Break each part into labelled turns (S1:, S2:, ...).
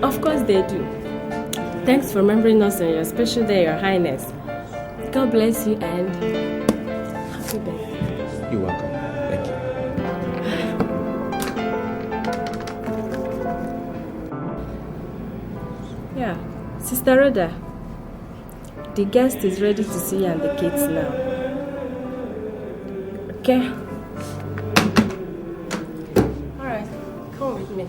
S1: Of course they do. Thanks for remembering us on your special day, Your Highness. God bless you and happy birthday.
S2: You're welcome. Thank you.
S1: Yeah. Sister Rhoda, the guest is ready to see you and the kids now. Okay? Alright, come with me.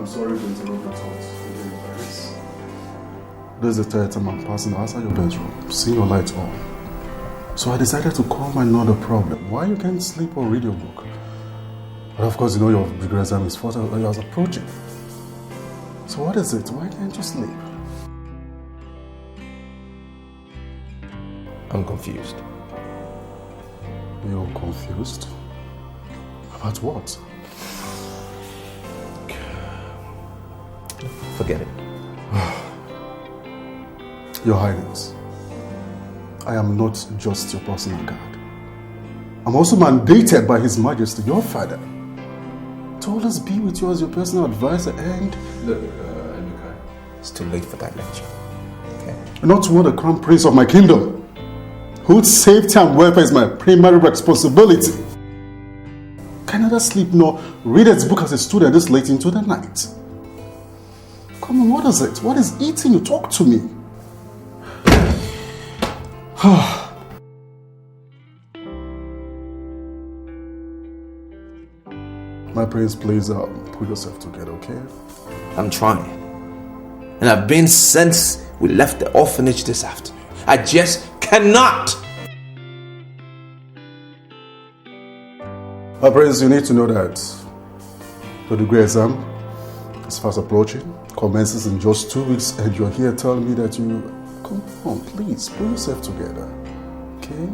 S3: Sorry to interrupt your thoughts. This is the third time I'm passing outside your bedroom, seeing your lights on. So I decided to come and know the problem. Why you can't sleep or read your book? But of course, you know your bigger exam is 4 hours approaching. So what is it? Why can't you sleep?
S2: I'm confused.
S3: You're confused? About what?
S2: Forget it.
S3: Your Highness, I am not just your personal guard. I'm also mandated by His Majesty, your father, to always be with you as your personal advisor and...
S2: Look, it's too late for that lecture. Okay?
S3: Not to want the crown prince of my kingdom, whose safety and welfare is my primary responsibility. Can neither sleep nor read his book as a student this late into the night. Come on, what is it? What is eating you? Talk to me. My prince, please pull yourself together, okay?
S2: I'm trying. And I've been since we left the orphanage this afternoon. I just cannot.
S3: My prince, you need to know that the degree exam is fast approaching. Commences in just 2 weeks, and you're here telling me that you... Come on, please, pull yourself together, okay?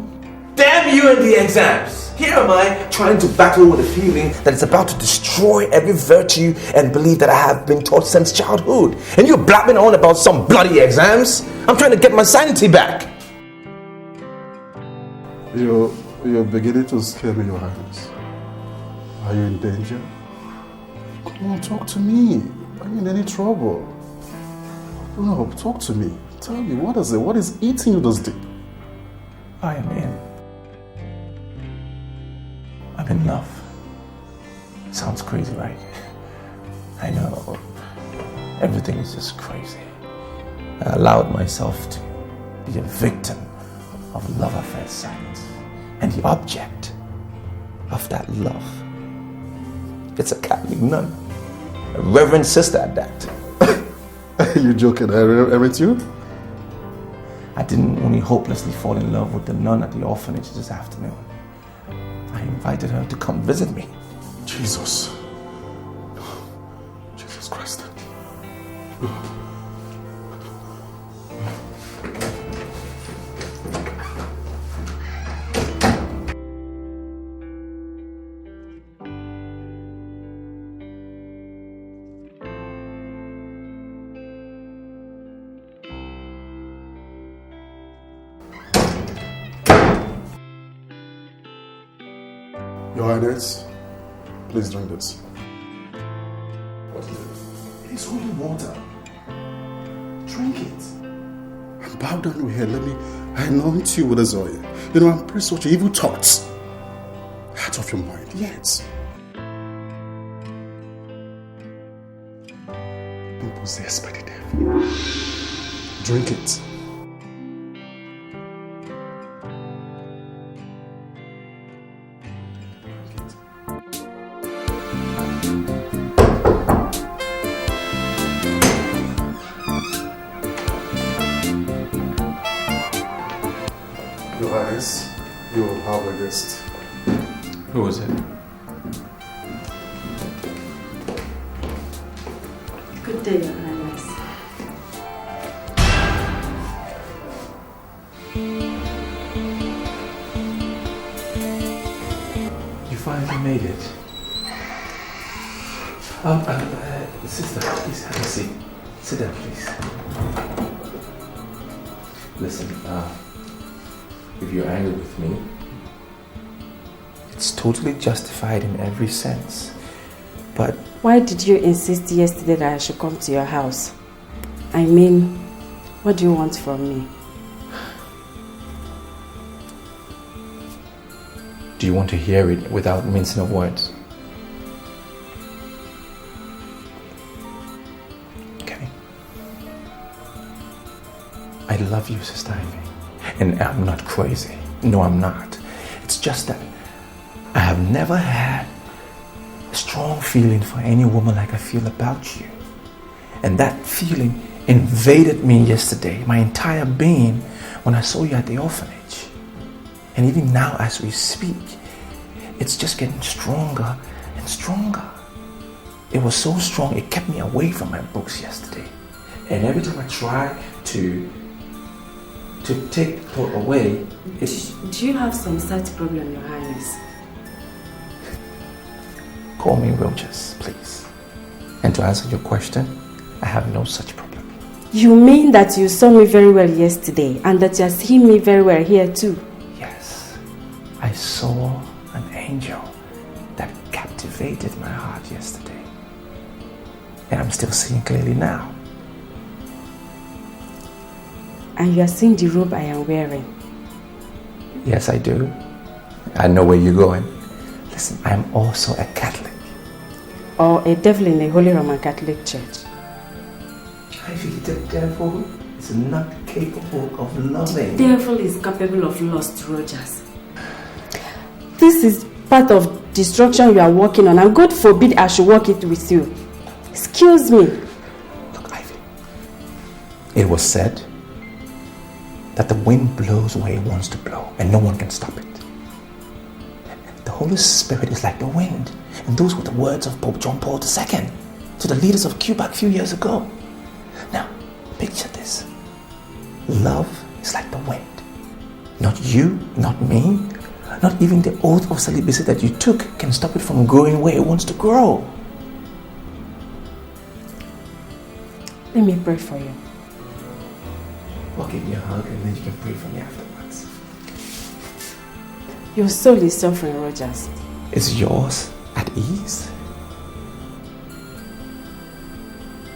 S2: Damn you and the exams! Here am I trying to battle with a feeling that it's about to destroy every virtue and belief that I have been taught since childhood. And you're blabbing on about some bloody exams? I'm trying to get my sanity back.
S3: You're beginning to scare me, Your Highness. Are you in danger? Come on, talk to me. Are you in any trouble? No, talk to me. Tell me, what is it? What is eating you this deep?
S2: I am in. I'm in love. Sounds crazy, right? I know. Everything is just crazy. I allowed myself to be a victim of love at first sight. And the object of that love, it's a Catholic nun. A Reverend sister at that.
S3: You joking, aren't you?
S2: I didn't only hopelessly fall in love with the nun at the orphanage this afternoon. I invited her to come visit me.
S3: Jesus. Jesus Christ. Your Highness, please drink this. What is it? It is holy water. Drink it. And bow down here. Let me anoint you with this oil. You know, I'm pretty such evil thoughts out of your mind. Yes. I'm possessed by the devil. Drink it. You will have a guest.
S2: Who is it?
S1: Good day, Your Highness.
S2: You finally made it. Sister, please have a seat. Sit down, please. Listen, if you're angry with me, it's totally justified in every sense. But
S1: Why did you insist yesterday that I should come to your house? I mean, what do you want from me?
S2: do you want to hear it without mincing of words? Okay. I love you, Sister Ivy. And I'm not crazy. No, I'm not. It's just that I have never had a strong feeling for any woman like I feel about you. And that feeling invaded me yesterday, my entire being, when I saw you at the orphanage. And even now as we speak, it's just getting stronger and stronger. It was so strong, it kept me away from my books yesterday. And every time I try to take thought away, it's...
S1: Do you have some such problem, Your Highness?
S2: Call me Rogers, please. And to answer your question, I have no such problem.
S1: You mean that you saw me very well yesterday and that you are seeing me very well here too?
S2: Yes, I saw an angel that captivated my heart yesterday. And I'm still seeing clearly now.
S1: And you are seeing the robe I am wearing?
S2: Yes, I do. I know where you're going. Listen, I am also a Catholic.
S1: Or a devil in a Holy Roman Catholic Church?
S2: Ivy, the devil is not capable of loving.
S1: The devil is capable of lust, Rogers. This is part of destruction you are working on, and God forbid I should work it with you. Excuse me.
S2: Look, Ivy, it was said that the wind blows where it wants to blow and no one can stop it. The Holy Spirit is like the wind, and those were the words of Pope John Paul II to the leaders of Cuba a few years ago. Now, picture this. Love is like the wind. Not you, not me, not even the oath of celibacy that you took can stop it from growing where it wants to grow.
S1: Let me pray for you.
S2: I'll give you a hug and then you can pray for me afterwards.
S1: Your soul is suffering, Rogers.
S2: Is yours at ease?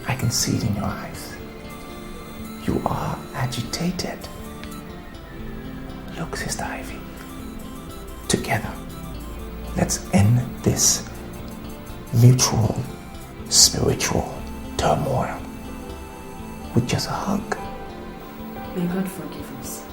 S2: I can see it in your eyes. You are agitated. Look, Sister Ivy. Together, let's end this mutual spiritual turmoil with just a hug.
S1: May God forgive us.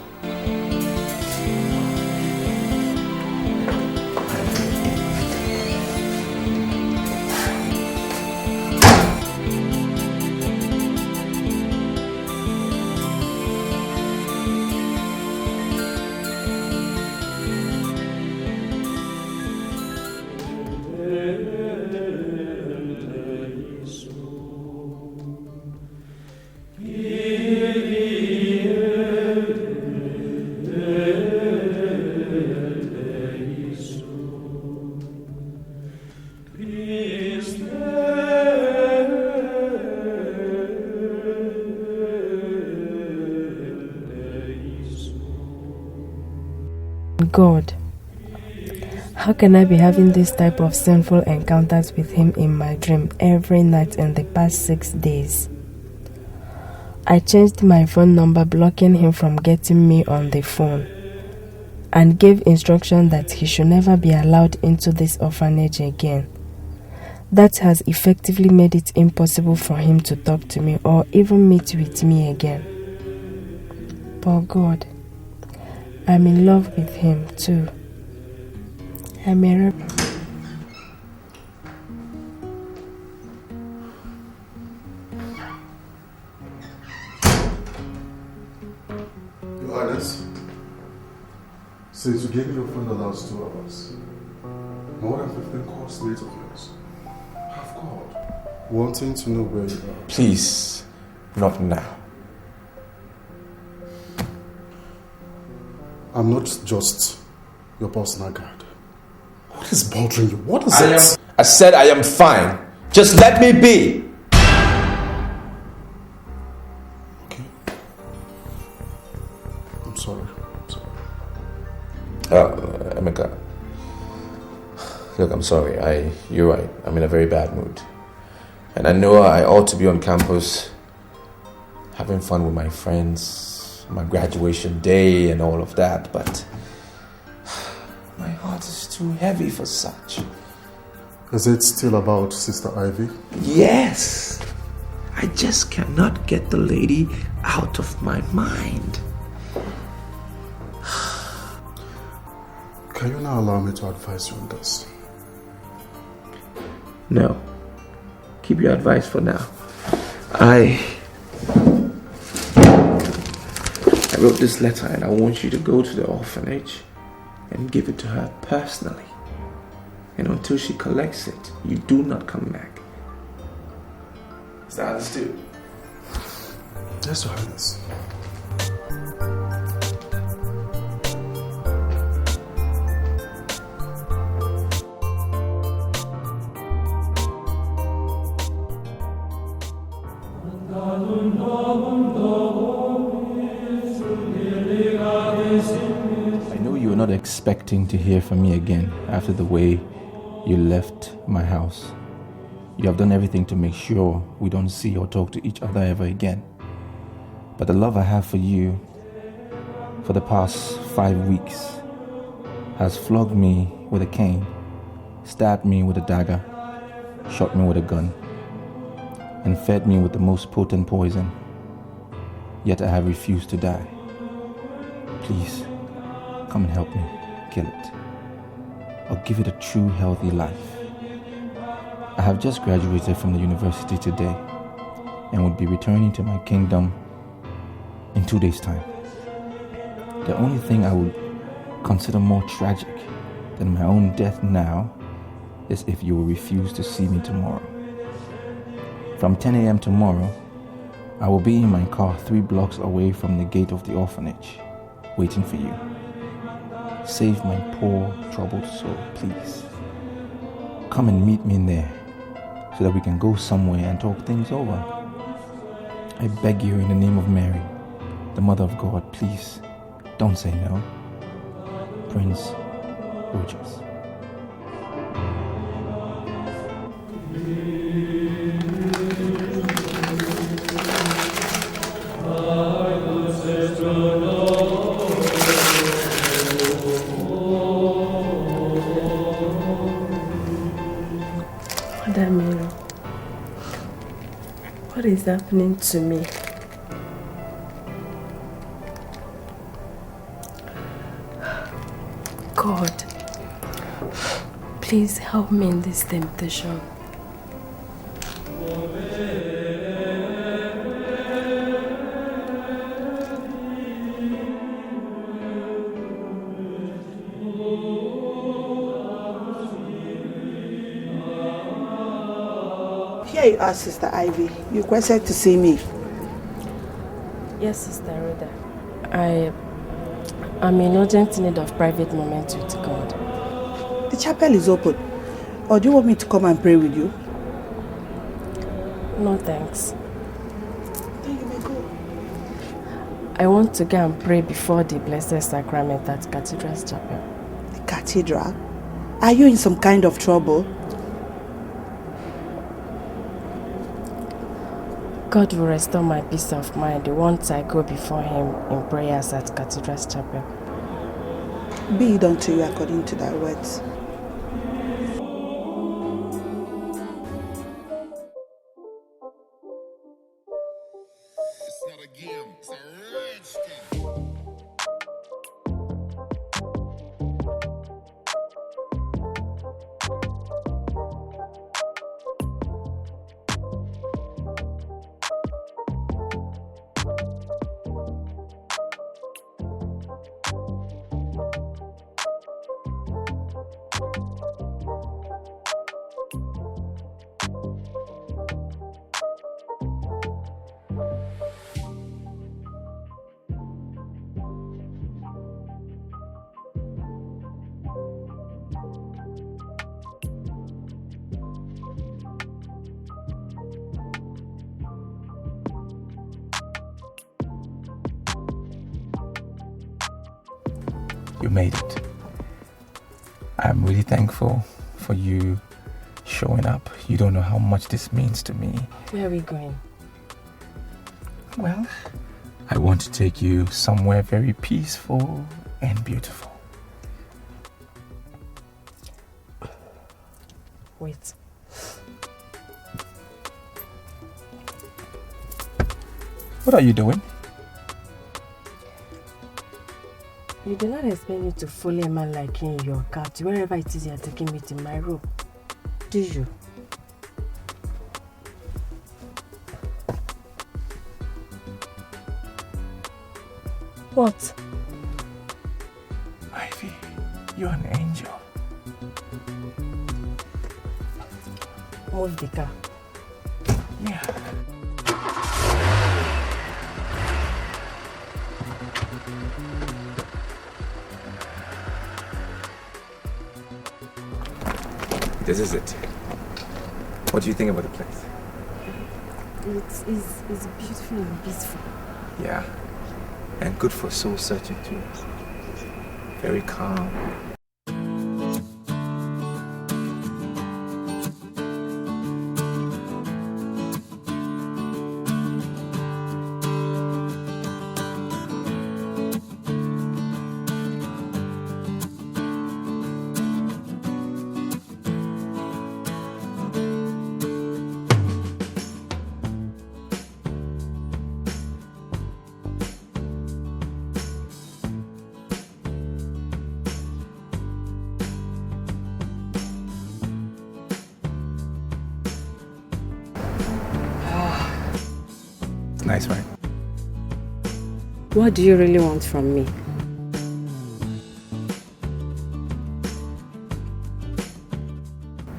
S1: God, how can I be having this type of sinful encounters with him in my dream every night in the past 6 days? I changed my phone number, blocking him from getting me on the phone, and gave instruction that he should never be allowed into this orphanage again. That has effectively made it impossible for him to talk to me or even meet with me again. But God, I'm in love with him too. I'm a rebel.
S3: Your Highness, see Since you gave me your phone the last 2 hours, more than 15 calls made of yours have called, wanting to know where you are.
S2: Please, not now.
S3: I'm not just your personal guard. What is bothering you? What is it?
S2: I said I am fine. Just let me be.
S3: Okay. I'm sorry.
S2: Emeka. Look, I'm sorry. You're right. I'm in a very bad mood. And I know I ought to be on campus having fun with my friends, my graduation day and all of that, but my heart is too heavy for such.
S3: Is it still about Sister Ivy?
S2: Yes. I just cannot get the lady out of my mind.
S3: Can you now allow me to advise you on this?
S2: No. Keep your advice for now. I wrote this letter and I want you to go to the orphanage and give it to her personally. And until she collects it, you do not come back. Is that understood?
S3: Yes, Your Highness.
S4: I know you were not expecting to hear from me again after the way you left my house. You have done everything to make sure we don't see or talk to each other ever again. But the love I have for you for the past 5 weeks has flogged me with a cane, stabbed me with a dagger, shot me with a gun, and fed me with the most potent poison. Yet I have refused to die. Please, come and help me kill it, or give it a true healthy life. I have just graduated from the university today and would be returning to my kingdom in 2 days' time. The only thing I would consider more tragic than my own death now is if you will refuse to see me tomorrow. From 10 a.m. tomorrow, I will be in my car 3 blocks away from the gate of the orphanage, waiting for you. Save my poor, troubled soul, please. Come and meet me in there so that we can go somewhere and talk things over. I beg you in the name of Mary, the Mother of God, please, don't say no. Prince Rogers.
S1: What is happening to me? God, please help me in this temptation.
S5: Here you are, Sister Ivy. You requested to see me.
S1: Yes, Sister Rhoda. I'm in urgent need of private moment with God.
S5: The chapel is open. Or do you want me to come and pray with you?
S1: No, thanks.
S5: Then you may go.
S1: I want to go and pray before the Blessed Sacrament at Cathedral's Chapel.
S5: The cathedral? Are you in some kind of trouble?
S1: God will restore my peace of mind once I go before Him in prayers at Cathedral's Chapel.
S5: Be it unto you according to thy words.
S6: It's not a game, it's a rich thing.
S2: You made it. I'm really thankful for you showing up. You don't know how much this means to me.
S1: Where are we going?
S2: Well, I want to take you somewhere very peaceful and beautiful.
S1: Wait.
S2: What are you doing?
S1: You do not expect me to follow a man like you in your car to wherever it is you are taking me to my room, do you? What?
S2: Ivy, you're an angel.
S1: Move the car.
S2: Yeah. This is it. What do you think about the place?
S1: It's beautiful and peaceful.
S2: Yeah. And good for soul searching too. Very calm. Nice, right?
S1: What do you really want from me?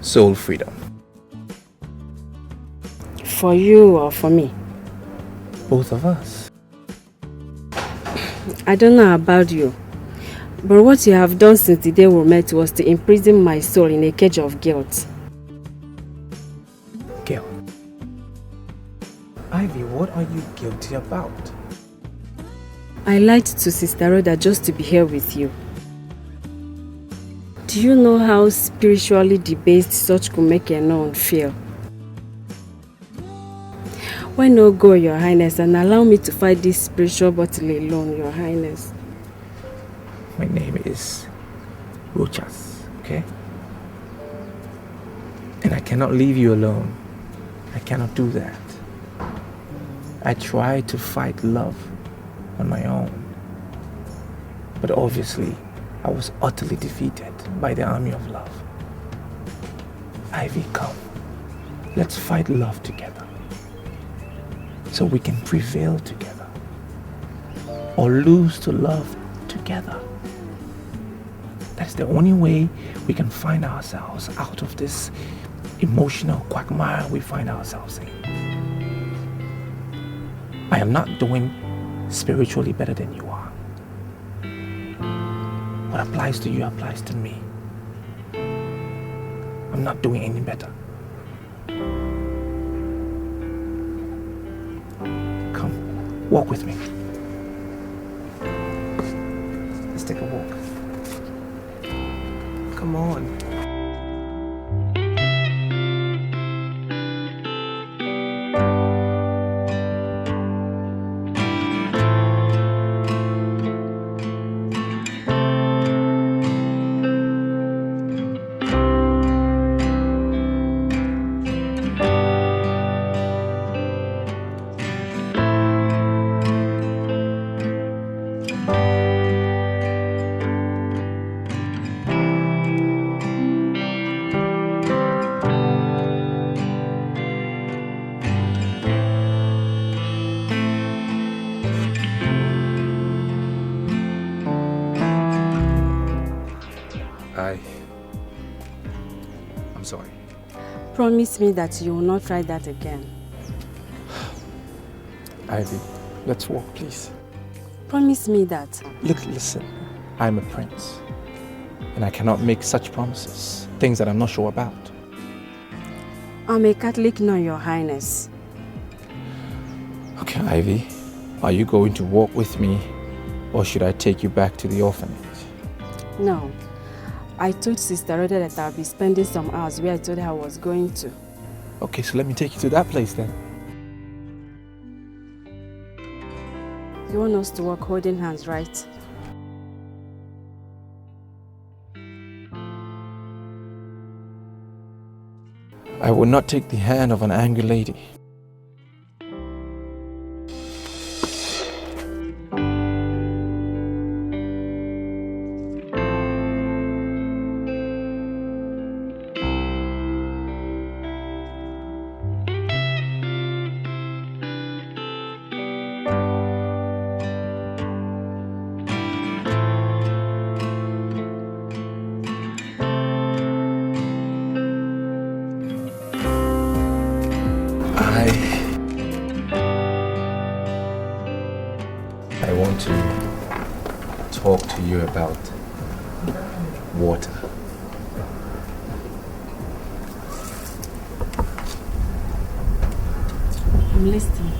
S2: Soul freedom.
S1: For you or for me?
S2: Both of us.
S1: I don't know about you, but what you have done since the day we met was to imprison my soul in a cage of guilt.
S2: Guilt? Ivy, what are you guilty about?
S1: I lied to Sister Rhoda just to be here with you. Do you know how spiritually debased such could make a nun feel? Why not go, Your Highness, and allow me to fight this spiritual battle alone, Your Highness?
S2: My name is Rochas, okay? And I cannot leave you alone. I cannot do that. I tried to fight love on my own. But obviously, I was utterly defeated by the army of love. Ivy, come. Let's fight love together. So we can prevail together. Or lose to love together. That's the only way we can find ourselves out of this emotional quagmire we find ourselves in. I am not doing spiritually better than you are. What applies to you applies to me. I'm not doing any better. Come, walk with me. Let's take a walk. Come on. I'm sorry.
S1: Promise me that you will not try that again.
S2: Ivy, let's walk, please.
S1: Promise me that.
S2: Look, listen. I'm a prince. And I cannot make such promises. Things that I'm not sure about.
S1: I'm a Catholic nun, Your Highness.
S2: Okay, Ivy. Are you going to walk with me? Or should I take you back to the orphanage?
S7: No. I told Sister Rhoda that I'll be spending some hours where I told her I was going to.
S4: Okay, so let me take you to that place then.
S7: You want us to walk holding hands, right?
S4: I will not take the hand of an angry lady. I want to talk to you about water.
S7: I'm listening.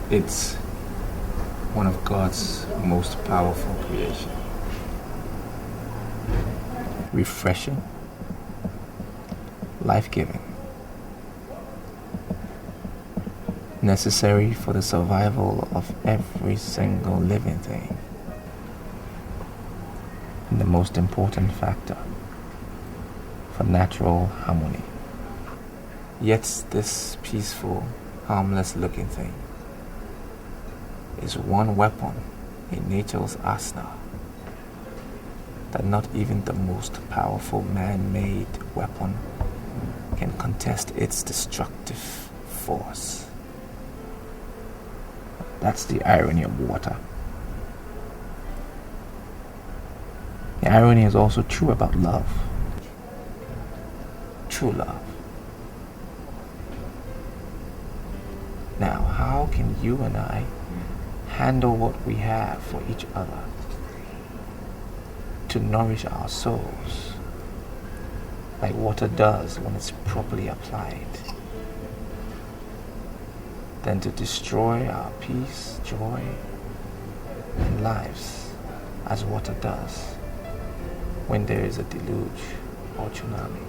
S4: It's one of God's most powerful creations. Refreshing, life-giving, necessary for the survival of every single living thing, and the most important factor for natural harmony. Yet this peaceful, harmless-looking thing is one weapon in nature's arsenal that not even the most powerful man-made weapon can contest its destructive force. That's the irony of water. The irony is also true about love. True love. Now, how can you and I handle what we have for each other to nourish our souls like water does when it's properly applied, than to destroy our peace, joy, and lives as water does when there is a deluge or tsunami?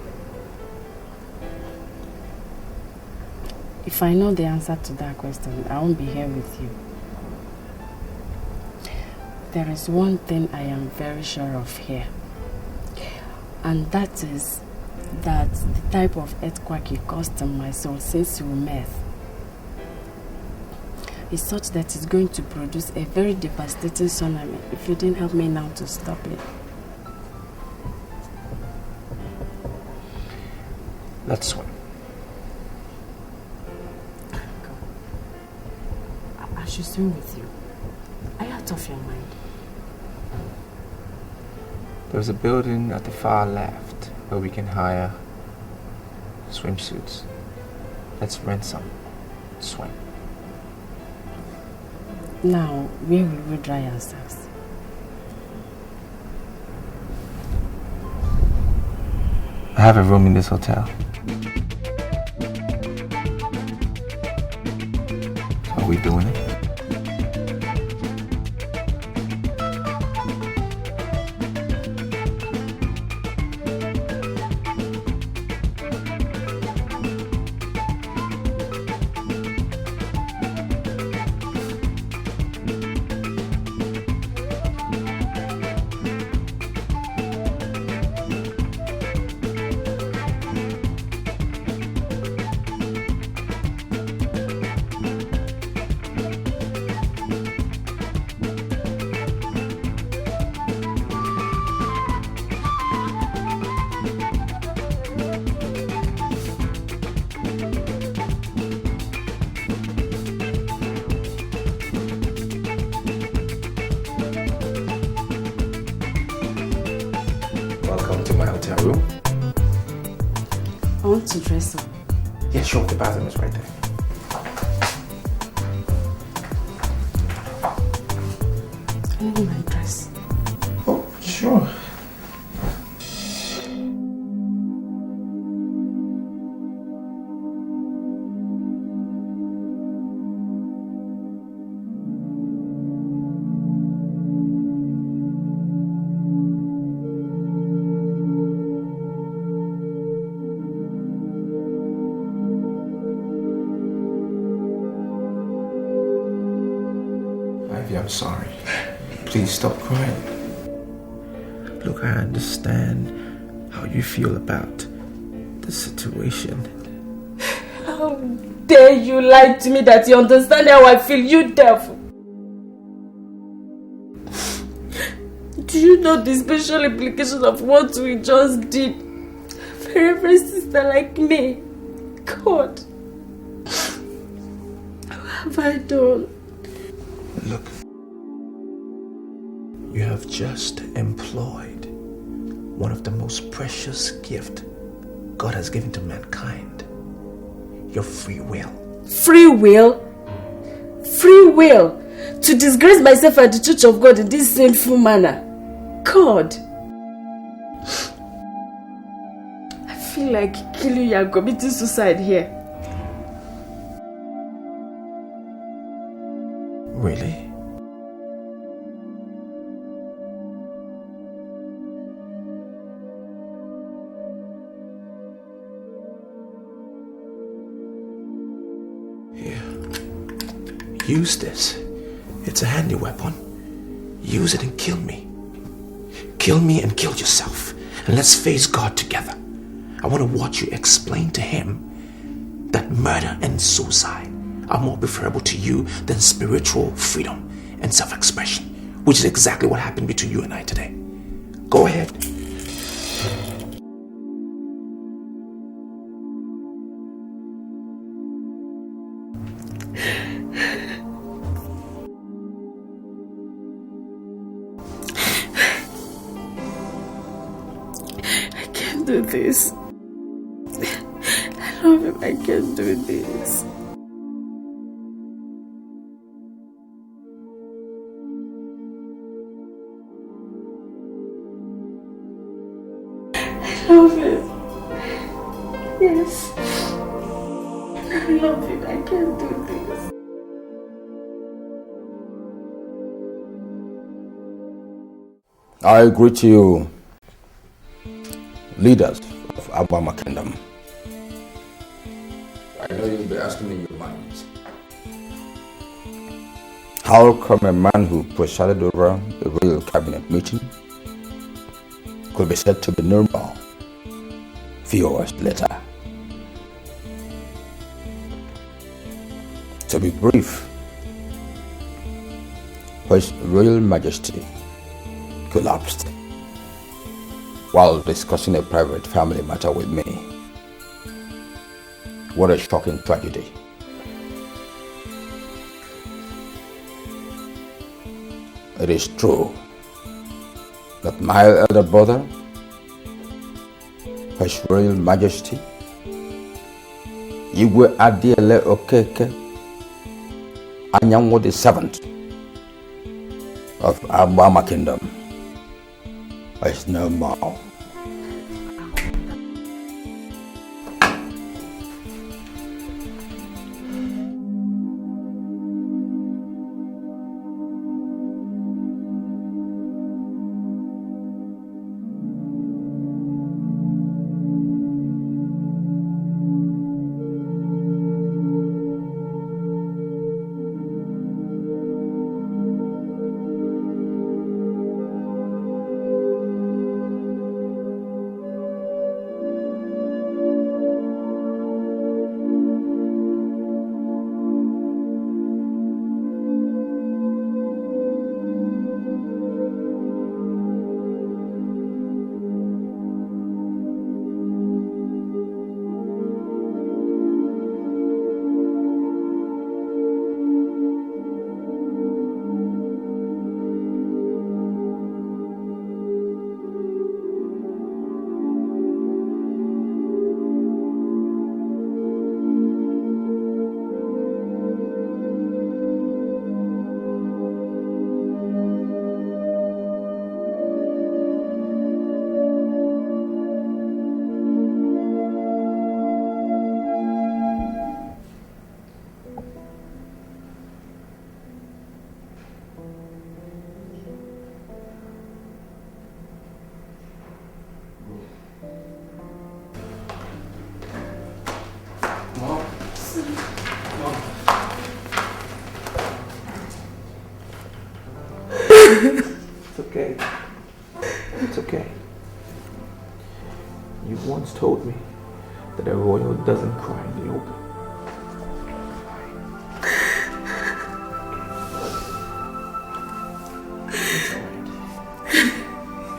S7: If I know the answer to that question, I won't be here with you. There is one thing I am very sure of here, and that is that the type of earthquake you caused in my soul since we met is such that it's going to produce a very devastating tsunami if you didn't help me now to stop it.
S4: Let's swim.
S7: I should swim with you. Are you out of your mind?
S4: There's a building at the far left where we can hire swimsuits. Let's rent some. Swim.
S7: Now, where will we dry ourselves?
S4: I have a room in this hotel. Are we doing it? Welcome to my hotel room.
S7: I want to dress up.
S4: Yeah, sure, the bathroom is right there.
S7: I need my dress.
S4: Oh, sure.
S2: sorry. Please stop crying. Look, I understand how you feel about the situation.
S7: How dare you lie to me that you understand how I feel, you devil? Do you know the special implications of what we just did? For every sister like me. God. What have I done?
S2: Look, you have just employed one of the most precious gifts God has given to mankind. Your free will.
S7: Free will? Free will? To disgrace myself at the church of God in this sinful manner? God. I feel like killing you and committing suicide here.
S2: Really? Use this. It's a handy weapon. Use it and kill me. Kill me and kill yourself. And let's face God together. I want to watch you explain to him that murder and suicide are more preferable to you than spiritual freedom and self-expression, which is exactly what happened between you and I today. Go ahead.
S7: Do this. I love him. I can't do this. I love him. Yes. I love him. I can't do this.
S4: I greet you, leaders of Abama Kingdom. I know you'll be asking me your minds. How come a man who presided over a royal cabinet meeting could be said to be normal few hours later? To be brief, His Royal Majesty collapsed while discussing a private family matter with me. What a shocking tragedy. It is true that my elder brother, His Royal Majesty, Igwe Adiele Okeke Anyanwo the 7th of Abama Kingdom, is no more. okay. You once told me that a royal doesn't cry in the open.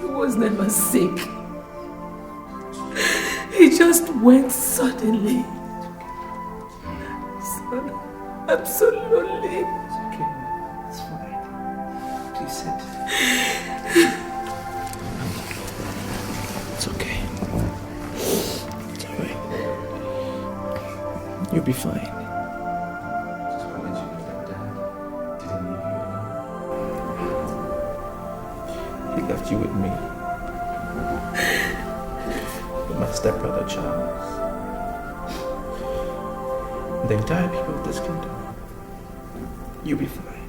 S8: He was never sick. He just went suddenly. Son, I'm so lonely.
S4: It's okay. It's fine. Please sit. It's okay. It's alright. You'll be fine. Just wanted you to know that Dad didn't leave you alone. He left you with me. With my stepbrother Charles. The entire people of this kingdom. You'll be fine.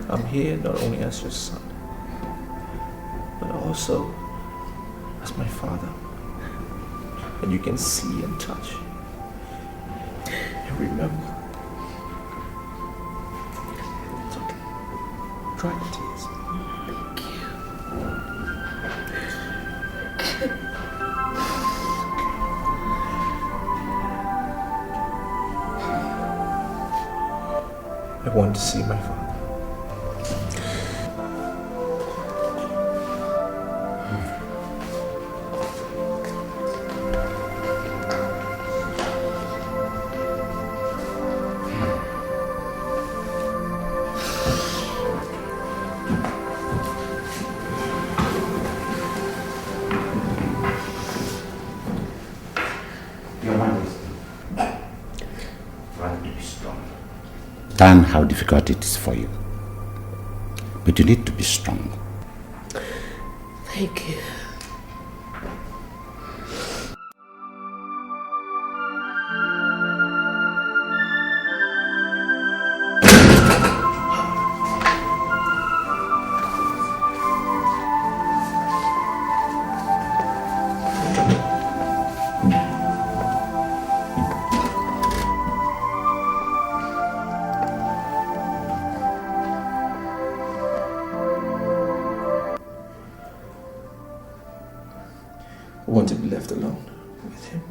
S4: I'm here not only as your son, but also as my father. And you can see and touch. And remember. It's okay. Dry your tears.
S8: Thank you.
S4: I want to see my father.
S9: Your Majesty, try to be strong. Understand how difficult it is for you, but you need to be strong.
S8: Thank you.
S4: I want to be left alone with him.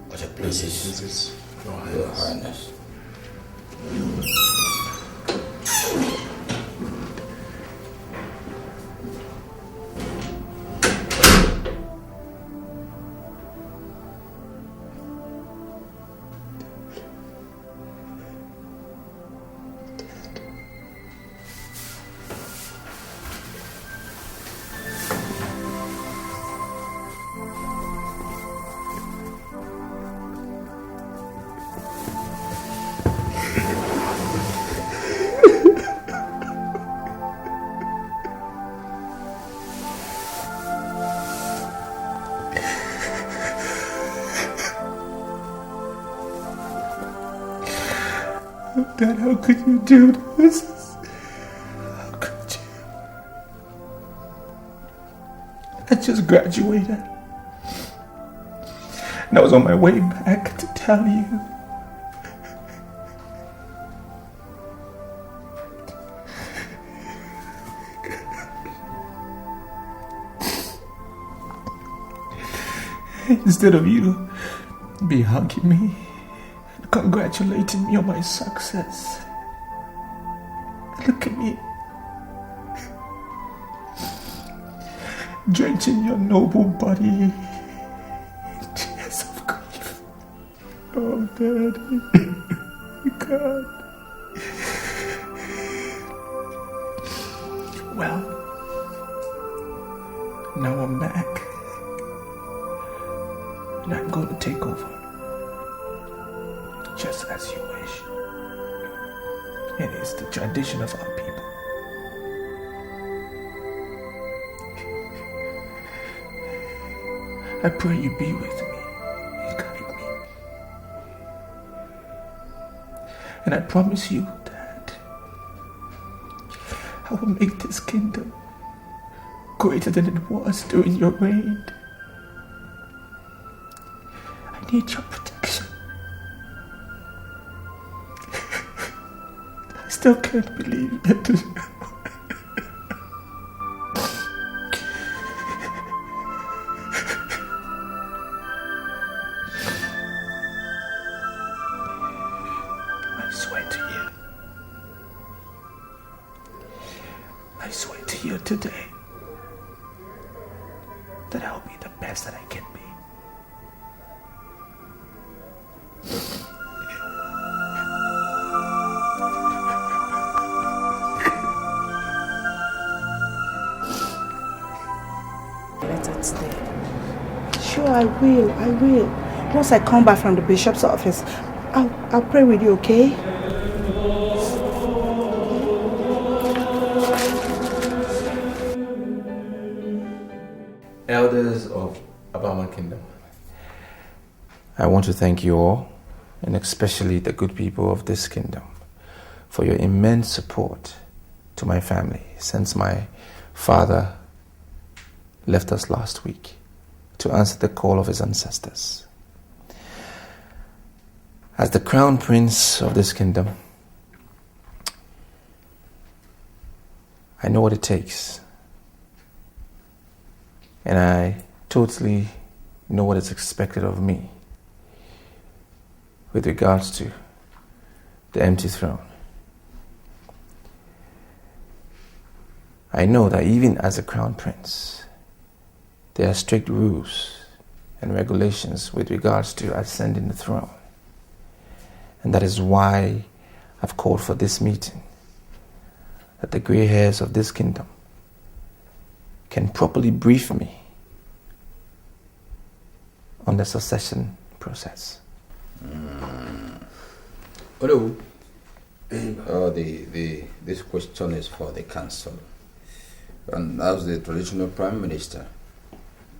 S9: What a princess, Your Highness.
S4: Dad, how could you do this? How could you? I just graduated. And I was on my way back to tell you. Instead of you be hugging me, congratulating me on my success. Look at me. Drenching your noble body in tears of grief. Oh, Daddy. God. Well, now I'm back. And I'm going to take over. Just as you wish. It is the tradition of our people. I pray you be with me and guide me. And I promise you that I will make this kingdom greater than it was during your reign. I need your protection. I still can't believe it.
S2: I swear to you today that I'll be the best that I can be.
S7: Better today.
S5: Sure, I will. Once I come back from the bishop's office, I'll pray with you, okay?
S4: Elders of Abama Kingdom, I want to thank you all, and especially the good people of this kingdom, for your immense support to my family since my father left us last week to answer the call of his ancestors. As the crown prince of this kingdom, I know what it takes. And I totally know what is expected of me with regards to the empty throne. I know that even as a crown prince, there are strict rules and regulations with regards to ascending the throne. And that is why I've called for this meeting, that the gray hairs of this kingdom can properly brief me on the succession process.
S10: Hello. This question is for the council. And as the traditional prime minister,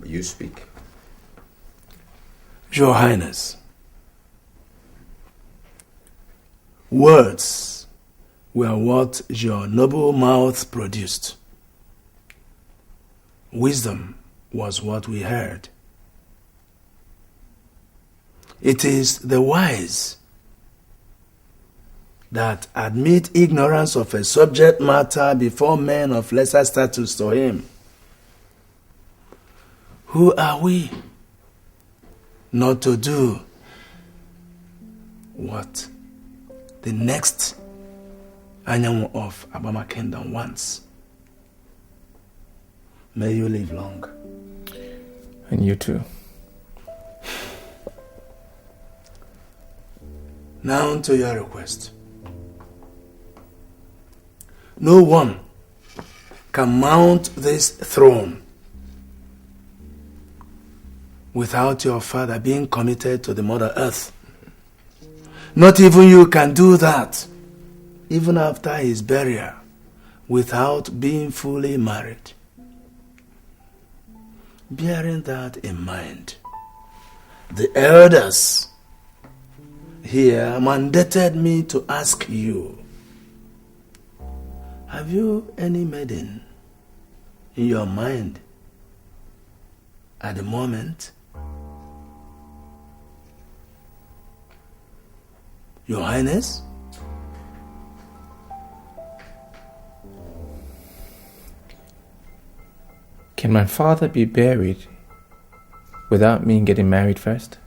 S10: you speak.
S11: Your Highness, words were what your noble mouth produced. Wisdom was what we heard. It is the wise that admit ignorance of a subject matter before men of lesser status to him. Who are we not to do what the next Anyanwu of Abama Kingdom wants? May you live long.
S4: And you too.
S11: Now to your request. No one can mount this throne without your father being committed to the Mother Earth. Not even you can do that, even after his burial, without being fully married. Bearing that in mind, the elders here mandated me to ask you, have you any maiden in your mind at the moment? Your Highness?
S4: Can my father be buried without me getting married first?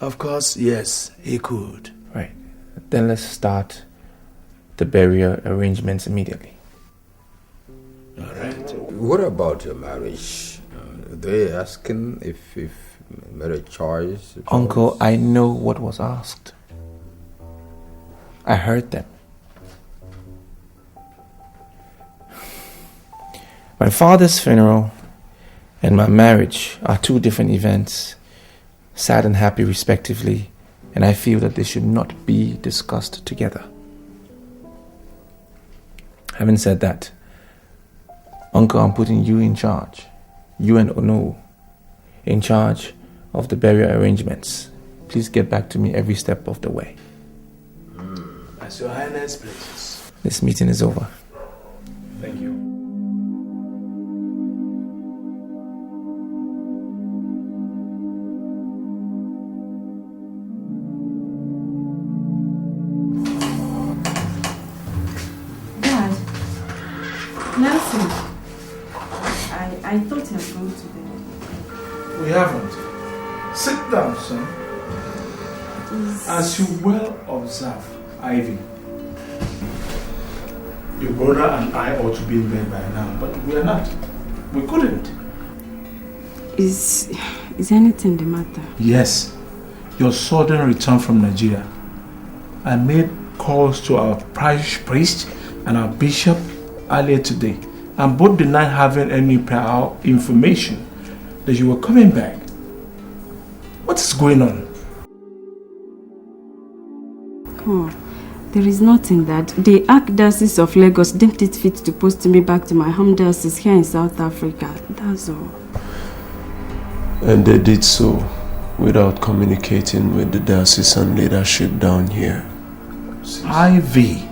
S11: Of course, yes, he could.
S4: Right. Then let's start the burial arrangements immediately.
S11: All right.
S10: What about your marriage? They asking if marriage choice?
S4: Uncle, I know what was asked. I heard them. My father's funeral and my marriage are two different events, sad and happy respectively, and I feel that they should not be discussed together. Having said that, Uncle, I'm putting you in charge, you and Ono, in charge of the burial arrangements. Please get back to me every step of the way.
S11: As your Highness pleases.
S4: This meeting is over.
S11: Thank you.
S7: I thought you had gone to bed.
S11: We haven't. Sit down, son. As you well observe, Ivy, Your brother and I ought to be in bed by now, but we are not. We couldn't.
S7: Is anything the matter?
S11: Yes. Your sudden return from Nigeria. I made calls to our parish priest and our bishop earlier today, and both denied having any prior information that you were coming back. What is going on?
S7: Oh, there is nothing that. The Archdiocese of Lagos deemed it fit to post me back to my home diocese here in South Africa. That's all.
S2: And they did so without communicating with the diocesan leadership down here.
S11: Ivy,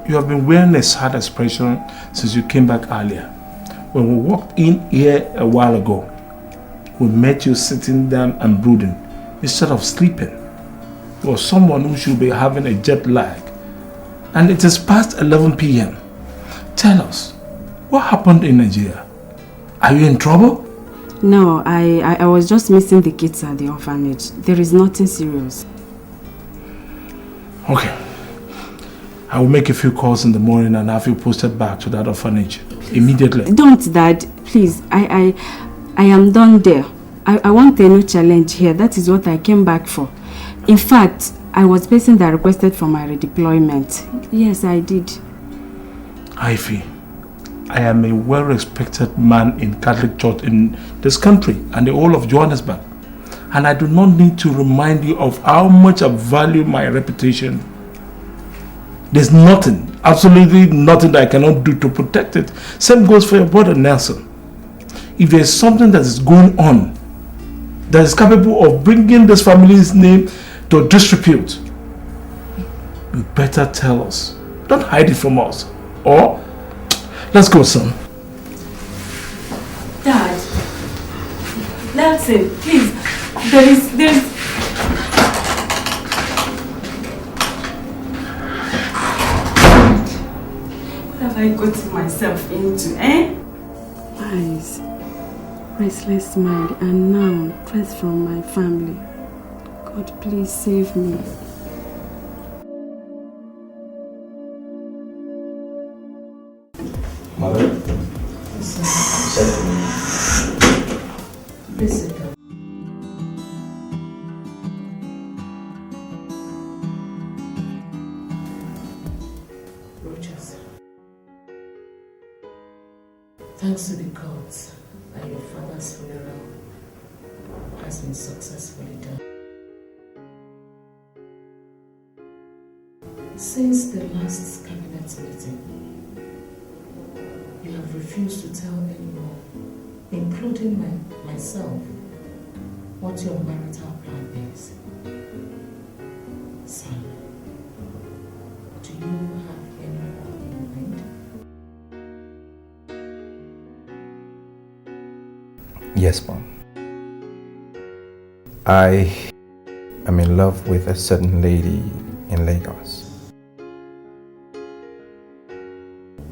S11: you have been wearing a sad expression since you came back earlier. When we walked in here a while ago, we met you sitting down and brooding instead of sleeping. You are someone who should be having a jet lag. And it is past 11 p.m. Tell us, what happened in Nigeria? Are you in trouble?
S7: No, I was just missing the kids at the orphanage. There is nothing serious.
S11: Okay. I will make a few calls in the morning and have you posted back to that orphanage immediately.
S7: Don't, Dad. Please. I am done there. I want a new challenge here. That is what I came back for. In fact, I was the person that requested for my redeployment. Yes, I did.
S11: Ivy, I am a well-respected man in Catholic Church in this country and the whole of Johannesburg. And I do not need to remind you of how much I value my reputation. There's nothing, absolutely nothing that I cannot do to protect it. Same goes for your brother Nelson. If there's something that is going on that is capable of bringing this family's name to disrepute, you better tell us. Don't hide it from us. Or, let's go, son.
S7: Dad. Nelson, please. There's... What have I got myself into, eh? Eyes, restless mind, and now threats from my family. God, please save me.
S4: Mother?
S8: Please sit down. Rogers, thanks to the gods that your father's funeral has been successfully done. Since the last cabinet meeting, you have refused to tell anyone, including myself, what your marital plan is. Son, do you have anyone in mind?
S4: Yes, Mom. I am in love with a certain lady in Lagos.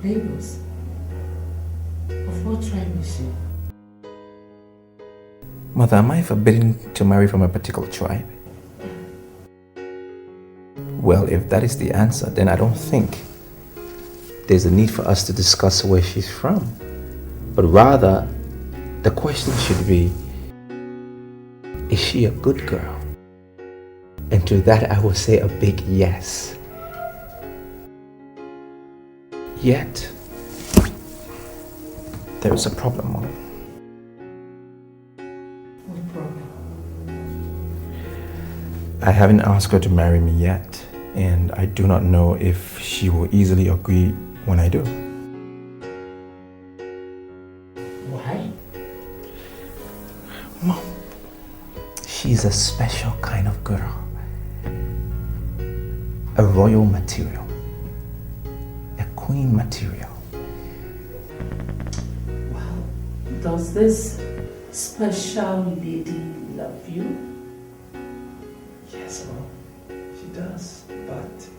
S8: Lagos? Of what tribe is she?
S4: Mother, am I forbidden to marry from a particular tribe? Well, if that is the answer, then I don't think there's a need for us to discuss where she's from. But rather, the question should be, is she a good girl? And to that I will say a big yes. Yet, there is a problem, Mom.
S8: What problem?
S4: I haven't asked her to marry me yet, and I do not know if she will easily agree when I do.
S8: Why?
S4: Mom, she's a special kind of girl. A royal material. A queen material.
S8: Well, does this special lady love you?
S4: Yes, Mom, she does, but...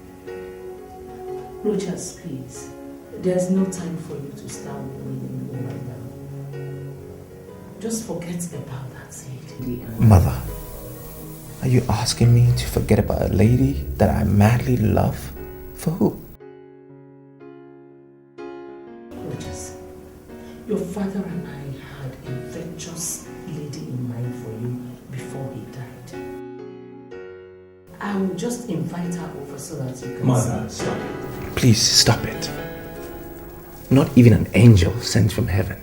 S8: Rogers, please. There's no time for you to start worrying right now. Just forget about that lady.
S4: Mother, are you asking me to forget about a lady that I madly love? For who?
S8: Your father and I had a virtuous lady in mind for you before he died. I will just invite her over so that you can
S4: Mother,
S8: see.
S4: stop it. Please stop it. Not even an angel sent from heaven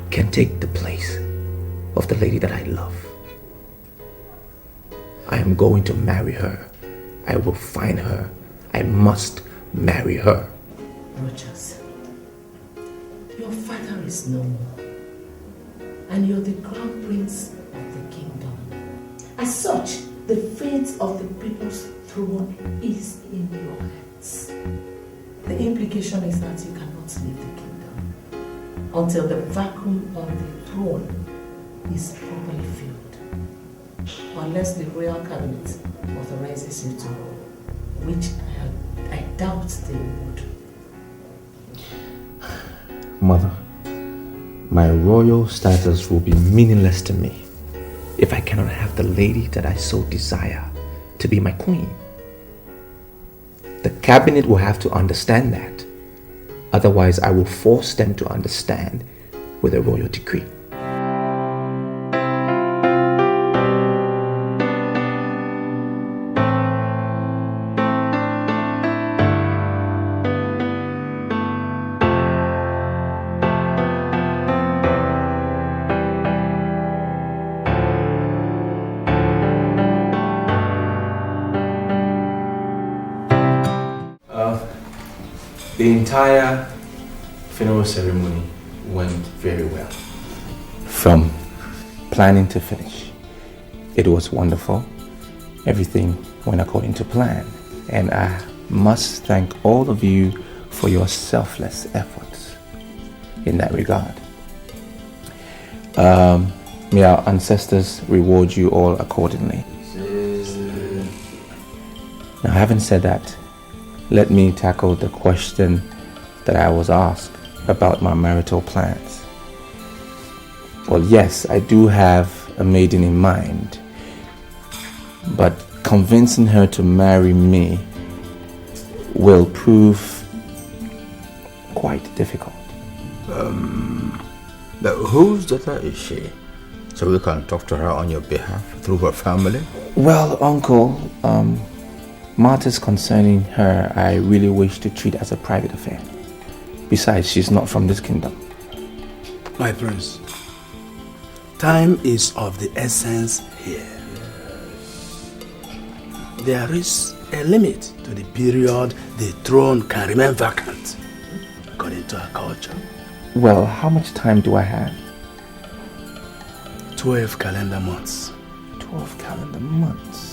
S4: can take the place of the lady that I love. I am going to marry her. I will find her. I must marry her.
S8: Rogers, your father is no more, and you're the crown prince of the kingdom. As such, the fate of the people's throne is in your hands. The implication is that you cannot leave the kingdom until the vacuum on the throne is properly filled, unless the royal cabinet authorizes you to, which I doubt they would.
S4: Mother, my royal status will be meaningless to me if I cannot have the lady that I so desire to be my queen. The cabinet will have to understand that. Otherwise, I will force them to understand with a royal decree. The entire funeral ceremony went very well. From planning to finish, it was wonderful. Everything went according to plan. And I must thank all of you for your selfless efforts in that regard. May our ancestors reward you all accordingly. Now, having said that, let me tackle the question that I was asked about my marital plans. Well, yes, I do have a maiden in mind, but convincing her to marry me will prove quite difficult.
S10: Whose daughter is she? So we can talk to her on your behalf through her family?
S4: Well, Uncle, matters concerning her I really wish to treat as a private affair. Besides, she's not from this kingdom.
S11: My prince, time is of the essence here. There is a limit to the period the throne can remain vacant, according to our culture.
S4: Well, how much time do I have?
S11: 12 calendar months.
S4: 12 calendar months.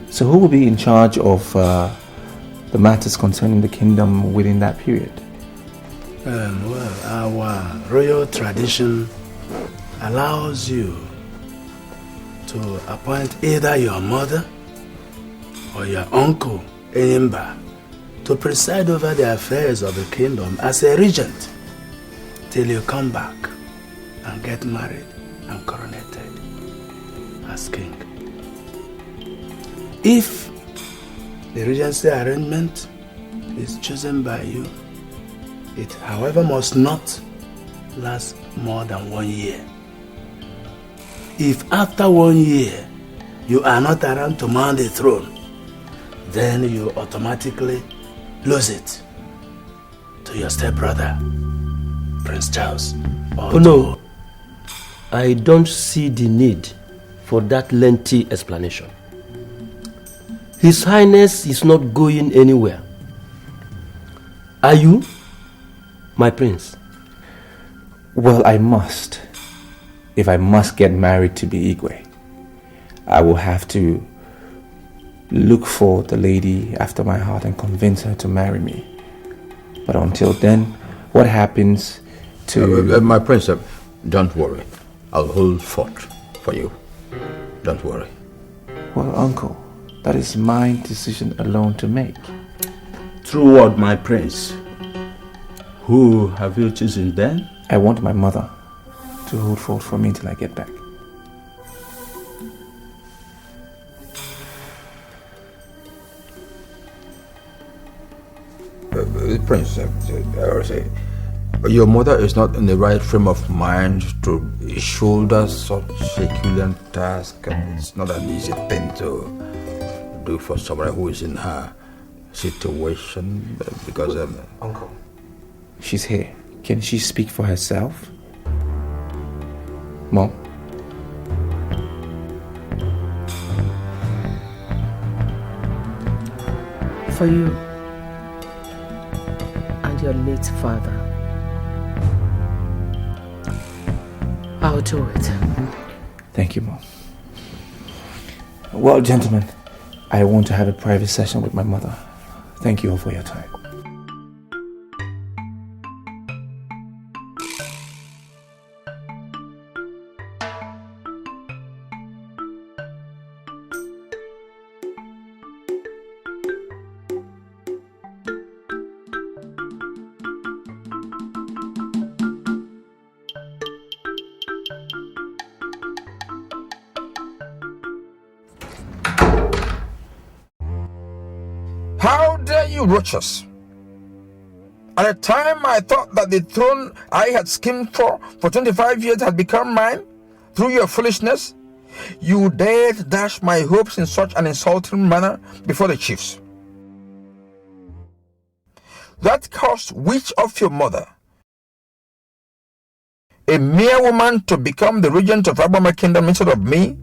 S4: So who will be in charge of the matters concerning the kingdom within that period?
S11: Well, our royal tradition allows you to appoint either your mother or your uncle, Enyimba, to preside over the affairs of the kingdom as a regent till you come back and get married and coronated as king. If the regency arrangement is chosen by you, it, however, must not last more than 1 year. If after 1 year you are not around to mount the throne, then you automatically lose it to your stepbrother, Prince Charles.
S12: Oh no, I don't see the need for that lengthy explanation. His Highness is not going anywhere. Are you, my prince?
S4: Well, I must. If I must get married to be Igwe, I will have to look for the lady after my heart and convince her to marry me. But until then, what happens to...
S10: my prince, don't worry. I'll hold fort for you. Don't worry.
S4: Well, uncle, that is my decision alone to make.
S12: True word, my prince. Who have you chosen then?
S4: I want my mother to hold fort for me till I get back.
S10: Prince, Your mother is not in the right frame of mind to shoulder such a Herculean task, and it's not an easy thing to do for someone who is in her situation. Because
S4: Uncle, she's here. Can she speak for herself? Mom?
S8: For you and your late father, I'll do it.
S4: Thank you, Mom. Well, gentlemen, I want to have a private session with my mother. Thank you all for your time.
S10: how dare you, Rochas? At a time I thought that the throne I had schemed for 25 years had become mine through your foolishness, you dared dash my hopes in such an insulting manner before the chiefs. That caused witch of your mother, a mere woman, to become the regent of Abama Kingdom instead of me?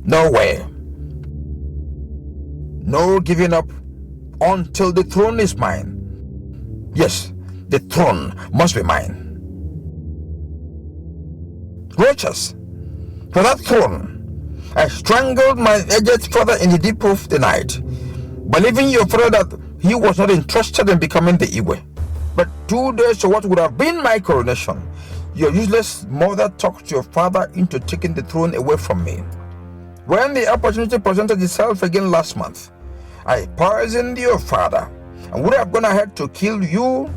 S10: No way. No giving up until the throne is mine. Yes, the throne must be mine. Rochas, for that throne, I strangled my aged father in the deep of the night, believing your father that he was not interested in becoming the Igwe. But 2 days to what would have been my coronation, your useless mother talked your father into taking the throne away from me. When the opportunity presented itself again last month, I poisoned your father and would have gone ahead to kill you,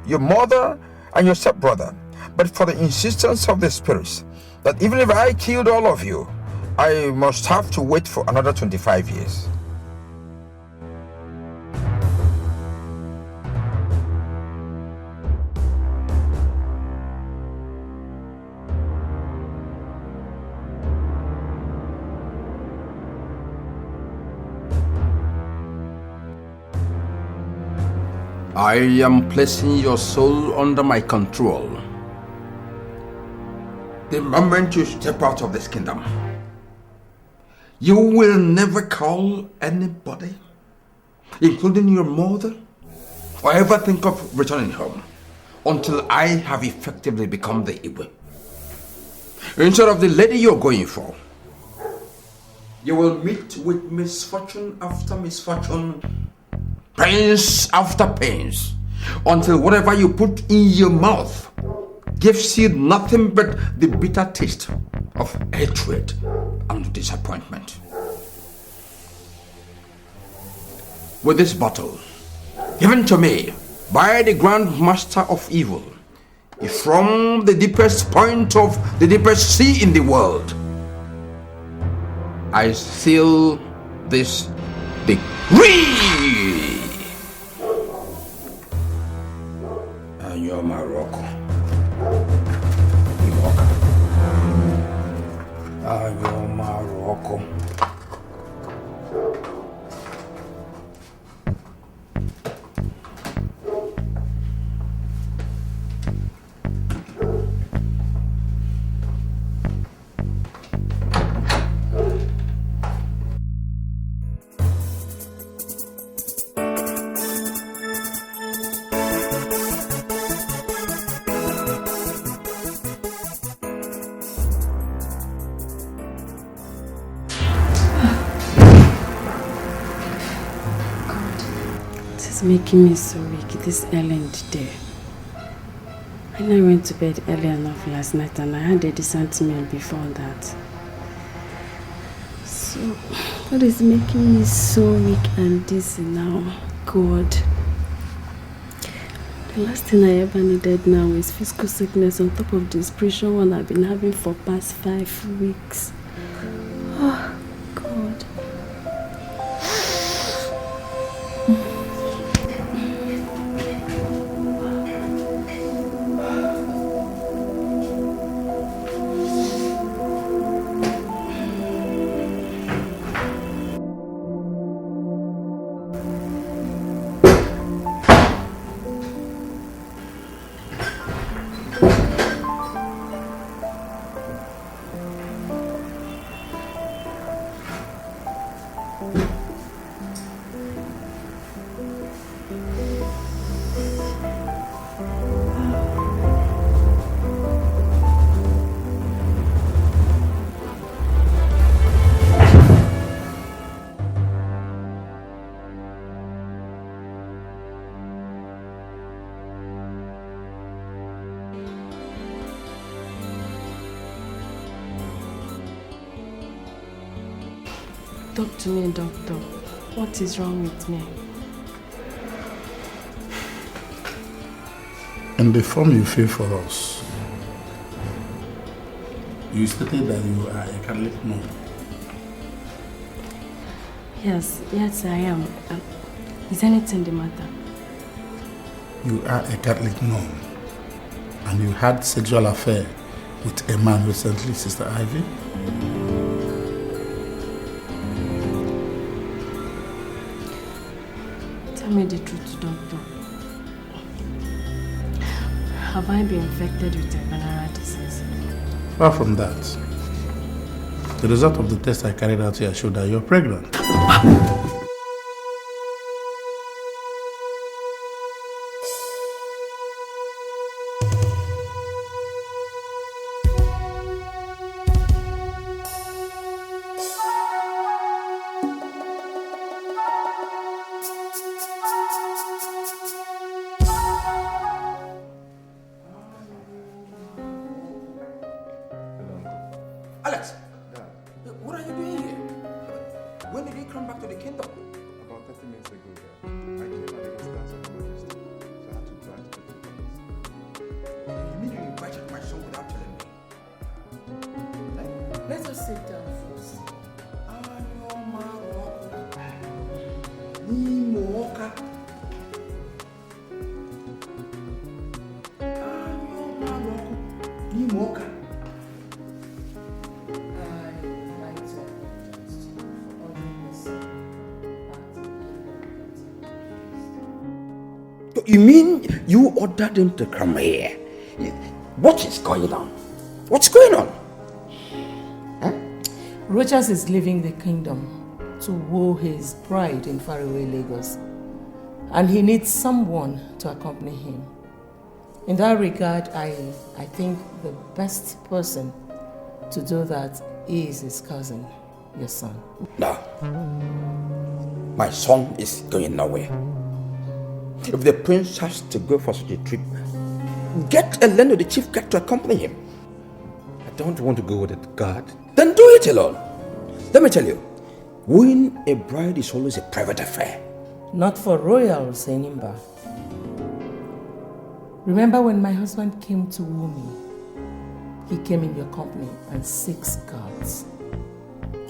S10: your mother, and your stepbrother, but for the insistence of the spirits that even if I killed all of you, I must have to wait for another 25 years. I am placing your soul under my control. The moment you step out of this kingdom, you will never call anybody, including your mother, or ever think of returning home until I have effectively become the Igwe. Instead of the lady you're going for, you will meet with misfortune after misfortune, pains after pains, until whatever you put in your mouth gives you nothing but the bitter taste of hatred and disappointment. With this bottle, given to me by the Grand Master of Evil, from the deepest point of the deepest sea in the world, I seal this decree. You're Morocco. You're Morocco.
S7: Making me so weak this early in the day. And I went to bed early enough last night and I had a decent meal before that. So, what is making me so weak and dizzy now? God. The last thing I ever needed now is physical sickness on top of the spiritual one I've been having for past 5 weeks. Oh, God. Talk to me, doctor. What is wrong with me?
S3: In the form you fill for us, you stated that you are a Catholic nun.
S7: Yes, I am. Is anything the matter?
S3: You are a Catholic nun, and you had sexual affair with a man recently, Sister Ivy?
S7: Tell me the truth, doctor. Have I been infected with a venereal disease?
S3: Far from that, the result of the test I carried out here showed that you're pregnant.
S10: Alex, what are you doing here? When did you come back to the kingdom?
S13: About 30 minutes ago, I came at the instance of my majesty, so I had to drive to the place.
S10: You mean you invited my son without telling me?
S8: Let us sit down first.
S10: You mean you ordered him to come here? What is going on? What's going on?
S8: Rochas is leaving the kingdom to woo his bride in faraway Lagos. And he needs someone to accompany him. In that regard, I think the best person to do that is his cousin, your son.
S10: No. My son is going nowhere. If the prince has to go for such a trip, get a land of the chief guard to accompany him.
S2: I don't want to go with a guard.
S10: Then do it alone. Let me tell you, wooing a bride is always a private affair.
S8: Not for royals, Enimba. Remember when my husband came to woo me? He came in your company and 6 guards.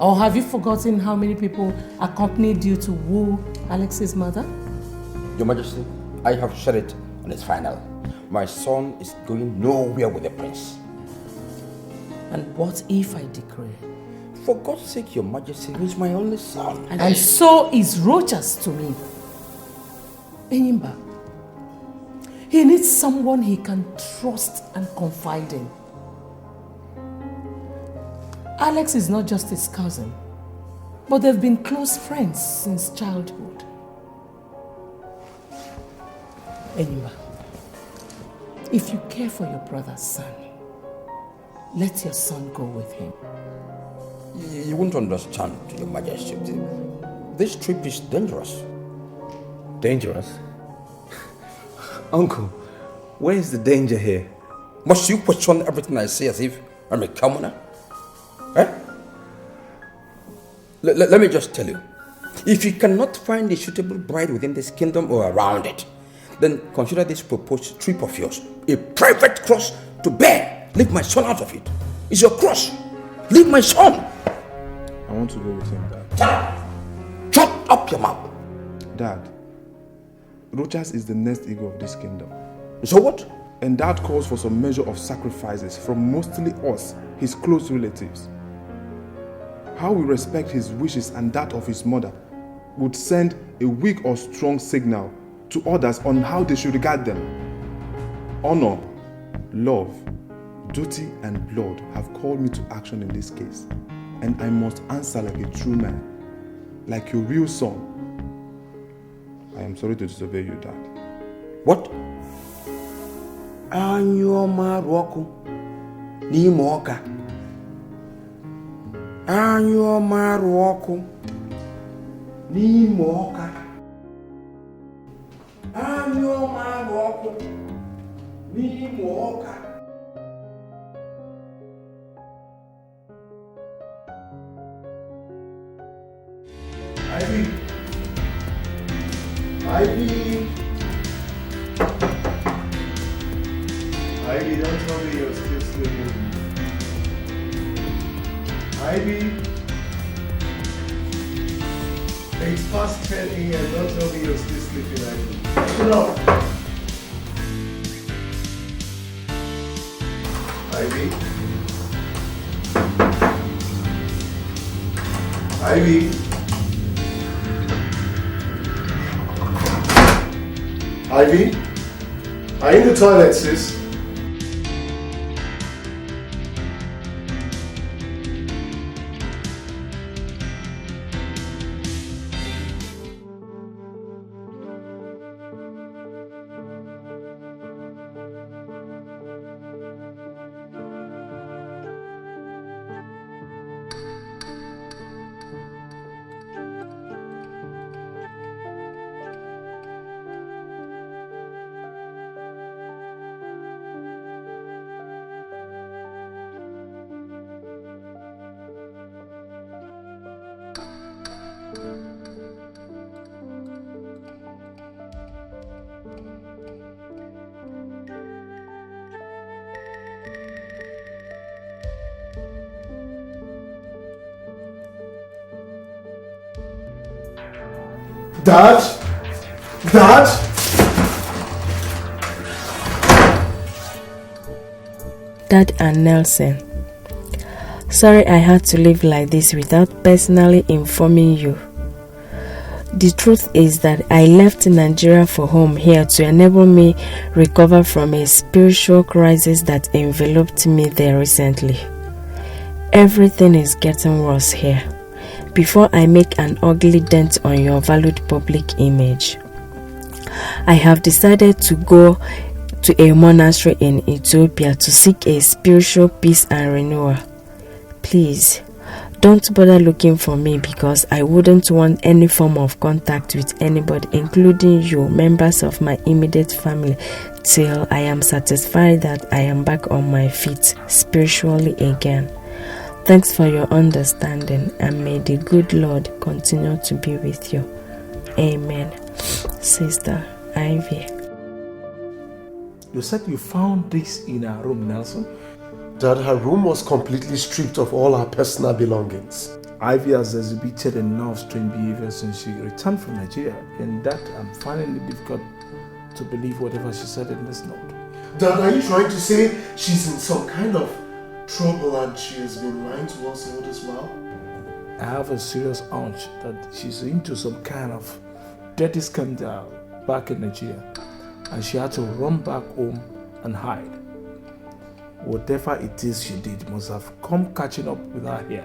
S8: Or have you forgotten how many people accompanied you to woo Alex's mother?
S10: Your Majesty, I have said it and it's final. My son is going nowhere with the prince.
S8: And what if I decree?
S10: For God's sake, Your Majesty, he's my only son.
S8: And so is Rochas to me. Enimba, he needs someone he can trust and confide in. Alex is not just his cousin, but they've been close friends since childhood. Enimba, if you care for your brother's son, let your son go with him.
S10: You won't understand, Your Majesty. This trip is dangerous.
S2: Dangerous? Uncle, where is the danger here?
S10: Must you question everything I say as if I'm a commoner? Eh? Let me just tell you. If you cannot find a suitable bride within this kingdom or around it, then consider this proposed trip of yours a private cross to bear. Leave my son out of it. It's your cross. Leave my son.
S13: I want to go with him, Dad.
S10: Shut up your mouth.
S13: Dad, Rochas is the next ego of this kingdom.
S10: So what?
S13: And that calls for some measure of sacrifices from mostly us, his close relatives. How we respect his wishes and that of his mother would send a weak or strong signal to others on how they should regard them. Honor, love, duty, and blood have called me to action in this case, and I must answer like a true man, like your real son. I am sorry to disobey you, Dad.
S10: What? Anyoma Roku Nimoka. Anyoma Roku Nimoka. Anyoma Roku Nimoka.
S11: Ivy! Ivy, don't tell me you're still sleeping. Ivy! It's past 10 a.m. Don't tell me you're still sleeping, Ivy. Get up! Ivy? Ivy? Ivy? Are you in the toilet, sis? Dad? Dad?
S1: Dad and Nelson. Sorry I had to live like this without personally informing you. The truth is that I left Nigeria for home here to enable me recover from a spiritual crisis that enveloped me there recently. Everything is getting worse here. Before I make an ugly dent on your valued public image, I have decided to go to a monastery in Ethiopia to seek a spiritual peace and renewal. Please, don't bother looking for me because I wouldn't want any form of contact with anybody, including you, members of my immediate family, till I am satisfied that I am back on my feet spiritually again. Thanks for your understanding, and may the good Lord continue to be with you. Amen. Sister Ivy.
S11: You said you found this in her room, Nelson?
S14: Dad, her room was completely stripped of all her personal belongings.
S11: Ivy has exhibited enough strange behavior since she returned from Nigeria, and that I'm finding it difficult to believe whatever she said in this note.
S14: Dad, are you trying to say she's in some kind of trouble and she has been lying to us all this while?
S11: I have a serious hunch that she's into some kind of dirty scandal back in Nigeria, and she had to run back home and hide. Whatever it is she did must have come catching up with her here,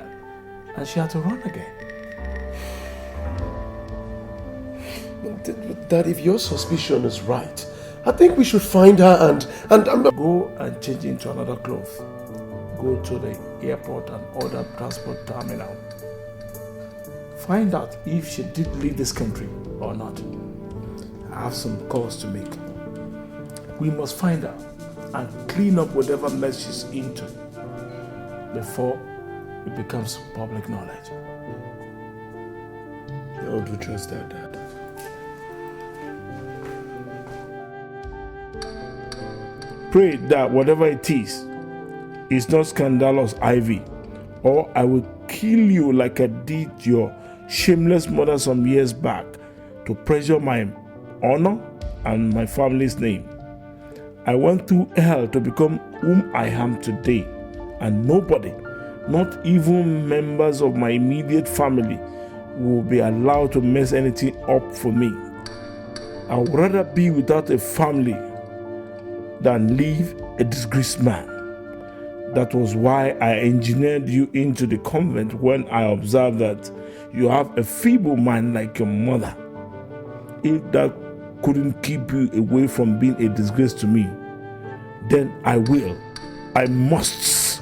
S11: and she had to run again.
S14: Dad, if your suspicion is right, I think we should find her and
S11: go and change into another cloth. Go to the airport and other transport terminal. Find out if she did leave this country or not. I have some calls to make. We must find her and clean up whatever mess she's into before it becomes public knowledge.
S14: I'll do just that, Dad.
S11: Pray that whatever it is not scandalous, Ivy, or I will kill you like I did your shameless mother some years back to preserve my honor and my family's name. I went through hell to become whom I am today, and nobody, not even members of my immediate family, will be allowed to mess anything up for me. I would rather be without a family than leave a disgraced man. That was why I engineered you into the convent when I observed that you have a feeble mind like your mother. If that couldn't keep you away from being a disgrace to me, then I must.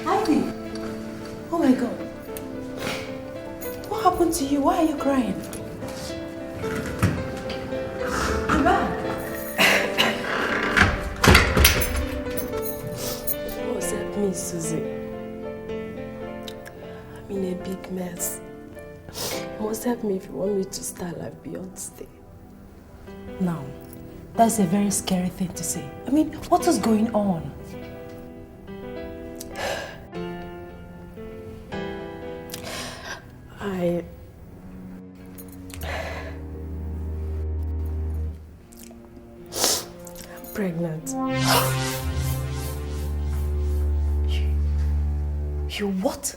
S5: Ivy! Oh my God. What happened to you? Why are you crying?
S1: Please, Susie. I'm in a big mess. You must help me if you want me to start like Beyonce.
S15: Now, that's a very scary thing to say. I mean, what is going on?
S1: I'm pregnant.
S15: You what?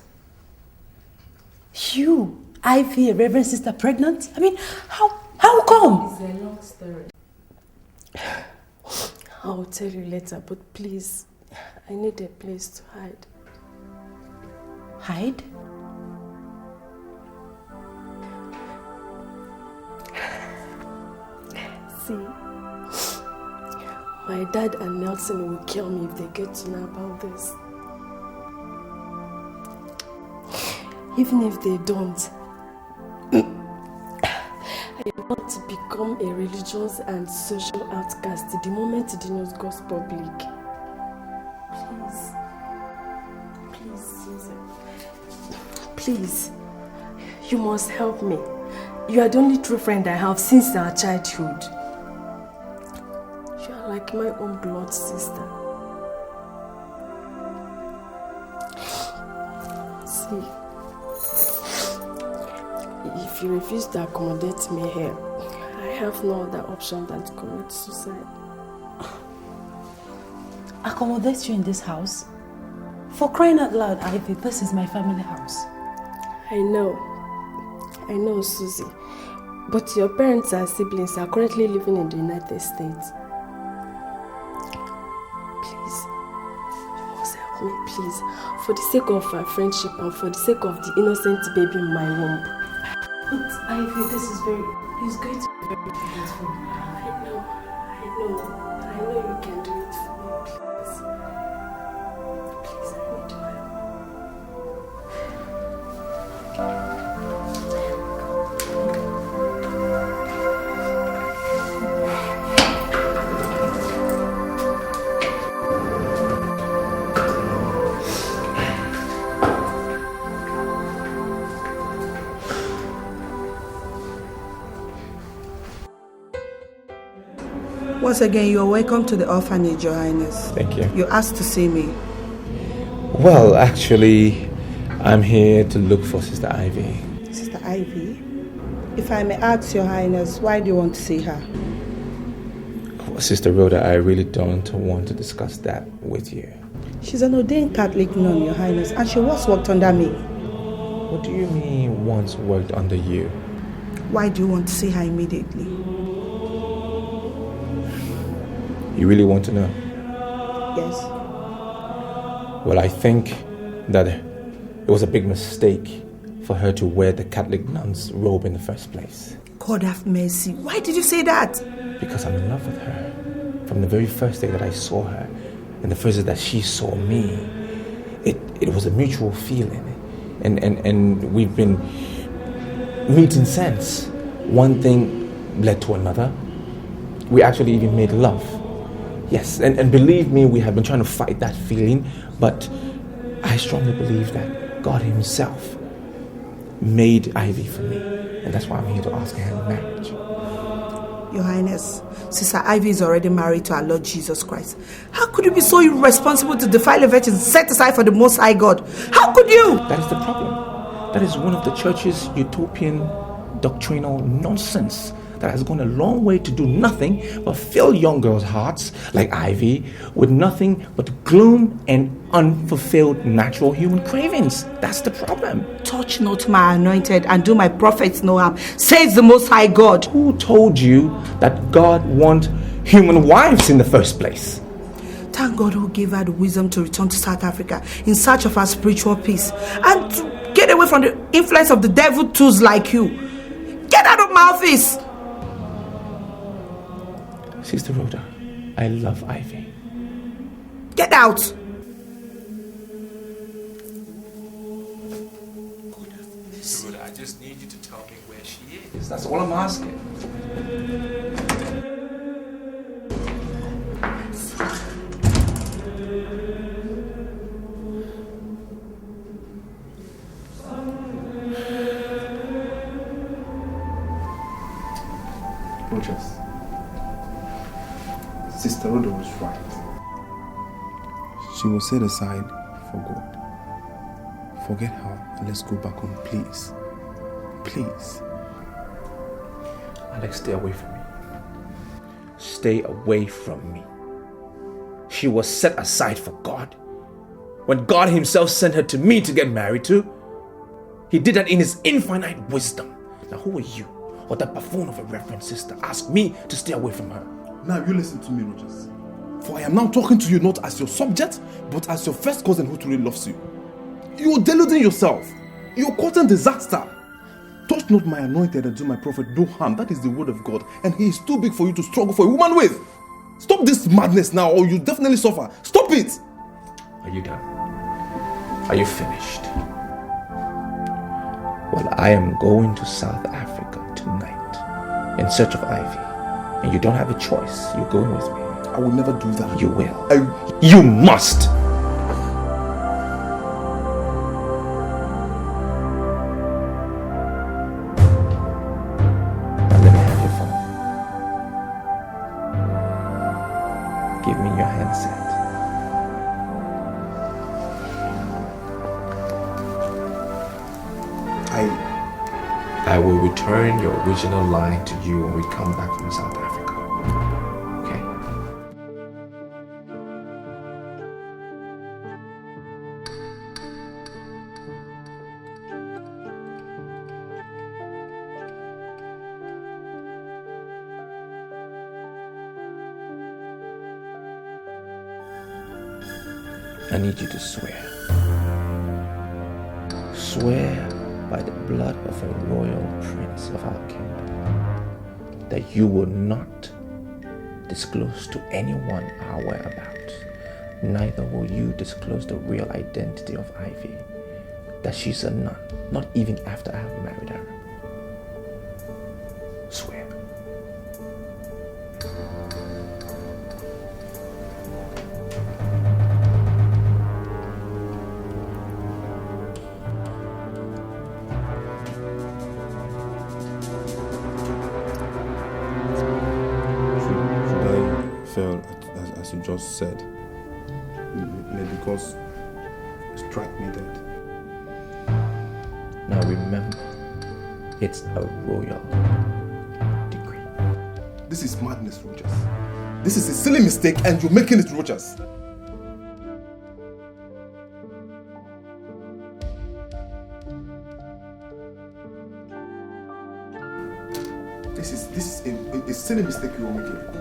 S15: You, Ivy, a Reverend sister, pregnant? I mean, how come?
S1: It's a long story. I'll tell you later, but please, I need a place to hide.
S15: Hide?
S1: See, my dad and Nelson will kill me if they get to know about this. Even if they don't, I want to become a religious and social outcast the moment the news goes public. Please. Please, Susan. Please. You must help me. You are the only true friend I have since our childhood. You are like my own blood sister. See, if you refuse to accommodate me here, I have no other option than to commit suicide.
S15: Accommodate you in this house? For crying out loud, Ivy, this is my family house.
S1: I know, Susie. But your parents and siblings are currently living in the United States. Please, you must help me, please. For the sake of our friendship and for the sake of the innocent baby in my womb.
S15: But Ivy, this is going to be very difficult for me.
S1: I know you can do it for me, please. Please, I need your help.
S5: Once again, you are welcome to the orphanage, Your Highness.
S4: Thank you.
S5: You asked to see me.
S4: Well, actually, I'm here to look for Sister Ivy.
S5: Sister Ivy? If I may ask, Your Highness, why do you want to see her?
S4: Sister Rhoda, I really don't want to discuss that with you.
S5: She's an ordained Catholic nun, Your Highness, and she once worked under me.
S4: What do you mean once worked under you?
S5: Why do you want to see her immediately?
S4: You really want to know?
S5: Yes.
S4: Well, I think that it was a big mistake for her to wear the Catholic nun's robe in the first place.
S5: God have mercy. Why did you say that?
S4: Because I'm in love with her. From the very first day that I saw her, and the first day that she saw me, it was a mutual feeling. And we've been meeting since. One thing led to another. We actually even made love. Yes, and believe me, we have been trying to fight that feeling, but I strongly believe that God Himself made Ivy for me, and that's why I'm here to ask her in marriage.
S5: Your Highness, Sister Ivy is already married to our Lord Jesus Christ. How could you be so irresponsible to defile a virgin set aside for the Most High God? How could you?
S4: That is the problem. That is one of the church's utopian doctrinal nonsense that has gone a long way to do nothing but fill young girls' hearts like Ivy with nothing but gloom and unfulfilled natural human cravings. That's the problem.
S5: Touch not my anointed and do my prophets no harm, says the Most High God.
S4: Who told you that God wants human wives in the first place?
S5: Thank God who gave her the wisdom to return to South Africa in search of her spiritual peace and to get away from the influence of the devil tools like you. Get out of my office!
S4: Sister Rhoda, I love Ivy.
S5: Get out!
S4: Sister Rhoda, I just need you to tell me where she is. That's all I'm asking.
S13: Rogers, Sister Rhoda was right. She was set aside for God. Forget her and let's go back home, please. Please.
S2: Alex, stay away from me. Stay away from me. She was set aside for God. When God himself sent her to me to get married to, he did that in his infinite wisdom. Now who are you, or that buffoon of a Reverend sister, ask me to stay away from her?
S13: Now you listen to me, Rogers. For I am now talking to you not as your subject, but as your first cousin who truly loves you. You are deluding yourself. You are causing disaster. Touch not my anointed and do my prophet no harm. That is the word of God. And he is too big for you to struggle for a woman with. Stop this madness now or you definitely suffer. Stop it!
S2: Are you done? Are you finished? Well, I am going to South Africa tonight in search of Ivy. And you don't have a choice. You're going with me.
S13: I will never do that.
S2: You will. You must! Give me your handset. I will return your original line to you when we come back from South Africa. Okay? I need you to swear. Swear by the blood of a royal prince of our kingdom that you will not disclose to anyone our whereabouts. Neither will you disclose the real identity of Ivy, that she's a nun, not even after I have married her. Swear.
S13: As you just said, because strike me dead.
S2: Now remember, it's a royal decree.
S13: This is madness, Rogers. This is a silly mistake and you're making it, Rogers. This is a silly mistake you're making.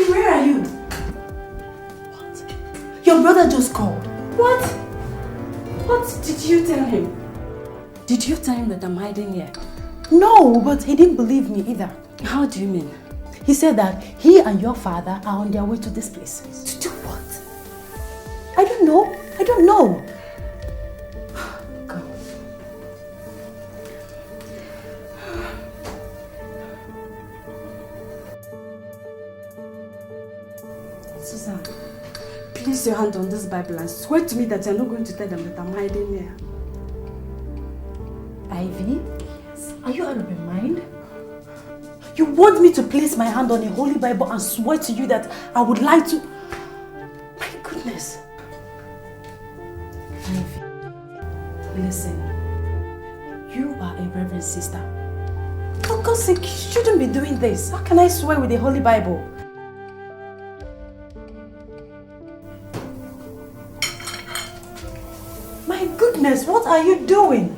S15: Where are you? What? Your brother just called.
S7: What? What did you tell him? Did you tell him that I'm hiding here?
S15: No, but he didn't believe me either.
S7: How do you mean?
S15: He said that he and your father are on their way to this place.
S7: To do what?
S15: I don't know. I don't know.
S7: Susan, place your hand on this Bible and swear to me that you're not going to tell them that I'm hiding here.
S15: Ivy? Yes. Are you out of your mind? You want me to place my hand on a holy Bible and swear to you that I would lie to... My goodness. Ivy, listen. You are a reverend sister. For God's sake, you shouldn't be doing this. How can I swear with a holy Bible? My goodness, what are you doing?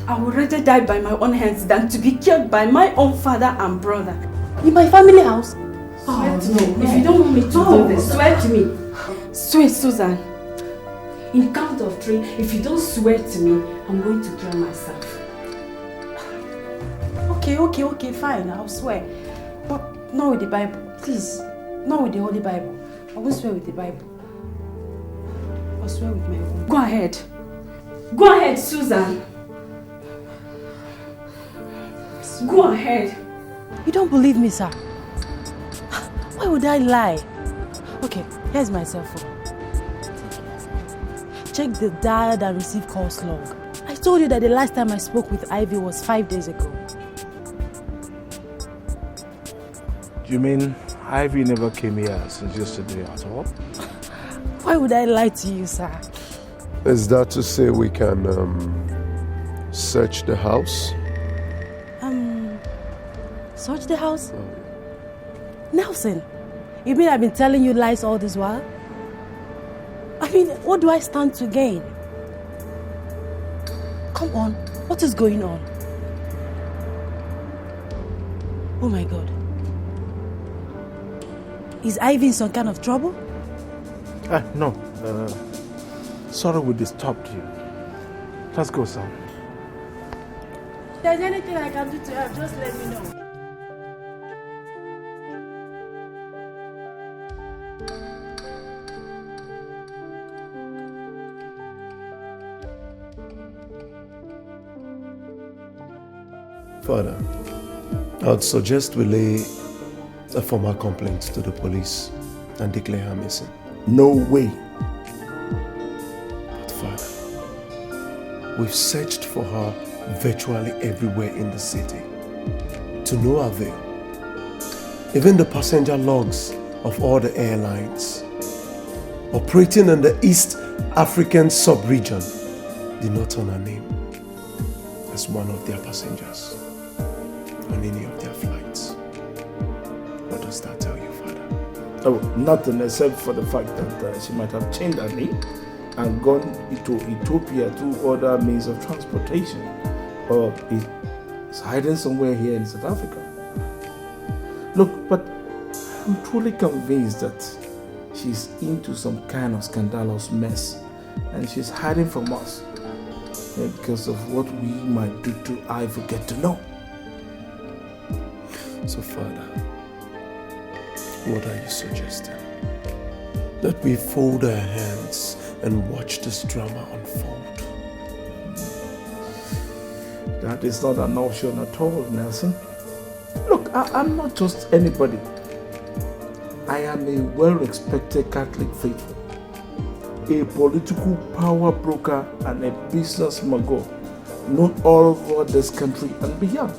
S7: I would rather die by my own hands than to be killed by my own father and brother.
S15: In my family house?
S7: Swear to me. If you don't want me to do this, swear to me. Swear, Susan. In count of 3, if you don't swear to me, I'm going to kill myself.
S15: Okay, fine, I'll swear. But not with the Bible, please. Not with the Holy Bible. I won't swear with the Bible. I'll swear with my own. Go ahead. Go ahead, Susan. Go ahead.
S16: You don't believe me, sir? Why would I lie? Okay, here's my cell phone. Check the dialed and received calls log. I told you that the last time I spoke with Ivy was 5 days ago.
S11: You mean Ivy never came here since yesterday at all?
S16: Why would I lie to you, sir?
S14: Is that to say we can search the house?
S16: Search the house? Nelson, you mean I've been telling you lies all this while? I mean, what do I stand to gain? Come on, what is going on? Oh my God. Is Ivy in some kind of trouble?
S11: No. Sorry we disturbed you. Let's go, son.
S16: If there's anything I can do to help, just let me know.
S14: Father, I'd suggest we lay a formal complaint to the police and declare her missing.
S11: No way.
S14: But Father, we've searched for her virtually everywhere in the city, to no avail. Even the passenger logs of all the airlines operating in the East African sub-region did not turn her name as one of their passengers on any of their flights. What does that tell you, Father?
S11: Oh, nothing except for the fact that she might have changed her name and gone to Ethiopia to other means of transportation, or is hiding somewhere here in South Africa. Look, but I'm truly convinced that she's into some kind of scandalous mess and she's hiding from us because of what we might do to Ivy get to know.
S14: So, Father, what are you suggesting? That we fold our hands and watch this drama unfold?
S11: That is not an option at all, Nelson. Look, I'm not just anybody. I am a well-respected Catholic faithful, a political power broker and a business mogul known all over this country and beyond.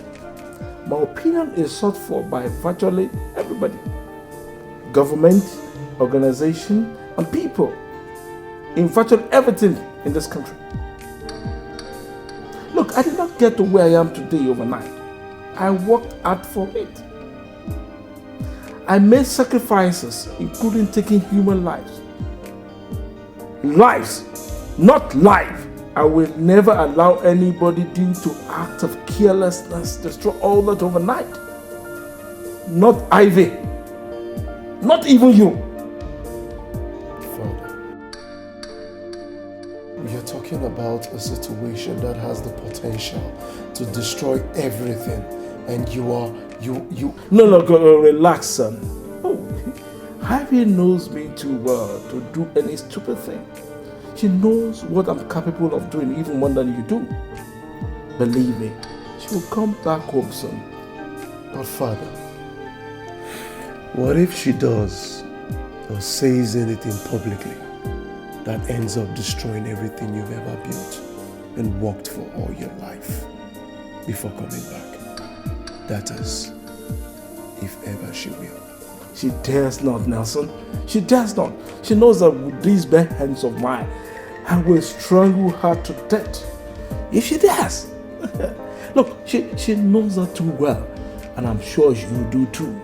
S11: My opinion is sought for by virtually everybody. Government, organization, and people in virtually everything in this country. Look, I did not get to where I am today overnight. I worked hard for it. I made sacrifices, including taking human lives. Lives, not life. I will never allow anybody due to act of carelessness destroy all that overnight. Not Ivy. Not even you.
S14: Father, we are talking about a situation that has the potential to destroy everything, and
S11: No, relax, son. Oh, Ivy knows me too well to do any stupid thing. She knows what I'm capable of doing even more than you do. Believe me, she will come back home soon.
S14: But Father, what if she does or says anything publicly that ends up destroying everything you've ever built and worked for all your life before coming back? That is, if ever she will.
S11: She dares not, Nelson. She dares not. She knows that with these bare hands of mine, I will strangle her to death. If she dares. Look, she knows that too well, and I'm sure you do too.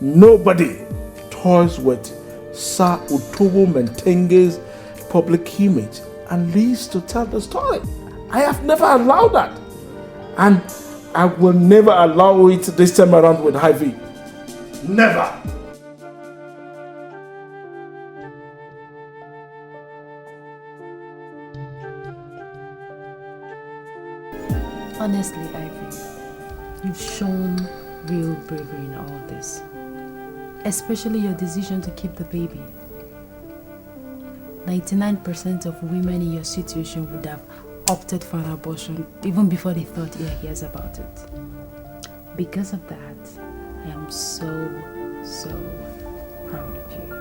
S11: Nobody toys with Sir Utobo Mentenge's public image and lives to tell the story. I have never allowed that. And I will never allow it this time around with Ivy. Never.
S16: Honestly, Ivy, you've shown real bravery in all this. Especially your decision to keep the baby. 99% of women in your situation would have opted for an abortion even before they thought hears about it. Because of that, I am so proud of you.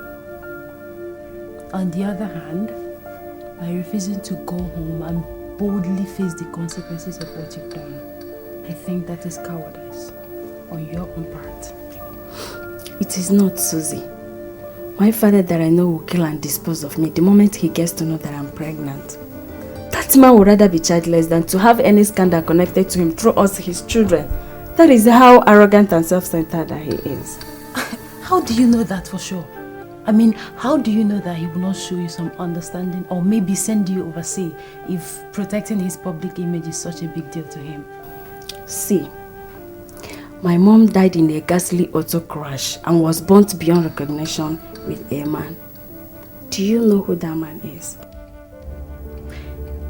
S16: On the other hand, by refusing to go home and boldly face the consequences of what you've done, I think that is cowardice on your own part.
S7: It is not, Susie. My father that I know will kill and dispose of me the moment he gets to know that I'm pregnant. That man would rather be childless than to have any scandal connected to him through us, his children. That is how arrogant and self-centered that he is.
S16: How do you know that for sure? I mean, how do you know that he will not show you some understanding or maybe send you overseas if protecting his public image is such a big deal to him?
S7: See, my mom died in a ghastly auto crash and was burnt beyond recognition with a man. Do you know who that man is?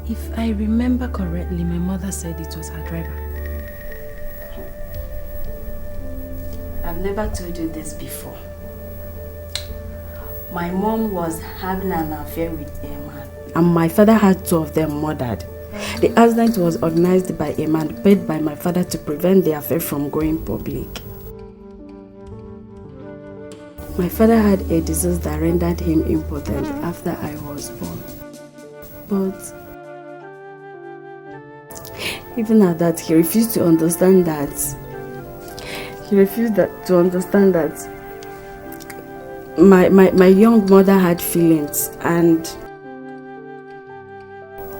S16: If I remember correctly, my mother said it was her driver.
S7: I've never told you this before. My mom was having an affair with a man, and my father had 2 of them murdered. The accident was organized by a man paid by my father to prevent the affair from going public. My father had a disease that rendered him impotent after I was born. But even at that, he refused to understand that. My young mother had feelings, and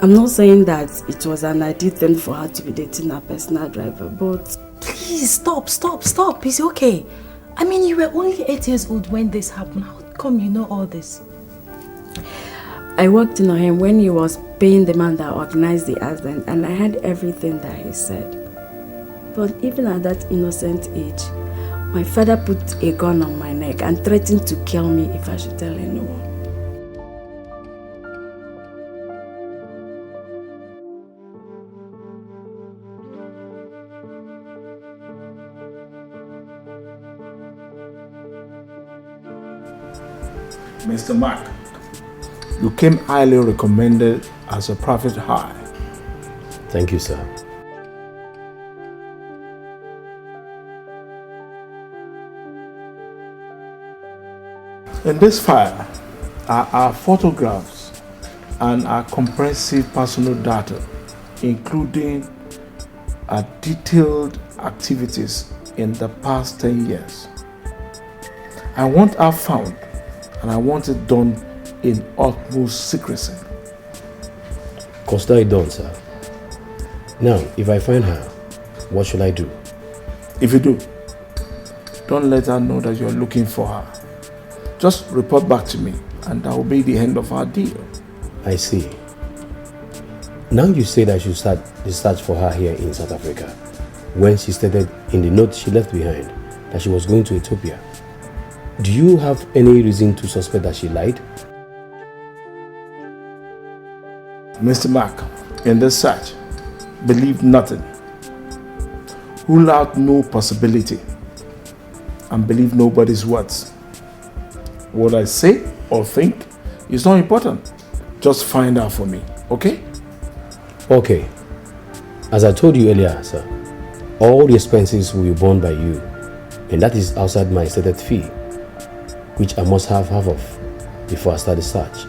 S7: I'm not saying that it was an ideal thing for her to be dating a personal driver, but...
S16: Please, stop. It's okay. I mean, you were only 8 years old when this happened. How come you know all this?
S7: I worked on him when he was paying the man that organized the accident, and I heard everything that he said. But even at that innocent age, my father put a gun on my neck and threatened to kill me if I should tell anyone.
S11: Mr. Mark, you came highly recommended as a prophet high.
S12: Thank you, sir.
S11: In this file are our photographs and our comprehensive personal data, including our detailed activities in the past 10 years. I want her found, and I want it done in utmost secrecy.
S12: Consider it done, sir. Now, if I find her, what should I do?
S11: If you do, don't let her know that you're looking for her. Just report back to me, and that will be the end of our deal.
S12: I see. Now you said I should start the search for her here in South Africa, when she stated in the note she left behind that she was going to Ethiopia. Do you have any reason to suspect that she lied?
S11: Mr. Mark, in this search, believe nothing. Rule out no possibility, and believe nobody's words. What I say or think is not important. Just find out for me, okay?
S12: Okay. As I told you earlier, sir, all the expenses will be borne by you, and that is outside my stated fee, which I must have half of before I start the search.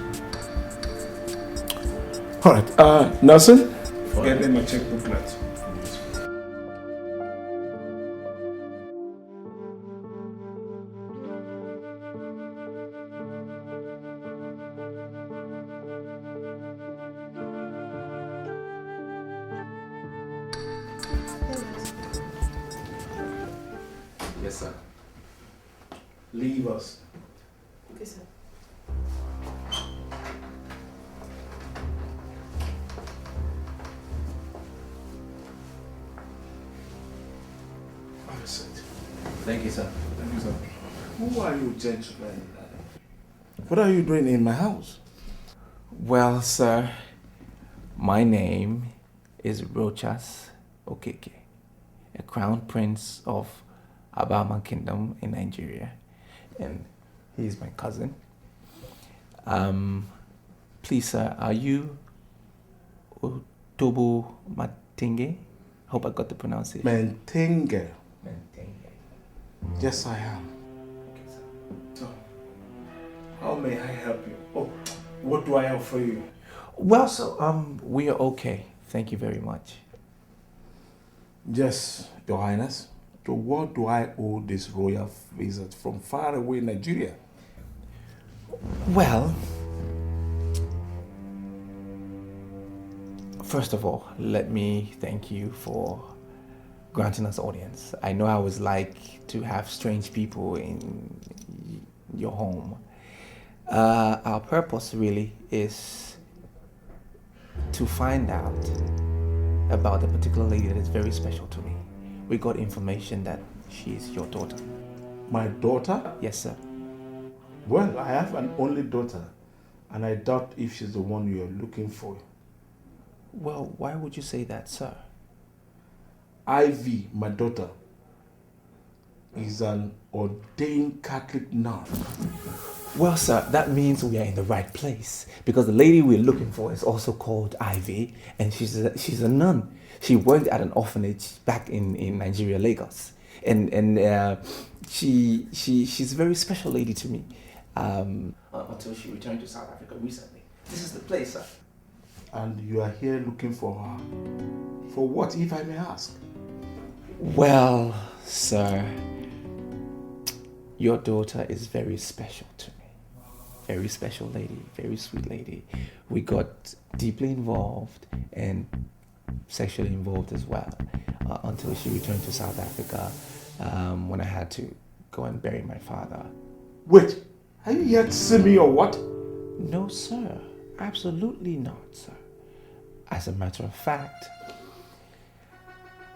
S11: All right, Nelson, get me my checkbooklet.
S2: Yes, sir.
S11: Leave us.
S16: Okay, sir.
S11: Have a seat.
S2: Thank you, sir.
S11: Thank you, sir. Who are you, gentlemen? What are you doing in my house?
S2: Well, sir, my name is Rochas
S4: Okeke, a crown prince of Abama Kingdom in Nigeria, and he's my cousin. Please, sir, are you Otobo Matenge? Hope I got the pronunciation.
S11: Mentenge. Yes, I am.
S4: Okay, sir.
S11: So, how may I help you? Oh, what do I offer you?
S4: Well, so we are okay. Thank you very much.
S11: Yes, Your Highness. So what do I owe this royal visit from far away Nigeria?
S4: Well, first of all, let me thank you for granting us audience. I know how it's like to have strange people in your home. Our purpose really is to find out about a particular lady that is very special to me. We got information that she is your daughter.
S11: My daughter?
S4: Yes, sir.
S11: Well, I have an only daughter, and I doubt if she's the one you're looking for.
S4: Well, why would you say that, sir?
S11: Ivy, my daughter, is an ordained Catholic nun.
S4: Well, sir, that means we are in the right place, because the lady we're looking for is also called Ivy, and she's a nun. She worked at an orphanage back in Nigeria, Lagos, and she's a very special lady to me. Until she returned to South Africa recently. This is the place, sir.
S11: And you are here looking for her. For what, if I may ask?
S4: Well, sir, your daughter is very special to me. Very special lady, very sweet lady. We got deeply involved and sexually involved as well until she returned to South Africa when I had to go and bury my father.
S11: Wait, are you here to see me or what?
S4: No, sir. Absolutely not, sir. As a matter of fact,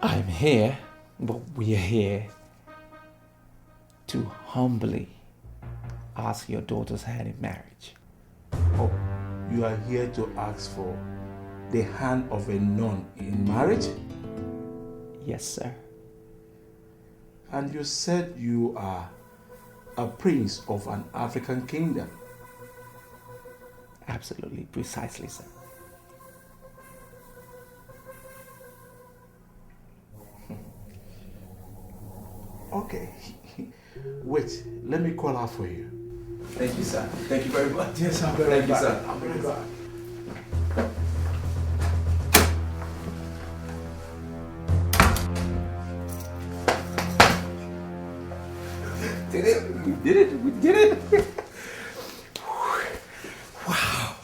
S4: I'm here, but we are here to humbly ask your daughter's hand in marriage.
S11: Oh, you are here to ask for the hand of a nun in marriage?
S4: Yes, sir.
S11: And you said you are a prince of an African kingdom?
S4: Absolutely, precisely, sir.
S11: Okay. Wait, let me call her for you.
S4: Thank you, sir. Thank you very much.
S11: Yes, I'll be right back.
S4: Thank you, sir.
S11: I'll be right back.
S4: Did it? We did it. We did it. Wow.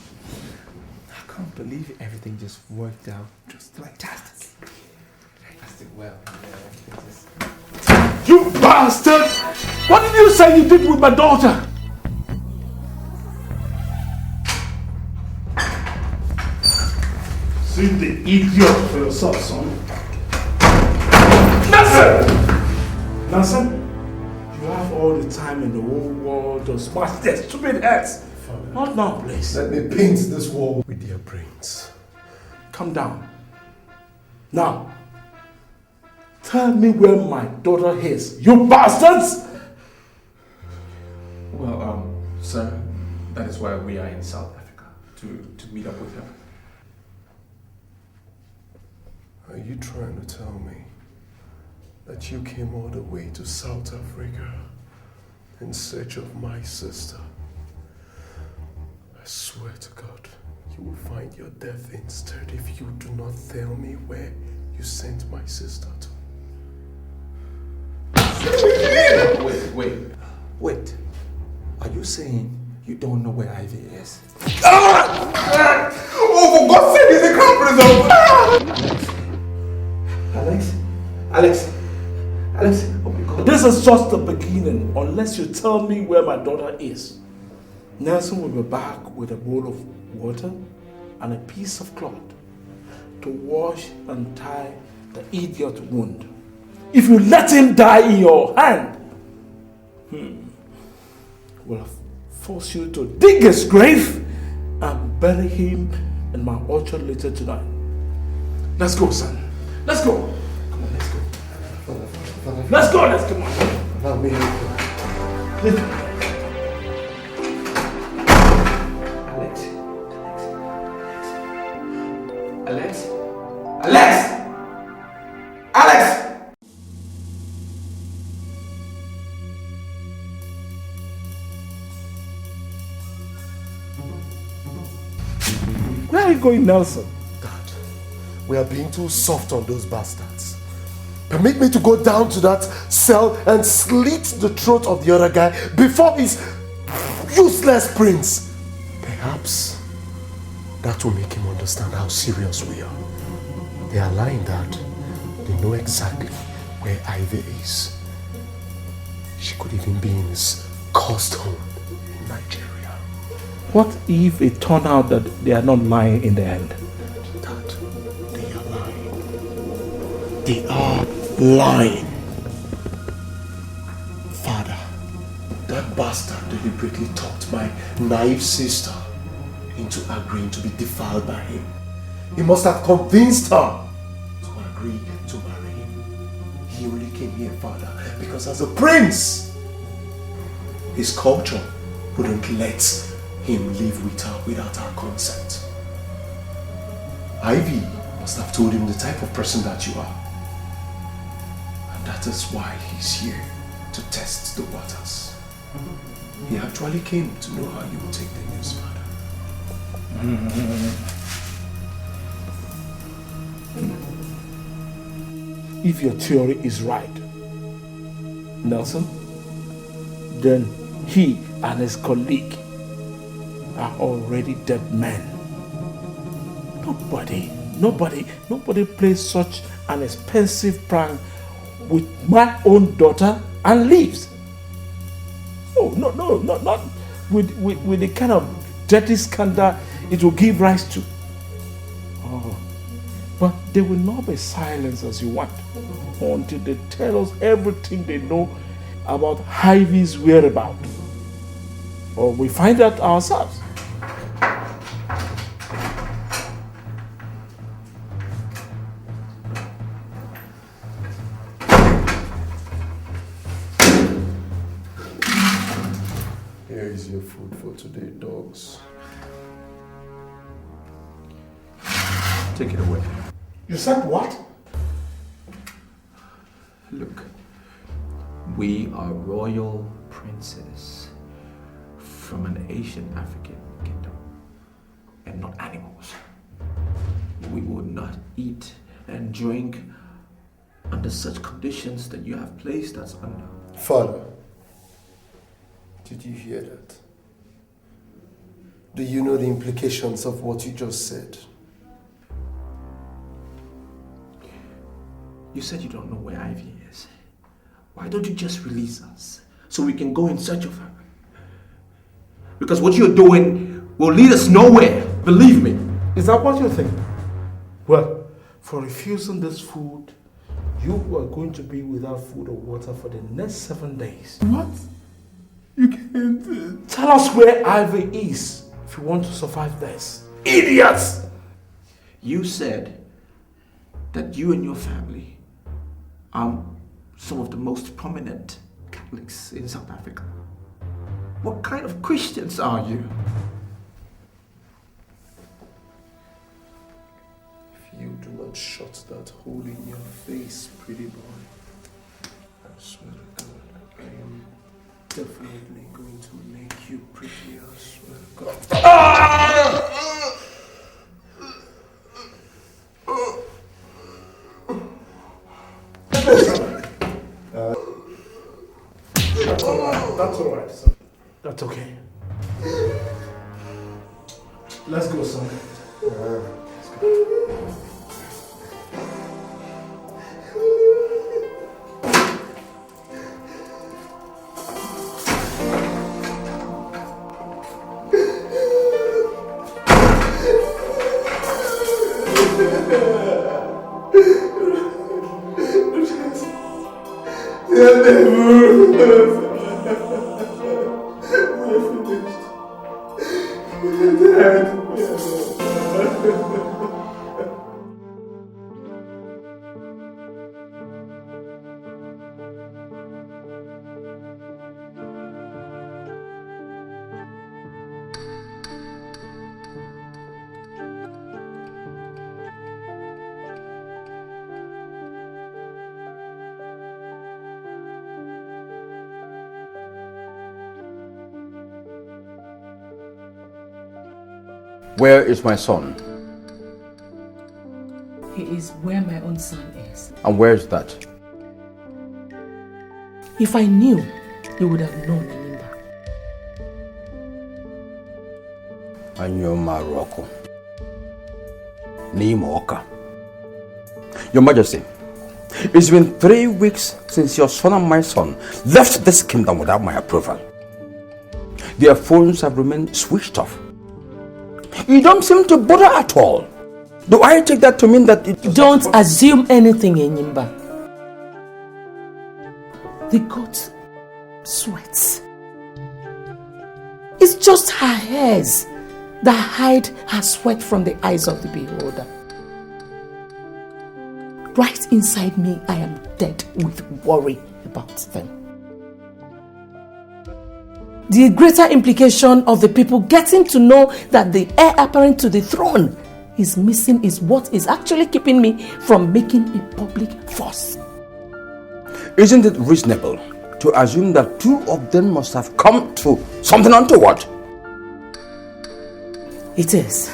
S4: I can't believe everything just worked out just fantastic. Fantastic. Well,
S11: You bastard! What did you say you did with my daughter? See the idiot for yourself, son. Nelson! You have all the time in the whole world to smash their stupid heads. Not now, please.
S14: Let me paint this wall with their brains.
S11: Calm down. Now, tell me where my daughter is, you bastards!
S4: well, sir, that is why we are in South Africa, to meet up with her.
S14: Are you trying to tell me that you came all the way to South Africa in search of my sister? I swear to God, you will find your death instead if you do not tell me where you sent my sister to.
S4: Wait. Are you saying you don't know where Ivy is?
S11: Oh, for God's sake, is the crown prince of... Alex, oh my God. This is just the beginning. Unless you tell me where my daughter is, Nelson will be back with a bowl of water and a piece of cloth to wash and tie the idiot wound. If you let him die in your hand, will force you to dig his grave and bury him in my orchard later tonight. Let's go, son. Let's go. Come on, let's go. Let's go, let's come on.
S14: Allow me.
S11: Alex. Alex! Alex!
S14: Where are you going, Nelson? Dad, we are being too soft on those bastards. Permit me to go down to that cell and slit the throat of the other guy before his useless prince. Perhaps that will make him understand how serious we are. They are lying, Dad. They know exactly where Ivy is. She could even be in his cursed home in Nigeria.
S11: What if it turned out that they are not lying in the end?
S14: Dad, they are lying. They are lying. Father, that bastard deliberately talked my naive sister into agreeing to be defiled by him. He must have convinced her to agree to marry him. He only came here, Father, because as a prince, his culture wouldn't let him live with her without her consent. Ivy must have told him the type of person that you are. And that is why he's here, to test the waters. He actually came to know how you will take the news, Father.
S11: If your theory is right, Nelson, then he and his colleague are already dead men. Nobody plays such an expensive prank with my own daughter and leaves. Oh, no, not with the kind of dirty scandal it will give rise to. Oh, but they will not be silenced as you want until they tell us everything they know about Ivy's whereabouts. Or we find out ourselves.
S14: Here is your food for today, dogs.
S4: Take it away.
S11: You said what?
S4: Look, we are royal princes from an Asian African kingdom and not animals. We would not eat and drink under such conditions that you have placed us under.
S14: Father, did you hear that? Do you know the implications of what you just said?
S4: You said you don't know where Ivy is. Why don't you just release us so we can go in search of her? Because what you're doing will lead us nowhere, believe me.
S11: Is that what you think? Well, for refusing this food, you are going to be without food or water for the next 7 days.
S14: What? You can't...
S11: Tell us where Ivy is if you want to survive this. Idiots!
S4: You said that you and your family are some of the most prominent Catholics in South Africa. What kind of Christians are you?
S14: If you do not shut that hole in your face, pretty boy, I swear to God, I am definitely going to make you pretty, I swear to God.
S11: That's alright. That's alright, son. That's okay. Let's go, son. Let's go.
S2: Where is my son?
S8: He is where my own son is.
S2: And where is that?
S8: If I knew, you would have known, Enyimba.
S10: I know Morocco. Nimoka. Your Majesty, it's been 3 weeks since your son and my son left this kingdom without my approval. Their phones have remained switched off. You don't seem to bother at all. Do I take that to mean that it...
S8: Don't assume anything, Enyimba. The goat sweats. It's just her hairs that hide her sweat from the eyes of the beholder. Right inside me, I am dead with worry about them. The greater implication of the people getting to know that the heir apparent to the throne is missing is what is actually keeping me from making a public fuss.
S10: Isn't it reasonable to assume that 2 of them must have come to something untoward?
S8: It is.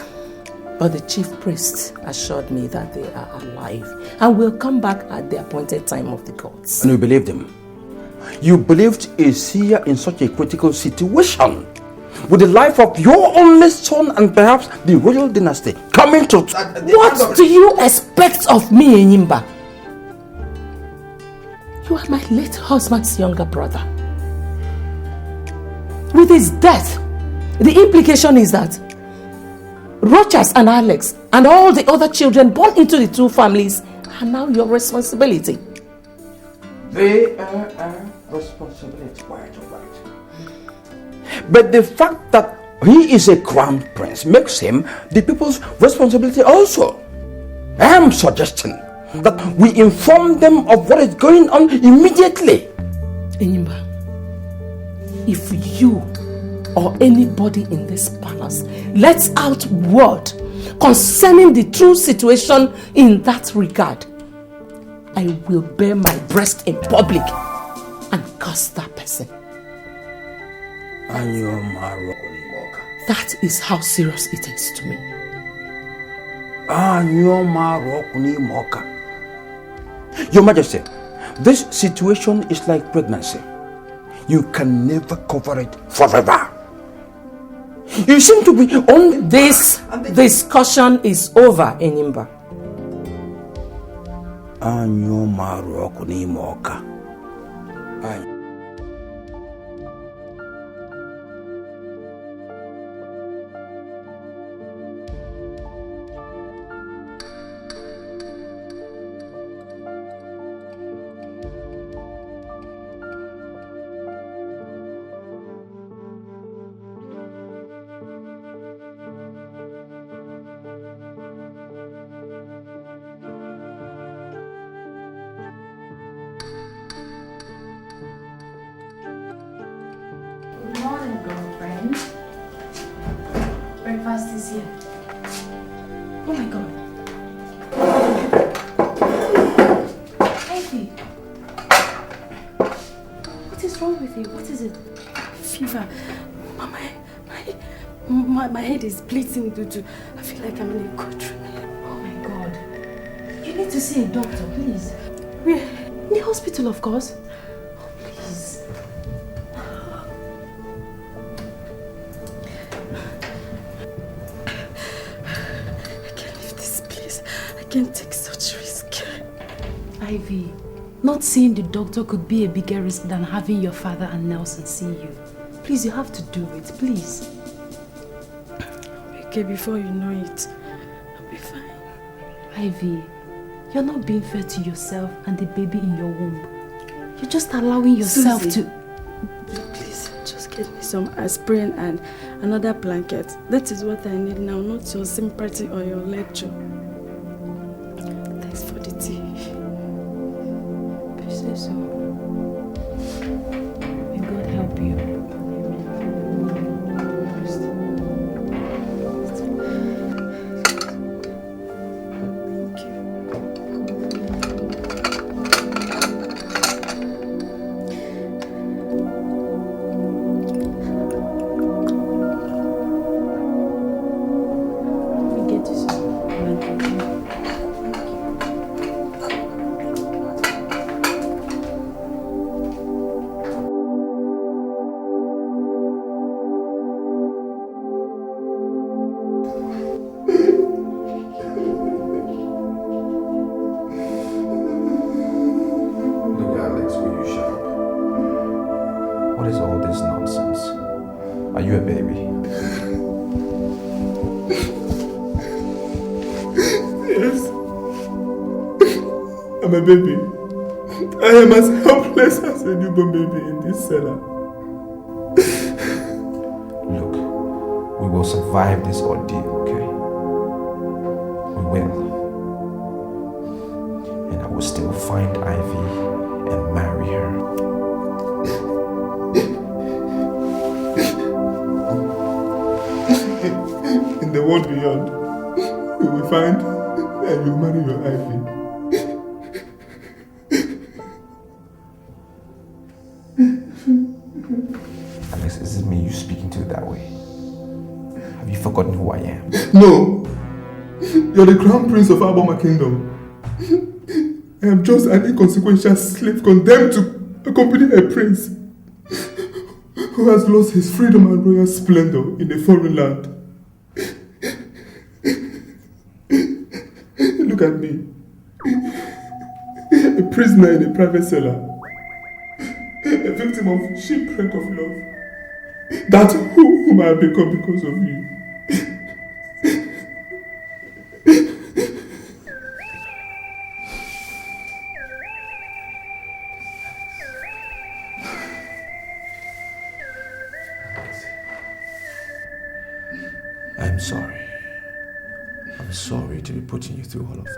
S8: But the chief priest assured me that they are alive and will come back at the appointed time of the gods.
S10: And you believed him? You believed a seer in such a critical situation, with the life of your only son and perhaps the royal dynasty coming to...
S8: What do you expect of me, Enyimba? You are my late husband's younger brother. With his death, the implication is that Rochas and Alex and all the other children born into the 2 families are now your responsibility.
S10: They are our responsibility, quite right. But the fact that he is a crown prince makes him the people's responsibility also. I am suggesting that we inform them of what is going on immediately.
S8: Enyimba, if you or anybody in this palace lets out word concerning the true situation in that regard, I will bare my breast in public and curse that person. That is how serious it is to me.
S10: Your Majesty, this situation is like pregnancy. You can never cover it forever. You seem to be on...
S8: This discussion is over, Enyimba.
S16: Good morning, girlfriend. Breakfast is here. Oh my God. Ivy. What is wrong with you? What is it?
S15: Fever. My head is bleeding. I feel like I'm in a cold room.
S16: Oh my God. You need to see a doctor, please.
S15: Where? In the hospital, of course.
S16: Oh, please.
S15: I can't leave this place. I can't take such risk.
S16: Ivy, not seeing the doctor could be a bigger risk than having your father and Nelson see you. Please, you have to do it, please.
S15: Okay, before you know it, I'll be fine.
S16: Ivy, you're not being fair to yourself and the baby in your womb. You're just allowing yourself
S15: Susie,
S16: to...
S15: Please, just get me some aspirin and another blanket. That is what I need now, not your sympathy or your lecture. Thanks for the tea.
S16: If you say so. May God help you.
S4: Are you a baby?
S13: Yes. I'm a baby. I am as helpless as a newborn baby in this cellar.
S4: Look, we will survive this ordeal, okay? We will. And I will still find Ivy and marry her.
S13: In the world beyond, you will find and you marry your Ivy.
S4: Alex, is it me you speaking to that way? Have you forgotten who I am?
S13: No! You're the crown prince of Aboma Kingdom. I am just an inconsequential slave condemned to accompany a prince who has lost his freedom and royal splendor in a foreign land. Look at me. A prisoner in a private cellar. A victim of shipwreck of love. That's whom I have become because of you.
S4: I'm sorry. I'm sorry to be putting you through all of this.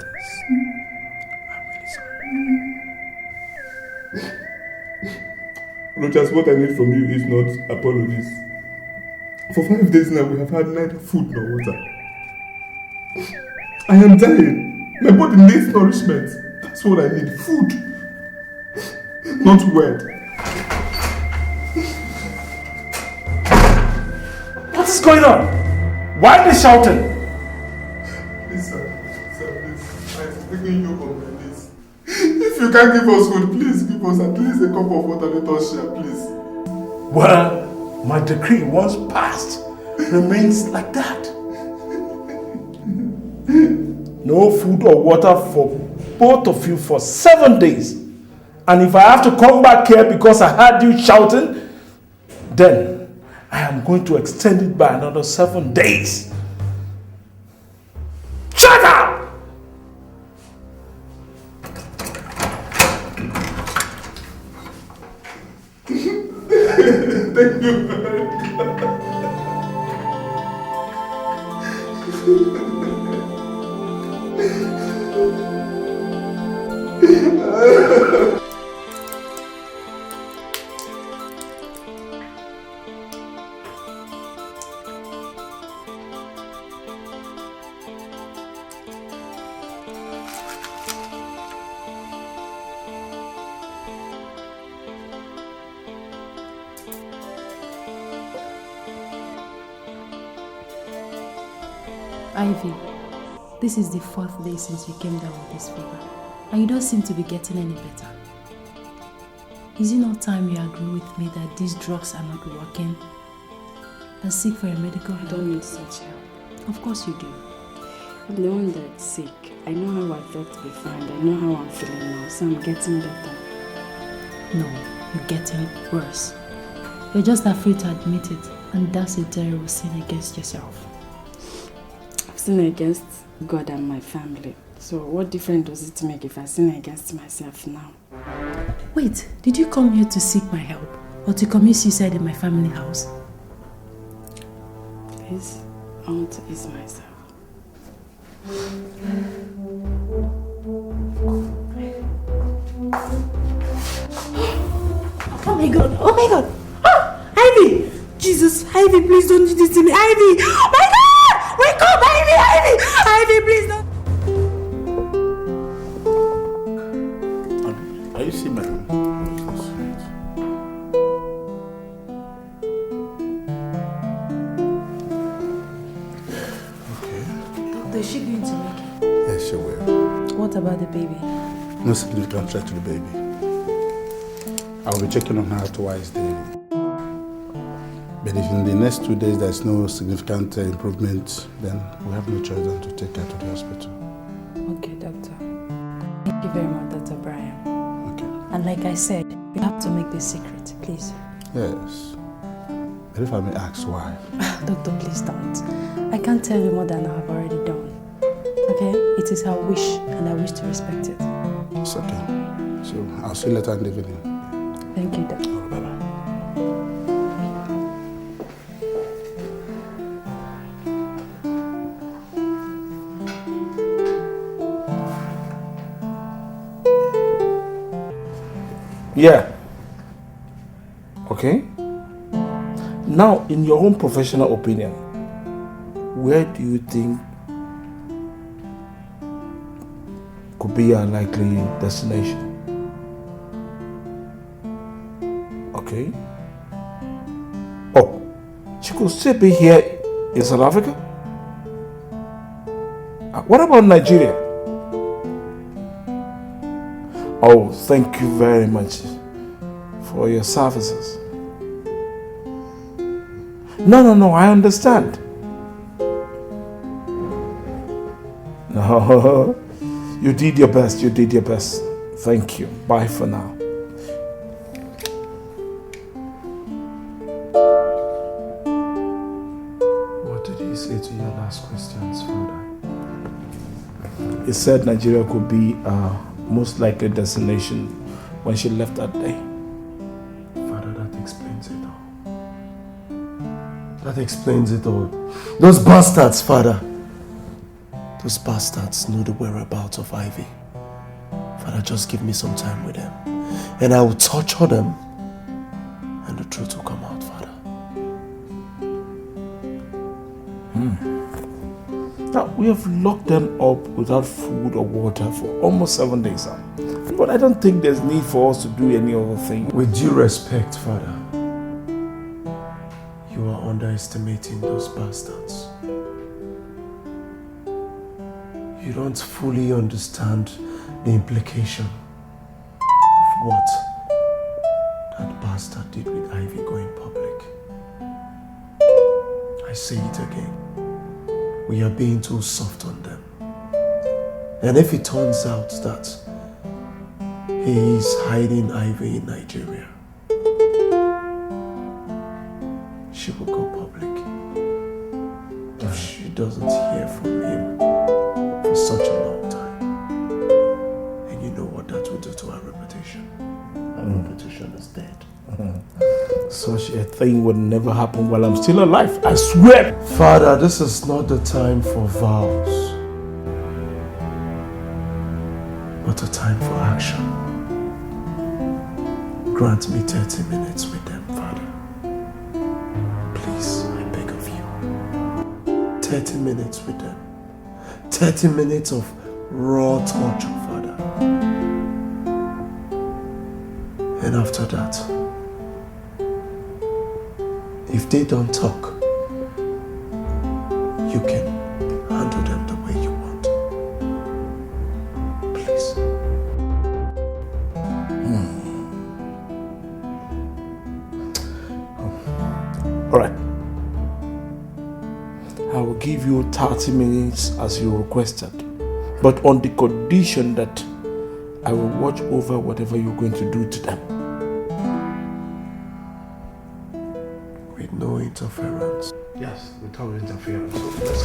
S4: I'm really sorry.
S13: Rogers, what I need from you is not apologies. For 5 days now, we have had neither food nor water. I am dying. My body needs nourishment. That's what I need. Food. Not word.
S11: What is going on? Why are they shouting?
S13: Please, sir, please. I'm begging you for this. If you can't give us food, please give us at least a cup of water. Let us share, please.
S11: Well, my decree once passed remains like that. No food or water for both of you for 7 days. And if I have to come back here because I heard you shouting, then I am going to extend it by another 7 days. Shut up!
S13: Thank you very much.
S16: Ivy, this is the 4th day since you came down with this fever, and you don't seem to be getting any better. Is it not time you agree with me that these drugs are not working and seek for a medical help?
S7: I don't need such help.
S16: Of course you do.
S7: I'm the one that's sick. I know how I felt before and I know how I'm feeling now, so I'm getting better.
S16: No, you're getting worse. You're just afraid to admit it, and that's a terrible sin against yourself.
S7: I've sinned against God and my family. So what difference does it make if I sin against myself now?
S16: Wait, did you come here to seek my help or to commit suicide in my family house?
S7: Please, I want to ease myself.
S5: Oh my god, oh my god! Ah, Ivy! Jesus, Ivy, please don't do this to me, Ivy! Oh my god! Wake up, Ivy, Ivy! Ivy, please don't...
S17: Are you seeing my room?
S16: Doctor, is she going to make it?
S17: Yes, she will.
S16: What about the baby?
S17: No significant threat to the baby. I'll be checking on her twice daily. But if in the next 2 days there's no significant improvement, then we have no choice than to take her to the hospital.
S16: Okay, doctor. Thank you very much, Dr. Brian. Okay. And like I said, we have to make this secret, please.
S17: Yes. But if I may ask why?
S15: Doctor, please don't. I can't tell you more than I have already done. Okay? It is her wish, and I wish to respect it.
S17: It's okay. So I'll see you later in the evening.
S15: Thank you, Doctor.
S17: Bye-bye.
S11: Yeah. Okay. Now, in your own professional opinion, where do you think could be our likely destination? Okay. Oh, she could still be here in South Africa? What about Nigeria? Oh, thank you very much for your services. No, I understand. No, you did your best, Thank you. Bye for now. What did he say to your last questions, Father? He said Nigeria could be most likely destination when she left that day. Father, that explains it all. That explains it all. Those bastards, Father. Those bastards know the whereabouts of Ivy. Father, just give me some time with them. And I will torture them. And the truth will come out, Father. Now, we have locked them up without food or water for almost 7 days now. But I don't think there's need for us to do any other thing. With due respect, Father, you are underestimating those bastards. You don't fully understand the implication of what that bastard did with Ivy going public. I say it again. We are being too soft on them. And if it turns out that he is hiding Ivy in Nigeria, she will go public. If she doesn't hear from him for such a long time, and you know what that will do to our reputation. Our reputation is dead. Such a thing would never happen while I'm still alive, I swear. Father, this is not the time for vows, but a time for action. Grant me 30 minutes with them, Father. Please, I beg of you. 30 minutes with them. 30 minutes of raw torture, Father. And after that, if they don't talk, you can handle them the way you want. Please. All right. I will give you 30 minutes as you requested, but on the condition that I will watch over whatever you're going to do to them. With no interference. Yes, without interference. Let's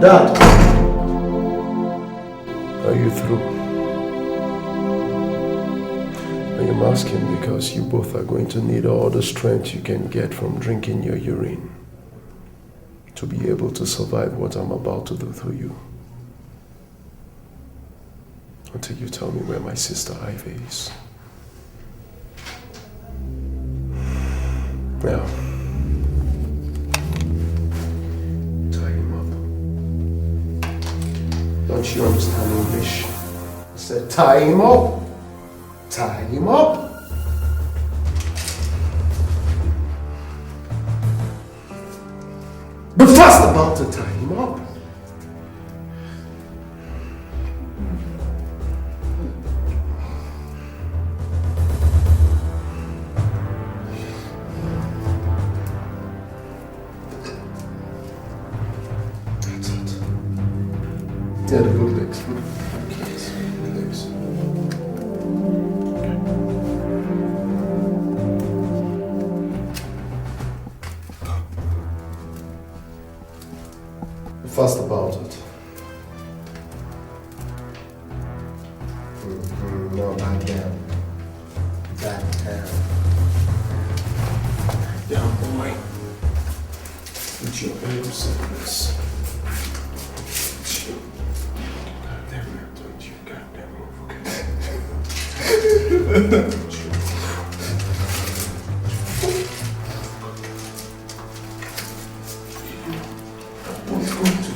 S11: Dad, are you through?
S14: I'm asking because you both are going to need all the strength you can get from drinking your urine to be able to survive what I'm about to do through you. Until you tell me where my sister Ivy is. Now, tie him up. Don't you understand English? I said tie him up. Tie him up. But fast about to tie him up. That's it. Yeah, the good legs. Legs. Fast about it. No, back down. Back down. Down, boy. Put your arms in this. Goddamn it, don't you goddamn move, okay?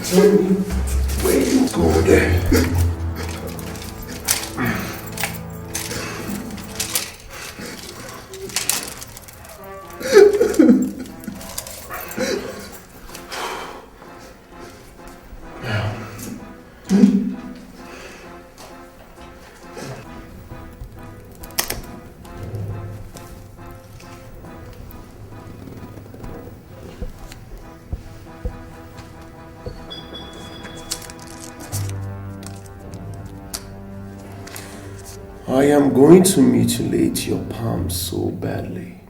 S14: Tell me where you go there. I am going to mutilate your palms so badly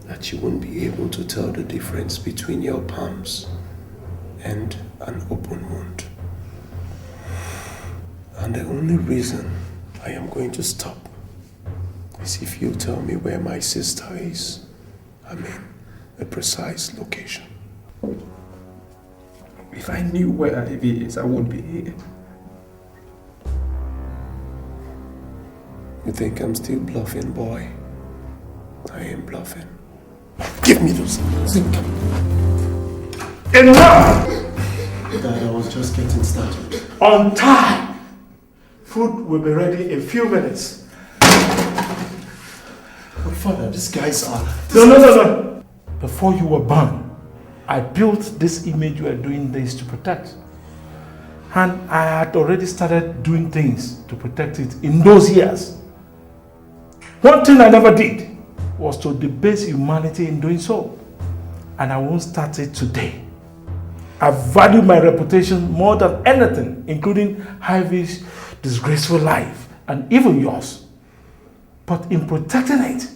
S14: that you won't be able to tell the difference between your palms and an open wound. And the only reason I am going to stop is if you tell me where my sister is. I mean, a precise location.
S18: If I knew where Ivy is, I wouldn't be here.
S14: You think I'm still bluffing, boy? I ain't bluffing. Give me those things.
S11: Enough!
S14: Dad, I was just getting started.
S11: On time! Food will be ready in a few minutes.
S14: But Father, these guys are...
S11: No. Before you were born, I built this image you are doing this to protect. And I had already started doing things to protect it in those years. One thing I never did was to debase humanity in doing so. And I won't start it today. I value my reputation more than anything, including Ivy's disgraceful life and even yours. But in protecting it,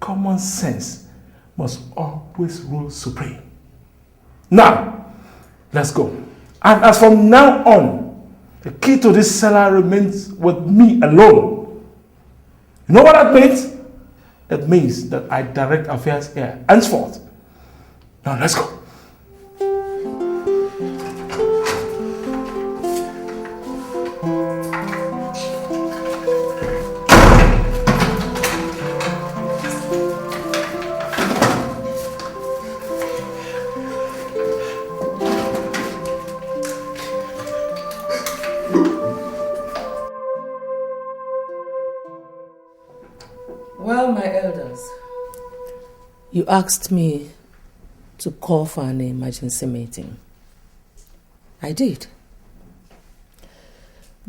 S11: common sense must always rule supreme. Now, let's go. And as from now on, the key to this cellar remains with me alone. You know what that means? That means that I direct affairs here henceforth. Now let's go.
S8: Well, my elders, you asked me to call for an emergency meeting. I did.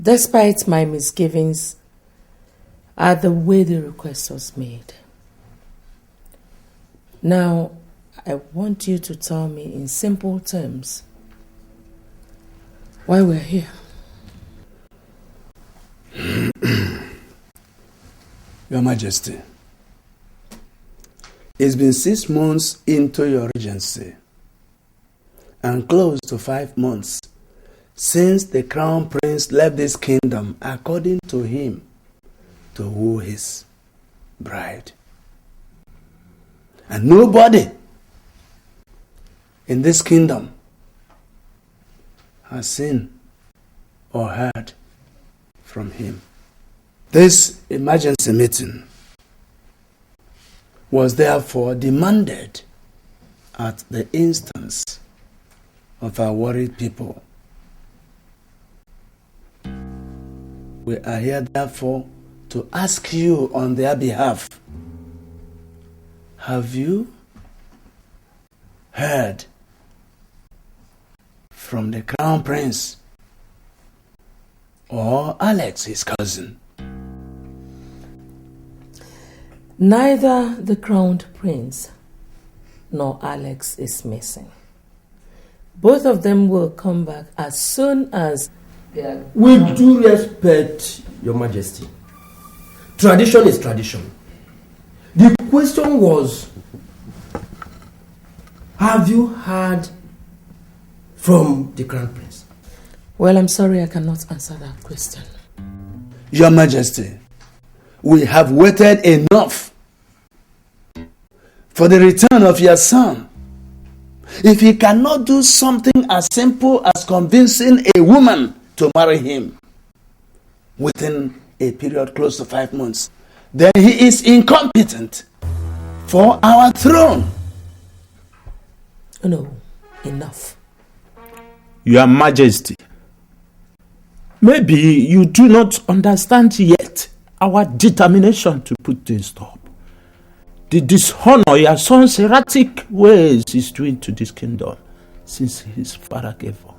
S8: Despite my misgivings at the way the request was made. Now, I want you to tell me in simple terms why we're here.
S11: Your Majesty, it's been 6 months into your regency and close to 5 months since the crown prince left this kingdom according to him to woo his bride. And nobody in this kingdom has seen or heard from him. This emergency meeting was therefore demanded at the instance of our worried people. We are here therefore to ask you on their behalf, have you heard from the Crown Prince or Alex, his cousin?
S8: Neither the Crowned Prince nor Alex is missing. Both of them will come back as soon as they are...
S12: With due respect, Your Majesty, tradition is tradition. The question was, have you heard from the Crown Prince?
S8: Well, I'm sorry I cannot answer that question.
S11: Your Majesty, we have waited enough for the return of your son. If he cannot do something as simple as convincing a woman to marry him within a period close to 5 months, then he is incompetent for our throne.
S8: No, enough.
S19: Your Majesty, maybe you do not understand yet our determination to put this stop. The dishonor your son's erratic ways is doing to this kingdom since his father gave up.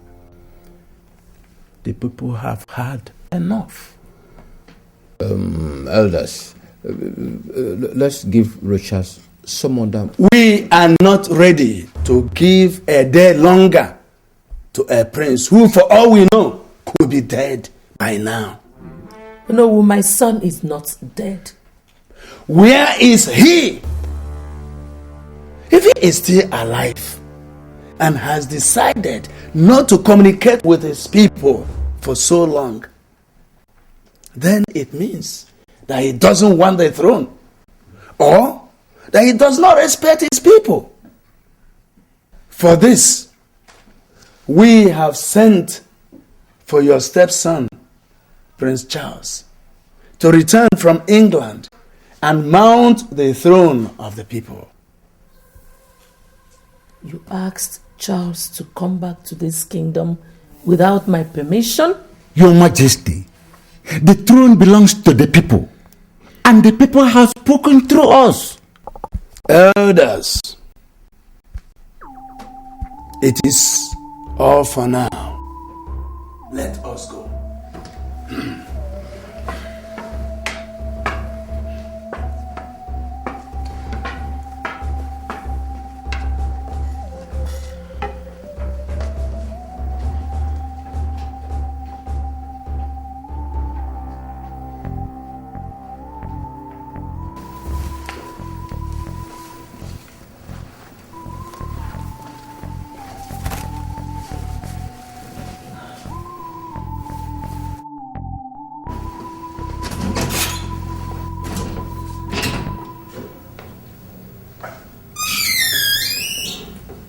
S19: The people have had enough.
S9: Elders, let's give Richard some other...
S11: We are not ready to give a day longer to a prince who, for all we know, could be dead by now.
S8: No, my son is not dead.
S11: Where is he? If he is still alive and has decided not to communicate with his people for so long, then it means that he doesn't want the throne, or that he does not respect his people. For this, we have sent for your stepson, Prince Charles, to return from England and mount the throne of the people.
S8: You asked Charles to come back to this kingdom without my permission?
S20: Your Majesty, the throne belongs to the people, and the people have spoken through us.
S11: Elders, it is all for now. Let us go.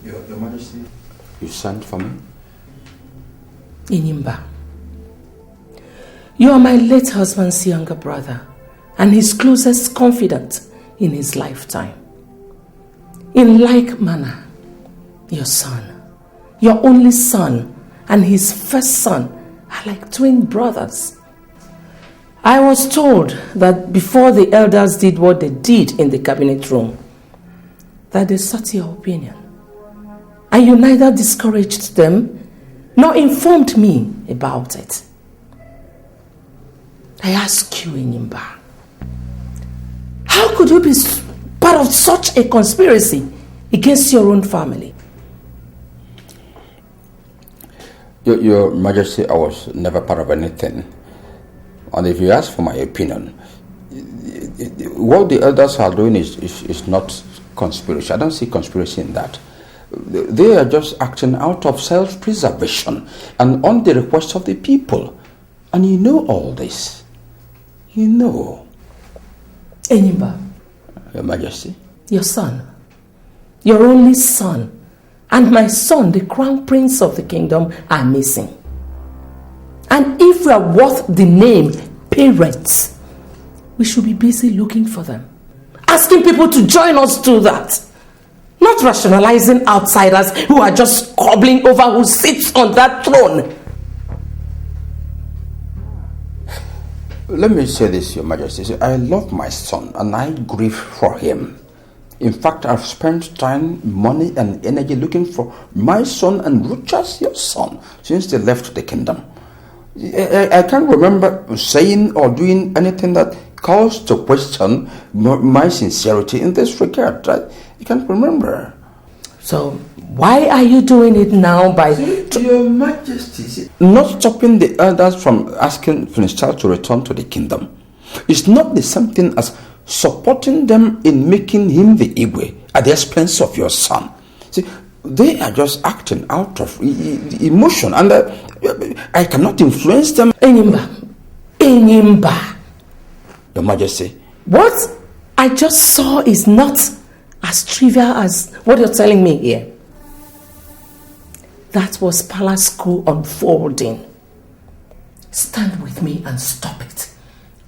S9: Your Majesty, you sent for me?
S8: Inimba, you are my late husband's younger brother and his closest confidant in his lifetime. In like manner, your son, your only son, and his first son are like twin brothers. I was told that before the elders did what they did in the cabinet room, that they sought your opinion. And you neither discouraged them nor informed me about it. I ask you, Inimba, how could you be part of such a conspiracy against your own family?
S9: Your Majesty, I was never part of anything. And if you ask for my opinion, what the elders are doing is not conspiracy. I don't see conspiracy in that. They are just acting out of self-preservation and on the request of the people. And you know all this. You know.
S8: Inimba,
S9: Your Majesty?
S8: Your son. Your only son. And my son, the crown prince of the kingdom, are missing. And if we are worth the name parents, we should be busy looking for them. Asking people to join us to that. Not rationalizing outsiders who are just squabbling over who sits on that throne.
S9: Let me say this, Your Majesty. I love my son and I grieve for him. In fact, I've spent time, money and energy looking for my son and Richard, your son, since they left the kingdom. I can't remember saying or doing anything that calls to question my sincerity in this regard. I can't remember.
S8: So, why are you doing it now by...
S9: Your Majesty, not stopping the elders from asking Prince Charles to return to the kingdom. It's not the same thing as supporting them in making him the Igwe at the expense of your son. See, they are just acting out of emotion, and I cannot influence them.
S8: Enyimba.
S9: Your Majesty.
S8: What I just saw is not as trivial as what you're telling me here. That was palace school unfolding. Stand with me and stop it.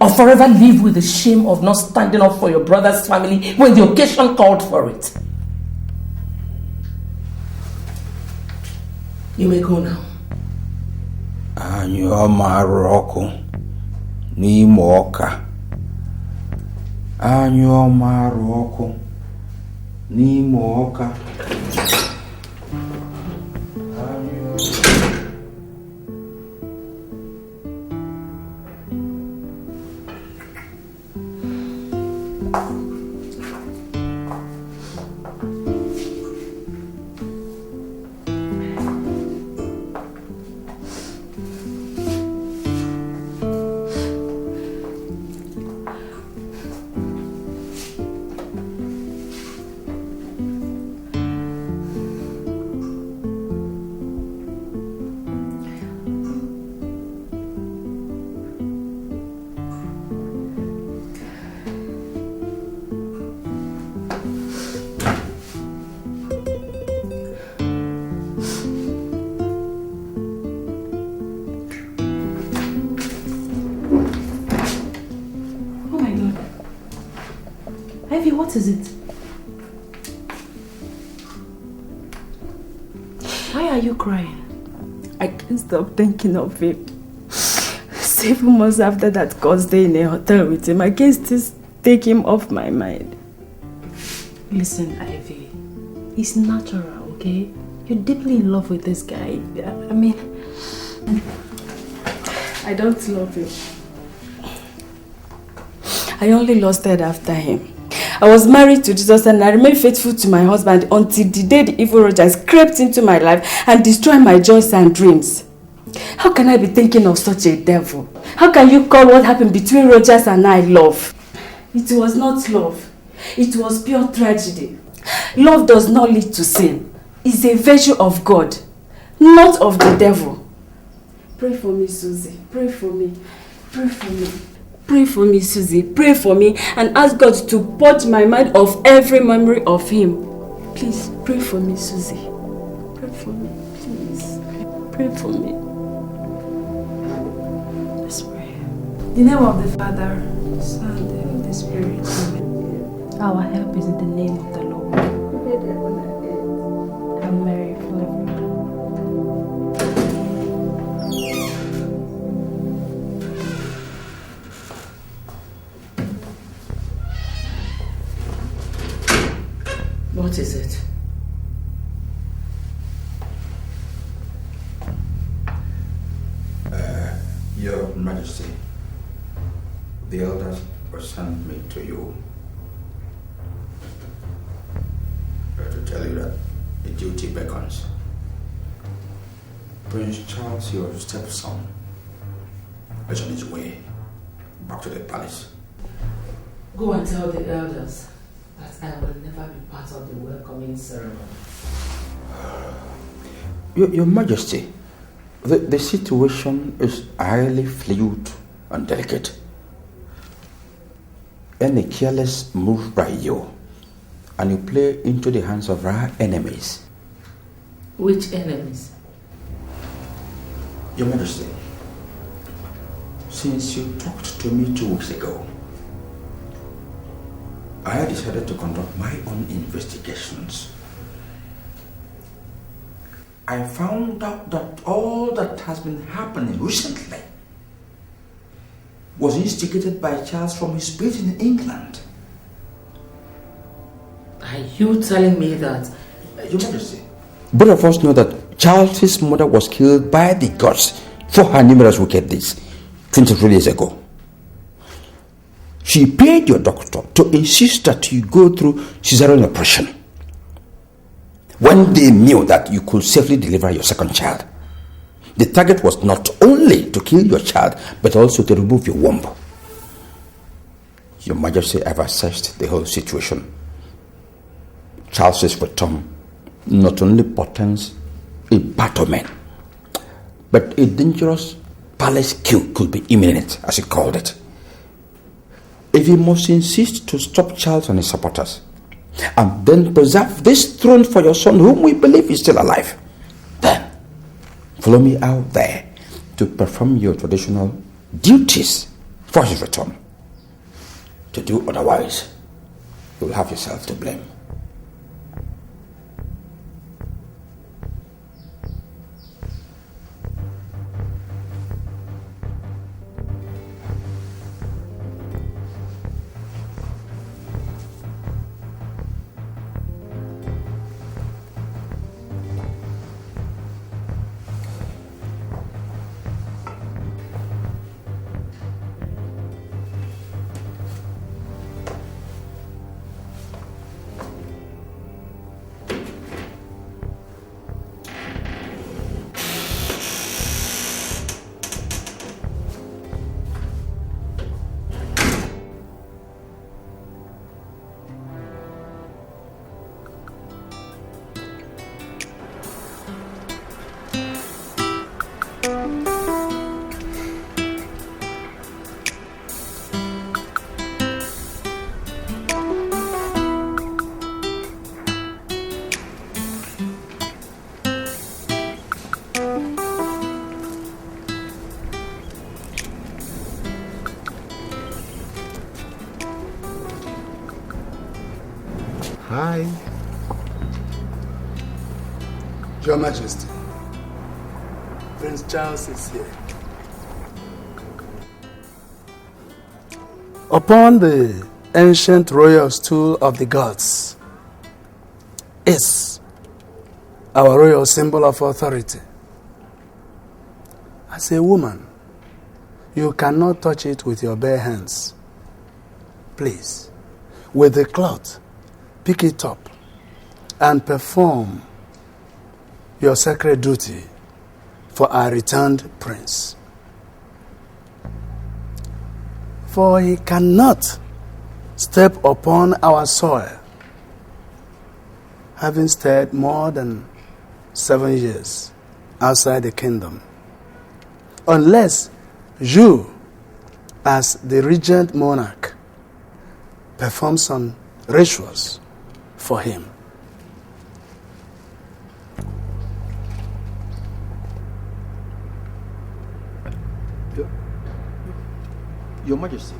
S8: Or forever live with the shame of not standing up for your brother's family when the occasion called for it. You may go now.
S9: Anyoma roko ni moka. Anyoma roko ni moka.
S15: What is it? Why are you crying?
S7: I can't stop thinking of him. 7 months after that course day in a hotel with him, I can't still take him off my mind.
S15: Listen, Ivy, it's natural, okay? You're deeply in love with this guy. I mean,
S7: I don't love him. I only lost it after him. I was married to Jesus and I remained faithful to my husband until the day the evil Rogers crept into my life and destroyed my joys and dreams. How can I be thinking of such a devil? How can you call what happened between Rogers and I love? It was not love. It was pure tragedy. Love does not lead to sin. It's a virtue of God, not of the devil. Pray for me, Susie. Pray for me. Pray for me. Pray for me, Susie. Pray for me and ask God to purge my mind of every memory of him. Please, pray for me, Susie. Pray for me, please. Pray for me.
S15: Let's pray.
S7: In the name of the Father, Son, and the Spirit. Amen.
S15: Our help is in the name of the Lord. And Mary, full of grace.
S8: What is it?
S9: Your Majesty, the elders were sent me to you to tell you that the duty beckons. Prince Charles, your stepson, is on his way back to the palace.
S8: Go and tell the elders that I will never be part of the welcoming ceremony.
S9: Your Majesty, the situation is highly fluid and delicate. any careless move by you, and you play into the hands of our enemies.
S8: Which enemies?
S9: Your Majesty, since you talked to me 2 weeks ago, I decided to conduct my own investigations. I found out that all that has been happening recently was instigated by Charles from his base in England.
S8: Are you telling me that?
S9: Your Majesty, both of us know that Charles's mother was killed by the gods for her numerous wicked deeds 23 years ago. She paid your doctor to insist that you go through cesarean operation when they knew that you could safely deliver your second child. The target was not only to kill your child, but also to remove your womb. Your Majesty, I've assessed the whole situation. Charles's return not only portends a battlement, but a dangerous palace coup could be imminent, as he called it. If you must insist to stop Charles and his supporters, and then preserve this throne for your son, whom we believe is still alive, then follow me out there to perform your traditional duties for his return. To do otherwise, you'll have yourself to blame.
S11: Hi. Your Majesty, Prince Charles is here. Upon the ancient royal stool of the gods is our royal symbol of authority. As a woman, you cannot touch it with your bare hands. Please, with the cloth, pick it up and perform your sacred duty for our returned prince. For he cannot step upon our soil, having stayed more than 7 years outside the kingdom, unless you, as the regent monarch, perform some rituals for him.
S9: Your Majesty,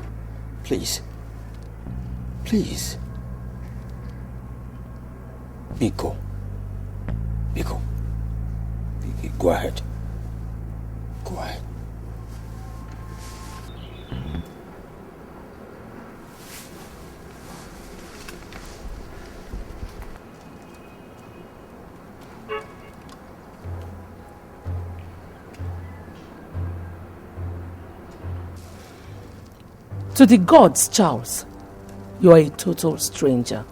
S9: please, please, Biko, go ahead, go ahead.
S8: To the gods, Charles, you are a total stranger.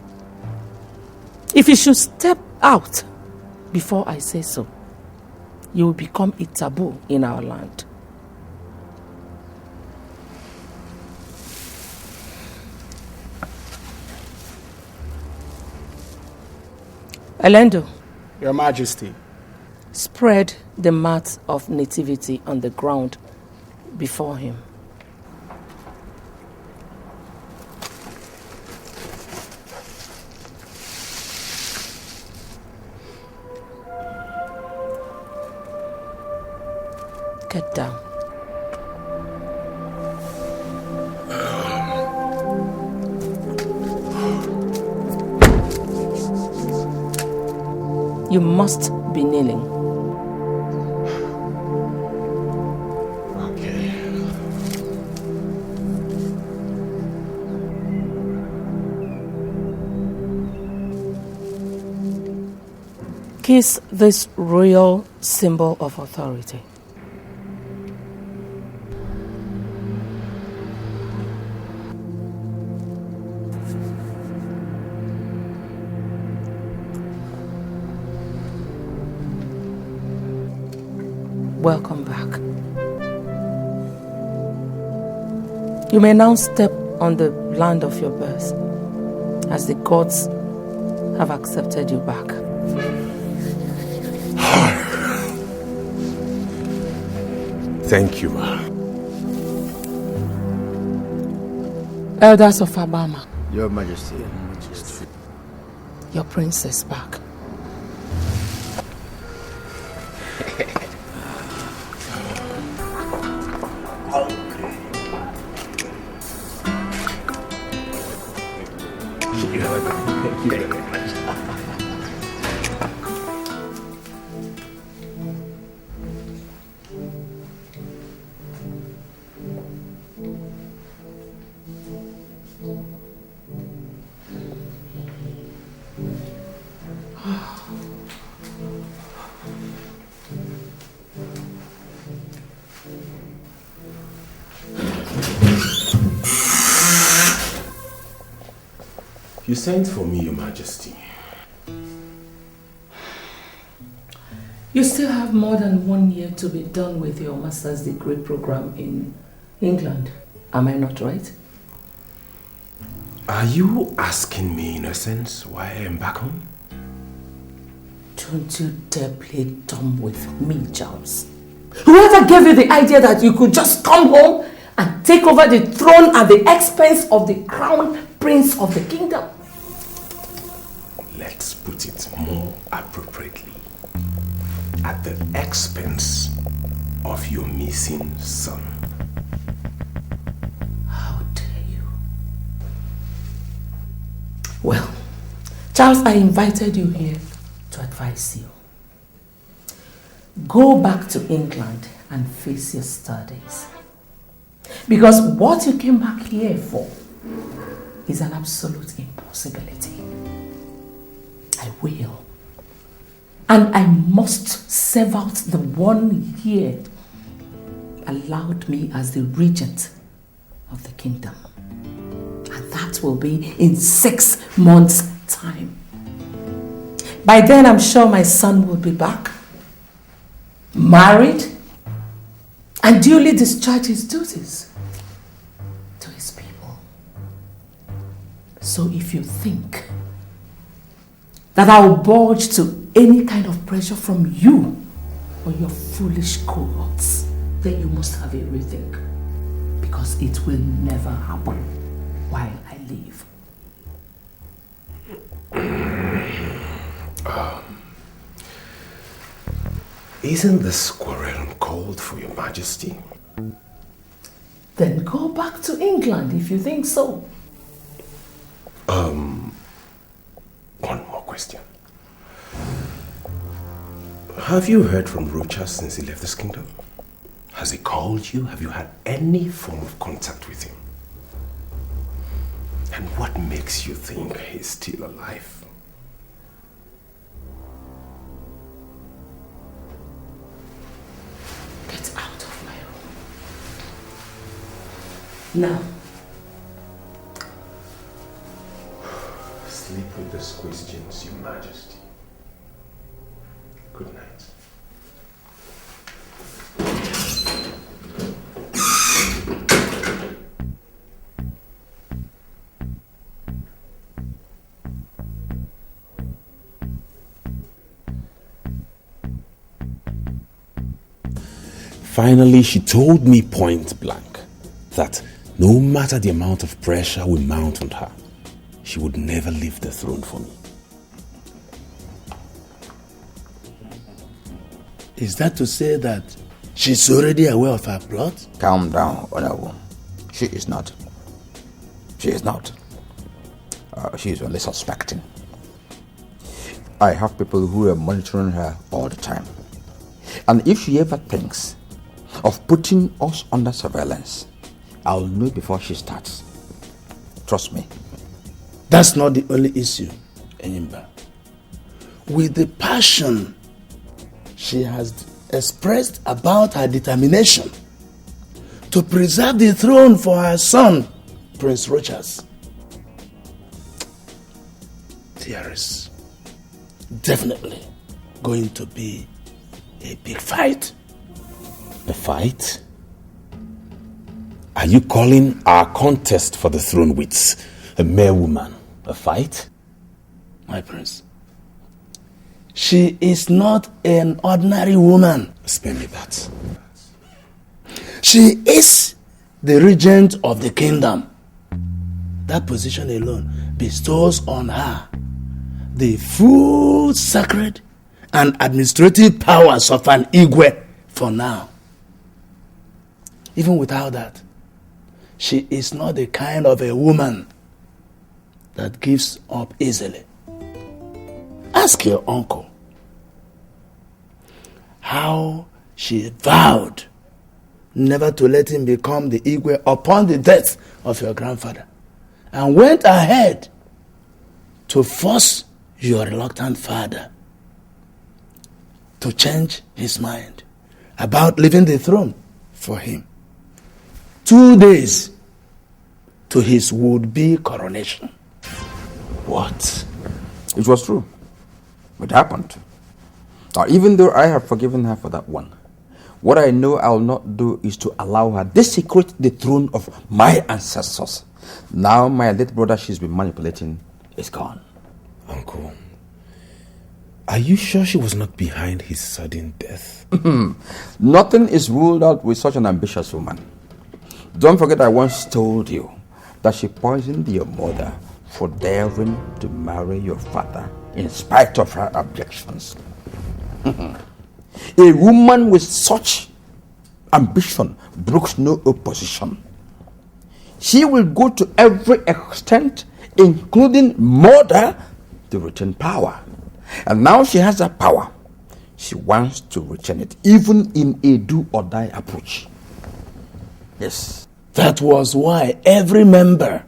S8: If you should step out before I say so, you will become a taboo in our land. Elendo.
S11: Your Majesty.
S8: Spread the mat of nativity on the ground before him. Get down. You must be kneeling.
S2: Okay.
S8: Kiss this royal symbol of authority. Welcome back. You may now step on the land of your birth, as the gods have accepted you back.
S21: Thank you.
S8: Elders of Abama,
S21: Your Majesty.
S8: your prince is back.
S21: Thank you very much.
S22: You sent for me, Your Majesty.
S8: You still have more than 1 year to be done with your master's degree program in England. Am I not right?
S22: Are you asking me, in a sense, why I am back home?
S8: Don't you dare play dumb with me, Charles. Whoever gave you the idea that you could just come home and take over the throne at the expense of the crown prince of the kingdom?
S22: Let's put it more appropriately. At the expense of your missing son.
S8: How dare you? Well, Charles, I invited you here to advise you. Go back to England and face your studies. Because what you came back here for is an absolute impossibility. I will. And I must serve out the 1 year allowed me as the regent of the kingdom. And that will be in 6 months' time. By then, I'm sure my son will be back, married, and duly discharge his duties to his people. So if you think that I will budge to any kind of pressure from you or your foolish cohorts, then you must have a rethink, because it will never happen while I live.
S22: Isn't this quarrel called for, Your Majesty?
S8: Then go back to England if you think so.
S22: One more question. Have you heard from Rocha since he left this kingdom? Has he called you? Have you had any form of contact with him? And what makes you think he's still alive?
S8: Get out of my room. Now.
S22: Sleep with these questions, Your Majesty. Good night.
S21: Finally, she told me point blank that no matter the amount of pressure we mount on her, she would never leave the throne for me.
S11: Is that to say that She's already aware of her plot?
S10: Calm down, Honorable. She is not. She is not. She is only suspecting. I have people who are monitoring her all the time. And if she ever thinks of putting us under surveillance, I'll know before she starts. Trust me.
S11: That's not the only issue, Enyimba. With the passion she has expressed about her determination to preserve the throne for her son, Prince Rochas, there is definitely going to be a big fight.
S21: A fight? Are you calling our contest for the throne with a mere woman a fight?
S11: My prince, she is not an ordinary woman.
S21: Spare me that.
S11: She is the regent of the kingdom. That position alone bestows on her the full sacred and administrative powers of an Igwe for now. Even without that, she is not the kind of a woman that gives up easily. Ask your uncle how she vowed never to let him become the Igwe upon the death of your grandfather, and went ahead to force your reluctant father to change his mind about leaving the throne for him 2 days to his would-be coronation.
S10: What? It was true. It happened. Now, even though I have forgiven her for that one, what I know I'll not do is to allow her desecrate the throne of my ancestors. Now my late brother she's been manipulating is gone.
S21: Uncle, are you sure she was not behind his sudden death?
S10: Nothing is ruled out with such an ambitious woman. Don't forget I once told you that she poisoned your mother for daring to marry your father in spite of her objections. A woman with such ambition brooks no opposition. She will go to every extent, including murder, to retain power. And now she has that power. She wants to retain it, even in a do-or-die approach. Yes.
S11: That was why every member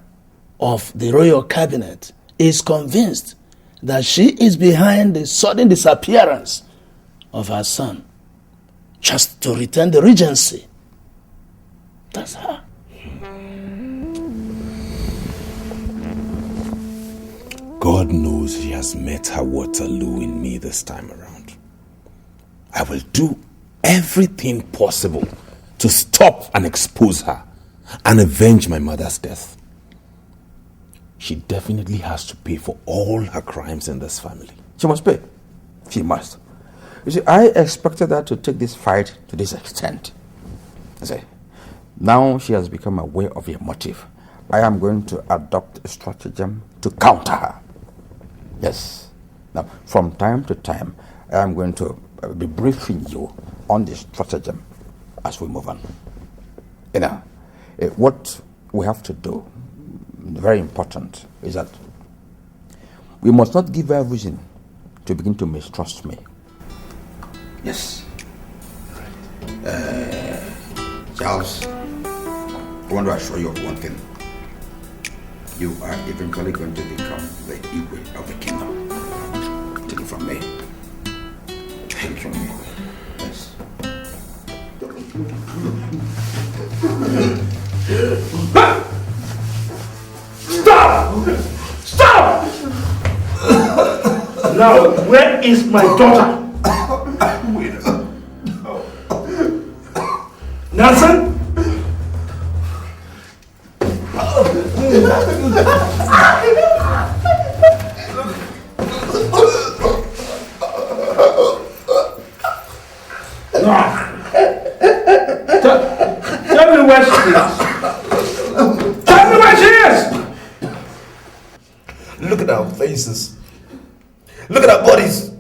S11: of the royal cabinet is convinced that she is behind the sudden disappearance of her son, just to retain the regency. That's her.
S21: God knows she has met her Waterloo in me this time around. I will do everything possible to stop and expose her and avenge my mother's death. She definitely has to pay for all her crimes in this family.
S10: She must pay. She must. You see, I expected her to take this fight to this extent. I say, now she has become aware of your motive. I am going to adopt a stratagem to counter her. Yes. Now, from time to time, I am going to be briefing you on this stratagem as we move on. You know, what we have to do, very important, is that we must not give her reason to begin to mistrust me. Yes. Charles, I want to assure you of one thing. You are eventually going to become the Igwe of the kingdom. Take it from me. Take it from me. Yes.
S11: Stop! Stop! Now, where is my daughter? Nelson? Tell me where she is. Tell me where she is.
S3: Look at our faces. Look at our bodies.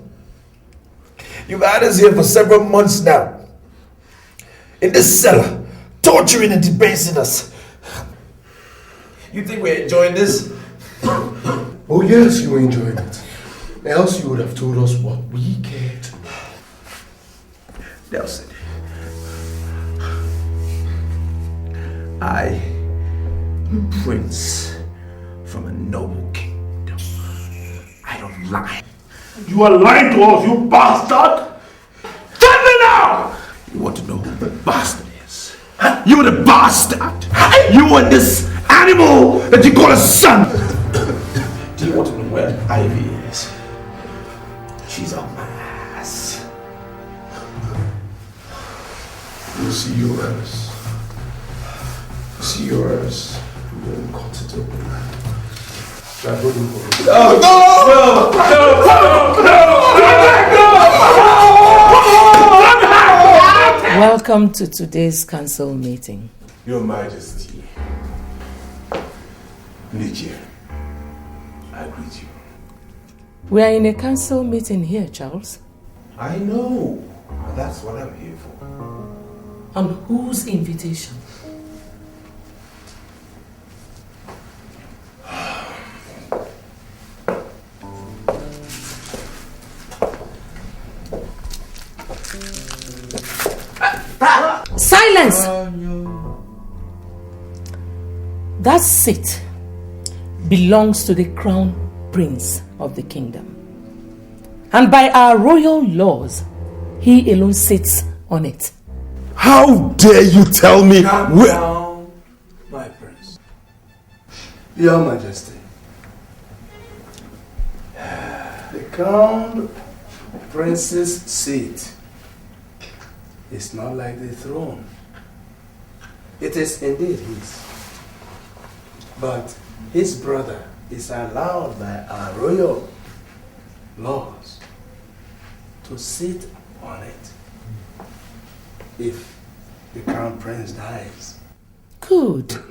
S3: You've had us here for several months now. in this cellar, torturing and debasing us. You think we're enjoying this?
S14: Oh yes, you were enjoying it. Else you would have told us what we cared to know.
S2: Nelson, I am a prince from a noble kingdom. I don't lie.
S11: You are lying to us, you bastard! Tell me now!
S2: You want to know who the bastard is? You are the bastard! You and this animal that you call a son! Do you want to know where Ivy is? She's on my ass. You'll see yours. See yours. We will cut it open. Try voting for it.
S8: Welcome to today's council meeting.
S21: Your Majesty, Nigeria, I greet you.
S8: We are in a council meeting here, Charles.
S21: I know. That's what I'm here for.
S8: On whose invitation? Silence! That seat belongs to the crown prince of the kingdom. And by our royal laws, he alone sits on it.
S21: How dare you tell me where...
S11: My prince. Your Majesty. The crown prince's seat is not like the throne. It is indeed his. But his brother is allowed by our royal laws to sit on it if the crown prince dies.
S8: Good.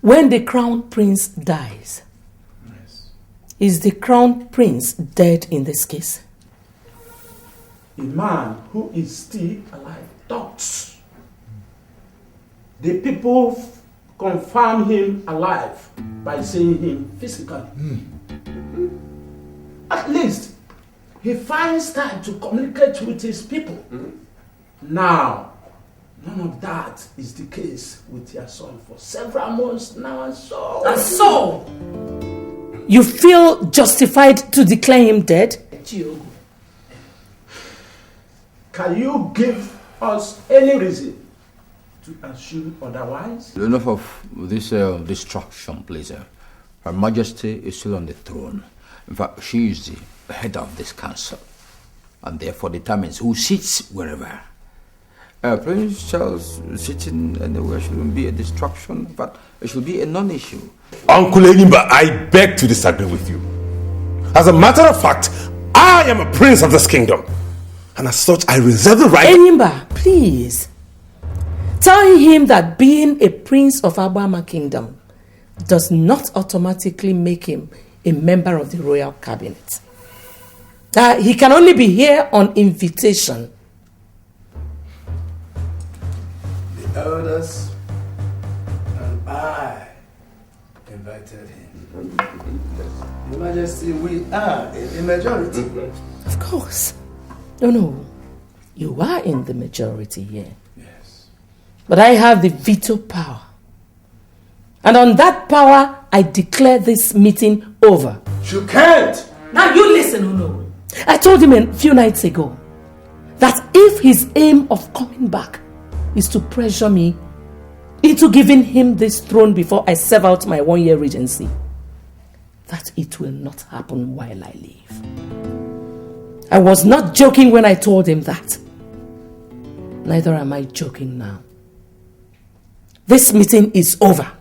S8: When the crown prince dies, is the crown prince dead in this case?
S19: A man who is still alive talks. The people confirm him alive by seeing him physically. At least he finds time to communicate with his people. Now, none of that is the case with your son for several months now, and so...
S8: And so, you feel justified to declare him dead?
S19: Can you give us any reason to assume otherwise?
S9: Enough of this destruction, please. Her Majesty is still on the throne. In fact, she is the head of this council, and therefore determines who sits wherever. Prince Charles sitting anywhere shouldn't be a distraction, but it should be a non-issue.
S21: Uncle Enimba, I beg to disagree with you. As a matter of fact, I am a prince of this kingdom. And as such, I reserve the right...
S8: Enimba, please. Tell him that being a prince of Abama Kingdom does not automatically make him a member of the royal cabinet. He can only be here on invitation.
S11: The elders and I invited him. Your Majesty, we are in the majority.
S8: Of course. No. You are in the majority here.
S11: Yes.
S8: But I have the veto power. And on that power, I declare this meeting over.
S11: You can't!
S8: Now you listen, Uno. I told him a few nights ago that if his aim of coming back is to pressure me into giving him this throne before I serve out my 1-year regency, that it will not happen while I live. I was not joking when I told him that. Neither am I joking now. This meeting is over.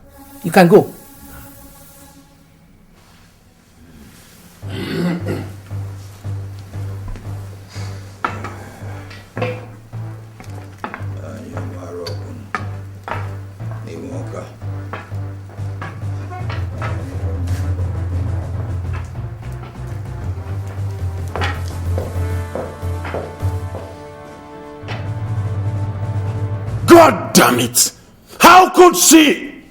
S8: You can go.
S21: God damn it! How could she?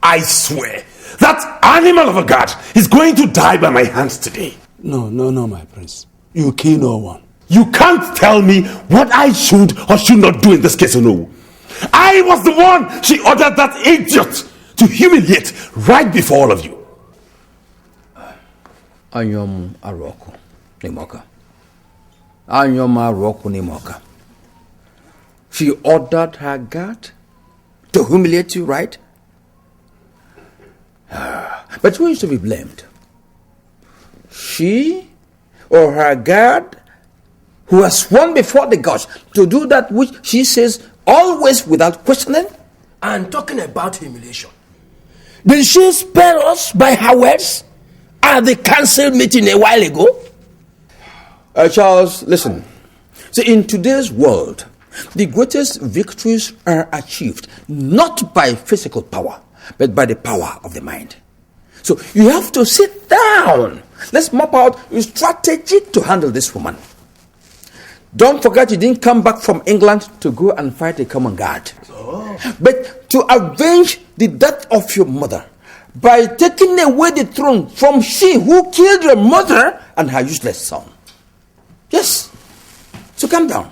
S21: I swear, that animal of a god is going to die by my hands today.
S14: No, my prince. You kill no one.
S21: You can't tell me what I should or should not do in this case, no. I was the one she ordered that idiot to humiliate right before all of you.
S9: Anyom Aroko Nimoka. Anyom Aroko Nimoka. She ordered her guard to humiliate you, right? But who is to be blamed? She or her guard, who has sworn before the gods to do that which she says always without questioning?
S3: And talking about humiliation, did she spare us by her words at the council meeting a while ago?
S9: Charles, listen. See, in today's world, the greatest victories are achieved not by physical power, but by the power of the mind. So you have to sit down. Let's map out a strategy to handle this woman. Don't forget you didn't come back from England to go and fight a common guard. But to avenge the death of your mother by taking away the throne from she who killed your mother and her useless son. Yes. So calm down.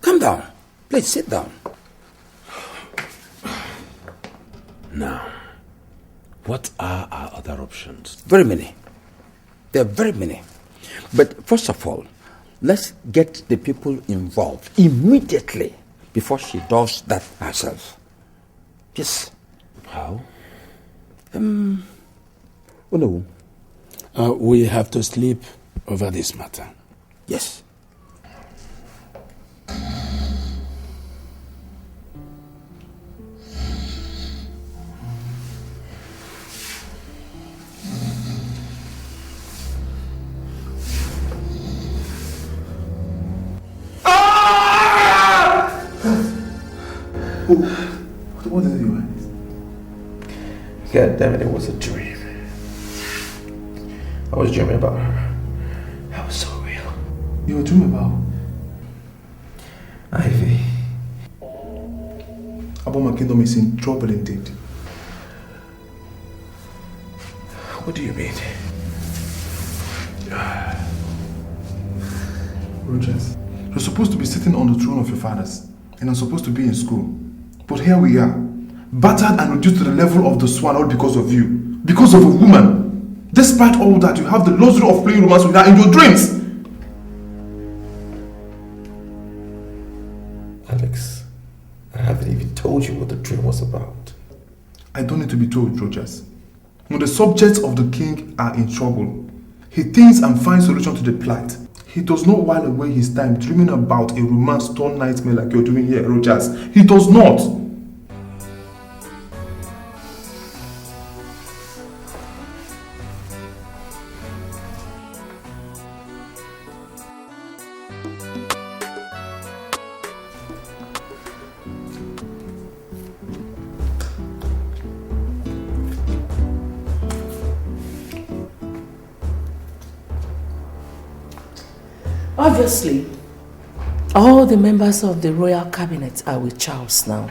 S9: Calm down. Please sit down.
S21: Now, what are our other options?
S9: Very many. There are very many. But first of all, let's get the people involved immediately before she does that herself. Yes.
S21: How?
S9: Oh no.
S14: We have to sleep over this matter.
S9: Yes.
S13: What did you want?
S2: God damn it, it was a dream. I was dreaming about her. That was so real.
S13: You were dreaming about?
S2: Ivy.
S13: Aboma Kingdom is in trouble indeed.
S2: What do you mean?
S13: Rogers, you're supposed to be sitting on the throne of your fathers, and I'm supposed to be in school. But here we are, battered and reduced to the level of the swan, all because of you. Because of a woman. Despite all that, you have the luxury of playing romance with her in your dreams.
S2: Alex, I haven't even told you what the dream was about.
S13: I don't need to be told, Rogers. When the subjects of the king are in trouble, he thinks and finds solution to the plight. He does not while away his time dreaming about a romance-torn nightmare like you're doing here, Rogers. He does not.
S8: Obviously, all the members of the royal cabinet are with Charles now.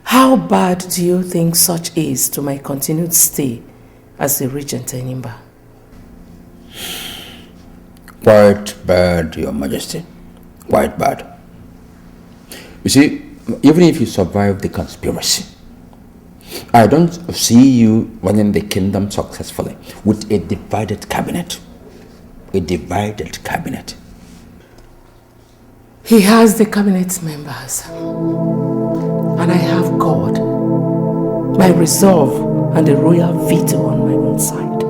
S8: How bad do you think such is to my continued stay as the regent in Imba?
S9: Quite bad, Your Majesty. Quite bad. You see, even if you survive the conspiracy, I don't see you running the kingdom successfully with a divided cabinet. A divided cabinet.
S8: He has the cabinet members, and I have God, my resolve, and the royal veto on my own side.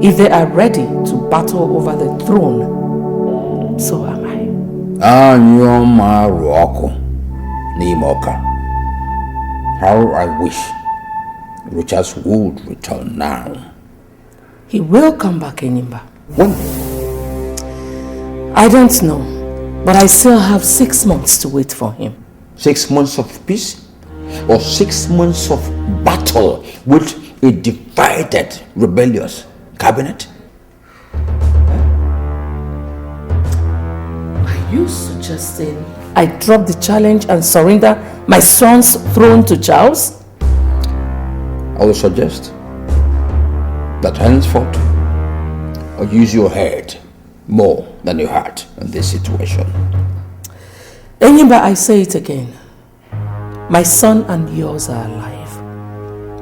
S8: If they are ready to battle over the throne, so am I.
S9: Anyoma Roko Nimoka. How I wish Richard would return now.
S8: He will come back in Imba.
S9: When?
S8: I don't know, but I still have 6 months to wait for him.
S9: 6 months of peace? Or 6 months of battle with a divided, rebellious cabinet?
S8: I you suggesting I drop the challenge and surrender my son's throne to Charles?
S9: I will suggest that henceforth, or use your head more than your heart in this situation.
S8: Enyimba, I say it again. My son and yours are alive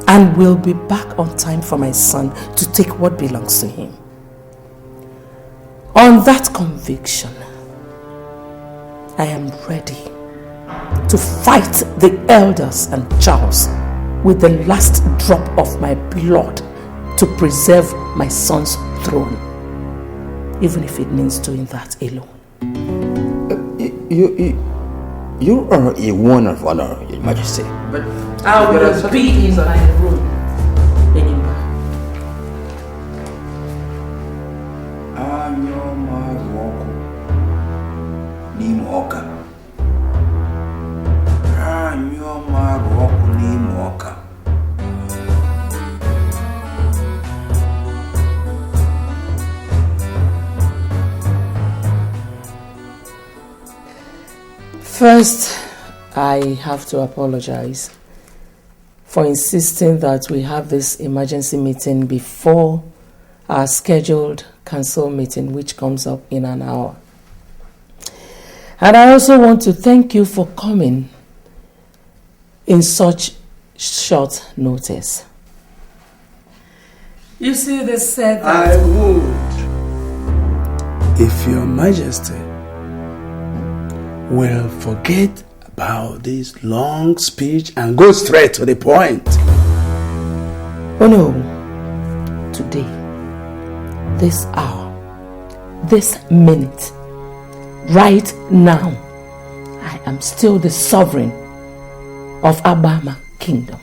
S8: and will be back on time for my son to take what belongs to him. On that conviction, I am ready to fight the elders and Charles with the last drop of my blood to preserve my son's throne, even if it means doing that alone.
S9: You are a one of honor, Your Majesty.
S8: But I will be in my room. Enyimba. First, I have to apologize for insisting that we have this emergency meeting before our scheduled council meeting, which comes up in an hour. And I also want to thank you for coming in such short notice. You see, they said that
S11: I would, if Your Majesty will forget about this long speech and go straight to the point.
S8: Oh no, today, this hour, this minute, right now, I am still the sovereign of Abama Kingdom.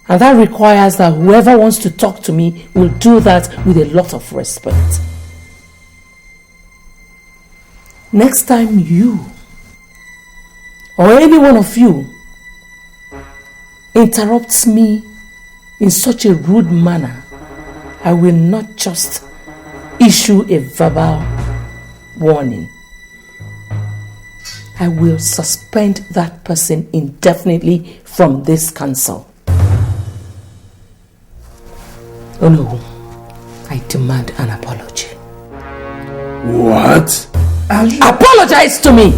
S8: And that requires that whoever wants to talk to me will do that with a lot of respect. Next time you or any one of you interrupts me in such a rude manner, I will not just issue a verbal warning. I will suspend that person indefinitely from this council. Oh no, I demand an apology.
S11: What?
S8: Apologize to me!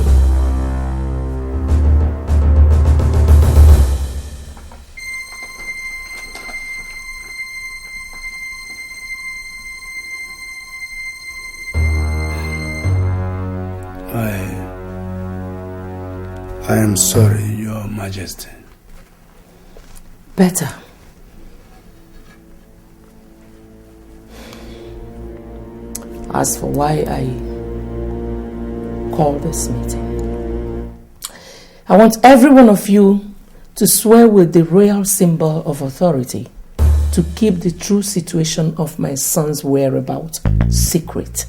S11: I am sorry, Your Majesty.
S8: Better. As for why I call this meeting, I want every one of you to swear with the royal symbol of authority to keep the true situation of my son's whereabouts secret.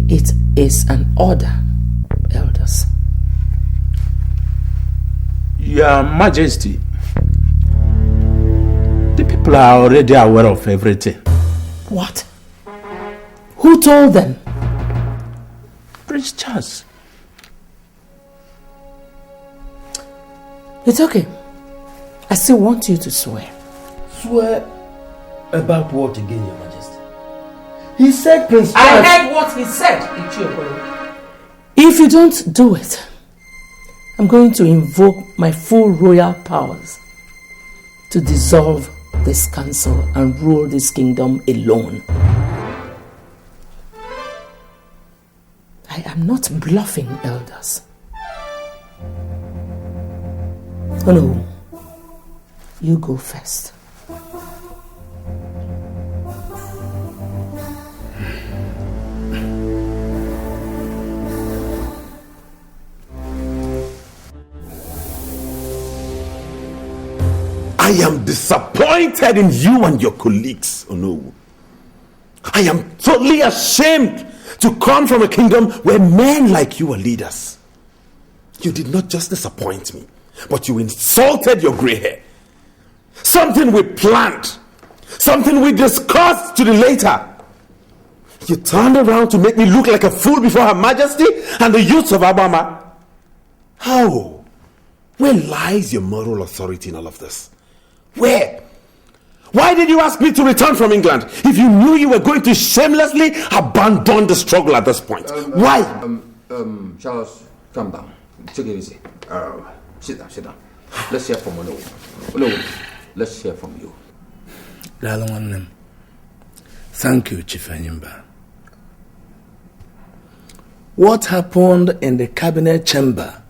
S8: It is an order, elders.
S19: Your Majesty, the people are already aware of everything.
S8: What? Who told them?
S19: Prince Charles.
S8: It's okay. I still want you to swear.
S3: Swear about what again, Your Majesty? He said Prince Charles...
S8: I heard what he said, Ichiokwelu. If you don't do it, I'm going to invoke my full royal powers to dissolve this council and rule this kingdom alone. I am not bluffing, elders. Oh no, you go first.
S21: I am disappointed in you and your colleagues, Onowu. I am totally ashamed to come from a kingdom where men like you are leaders. You did not just disappoint me, but you insulted your gray hair. Something we planned, something we discussed to the later. You turned around to make me look like a fool before Her Majesty and the youths of Abama. How? Where lies your moral authority in all of this? Where? Why did you ask me to return from England if you knew you were going to shamelessly abandon the struggle at this point? Why?
S9: Charles, calm down. Take it easy. Sit down. Let's hear from Olowo. Let's hear from you.
S3: Thank you, Chief Enyimba. What happened in the cabinet chamber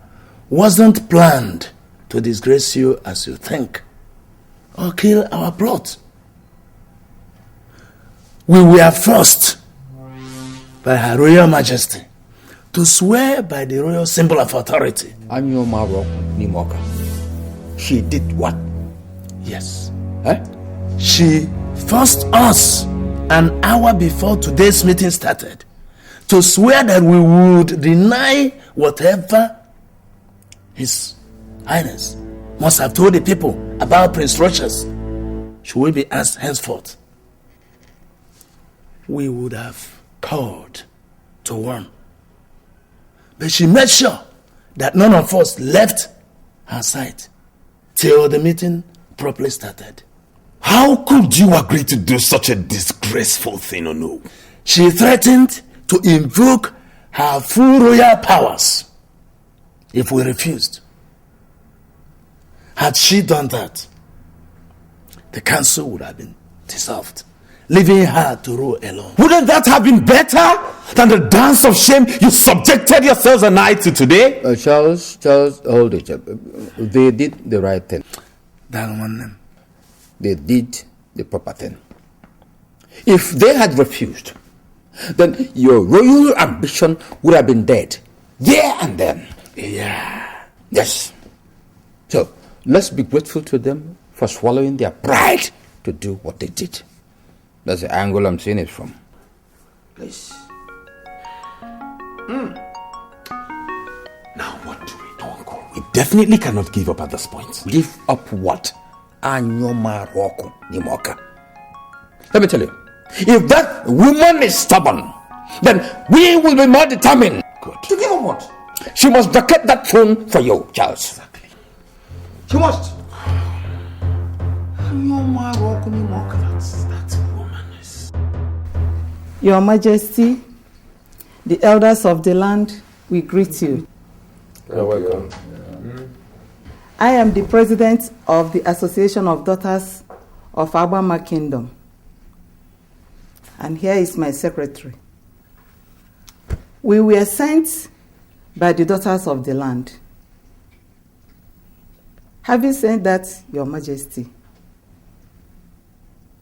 S3: wasn't planned to disgrace you as you think or kill our plot. We were forced by Her Royal Majesty to swear by the royal symbol of authority.
S9: She did what?
S3: Yes. She forced us an hour before today's meeting started to swear that we would deny whatever His Highness must have told the people about Prince Rochas. Should we be asked henceforth, we would have called to warn. But she made sure that none of us left her side till the meeting properly started.
S21: How could you agree to do such a disgraceful thing, Ono?
S3: She threatened to invoke her full royal powers if we refused. Had she done that, the council would have been dissolved, leaving her to rule alone.
S21: Wouldn't that have been better than the dance of shame you subjected yourselves and I to today?
S9: Charles, hold it. They did the right thing. They did the proper thing. If they had refused, then your royal ambition would have been dead there and then.
S3: Yeah.
S9: Yes. So, let's be grateful to them for swallowing their pride to do what they did. That's the angle I'm seeing it from. Please.
S21: Now what do we do, Uncle? We definitely cannot give up at this point.
S9: Give up what? Let me tell you, if that woman is stubborn, then we will be more determined.
S21: Good.
S9: To give up what? She must vacate that throne for you, Charles.
S21: Exactly.
S9: She must.
S21: That woman is...
S1: Your Majesty, the elders of the land, we greet you.
S21: You're welcome.
S1: I am the president of the Association of Daughters of Abama Kingdom. And here is my secretary. We were sent by the daughters of the land. Having said that, Your Majesty,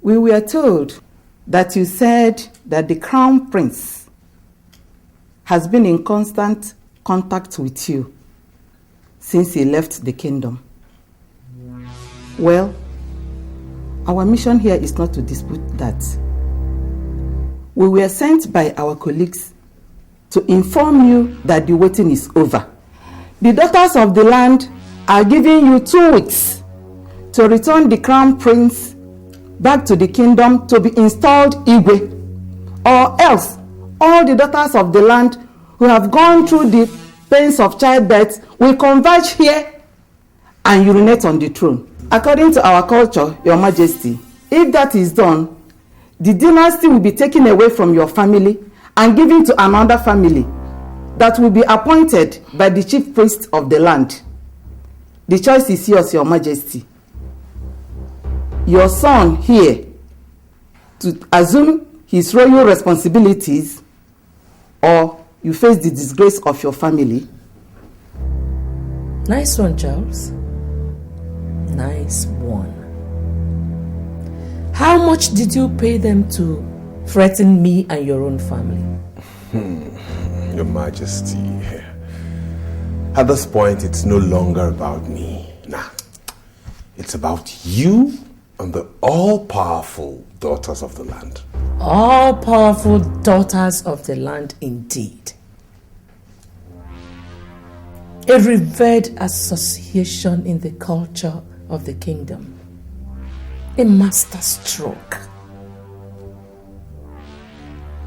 S1: we were told that you said that the Crown Prince has been in constant contact with you since he left the kingdom. Well, our mission here is not to dispute that. We were sent by our colleagues to inform you that the waiting is over. The daughters of the land are giving you 2 weeks to return the Crown Prince back to the kingdom to be installed Igwe, or else all the daughters of the land who have gone through the pains of childbirth will converge here and urinate on the throne. According to our culture, Your Majesty, if that is done, the dynasty will be taken away from your family and given to another family that will be appointed by the chief priest of the land. The choice is yours, Your Majesty. Your son here to assume his royal responsibilities, or you face the disgrace of your family.
S8: Nice one, Charles. Nice one. How much did you pay them to threaten me and your own family?
S21: Your Majesty, at this point, it's no longer about me. Nah, it's about you and the all-powerful daughters of the land.
S8: All-powerful daughters of the land, indeed. A revered association in the culture of the kingdom. A master stroke.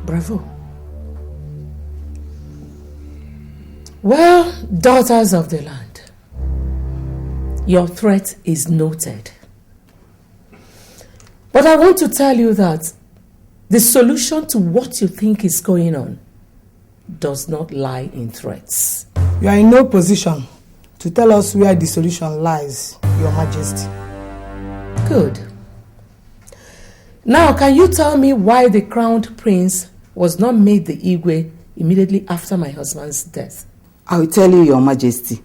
S8: Bravo. Well, daughters of the land, your threat is noted. But I want to tell you that the solution to what you think is going on does not lie in threats.
S5: You are in no position to tell us where the solution lies, Your Majesty.
S8: Good. Now, can you tell me why the crowned prince was not made the Igwe immediately after my husband's death?
S1: I will tell you, Your Majesty.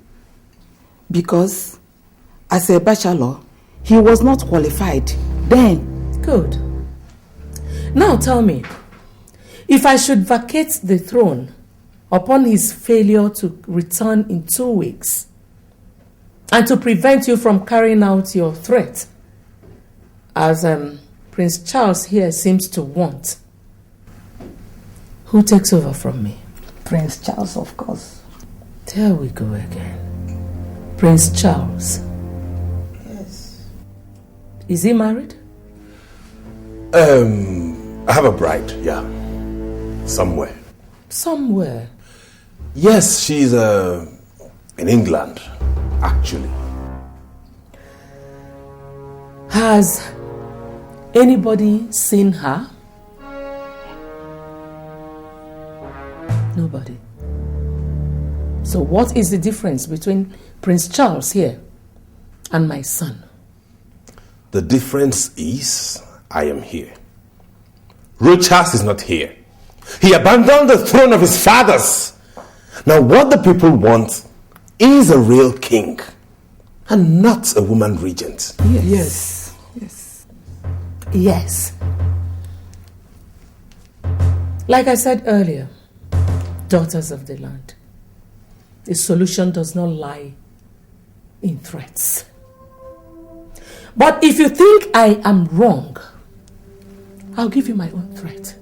S1: Because as a bachelor, he was not qualified then.
S8: Good. Now tell me, if I should vacate the throne upon his failure to return in 2 weeks, and to prevent you from carrying out your threat, as Prince Charles here seems to want, who takes over from me?
S5: Prince Charles, of course.
S8: There we go again. Prince Charles.
S5: Yes.
S8: Is he married?
S22: I have a bride, yeah. Somewhere.
S8: Somewhere?
S22: Yes, she's in England, actually.
S8: Has anybody seen her? Nobody. So what is the difference between Prince Charles here and my son?
S22: The difference is I am here. Rochas is not here. He abandoned the throne of his fathers. Now what the people want is a real king and not a woman regent.
S5: Yes.
S8: Yes. Like I said earlier, daughters of the land, the solution does not lie in threats. But if you think I am wrong, I'll give you my own threat.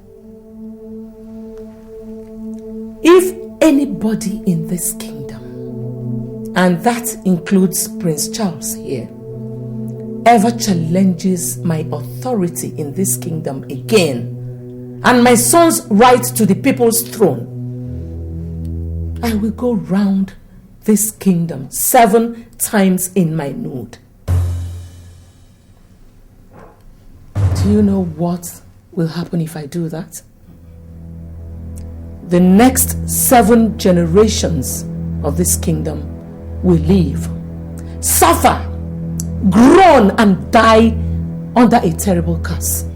S8: If anybody in this kingdom, and that includes Prince Charles here, ever challenges my authority in this kingdom again, and my son's right to the people's throne, I will go round this kingdom 7 times in my nude. Do you know what will happen if I do that? The next 7 generations of this kingdom will live, suffer, groan, and die under a terrible curse.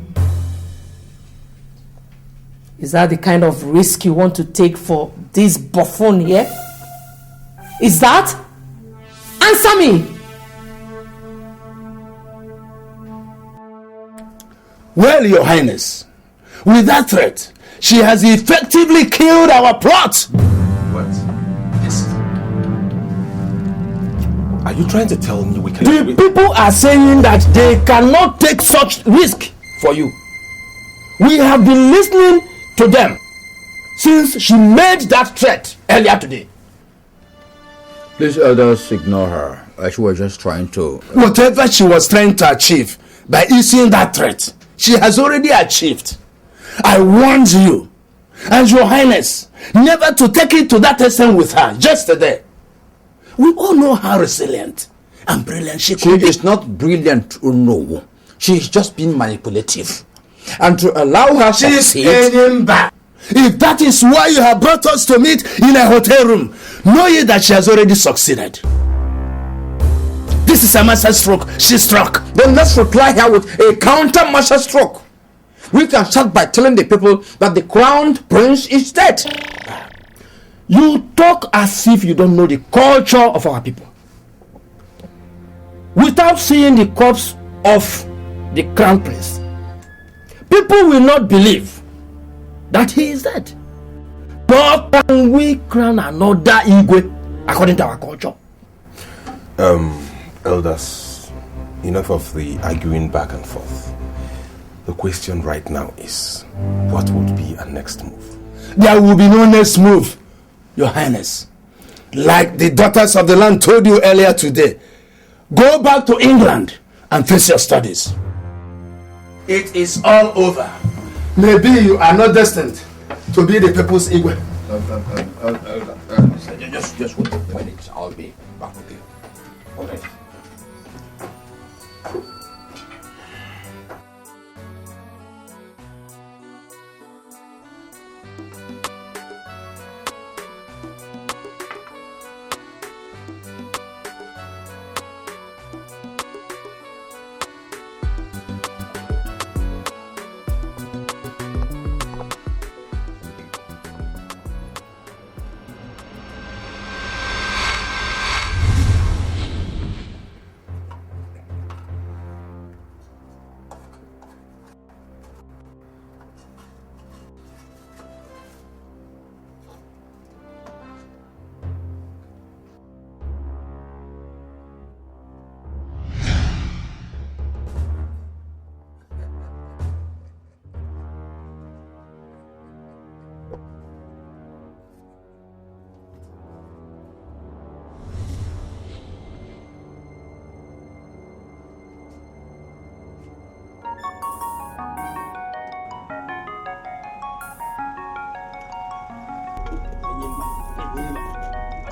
S8: Is that the kind of risk you want to take for this buffoon here? Is that? Answer me!
S3: Well, Your Highness, with that threat, she has effectively killed our plot.
S22: What? Yes. Are you trying to tell me we can...
S3: The people are saying that they cannot take such risk for you. We have been listening to them since she made that threat earlier today.
S9: Please, elders, ignore her. She was just trying to...
S3: Whatever she was trying to achieve by issuing that threat, she has already achieved. I warned you and Your Highness never to take it to that extent with her yesterday. We all know how resilient and brilliant she could be.
S9: She is not brilliant, no. She is just being manipulative. And to allow her
S3: She is
S9: succeed...
S3: aiming back. If that is why you have brought us to meet in a hotel room, know ye that she has already succeeded. This is a master stroke she struck.
S9: Then let's reply her with a counter master stroke. We can start by telling the people that the crowned prince is dead.
S3: You talk as if you don't know the culture of our people. Without seeing the corpse of the crown prince, people will not believe that he is dead. But can we crown another Igwe according to our culture?
S22: Elders, enough of the arguing back and forth. The question right now is, what would be our next move?
S3: There will be no next move, Your Highness. Like the daughters of the land told you earlier today, go back to England and face your studies. It is all over. Maybe you are not destined to be the people's Igwe.
S9: Just wait a minute. I'll be back with you. All right.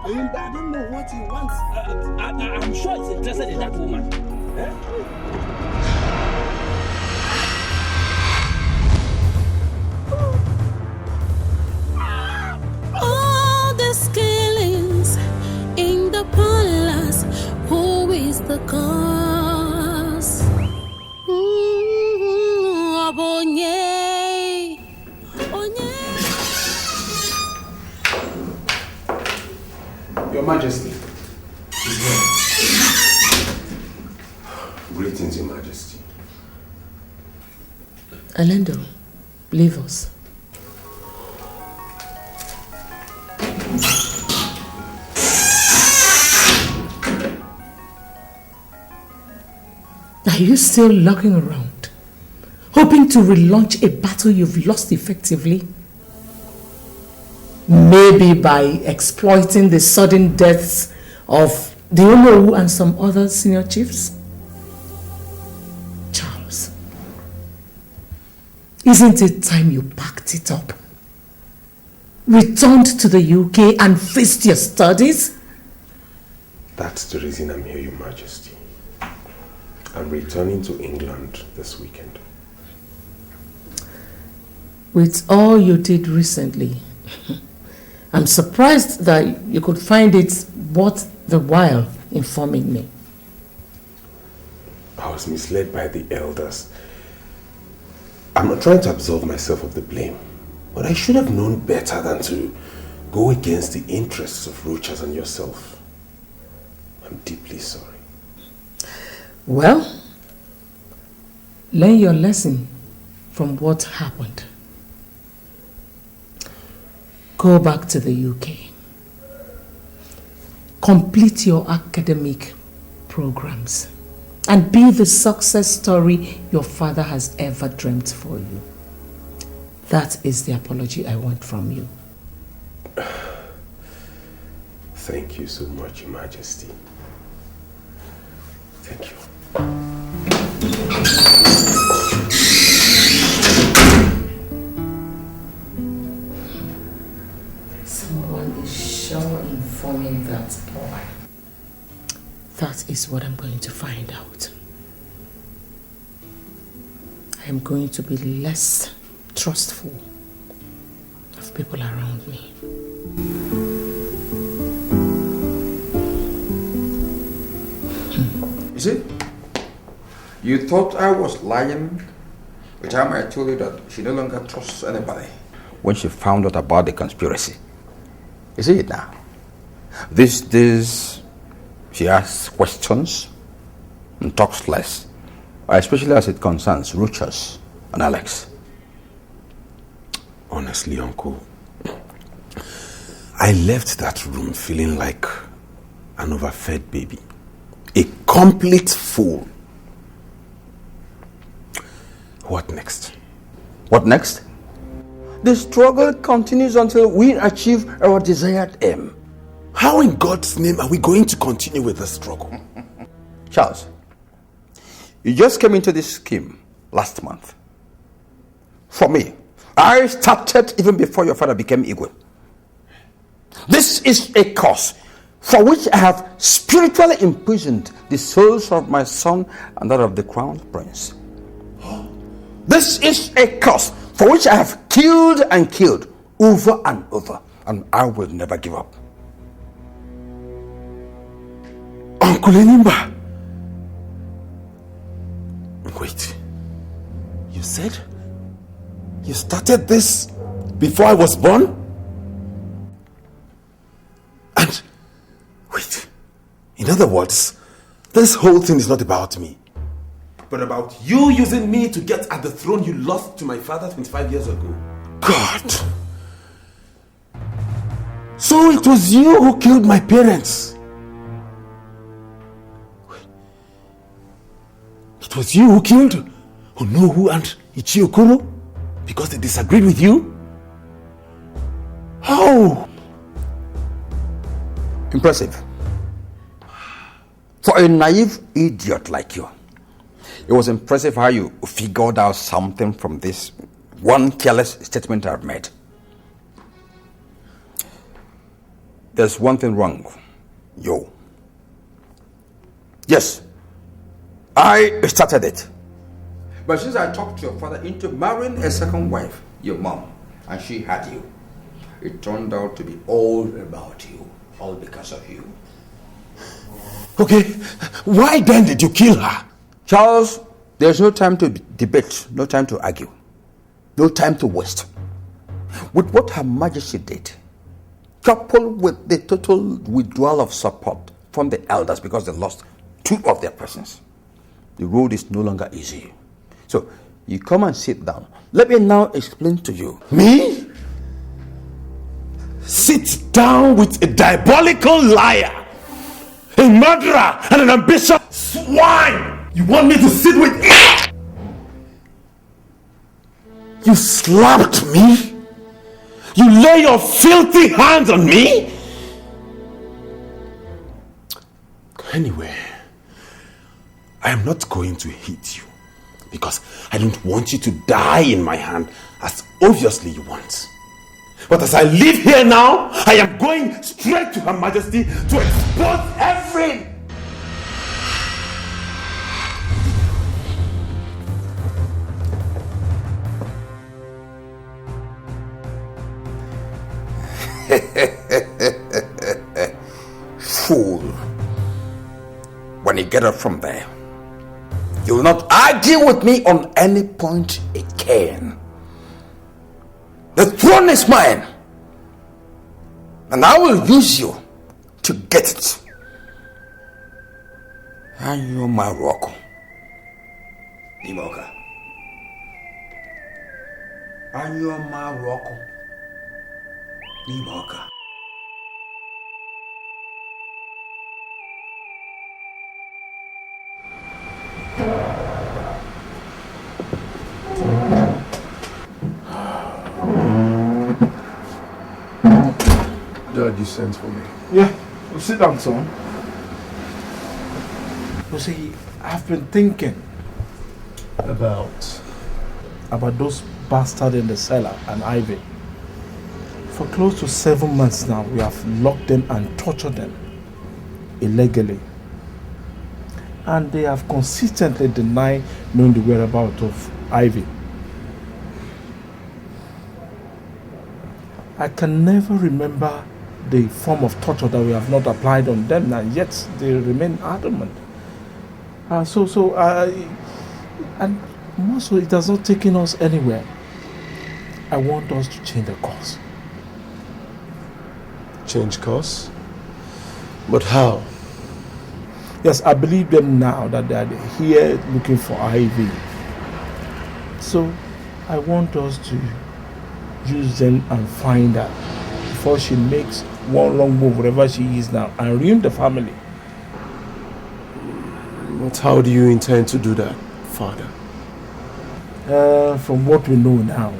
S12: I don't know what he wants. I'm sure he's interested in that woman.
S4: All the skillings in the palace, who is the cause? Abonye,
S18: Your Majesty is here.
S22: Greetings, Your Majesty.
S8: Alendo, leave us. Are you still lurking around, hoping to relaunch a battle you've lost effectively? Maybe by exploiting the sudden deaths of the Onowu and some other senior chiefs? Charles, isn't it time you packed it up? Returned to the UK and faced your studies?
S22: That's the reason I'm here, Your Majesty. I'm returning to England this weekend.
S8: With all you did recently, I'm surprised that you could find it worth the while informing me.
S22: I was misled by the elders. I'm not trying to absolve myself of the blame, but I should have known better than to go against the interests of Rochas and yourself. I'm deeply sorry.
S8: Well, learn your lesson from what happened. Go back to the UK. Complete your academic programs and be the success story your father has ever dreamt for you. That is the apology I want from you.
S22: Thank you so much, Your Majesty. Thank you.
S8: Someone is sure informing that boy. That is what I'm going to find out. I am going to be less trustful of people around me.
S10: You see, you thought I was lying the time I told you that she no longer trusts anybody. When she found out about the conspiracy. You see it now? These days, she asks questions and talks less, especially as it concerns Rochas and Alex.
S22: Honestly, Uncle, I left that room feeling like an overfed baby. A complete fool. What next?
S10: What next? The struggle continues until we achieve our desired aim.
S22: How in God's name are we going to continue with the struggle?
S10: Charles, you just came into this scheme last month. For me, I started even before your father became Igwe. This is a cause for which I have spiritually imprisoned the souls of my son and that of the crown prince. This is a cause for which I have killed and killed over and over, and I will never give up.
S22: Uncle Enimba. Wait. You said you started this before I was born? And wait. In other words, this whole thing is not about me, but about you using me to get at the throne you lost to my father 25 years ago. God. So it was you who killed my parents. It was you who killed Onowu and Ichiokoro because they disagreed with you? How?
S10: Impressive. For a naive idiot like you, it was impressive how you figured out something from this one careless statement I've made. There's one thing wrong, yo. Yes, I started it. But since I talked your father into marrying a second wife, your mom, and she had you, it turned out to be all about you, all because of you.
S22: Okay, why then did you kill her?
S10: Charles, there's no time to debate, no time to argue, no time to waste. With what Her Majesty did, coupled with the total withdrawal of support from the elders because they lost two of their persons, the road is no longer easy. So, you come and sit down. Let me now explain to you.
S22: Me? Sit down with a diabolical liar, a murderer, and an ambitious swine! You want me to sit with it? You slapped me? You lay your filthy hands on me? Anyway, I am not going to hit you because I don't want you to die in my hand as obviously you want. But as I live here now, I am going straight to Her Majesty to expose every...
S10: Fool. When you get up from there, you will not argue with me on any point again. The throne is mine, and I will use you to get it. And you're my rock. Imoka. And you're my rock. Imoka.
S11: Judge, you sent for me. Yeah, well, sit down, son. You see, I've been thinking about those bastards in the cellar and Ivy. For close to 7 months now, we have locked them and tortured them illegally. And they have consistently denied knowing the whereabouts of Ivy. I can never remember the form of torture that we have not applied on them, and yet they remain adamant. And more so, it has not taken us anywhere. I want us to change the course.
S14: Change course? But how?
S11: Yes, I believe them now that they are here looking for Ivy. So I want us to use them and find her before she makes one wrong move wherever she is now and ruin the family.
S14: But how do you intend to do that, Father?
S11: From what we know now,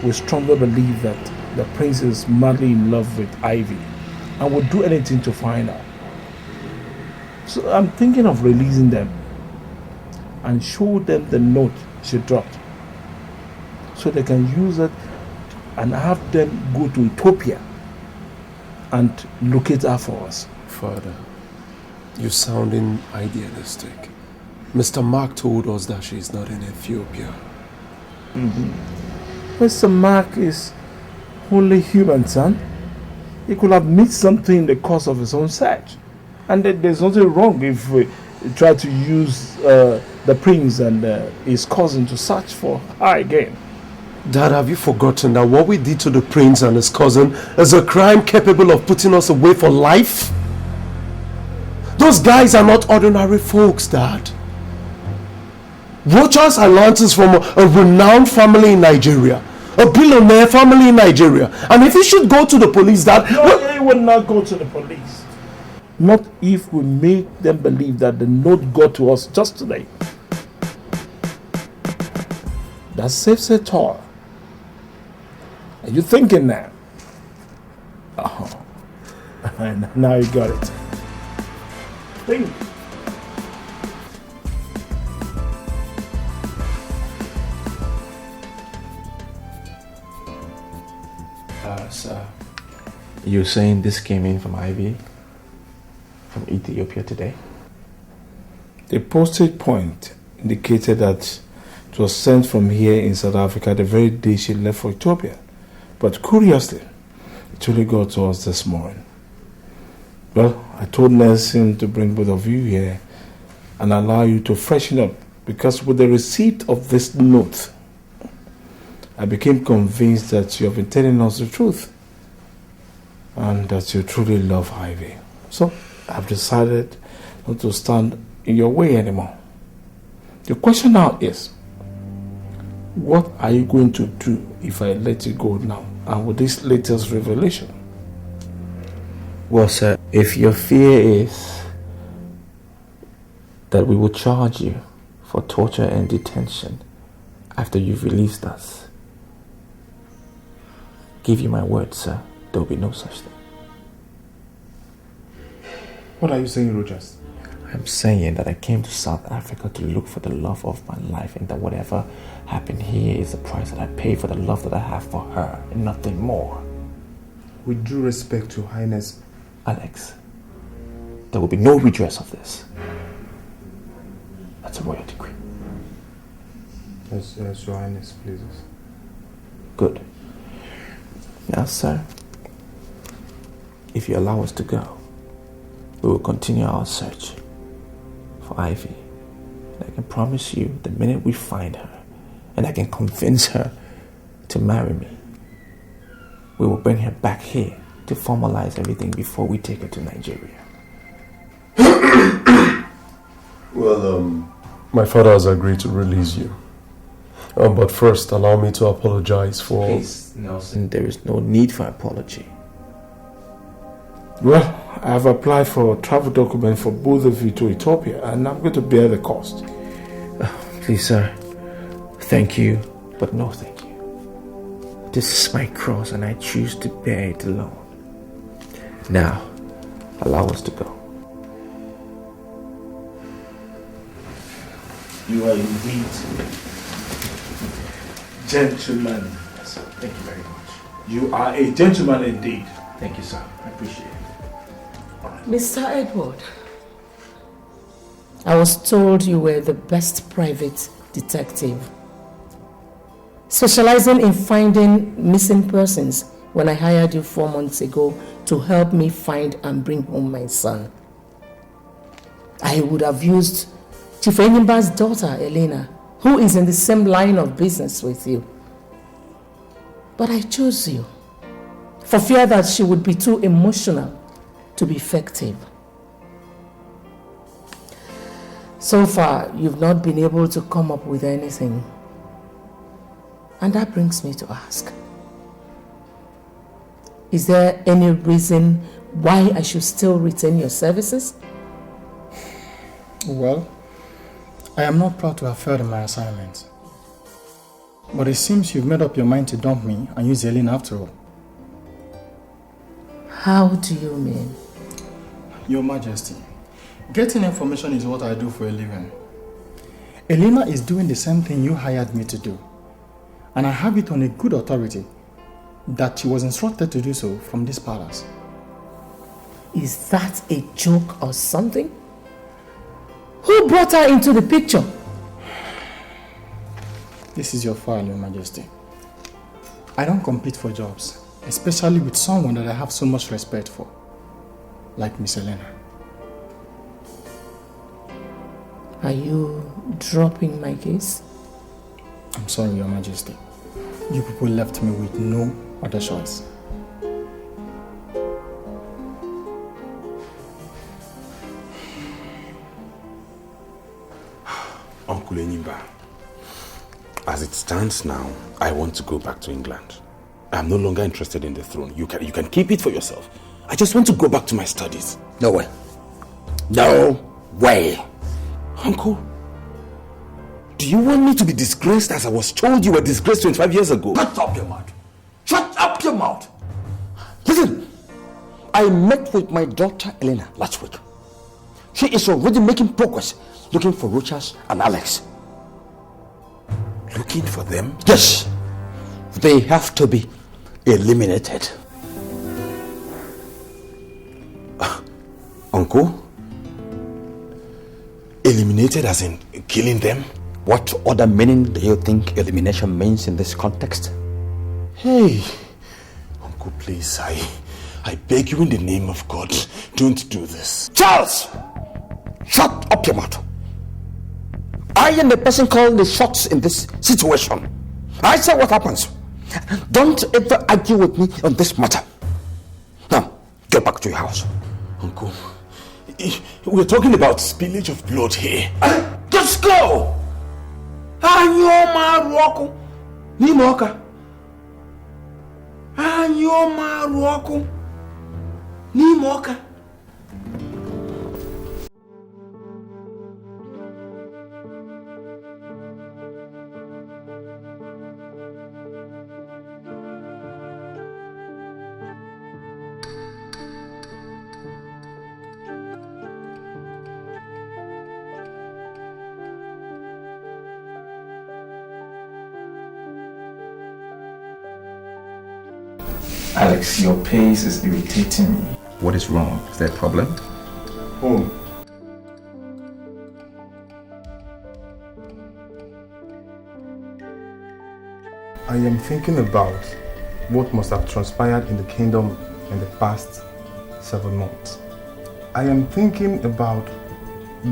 S11: we strongly believe that the prince is madly in love with Ivy and would do anything to find her. So I'm thinking of releasing them and show them the note she dropped, so they can use it and have them go to Ethiopia and locate her for us.
S14: Father, you're sounding idealistic. Mr. Mark told us that she's not in Ethiopia.
S11: Mr. Mark is only human, son. He could have missed something in the course of his own search. And there's nothing wrong if we try to use the prince and his cousin to search for her again.
S14: Dad, have you forgotten that what we did to the prince and his cousin is a crime capable of putting us away for life? Those guys are not ordinary folks, Dad. Rochas and Lance is from a renowned family in Nigeria. A billionaire family in Nigeria. And if he should go to the police, Dad...
S11: No, he will not go to the police. Not if we make them believe that the note got to us just today. That saves it all. Are you thinking now? Oh, now you got it. Think.
S2: Sir, you're saying this came in from Ivy? From Ethiopia today?
S11: The postage point indicated that it was sent from here in South Africa the very day she left for Ethiopia. But curiously, it only got to us this morning. Well, I told Nelson to bring both of you here and allow you to freshen up, because with the receipt of this note, I became convinced that you have been telling us the truth and that you truly love Ivy. So I've decided not to stand in your way anymore. The question now is, what are you going to do if I let you go now and with this latest revelation?
S2: Well, sir, if your fear is that we will charge you for torture and detention after you've released us, give you my word, sir, there will be no such thing.
S13: What are you saying, Rogers?
S2: I'm saying that I came to South Africa to look for the love of my life, and that whatever happened here is the price that I pay for the love that I have for her, and nothing more.
S13: With due respect to Highness...
S2: Alex, there will be no redress of this. That's a royal decree.
S13: Yes, Your Highness pleases.
S2: Good. Now, sir, if you allow us to go, we will continue our search for Ivy. And I can promise you, the minute we find her, and I can convince her to marry me, we will bring her back here to formalize everything before we take her to Nigeria.
S14: Well, my father has agreed to release you. But first, allow me to apologize for...
S2: Please, Nelson, there is no need for apology.
S11: Well, I have applied for a travel document for both of you to Ethiopia, and I'm going to bear the cost.
S2: Please, sir, thank you, but no thank you. This is my cross, and I choose to bear it alone. Now, allow us to go.
S11: You are indeed gentleman.
S2: Thank you very much.
S11: You are a gentleman indeed.
S2: Thank you, sir. I appreciate it.
S8: Mr. Edward, I was told you were the best private detective, specializing in finding missing persons when I hired you 4 months ago to help me find and bring home my son. I would have used Chief Enyimba's daughter, Elena, who is in the same line of business with you. But I chose you for fear that she would be too emotional to be effective. So far, you've not been able to come up with anything. And that brings me to ask, is there any reason why I should still retain your services?
S6: Well, I am not proud to have failed in my assignment. But it seems you've made up your mind to dump me and use Elena after all.
S8: How do you mean?
S6: Your Majesty, getting information is what I do for a living. Elena is doing the same thing you hired me to do. And I have it on a good authority that she was instructed to do so from this palace.
S8: Is that a joke or something? Who brought her into the picture?
S6: This is your file, Your Majesty. I don't compete for jobs, especially with someone that I have so much respect for, like Miss Elena.
S8: Are you dropping my case?
S6: I'm sorry, Your Majesty. You people left me with no other choice.
S22: Uncle Enyimba, as it stands now, I want to go back to England. I'm no longer interested in the throne. You can keep it for yourself. I just want to go back to my studies.
S3: No way. No way.
S22: Uncle, do you want me to be disgraced as I was told you were disgraced 25 years ago?
S3: Shut up your mouth. Shut up your mouth. Listen, I met with my daughter Elena last week. She is already making progress looking for Rochas and Alex.
S22: Looking for them?
S3: Yes. They have to be eliminated.
S22: Uncle? Eliminated as in killing them?
S3: What other meaning do you think elimination means in this context?
S22: Hey, Uncle, please, I beg you in the name of God, don't do this.
S3: Charles! Shut up your mouth. I am the person calling the shots in this situation. I say what happens. Don't ever argue with me on this matter. Now, go back to your house.
S22: Uncle, we're talking about spillage of blood here.
S3: Just go!
S22: Anyoma ruoku n'ime Anyoma ruoku n'ime
S18: Alex, your pace is irritating me.
S16: What is wrong? Is there a problem?
S13: Home. I am thinking about what must have transpired in the kingdom in the past 7 months. I am thinking about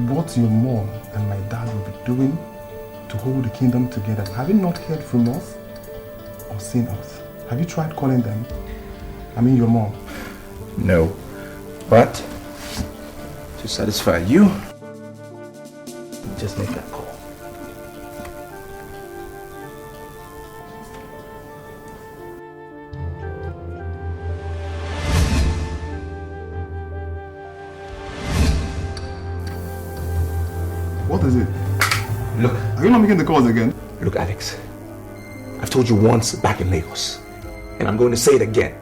S13: what your mom and my dad will be doing to hold the kingdom together. Have you not heard from us or seen us? Have you tried calling them? I mean your mom.
S18: No, but to satisfy you, just make that call.
S13: What is it?
S22: Look.
S13: Are you not making the calls again?
S22: Look, Alex. I've told you once back in Lagos, and I'm going to say it again.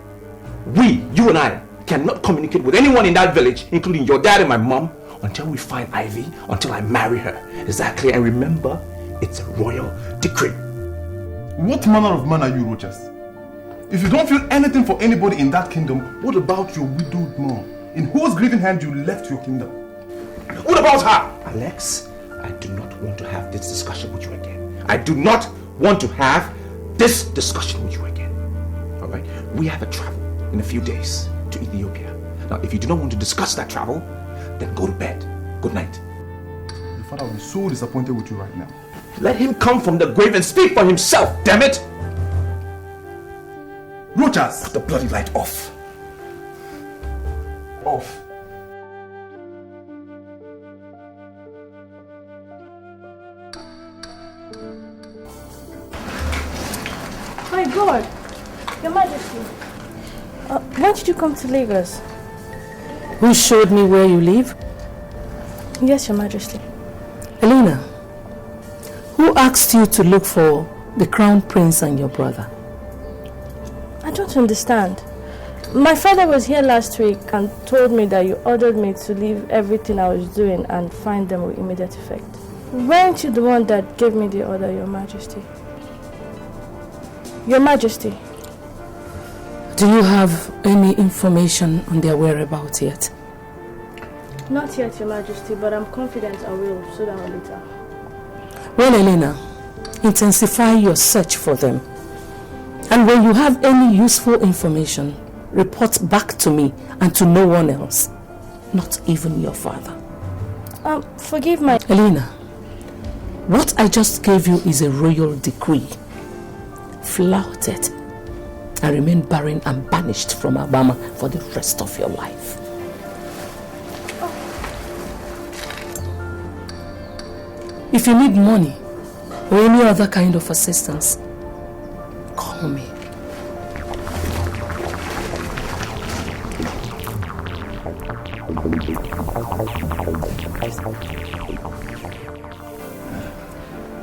S22: You and I, cannot communicate with anyone in that village, including your dad and my mom, until we find Ivy, until I marry her. Exactly, and remember, it's a royal decree.
S13: What manner of man are you, Rochas? If you don't feel anything for anybody in that kingdom, what about your widowed mom, in whose grieving hand you left your kingdom?
S22: What about her? Alex, I do not want to have this discussion with you again. I do not want to have this discussion with you again. Alright? We have a travel in a few days to Ethiopia. Now, if you do not want to discuss that travel, then go to bed. Good night.
S13: Your father will be so disappointed with you right now.
S22: Let him come from the grave and speak for himself, damn it!
S13: Rochas!
S22: Put the bloody light off. Off.
S17: My God! Your Majesty, when did you come to Lagos?
S8: Who showed me where you live?
S17: Yes, Your Majesty.
S8: Elena, who asked you to look for the Crown Prince and your brother?
S17: I don't understand. My father was here last week and told me that you ordered me to leave everything I was doing and find them with immediate effect. Weren't you the one that gave me the order, Your Majesty? Your Majesty.
S8: Do you have any information on their whereabouts yet?
S17: Not yet, Your Majesty, but I'm confident I will sooner or later.
S8: Well, Elena, intensify your search for them. And when you have any useful information, report back to me and to no one else, not even your father.
S17: Forgive my...
S8: Elena, what I just gave you is a royal decree. Flout it and remain barren and banished from Alabama for the rest of your life. If you need money or any other kind of assistance, call me.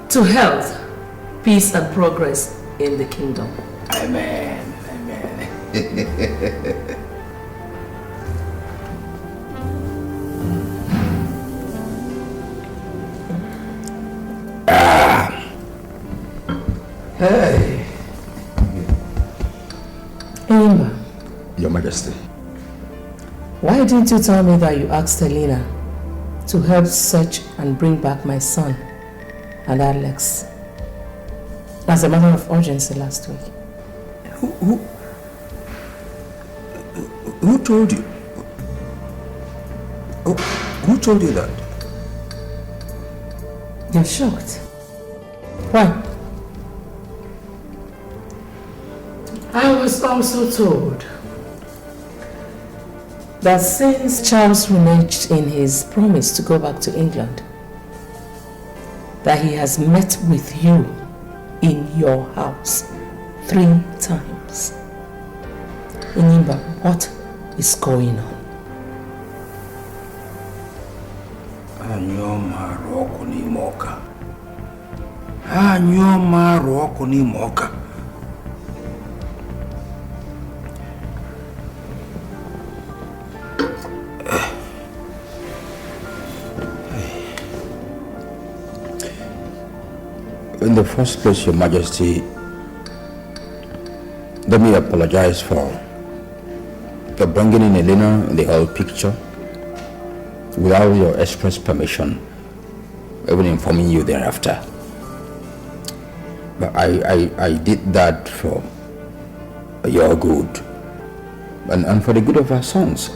S8: To health, peace and progress in the kingdom.
S9: Amen. Amen. Hey.
S8: Emma.
S9: Your Majesty.
S8: Why didn't you tell me that you asked Elena to help search and bring back my son and Alex as a matter of urgency last week?
S10: Who told you? Who told you that?
S8: You're shocked. Why? I was also told that since Charles reneged in his promise to go back to England, that he has met with you in your house 3 times. Inimba, what is going on?
S10: Anyoma roko ni moka. Anyoma roko ni moka.
S9: In the first place, Your Majesty, let me apologize for bringing in Elena in the whole picture without your express permission, even informing you thereafter. But I did that for your good and for the good of our sons.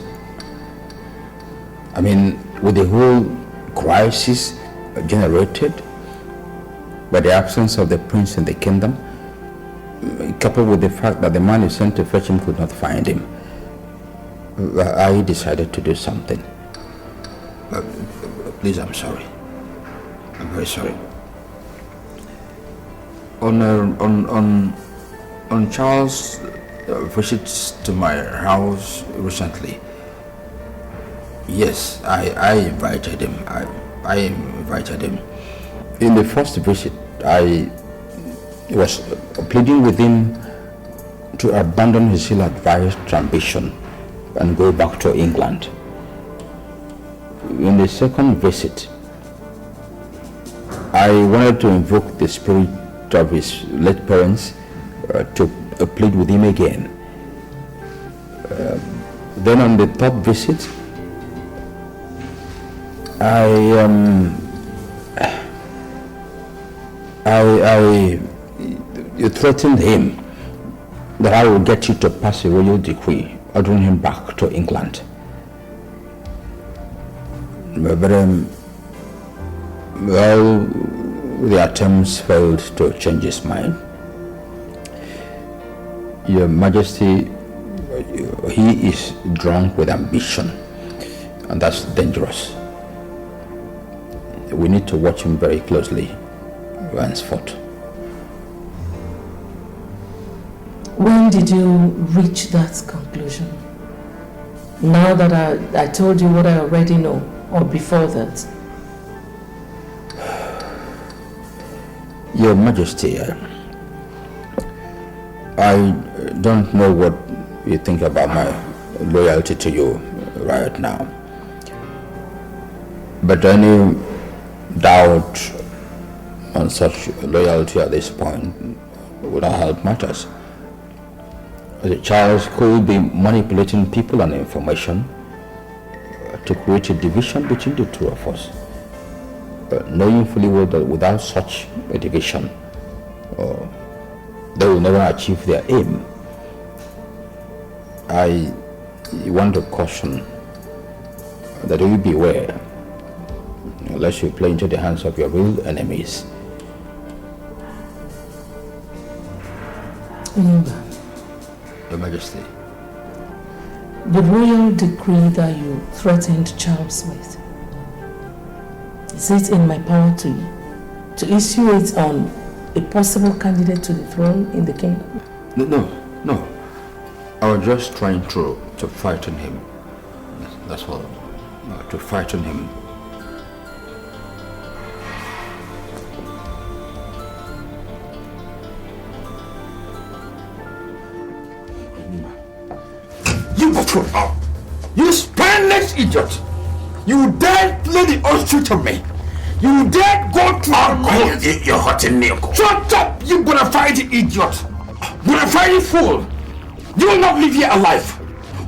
S9: I mean, with the whole crisis generated by the absence of the prince in the kingdom, coupled with the fact that the man you sent to fetch him could not find him, I decided to do something. Please, I'm sorry. I'm very sorry. On Charles' visits to my house recently, yes, I invited him. I invited him. In the first visit, I was pleading with him to abandon his ill-advised ambition and go back to England. In the second visit, I wanted to invoke the spirit of his late parents to plead with him again. Then on the third visit, I threatened him that I will get you to pass a royal decree ordering him back to England. But well, the attempts failed to change his mind. Your Majesty, he is drunk with ambition, and that's dangerous. We need to watch him very closely henceforth.
S8: When did you reach that conclusion? Now that I told you what I already know, or before that?
S9: Your Majesty, I don't know what you think about my loyalty to you right now. But any doubt on such loyalty at this point would not help matters. The child could be manipulating people and information to create a division between the two of us. Knowing fully well that without such a division, they will never achieve their aim. I want to caution that you beware, lest you play into the hands of your real enemies. Your Majesty.
S8: The royal decree that you threatened Charles with, is it in my power to issue it on a possible candidate to the throne in the kingdom?
S9: No. I was just trying to frighten him. That's all. To frighten him.
S10: You buffoon! You spineless idiot! You dared play the ostrich on me! You dared go to you're hurting me, Uncle. Shut up, you bona fide idiot! Bona fide fool! You will not live here alive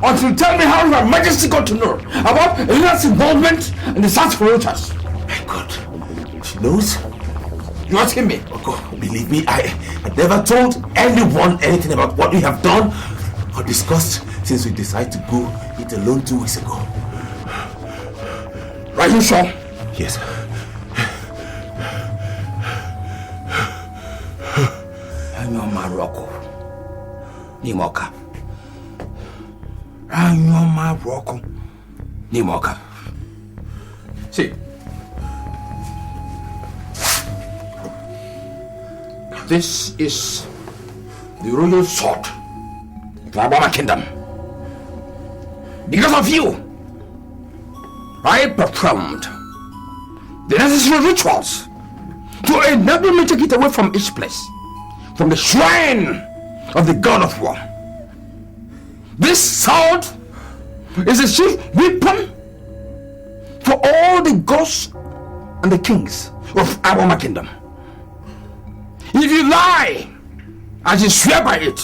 S10: until you tell me how Her Majesty got to know about Elena's involvement in the search for Rochas.
S22: My God, she knows?
S10: You asking me?
S22: Uncle, believe me, I never told anyone anything about what we have done or discussed since we decided to go it alone 2 weeks ago.
S10: Are you sure?
S22: Yes.
S10: Anyoma Rocco. Nimoka. Anyoma Rocco. Nimoka. See. This is the royal sword of the Alabama Kingdom. Because of you, I performed the necessary rituals to enable me to get away from each place, from the shrine of the god of war. This sword is the chief weapon for all the gods and the kings of Alabama Kingdom. If you lie, as you swear by it,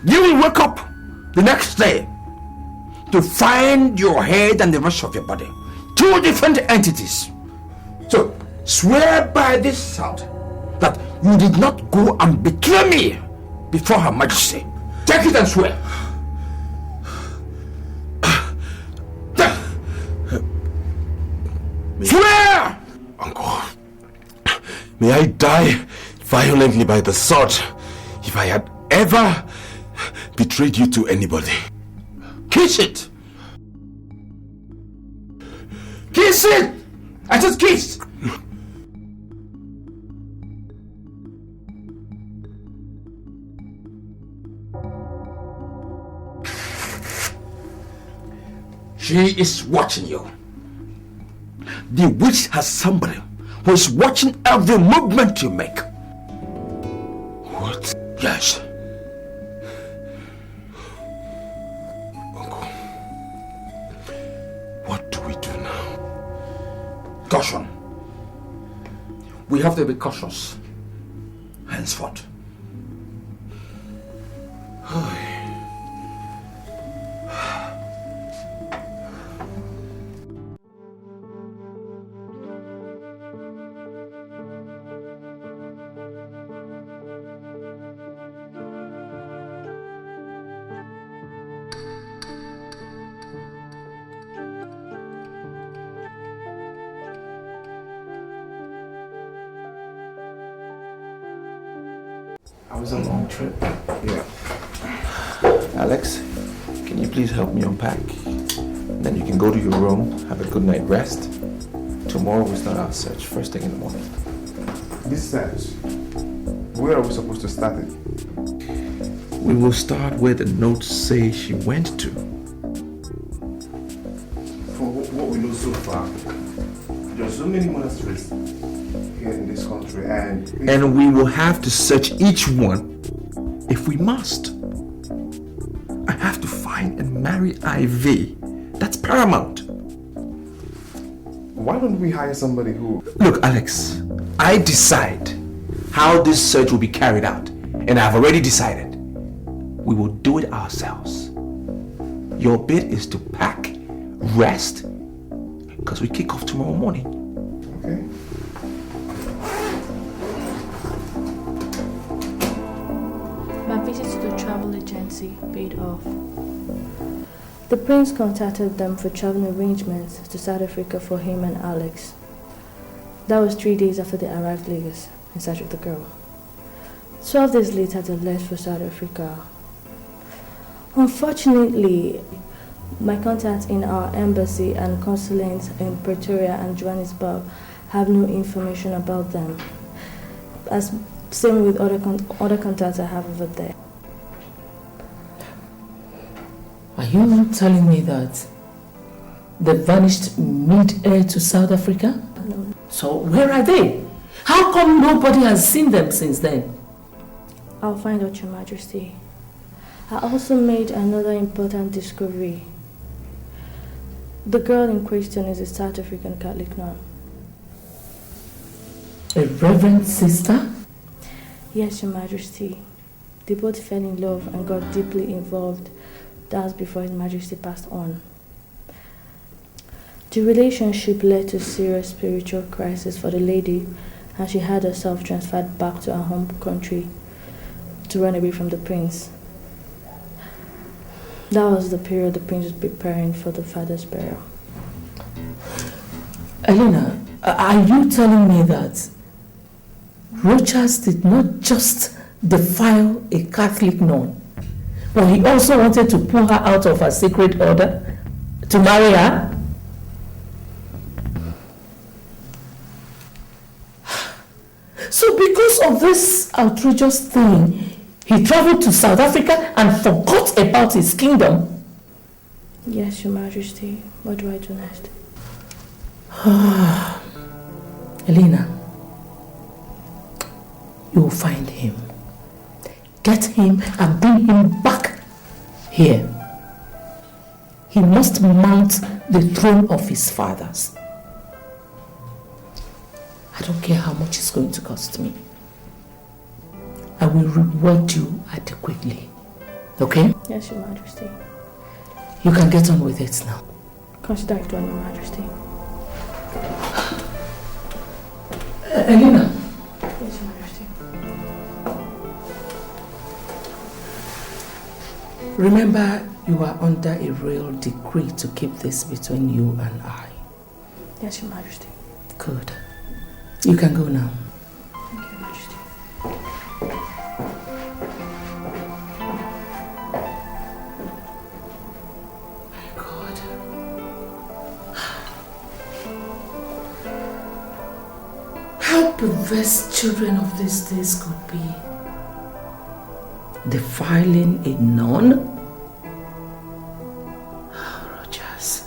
S10: you will wake up the next day to find your head and the rest of your body, two different entities. So swear by this sword that you did not go and betray me before Her Majesty. Take it and swear. Swear!
S22: Uncle, may I die violently by the sword if I had ever betrayed you to anybody.
S10: Kiss it! Kiss it! I said kiss! She is watching you. The witch has somebody who is watching every movement you make.
S22: What?
S10: Yes.
S22: Uncle, what do we do now?
S10: Caution. We have to be cautious henceforth.
S2: I was a long trip.
S22: Yeah.
S2: Alex, can you please help me unpack? Then you can go to your room, have a good night rest. Tomorrow we start our search, first thing in the morning.
S13: This search, where are we supposed to start it?
S2: We will start where the notes say she went to.
S13: From what we know so far, there are so many monasteries here in this country,
S2: and we will have to search each one if we must. I have to find and marry Ivy. That's paramount.
S13: Why don't we hire somebody who...
S2: Look, Alex, I decide how this search will be carried out. And I've already decided. We will do it ourselves. Your bit is to pack, rest, because we kick off tomorrow morning.
S13: Okay.
S17: My visit to the travel agency paid off. The prince contacted them for traveling arrangements to South Africa for him and Alex. That was 3 days after they arrived in Lagos in search of the girl. 12 days later, they left for South Africa. Unfortunately, my contacts in our embassy and consulates in Pretoria and Johannesburg have no information about them. As same with other contacts I have over there.
S8: Are you telling me that they vanished mid-air to South Africa?
S17: No.
S8: So where are they? How come nobody has seen them since then?
S17: I'll find out, Your Majesty. I also made another important discovery. The girl in question is a South African Catholic nun.
S8: A Reverend sister?
S17: Yes, Your Majesty. They both fell in love and got deeply involved. That was before His Majesty passed on. The relationship led to serious spiritual crisis for the lady, and she had herself transferred back to her home country to run away from the prince. That was the period the prince was preparing for the father's burial.
S8: Elena, are you telling me that Rochas did not just defile a Catholic nun, but he also wanted to pull her out of her sacred order to marry her? So because of this outrageous thing, he traveled to South Africa and forgot about his kingdom?
S17: Yes, Your Majesty. What do I do next?
S8: Elena, you will find him. Get him and bring him back here. He must mount the throne of his fathers. I don't care how much it's going to cost me. I will reward you adequately. Okay?
S17: Yes, Your Majesty.
S8: You can get on with it now.
S17: Consider it done, Your Majesty.
S8: Elena.
S17: Yes, Your Majesty.
S8: Remember, you are under a royal decree to keep this between you and I.
S17: Yes, Your Majesty.
S8: Good. You can go now.
S17: Thank you, Your Majesty.
S8: My God. How perverse children of these days could be. Defiling a nun? Rogers.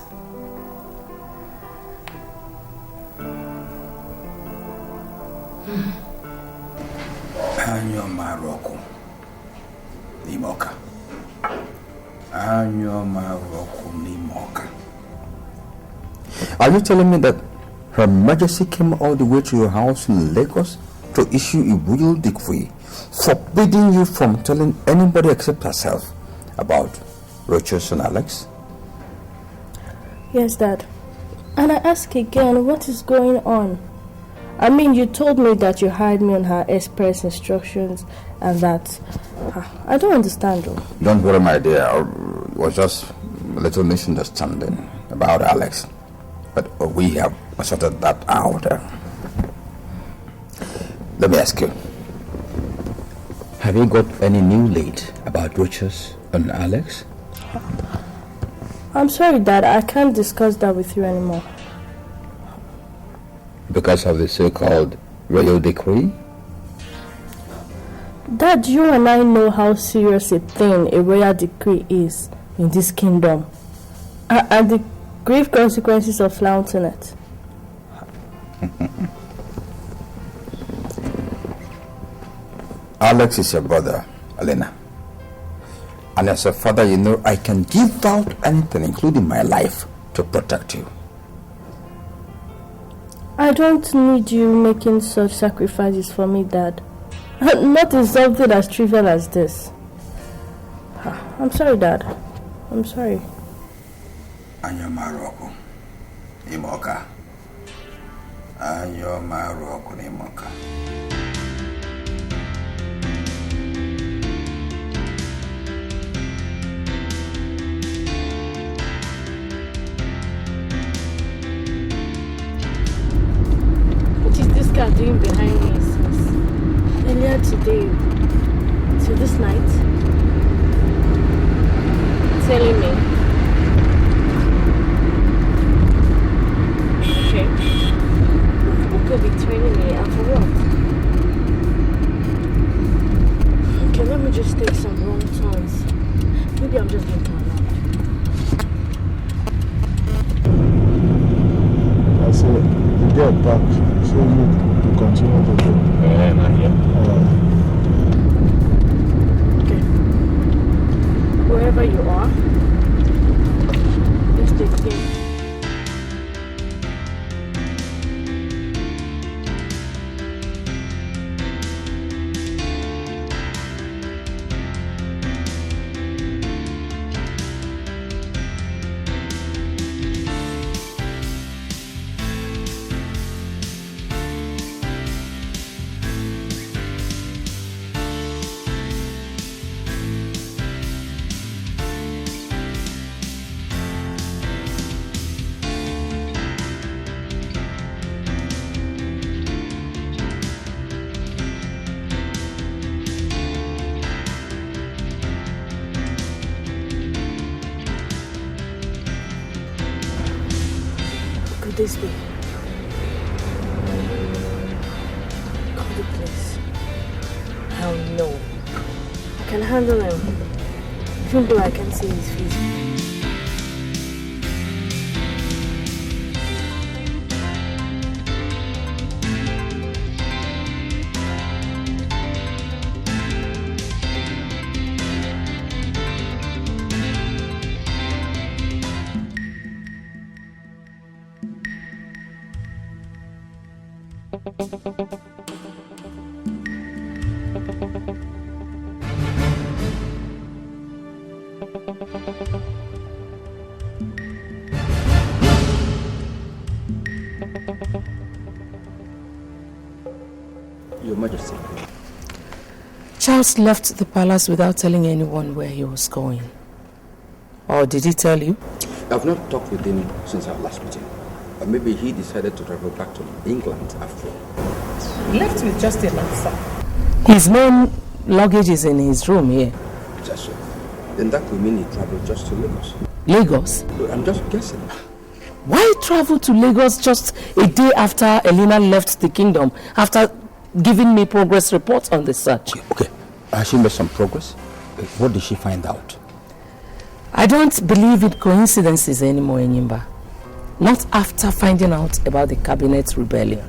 S9: Anyo Maroko. Limoka. Anyo Maroko Limoka. Are you telling me that Her Majesty came all the way to your house in Lagos to issue a royal decree forbidding you from telling anybody except herself about Rochas and Alex?
S17: Yes, Dad. And I ask again, what is going on? I mean, you told me that you hired me on her express instructions and that... I don't understand though.
S9: Don't worry, my dear. It was just a little misunderstanding about Alex. But we have sorted that out. Let me ask you. Have you got any new lead about Rochas and Alex?
S17: I'm sorry, Dad. I can't discuss that with you anymore.
S9: Because of the so-called royal decree?
S17: Dad, you and I know how serious a thing a royal decree is in this kingdom. And the grave consequences of flouting it.
S9: Alex is your brother, Elena. And as a father, you know I can give out anything, including my life, to protect you.
S17: I don't need you making such sacrifices for me, Dad. Not in something as trivial as this. I'm sorry, Dad. I'm sorry.
S9: Anyo Maroko, Imoka. Anyo Maroko, Imoka.
S17: What is this guy doing behind me since earlier today till this night? Telling me. Okay. Who could be training me and for what? Okay, let me just take some wrong turns. Maybe I'm just being paranoid.
S13: I said, you get back, so you continue to do.
S2: Not yet.
S17: Okay. Wherever you are, let's take him. This be? Call the police. Hell no. I can handle him. Even though I can't see his face.
S9: Your Majesty.
S1: Charles left the palace without telling anyone where he was going. Or did he tell you?
S9: I've not talked with him since our last meeting. Or maybe he decided to travel back to England after all.
S8: He left with just a letter.
S1: His main luggage is in his room here.
S9: Just so. Then that could mean he traveled just to Lagos.
S1: Lagos?
S9: I'm just guessing.
S1: Why travel to Lagos just a day after Elena left the kingdom, after giving me progress reports on the search?
S9: Okay. Has she made some progress? What did she find out?
S1: I don't believe in coincidences anymore, Enyimba. Not after finding out about the cabinet rebellion.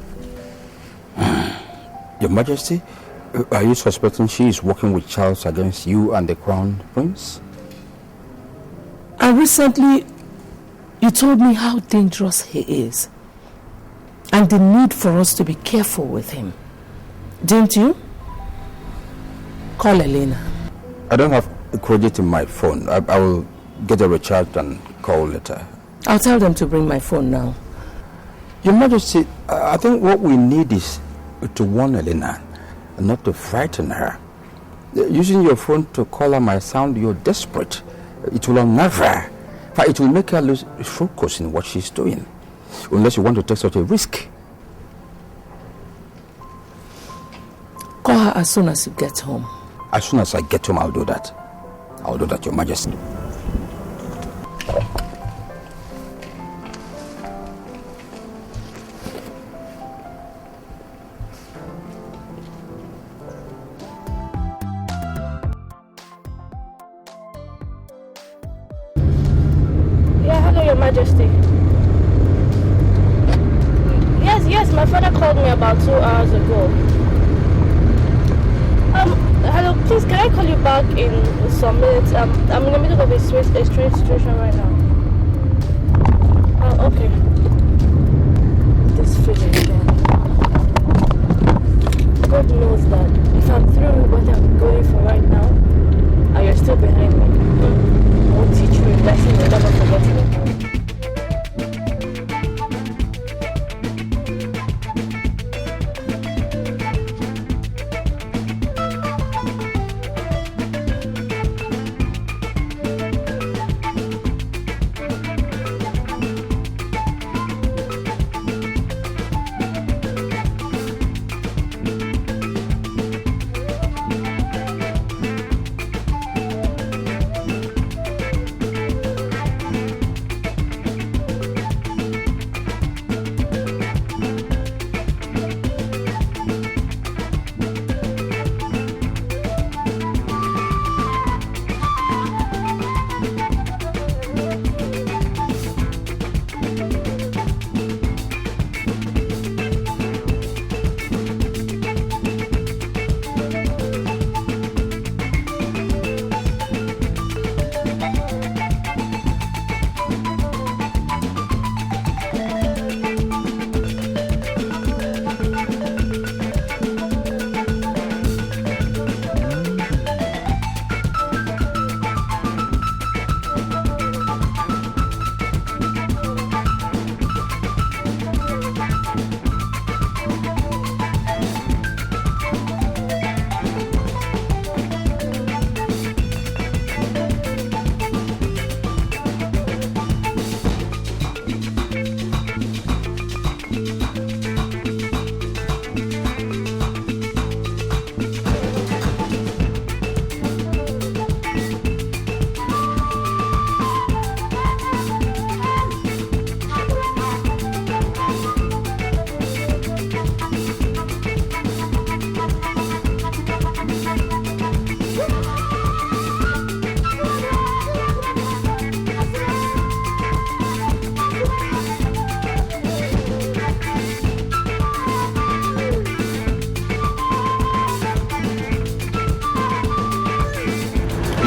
S9: Your Majesty, are you suspecting she is working with Charles against you and the Crown Prince?
S1: And recently, you told me how dangerous he is. And the need for us to be careful with him. Didn't you? Call Elena.
S9: I don't have a credit in my phone. I will get a recharge and call later.
S1: I'll tell them to bring my phone now.
S9: Your Majesty, I think what we need is to warn Elena, not to frighten her. Using your phone to call her might sound you're desperate. It will unnerve her. It will make her lose focus in what she's doing. Unless you want to take such a risk.
S1: Call her as soon as you get home.
S9: As soon as I get home, I'll do that. I'll do that, Your Majesty.
S17: Yeah, hello, Your Majesty. Yes, my father called me about 2 hours ago. Hello, please, can I call you back in some minutes? I'm in the middle of a strange situation right now. Oh, okay. This feeling again. Go God knows that if I'm through with what I'm going for right now, and you're still behind me, I will teach you a lesson you'll never forget in your life.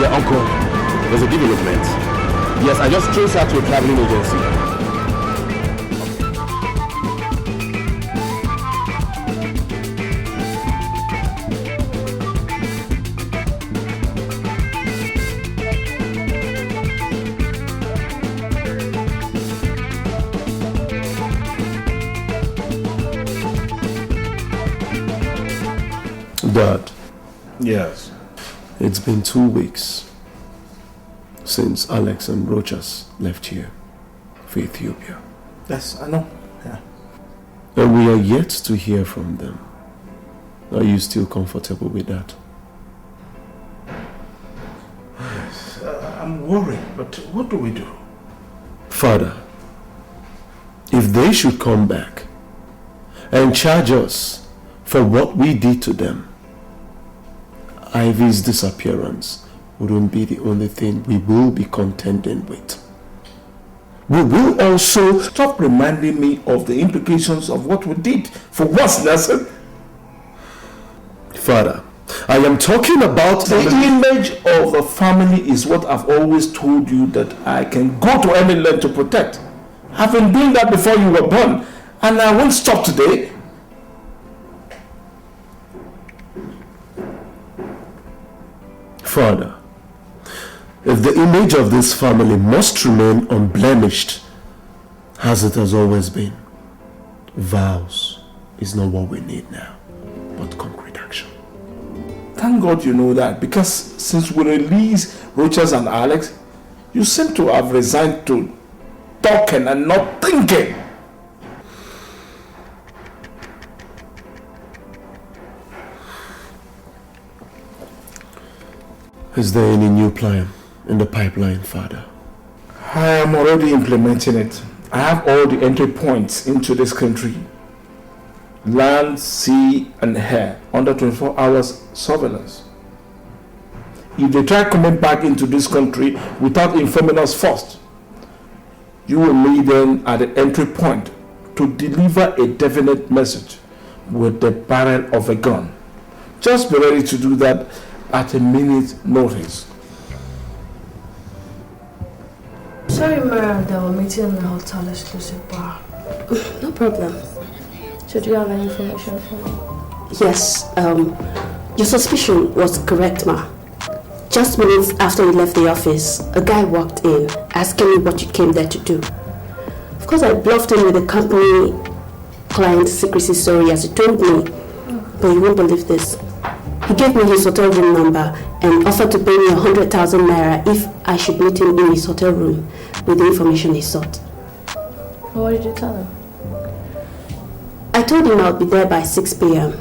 S22: Yeah, uncle, there's a development. Yes, I just traced her to a traveling agency.
S14: Dad.
S11: Yes.
S14: It's been 2 weeks since Alex and Rochas left here for Ethiopia.
S11: Yes, I know. Yeah.
S14: And we are yet to hear from them. Are you still comfortable with that?
S11: Yes, I'm worried, but what do we do?
S14: Father, if they should come back and charge us for what we did to them, Ivy's disappearance wouldn't be the only thing we will be contending with.
S11: We will also stop reminding me of the implications of what we did. For what's Nelson?
S14: Father, I am talking about
S11: the image of a family is what I've always told you that I can go to any length to protect. I've been doing that before you were born, and I won't stop today.
S14: Father, if the image of this family must remain unblemished, as it has always been, vows is not what we need now, but concrete action.
S11: Thank God you know that, because since we released Rochas and Alex, you seem to have resigned to talking and not thinking.
S14: Is there any new plan in the pipeline, Father?
S11: I am already implementing it. I have all the entry points into this country. Land, sea, and air under 24 hours surveillance. If they try coming back into this country without informing us first, you will meet them at the entry point to deliver a definite message with the barrel of a gun. Just be ready to do that at a minute's notice.
S17: Sorry, Mara, that we're meeting in the hotel exclusive bar.
S15: No problem.
S17: So do you have any information for me?
S7: Yes, your suspicion was correct, ma. Just minutes after you left the office, a guy walked in asking me what you came there to do. Of course, I bluffed him with the company client secrecy story as he told me, but you won't believe this. He gave me his hotel room number and offered to pay me 100,000 naira if I should meet him in his hotel room with the information he sought.
S17: What did you tell him?
S7: I told him I'll be there by 6 p.m.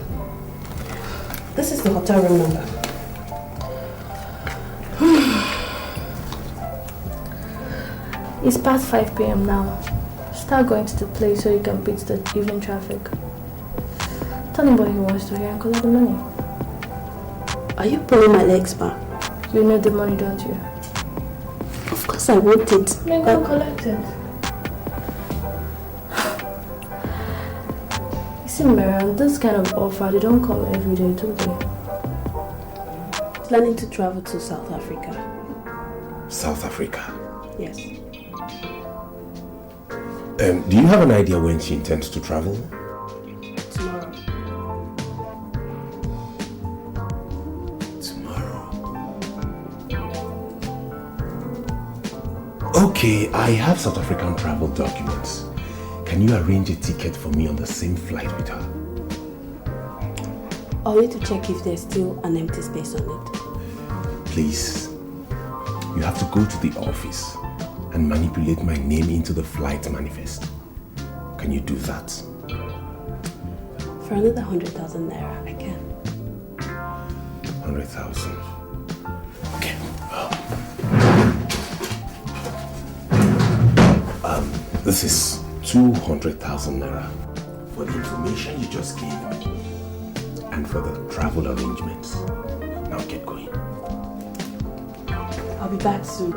S7: This is the hotel room number.
S17: It's past 5 p.m. now. Start going to the place so you can beat the evening traffic. Tell him what he wants to hear and collect the money.
S7: Are you pulling my legs back?
S17: You know the money, don't you?
S7: Of course I want it.
S17: Then go collect it. You see, Mariam, this kind of offer, they don't come every day, do they?
S7: Planning to travel to South Africa.
S22: South Africa?
S7: Yes.
S22: Do you have an idea when she intends to travel?
S7: Tomorrow.
S22: Okay, I have South African travel documents. Can you arrange a ticket for me on the same flight with her?
S7: I'll need to check if there's still an empty space on it.
S22: Please, you have to go to the office and manipulate my name into the flight manifest. Can you do that?
S7: For another 100,000 naira, I can.
S22: 100,000. Okay. This is 200,000 naira for the information you just gave me and for the travel arrangements. Now get going.
S7: I'll be back soon.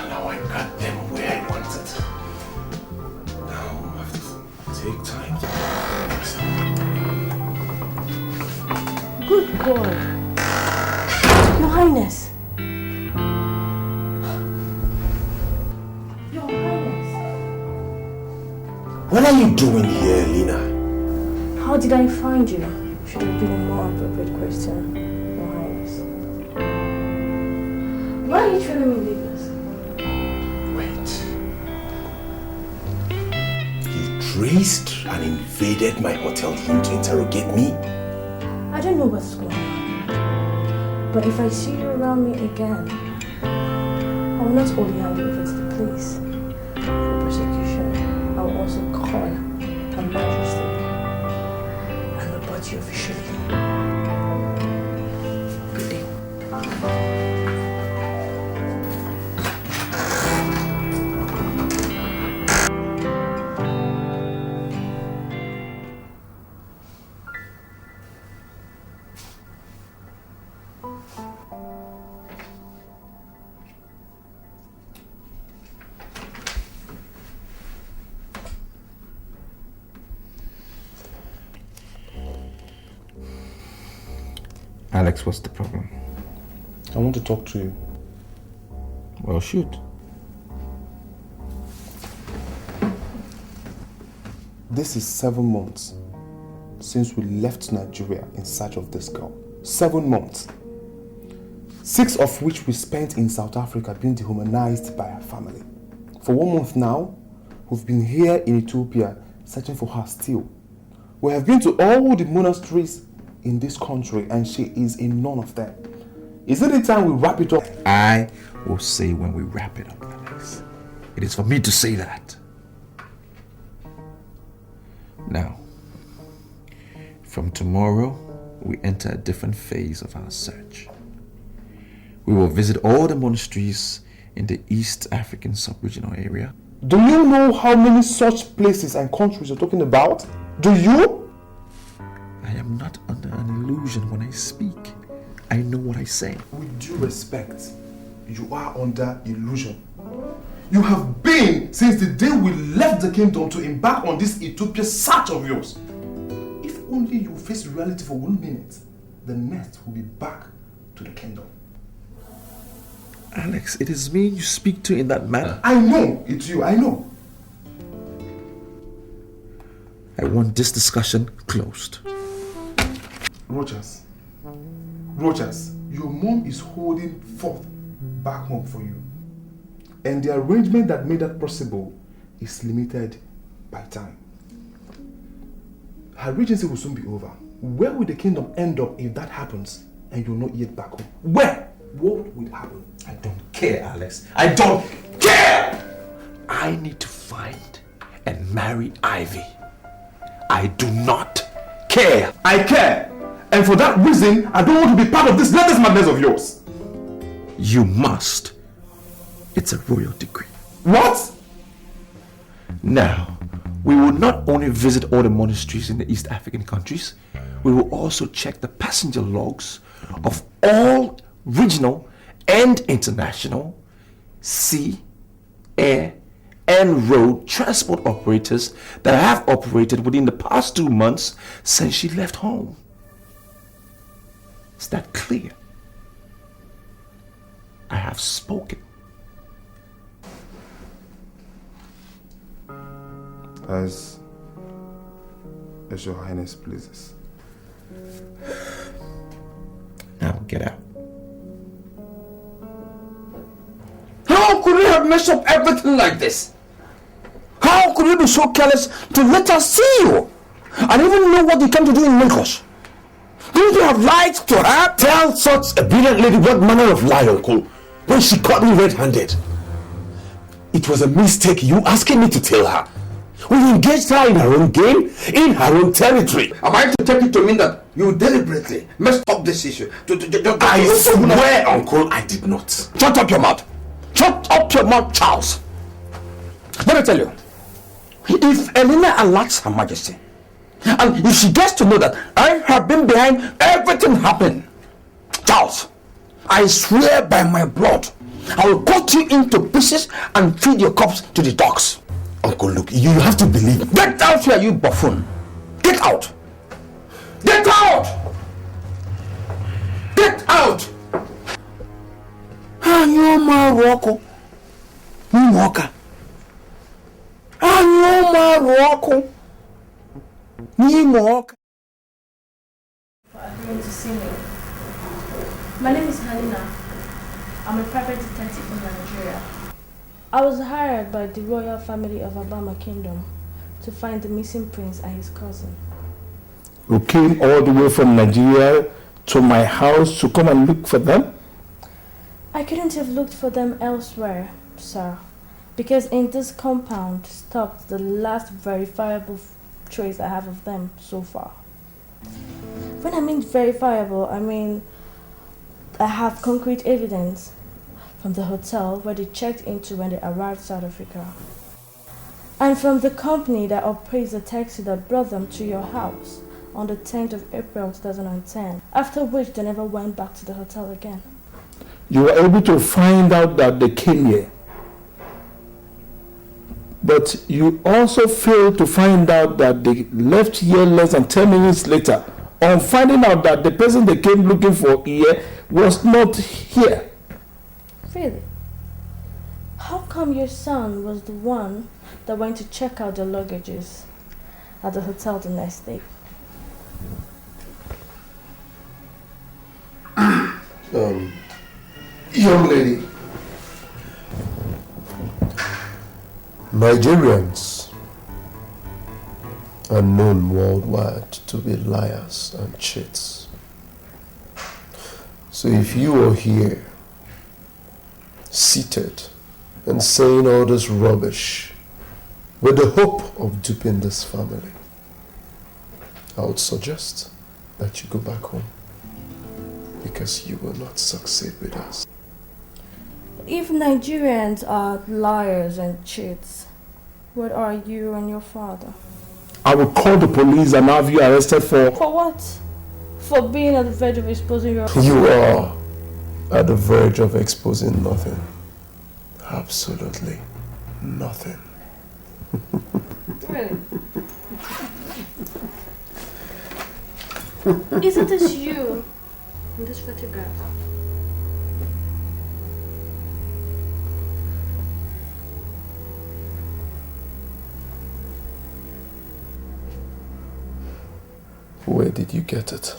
S22: Now I got them where I wanted. Now I have to take time to...
S17: Good boy. Your Highness. Your Highness.
S22: What are you doing here, Lina?
S17: How did I find you? Should have been a more appropriate question, Your Highness. Why are you telling me this?
S22: Traced and invaded my hotel room to interrogate me?
S17: I don't know what's going on. But if I see you around me again, I will not only hand you over to the police for prosecution, I will also call Her Majesty and report you officially. Good day.
S16: Alex, what's the problem?
S13: I want to talk to you.
S16: Well, shoot.
S13: This is 7 months since we left Nigeria in search of this girl. 7 months. 6 of which we spent in South Africa being dehumanized by her family. For 1 month now, we've been here in Ethiopia searching for her still. We have been to all the monasteries in this country and she is in none of them. Is it the time we wrap it up?
S16: I will say when we wrap it up, Alex. It is for me to say that. Now, from tomorrow, we enter a different phase of our search. We will visit all the monasteries in the East African sub-regional area.
S13: Do you know how many such places and countries you're talking about? Do you?
S16: I am not under an illusion when I speak. I know what I say.
S13: With due respect, you are under illusion. You have been since the day we left the kingdom to embark on this Ethiopia search of yours. If only you face reality for 1 minute. the next will be back to the kingdom.
S16: Alex, it is me you speak to in that manner.
S13: I know it's you, I know.
S16: I want this discussion closed.
S13: Rochas, your mom is holding forth back home for you. And the arrangement that made that possible is limited by time. Her regency will soon be over. Where will the kingdom end up if that happens and you're not yet back home? Where? What will happen?
S16: I don't care, Alex. I don't care! I need to find and marry Ivy. I do not care.
S13: I care. And for that reason, I don't want to be part of this latest madness of yours.
S16: You must. It's a royal decree.
S13: What?
S16: Now, we will not only visit all the monasteries in the East African countries, we will also check the passenger logs of all regional and international sea, air, and road transport operators that have operated within the past 2 months since she left home. Is that clear? I have spoken.
S13: As Your Highness pleases.
S16: Now get out.
S3: How could you have messed up everything like this? How could you be so careless to let us see you? And even know what you came to do in Lagos? Didn't you have lied to her?
S22: Tell such a brilliant lady what manner of lie, uncle, when she caught me red-handed. It was a mistake you asking me to tell her. We engaged her in her own game, in her own territory.
S3: Am I to take it to mean that you deliberately messed up this issue?
S22: I swear, uncle, I did not.
S3: Shut up your mouth. Shut up your mouth, Charles. Let me tell you, if Elena alerts Her Majesty, and if she gets to know that I have been behind everything happening, Charles, I swear by my blood, I will cut you into pieces and feed your corpse to the dogs.
S22: Uncle, look, you have to believe me.
S3: Get out here, you buffoon. Get out. Get out. Get out. Anyoma roko. Nimoka. Anyoma roko. Nimoka.
S17: For agreeing to see me. My name is Helena. I'm a private detective from Nigeria. I was hired by the royal family of Obama Kingdom to find the missing prince and his cousin.
S3: You came all the way from Nigeria to my house to come and look for them?
S17: I couldn't have looked for them elsewhere, sir, because in this compound stopped the last verifiable trace I have of them so far. When I mean verifiable, I mean I have concrete evidence from the hotel where they checked into when they arrived South Africa, and from the company that operates the taxi that brought them to your house on the 10th of April 2010, after which they never went back to the hotel again.
S3: You were able to find out that they came here, but you also failed to find out that they left here less than 10 minutes later on finding out that the person they came looking for here was not here.
S17: Really? How come your son was the one that went to check out the luggages at the hotel the next day?
S14: Young lady, Nigerians are known worldwide to be liars and cheats. So if you are here seated and saying all this rubbish with the hope of duping this family, I would suggest that you go back home, because you will not succeed with us.
S17: If Nigerians are liars and cheats, what are you and your father?
S3: I will call the police and have you arrested for...
S17: For what? For being at the verge of exposing your...
S14: You are at the verge of exposing nothing. Absolutely nothing.
S17: Really? Isn't this you In this photograph.
S2: Where did you get it?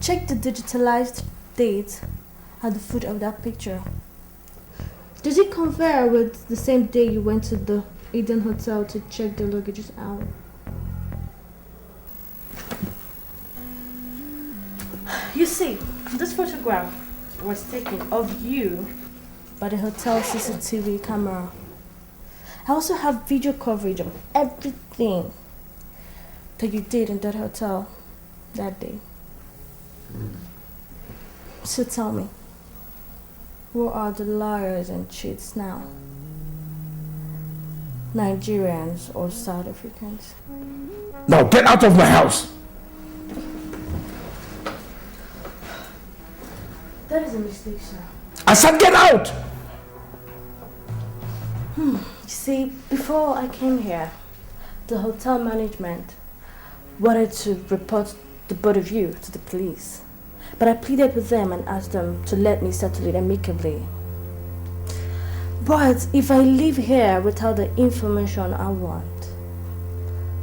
S17: Check the digitalized date at the foot of that picture. Does it compare with the same day you went to the Eden Hotel to check the luggages out? You see, this photograph was taken of you by the hotel CCTV camera. I also have video coverage of everything that you did in that hotel that day. So tell me, who are the liars and cheats now? Nigerians or South Africans?
S22: Now get out of my house!
S17: That is a mistake, sir.
S22: I said get out!
S17: You see, before I came here, the hotel management wanted to report the both of you to the police. But I pleaded with them and asked them to let me settle it amicably. But if I leave here without the information I want,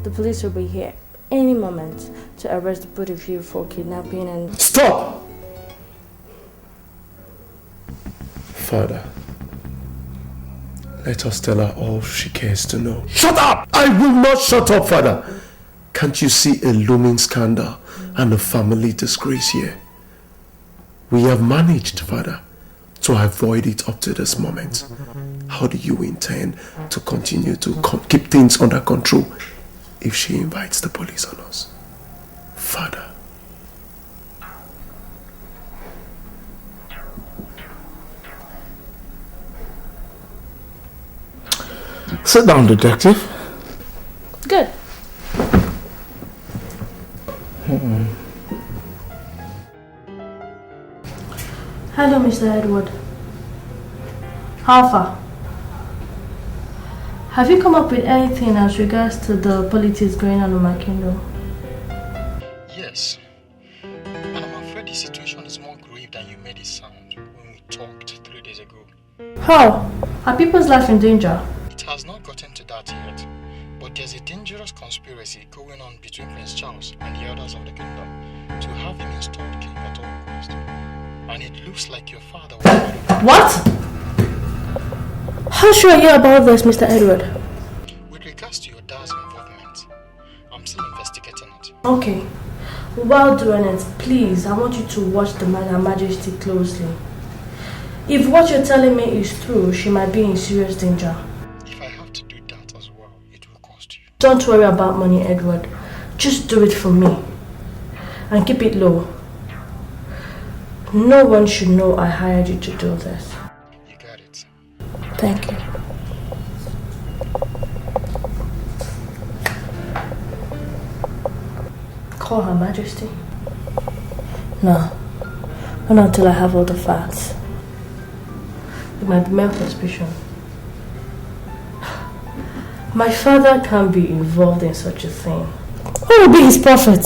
S17: the police will be here any moment to arrest the both of you for kidnapping and...
S22: Stop!
S14: Father, let us tell her all she cares to know.
S22: Shut up!
S14: I will not shut up, Father. Can't you see a looming scandal and a family disgrace here? We have managed, Father, to avoid it up to this moment. How do you intend to continue to keep things under control if she invites the police on us? Father.
S22: Sit down, detective.
S17: Good. Hello, Mr. Edward. How far? Have you come up with anything as regards to the politics going on in my kingdom?
S6: Yes. And I'm afraid the situation is more grave than you made it sound when we talked 3 days ago.
S17: How? Are people's life in danger?
S6: It has not gotten to that yet, but there's a dangerous conspiracy going on between Prince Charles and the elders of the kingdom to have him installed king at all cost. And it looks like your father will...
S17: What? How sure are you about this, Mr. Edward?
S6: With regards to your dad's involvement, I'm still investigating it.
S17: Okay. While doing it, please, I want you to watch the Her Majesty closely. If what you're telling me is true, she might be in serious danger.
S6: If I have to do that as well, it will cost you.
S17: Don't worry about money, Edward. Just do it for me. And keep it low. No one should know I hired you to do this.
S6: You got it.
S17: Thank you. Call Her Majesty? No. Not until I have all the facts. It might be mere suspicion. My father can't be involved in such a thing. Who will be his prophet?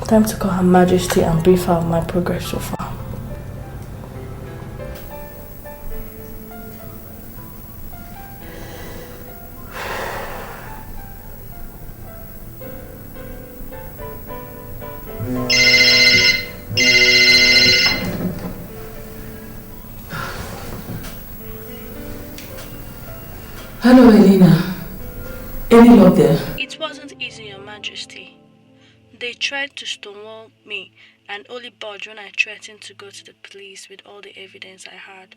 S17: Time to call Her Majesty and brief her of my progress so far.
S8: Hello, Elena. Any luck there?
S17: It wasn't easy, Your Majesty. They tried to stonewall me and only budged when I threatened to go to the police with all the evidence I had.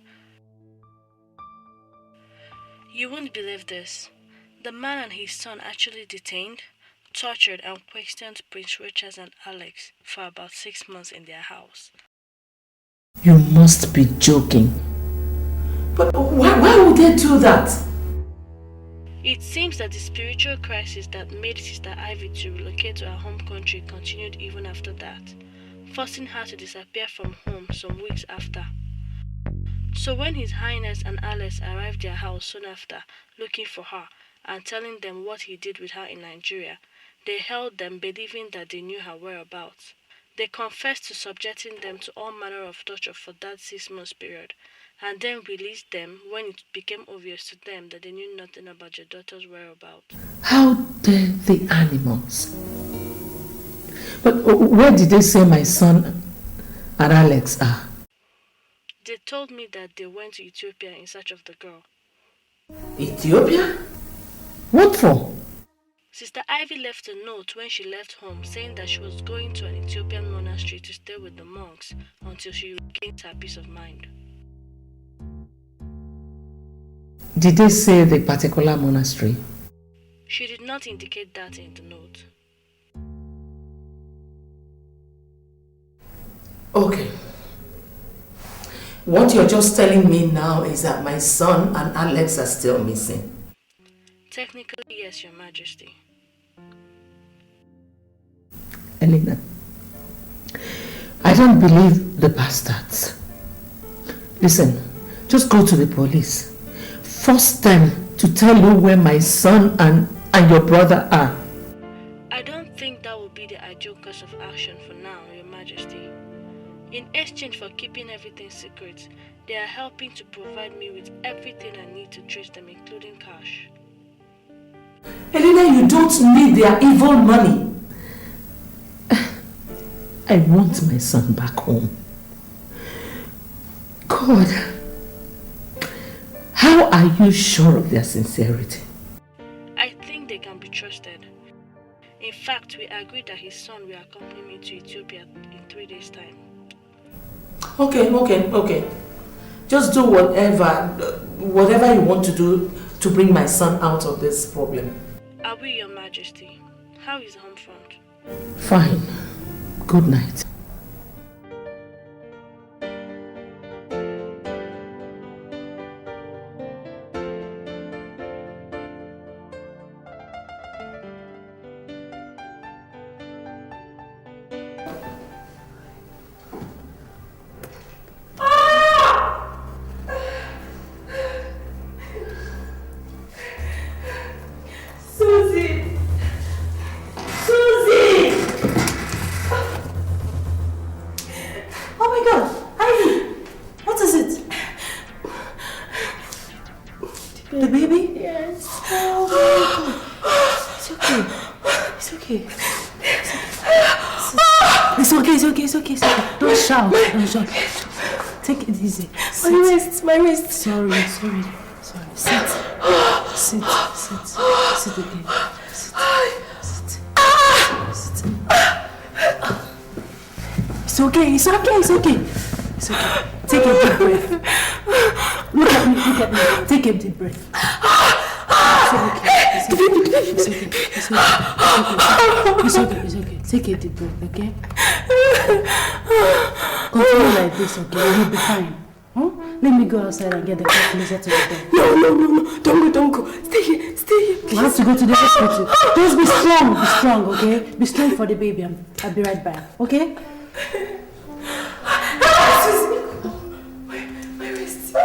S17: You won't believe this. The man and his son actually detained, tortured and questioned Prince Richard and Alex for about 6 months in their house.
S8: You must be joking. But why would they do that?
S17: It seems that the spiritual crisis that made Sister Ivy to relocate to her home country continued even after that, forcing her to disappear from home some weeks after. So when His Highness and Alice arrived at their house soon after, looking for her, and telling them what he did with her in Nigeria, they held them believing that they knew her whereabouts. They confessed to subjecting them to all manner of torture for that 6-month period, and then released them when it became obvious to them that they knew nothing about your daughter's whereabouts.
S8: How dare the animals? But where did they say my son and Alex are?
S17: They told me that they went to Ethiopia in search of the girl.
S8: Ethiopia? What for?
S17: Sister Ivy left a note when she left home saying that she was going to an Ethiopian monastery to stay with the monks until she regains her peace of mind.
S8: Did they say the particular monastery?
S17: She did not indicate that in the note.
S8: Okay. What you're just telling me now is that my son and Alex are still missing.
S17: Technically, yes, Your Majesty.
S8: Elena, I don't believe the bastards. Listen, just go to the police. Force them to tell you where my son and your brother are.
S17: I don't think that would be the ideal course of action for now, Your Majesty. In exchange for keeping everything secret, they are helping to provide me with everything I need to trace them, including cash.
S8: Elena, you don't need their evil money. I want my son back home. God, how are you sure of their sincerity?
S17: I think they can be trusted. In fact, we agreed that his son will accompany me to Ethiopia in 3 days' time.
S8: Okay. Just do whatever you want to do to bring my son out of this problem.
S17: Are we, Your Majesty? How is the home front?
S8: Fine. Good night. Don't shout. Take it easy.
S7: My wrist.
S8: Sorry. Sit again. Sit. It's okay. Take a deep breath. Look at me. Take a deep breath. It's okay. Take a deep breath, okay? Continue like this, okay? You'll be fine. Huh? Let me go outside and get the car closer to the door.
S7: No, don't go. Stay here,
S8: We have to go to the hospital. Just be strong, okay? Be strong for the baby. I'll be right back, okay?
S7: My wrist.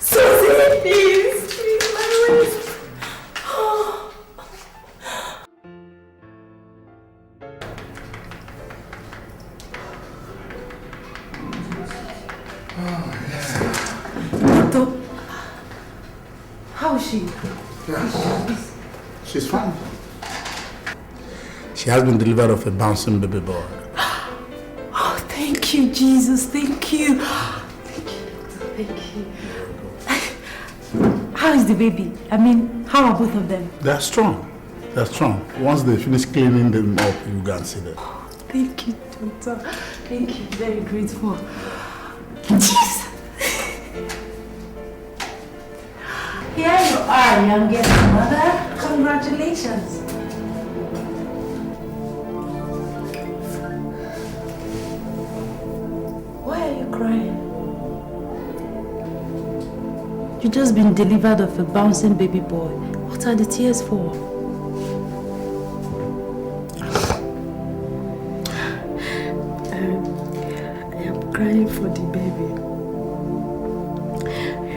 S7: Susie, please, my wrist.
S8: How is she?
S3: She's fine. She has been delivered of a bouncing baby boy.
S8: Oh, thank you, Jesus. Thank you. How is the baby? I mean, how are both of them?
S3: They're strong. Once they finish cleaning them up, you can see them.
S8: Thank you, Doctor. Thank you. Very grateful. Jesus. Here you are, youngest mother. Congratulations. Why are you crying? You just been delivered of a bouncing baby boy. What are the tears for?
S7: I am crying for the baby. I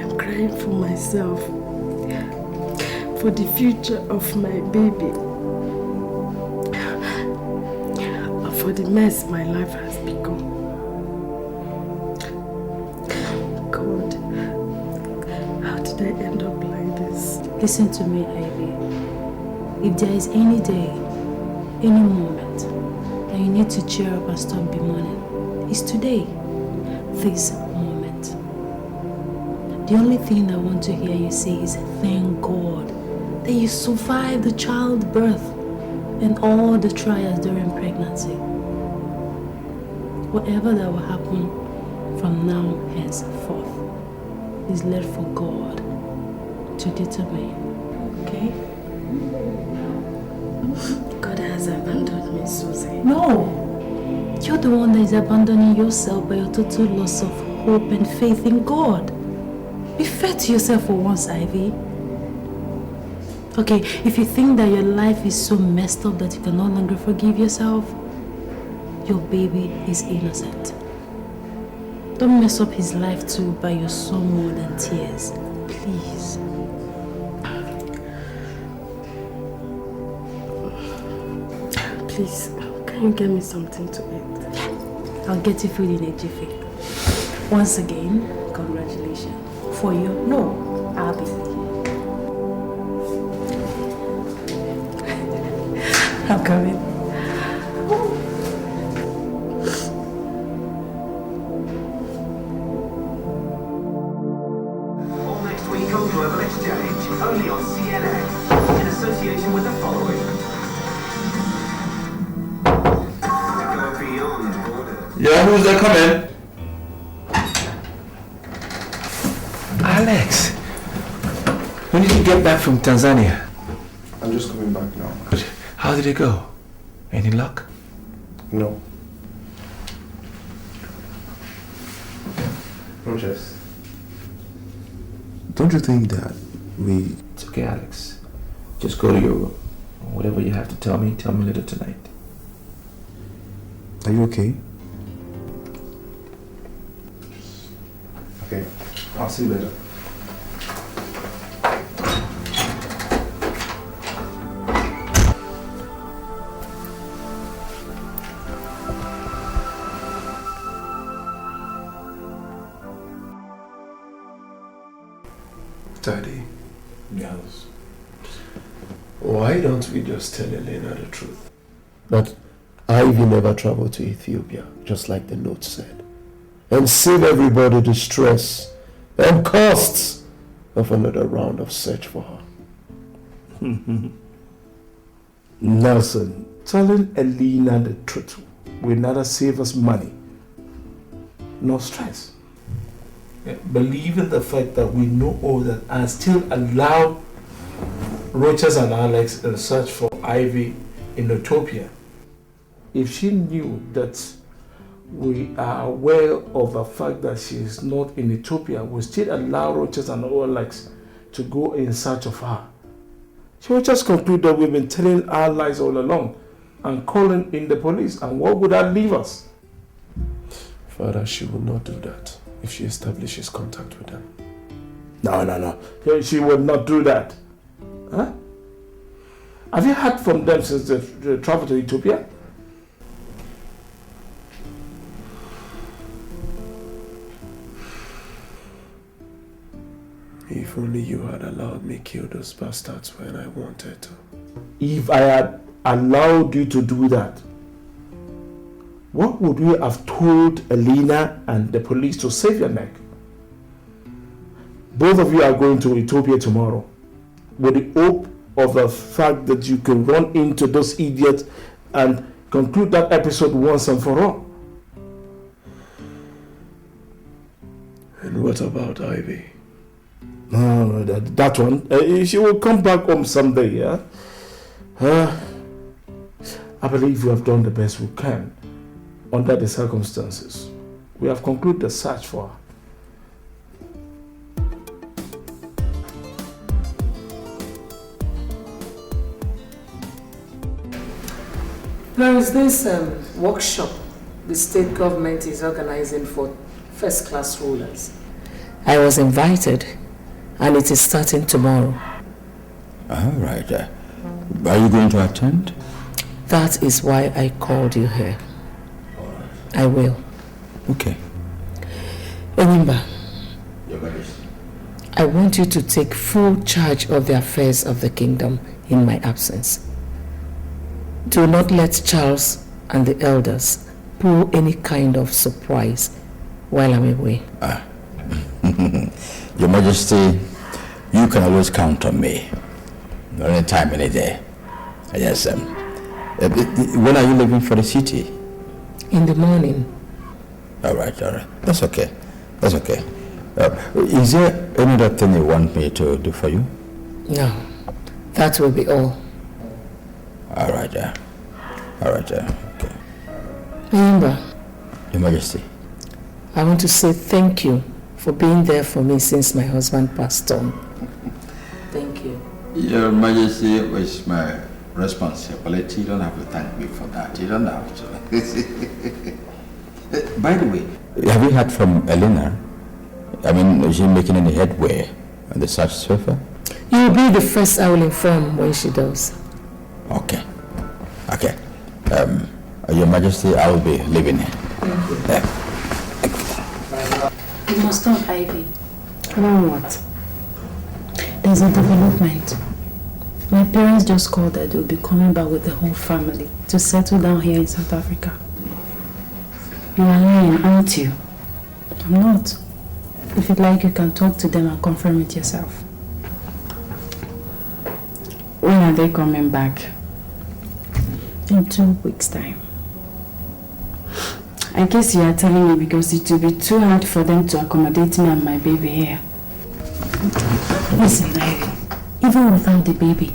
S7: am crying for myself.
S19: for the future of my baby. And for the mess my life has become. God, how did I end up like this?
S15: Listen to me, Ivy. If there is any day, any moment that you need to cheer up and stop bemoaning, it's today, this moment. The only thing I want to hear you say is thank God that you survived the childbirth and all the trials during pregnancy. Whatever that will happen from now henceforth is left for God to determine. Okay?
S19: God has abandoned me, Susie.
S15: No! You're the one that is abandoning yourself by your total loss of hope and faith in God. Be fair to yourself for once, Ivy. Okay, if you think that your life is so messed up that you can no longer forgive yourself, your baby is innocent. Don't mess up his life too by your son more than tears. Please.
S19: Please, can you get me something to eat?
S15: I'll get you food in a jiffy. Once again, congratulations. For you, no, I'll be with you. I'm coming.
S20: All next week on Global Exchange, only on CNN, in association with the following. Go beyond borders.
S2: Yeah, who's there coming? Alex, when did you get back from Tanzania?
S13: I'm just coming back now.
S2: But how did it go? Any luck?
S13: No. Rogers, don't you think that we...
S2: It's okay, Alex. Just go to your room. Whatever you have to tell me later tonight.
S13: Are you okay? Okay, I'll see you later.
S14: Daddy,
S2: Yes.
S14: why don't we just tell Elena the truth? That Ivy never traveled to Ethiopia, just like the note said, and save everybody the stress and costs of another round of search for her.
S11: Nelson, telling Elena the truth will neither save us money nor stress. Believe in the fact that we know all that and still allow Rochas and Alex in search for Ivy in Utopia. If she knew that we are aware of the fact that she is not in Ethiopia, we still allow Rochas and Alex to go in search of her. She would just conclude that we've been telling our lies all along and calling in the police. And what would that leave us?
S14: Father, she will not do that if she establishes contact with them.
S11: No. She would not do that. Huh? Have you heard from them since they traveled to Ethiopia?
S14: If only you had allowed me kill those bastards when I wanted to.
S11: If I had allowed you to do that, what would we have told Elena and the police to save your neck? Both of you are going to Ethiopia tomorrow with the hope of the fact that you can run into those idiots and conclude that episode once and for all.
S14: And what about Ivy?
S11: No, that one. She will come back home someday, yeah? I believe we have done the best we can under the circumstances. We have concluded the search for her.
S8: There is this workshop the state government is organizing for first-class rulers. I was invited, and it is starting tomorrow.
S9: All right. Are you going to attend?
S5: That is why I called you here. I will.
S9: Okay.
S5: Remember,
S9: Your Majesty.
S5: I want you to take full charge of the affairs of the kingdom in my absence. Do not let Charles and the elders pull any kind of surprise while I'm away.
S9: Your Majesty, you can always count on me. Any time, any day. Yes. When are you leaving for the city?
S5: In the morning.
S9: All right. That's okay. Is there any other thing you want me to do for you?
S5: No. That will be all.
S9: All right. Okay.
S5: Remember,
S9: Your Majesty.
S5: I want to say thank you for being there for me since my husband passed on. Thank you.
S9: Your Majesty, it's my responsibility. You don't have to thank me for that. You don't have to. By the way, have you heard from Elena? I mean, is she making any headway on the search so far?
S5: You will be the first I will inform when she does.
S9: Okay. Your Majesty, I will be leaving here.
S15: You must stop, Ivy.
S7: Now what?
S15: There's a development. My parents just called that they'll be coming back with the whole family to settle down here in South Africa. You are lying, aren't you? I'm not. If you'd like, you can talk to them and confirm it yourself.
S7: When are they coming back?
S15: In 2 weeks' time.
S7: I guess you are telling me because it will be too hard for them to accommodate me and my baby here.
S15: Listen, Ivy, even without the baby,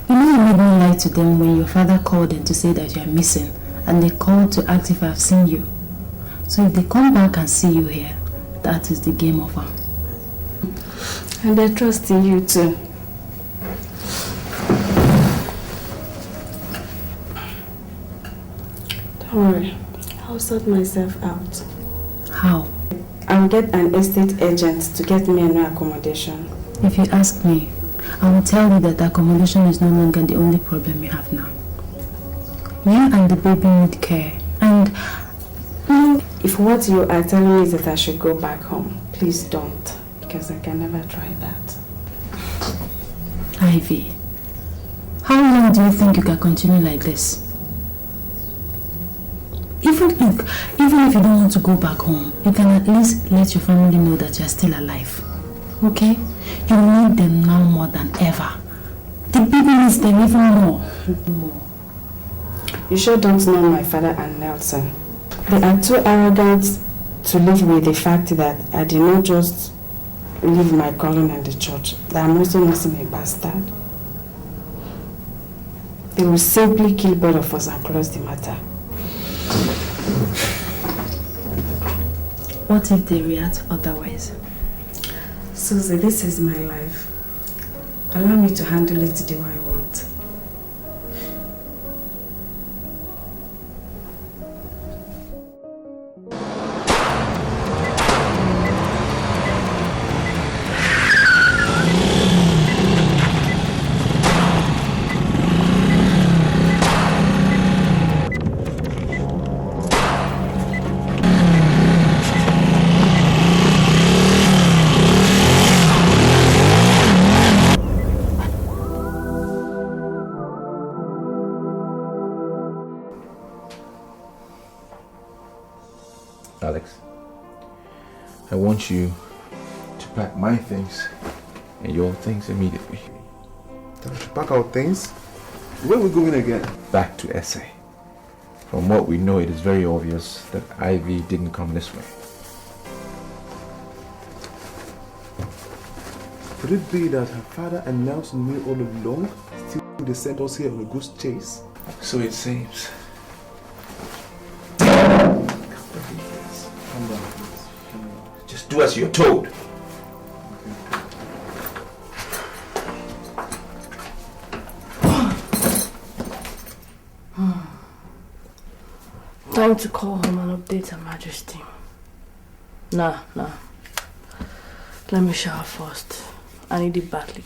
S15: you know you made me lie to them when your father called them to say that you are missing, and they called to ask if I have seen you. So if they come back and see you here, that is the game over.
S7: And I trust in you too. Don't worry, I'll sort myself out.
S15: How?
S7: I'll get an estate agent to get me a new accommodation.
S15: If you ask me, I will tell you that accommodation is no longer the only problem you have now. You and the baby need care, and
S7: if what you are telling me is that I should go back home, please don't, because I can never try that.
S15: Ivy, how long do you think you can continue like this? Even if you don't want to go back home, you can at least let your family know that you are still alive. Okay? You need them now more than ever. The baby needs them even more.
S7: You sure don't know my father and Nelson. They are too arrogant to live with the fact that I did not just leave my calling in the church, that I'm also not a bastard. They will simply kill both of us and close the matter.
S15: What if they react otherwise?
S7: Susie, this is my life. Allow me to handle it the way I want.
S16: Alex, I want you to pack my things and your things immediately.
S13: Time to pack our things? Where are we going again?
S16: Back to SA. From what we know, it is very obvious that Ivy didn't come this way.
S13: Could it be that her father and Nelson knew all along? Still they sent us here on a goose chase?
S16: So it seems.
S13: Calm down, please.
S16: Just do as you're told.
S17: Time to call home and update Her Majesty. Nah. Let me shower first. I need it badly.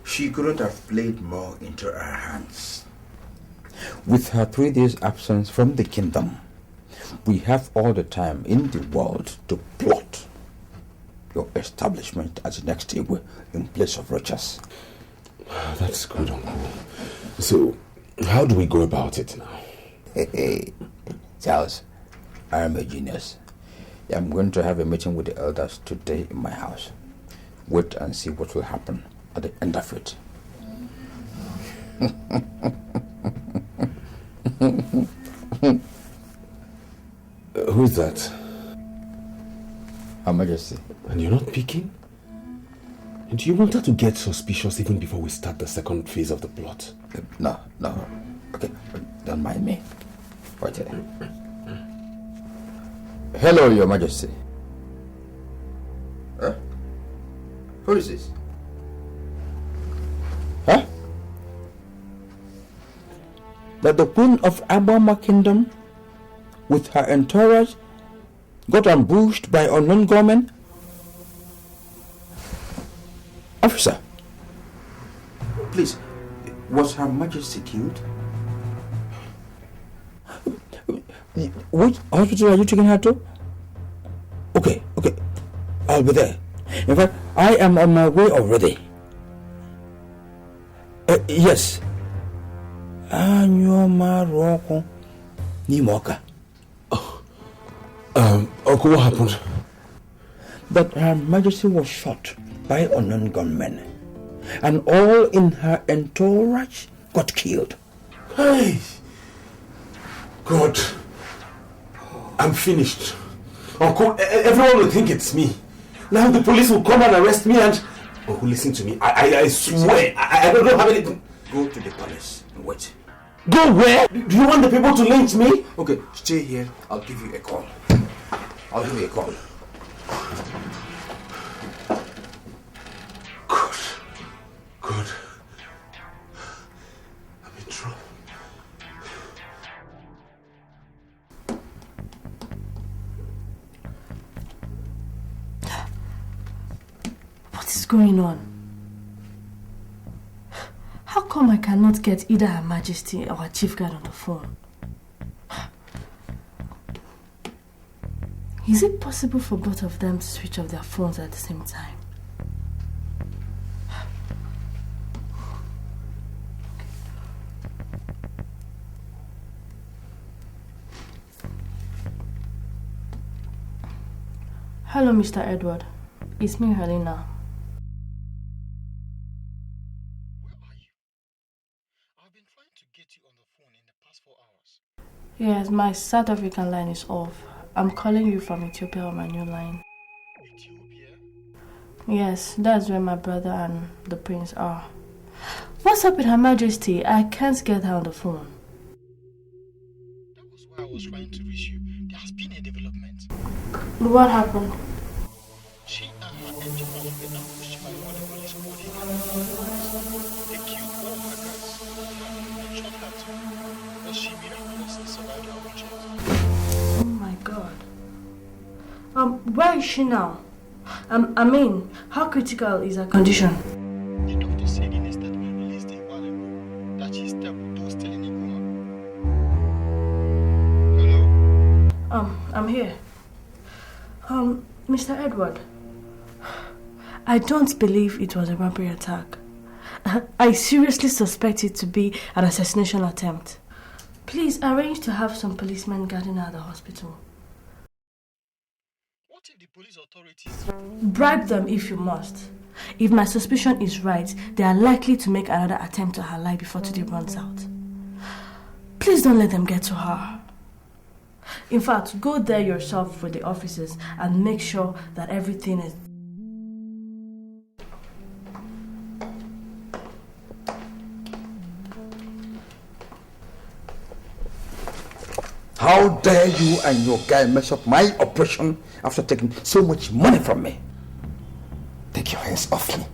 S9: She couldn't have played more into her hands. With her 3 days absence from the kingdom, we have all the time in the world to plot your establishment as the next Igwe in place of Rochas.
S22: That's good, Uncle. So, how do we go about it now?
S9: Hey, Charles, I am a genius. I'm going to have a meeting with the elders today in my house. Wait and see what will happen at the end of it.
S22: Who's that?
S9: Her Majesty.
S22: And you're not picking? Do you want her to get suspicious even before we start the second phase of the plot?
S9: No. Okay, don't mind me. Wait there. Hello, Your Majesty. Huh? Who is this? Huh? That the Queen of Abama Kingdom, with her entourage, got ambushed by unknown gunmen? Officer, please, was Her Majesty killed? Which hospital are you taking her to? Okay, I'll be there. In fact, I am on my way already. Yes. Uncle,
S22: what happened?
S9: That Her Majesty was shot by unknown gunmen, and all in her entourage got killed.
S22: Hey! God, I'm finished. Uncle, everyone will think it's me. Now the police will come and arrest me and... Uncle, listen to me. I swear, I don't have anything.
S9: Go to the palace and wait.
S22: Go where? Do you want the people to lynch me?
S9: Okay, stay here. I'll give you a call.
S22: Good. I'm in trouble.
S17: What is going on? How come I cannot get either Her Majesty or her chief guard on the phone? Is it possible for both of them to switch off their phones at the same time? Hello, Mr. Edward. It's me, Helena. Yes, my South African line is off. I'm calling you from Ethiopia on my new line.
S6: Ethiopia?
S17: Yes, that's where my brother and the prince are. What's up with Her Majesty? I can't get her on the phone.
S6: That was why I was trying to reach you. There has been a development.
S17: What happened?
S6: She and her entourage were ambushed by what the police called They killed all her guards and shot her too. But she miraculously survived her object.
S17: Oh my God. Where is she now? I mean, how critical is her condition?
S6: The doctor said in a statement released a while ago that she's stable, though still in a coma. Hello?
S17: I'm here. Mr. Edward, I don't believe it was a robbery attack. I seriously suspect it to be an assassination attempt. Please arrange to have some policemen guarding her at the hospital.
S6: What if the police authorities...
S17: Bribe them if you must. If my suspicion is right, they are likely to make another attempt on her life before today runs out. Please don't let them get to her. In fact, go there yourself with the officers and make sure that everything is...
S10: How dare you and your guy mess up my operation after taking so much money from me? Take your hands off me,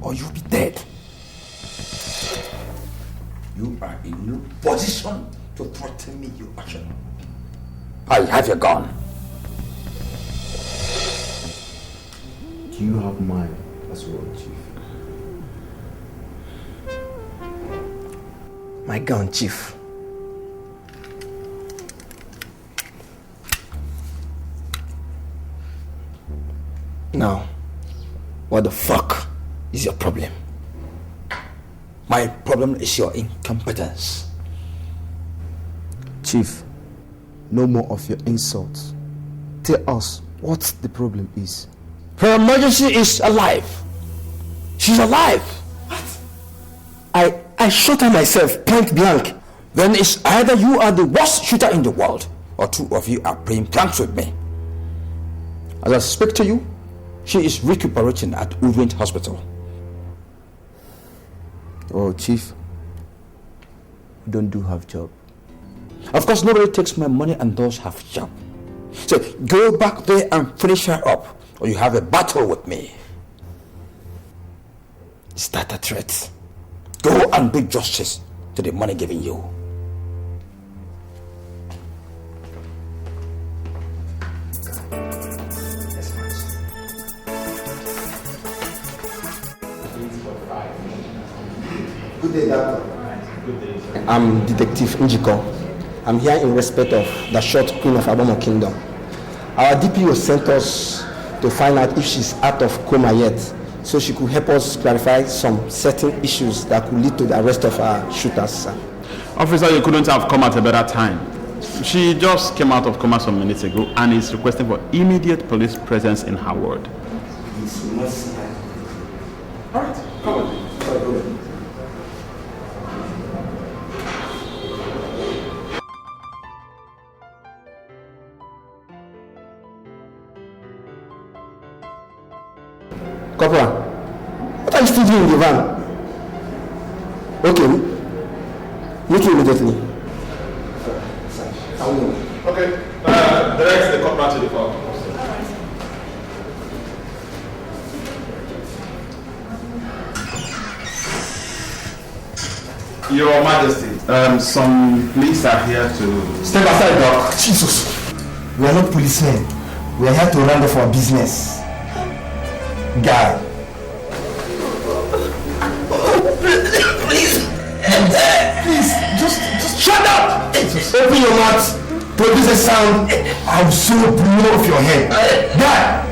S10: or you'll be dead. You are in no position to threaten me, you action. I have your gun.
S12: Do you have mine as well, Chief?
S21: My gun, Chief. Now, what the fuck is your problem?
S10: My problem is your incompetence.
S21: Chief, no more of your insults. Tell us what the problem is.
S10: Her Majesty is alive. She's alive. What? I shot her myself, point blank. Then it's either you are the worst shooter in the world, or two of you are playing pranks with me. As I speak to you, she is recuperating at Reverend Hospital.
S21: Oh, Chief, we don't do half job.
S10: Of course, nobody takes my money and does half job. So go back there and finish her up, or you have a battle with me. Is that a threat? Go and do justice to the money given you.
S21: Good day, Doctor. I'm Detective Njiko. I'm here in respect of the short Queen of Abomo Kingdom. Our DPO sent us to find out if she's out of coma yet, so she could help us clarify some certain issues that could lead to the arrest of our shooters.
S23: Officer, you couldn't have come at a better time. She just came out of coma some minutes ago and is requesting for immediate police presence in her ward.
S21: Alright, come on. Corporal, what are you still doing in the van? Okay, meet you immediately.
S23: Okay, direct the corporal to the phone. Your Majesty, some police are here to...
S21: Step aside, Doc. Jesus. We are not policemen. We are here to round off our business. Guy. Please, just shut up! Open your mouth, produce a sound, I'll so blow off your head. Guy!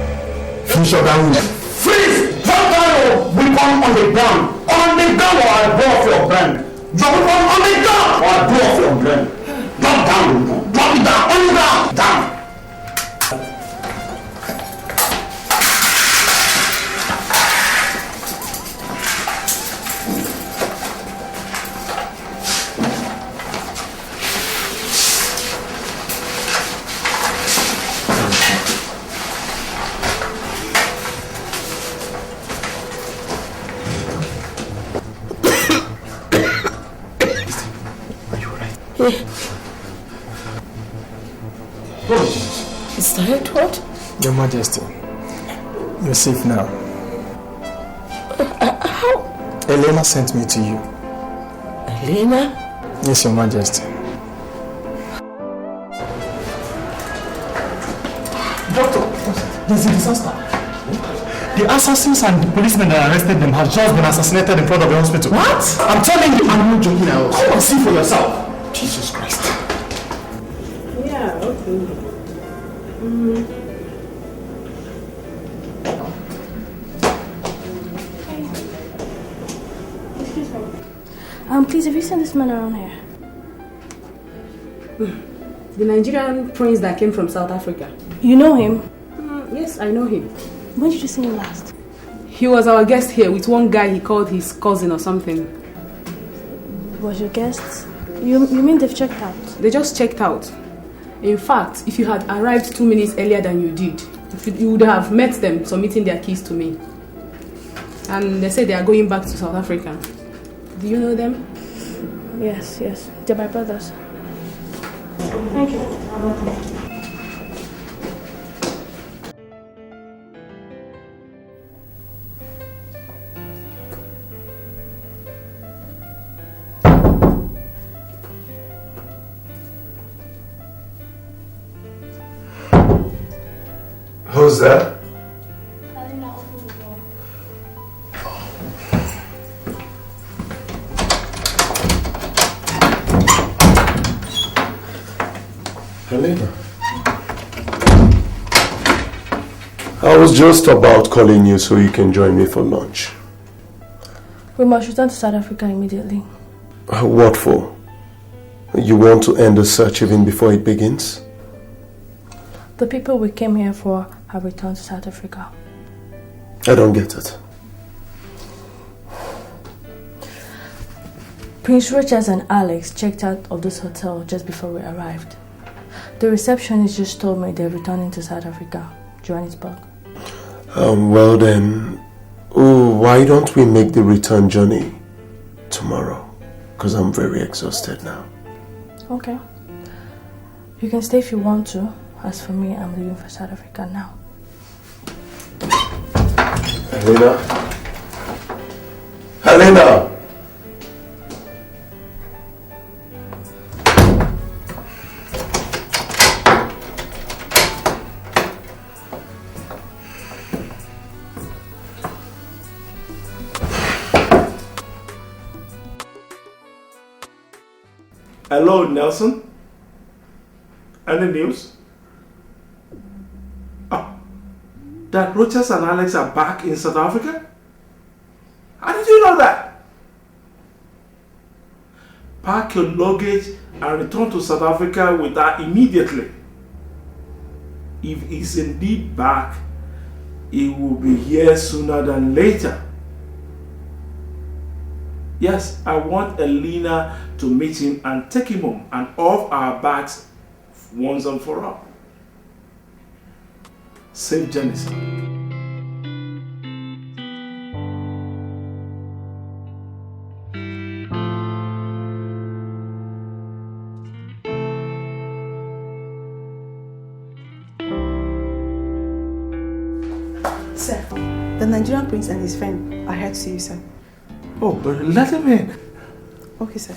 S21: Finish up that wound. Freeze! Drop down your weapon on the ground. On the ground or I'll blow off your brain. Drop it on the ground or I'll blow off your brain. Drop down, drop it down, on the ground, down.
S5: Is that what?
S24: Your Majesty, you're safe now.
S5: How?
S24: Elena sent me to you.
S5: Elena?
S24: Yes, Your Majesty.
S21: Doctor, there's a disaster. The assassins and the policemen that arrested them have just been assassinated in front of the hospital. What? I'm telling you, I'm not joking now. Come and see for yourself. Jesus Christ.
S7: Yeah, okay.
S17: Excuse me. Please, have you seen this man around here?
S15: The Nigerian prince that came from South Africa.
S17: You know him?
S15: Yes, I know him.
S17: When did you see him last?
S15: He was our guest here with one guy he called his cousin or something.
S17: Was your guest? You mean they've checked out?
S15: They just checked out. In fact, if you had arrived 2 minutes earlier than you did, you would have met them submitting their keys to me. And they say they are going back to South Africa. Do you know them?
S17: Yes. They're my brothers. Thank you.
S14: Who's that? Helena. I was just about calling you so you can join me for lunch.
S17: We must return to South Africa immediately.
S14: What for? You want to end the search even before it begins?
S17: The people we came here for have returned to South Africa.
S14: I don't get it.
S17: Prince Richard and Alex checked out of this hotel just before we arrived. The receptionist just told me they're returning to South Africa, Johannesburg.
S14: Well then, why don't we make the return journey tomorrow? Because I'm very exhausted now.
S17: Okay. You can stay if you want to. As for me, I'm leaving for South Africa now.
S14: Helena? Helena!
S11: Hello, Nelson. Any news? Oh, that Rochas and Alex are back in South Africa? How did you know that? Pack your luggage and return to South Africa with that immediately. If he's indeed back, he will be here sooner than later. Yes, I want Elena to meet him and take him home and off our backs once and for all. Safe journey, sir.
S1: Sir, the Nigerian prince and his friend are here to see you, sir.
S11: Oh, but let him in.
S1: Okay, sir.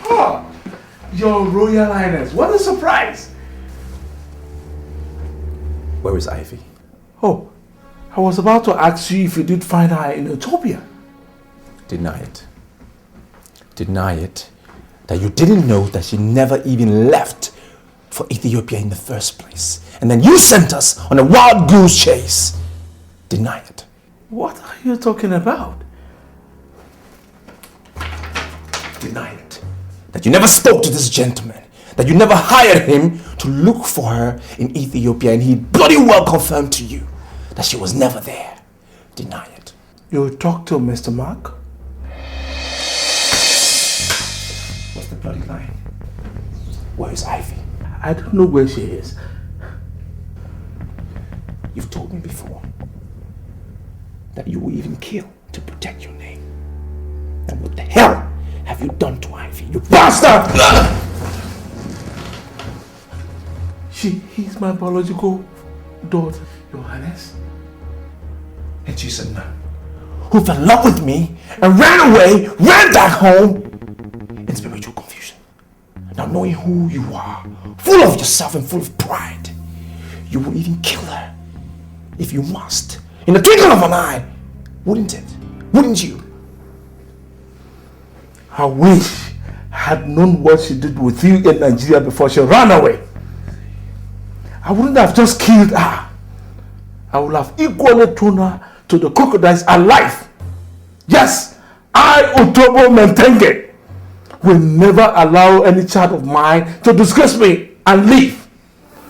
S11: Oh, Your Royal Highness, what a surprise!
S2: Where is Ivy?
S11: Oh, I was about to ask you if you did find her in Ethiopia.
S2: Deny it. Deny it. That you didn't know that she never even left for Ethiopia in the first place. And then you sent us on a wild goose chase. Deny it.
S11: What are you talking about?
S2: Deny it. That you never spoke to this gentleman. That you never hired him to look for her in Ethiopia, and he bloody well confirmed to you that she was never there. Deny it.
S11: You talked to Mr. Mark?
S2: What's the bloody line? Where is Ivy?
S11: I don't know where she is.
S2: You've told me before that you will even kill to protect your name. And what the hell have you done to Ivy, you bastard?
S11: He's my biological daughter, Your Highness.
S2: And she's a nun who fell in love with me and ran away, ran back home in spiritual confusion. Now knowing who you are, full of yourself and full of pride, you will even kill her if you must. In the twinkle of an eye, wouldn't it? Wouldn't you?
S11: I wish I had known what she did with you in Nigeria before she ran away. I wouldn't have just killed her. I would have equally thrown her to the crocodiles alive. Yes, I, Otobo Mentenge, will never allow any child of mine to disgrace me and leave.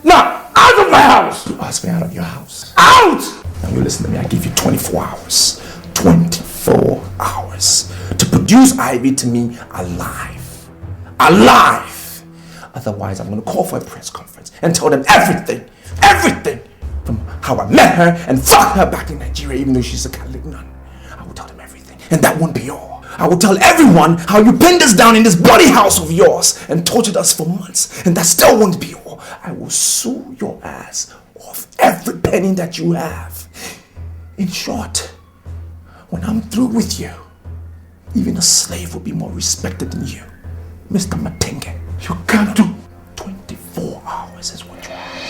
S11: Now, out of my house!
S2: You asked me out of your house.
S11: Out!
S2: Now you listen to me, I give you 24 hours. 24 hours to produce Ivy to me alive. Alive! Otherwise, I'm going to call for a press conference and tell them everything from how I met her and fuck her back in Nigeria, even though she's a Catholic nun.
S11: And that won't be all. I will tell everyone how you pinned us down in this bloody house of yours and tortured us for months. And that still won't be all. I will sue your ass off every penny that you have. In short, when I'm through with you, even a slave will be more respected than you. Mr. Matinge, you can't do 24 hours is what you have.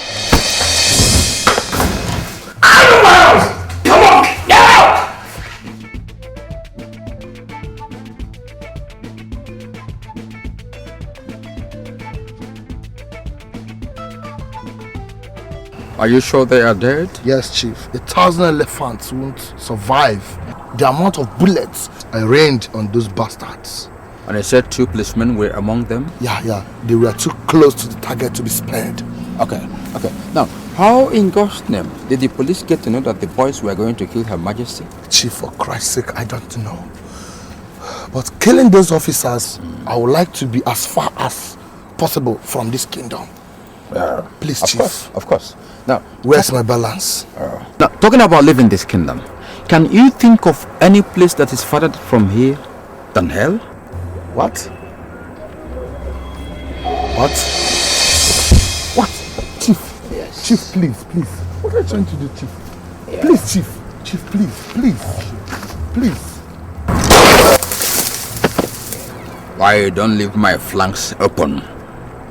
S11: Out of my house! Come on, get out!
S9: Are you sure they are dead?
S21: Yes, Chief. 1,000 elephants won't survive the amount of bullets I rained on those bastards.
S9: And I said 2 policemen were among them?
S21: Yeah. They were too close to the target to be spared.
S9: Okay. Now, how in God's name did the police get to know that the boys were going to kill Her Majesty?
S21: Chief, for Christ's sake, I don't know. But killing those officers, I would like to be as far as possible from this kingdom. Please, Chief.
S9: Of course. Now,
S21: where's my balance?
S9: Now, talking about leaving this kingdom, can you think of any place that is farther from here than hell?
S21: What? Chief?
S9: Yes.
S21: Chief, please. What are you trying to do, Chief? Yeah. Please, Chief. Chief, please.
S9: Why don't leave my flanks open?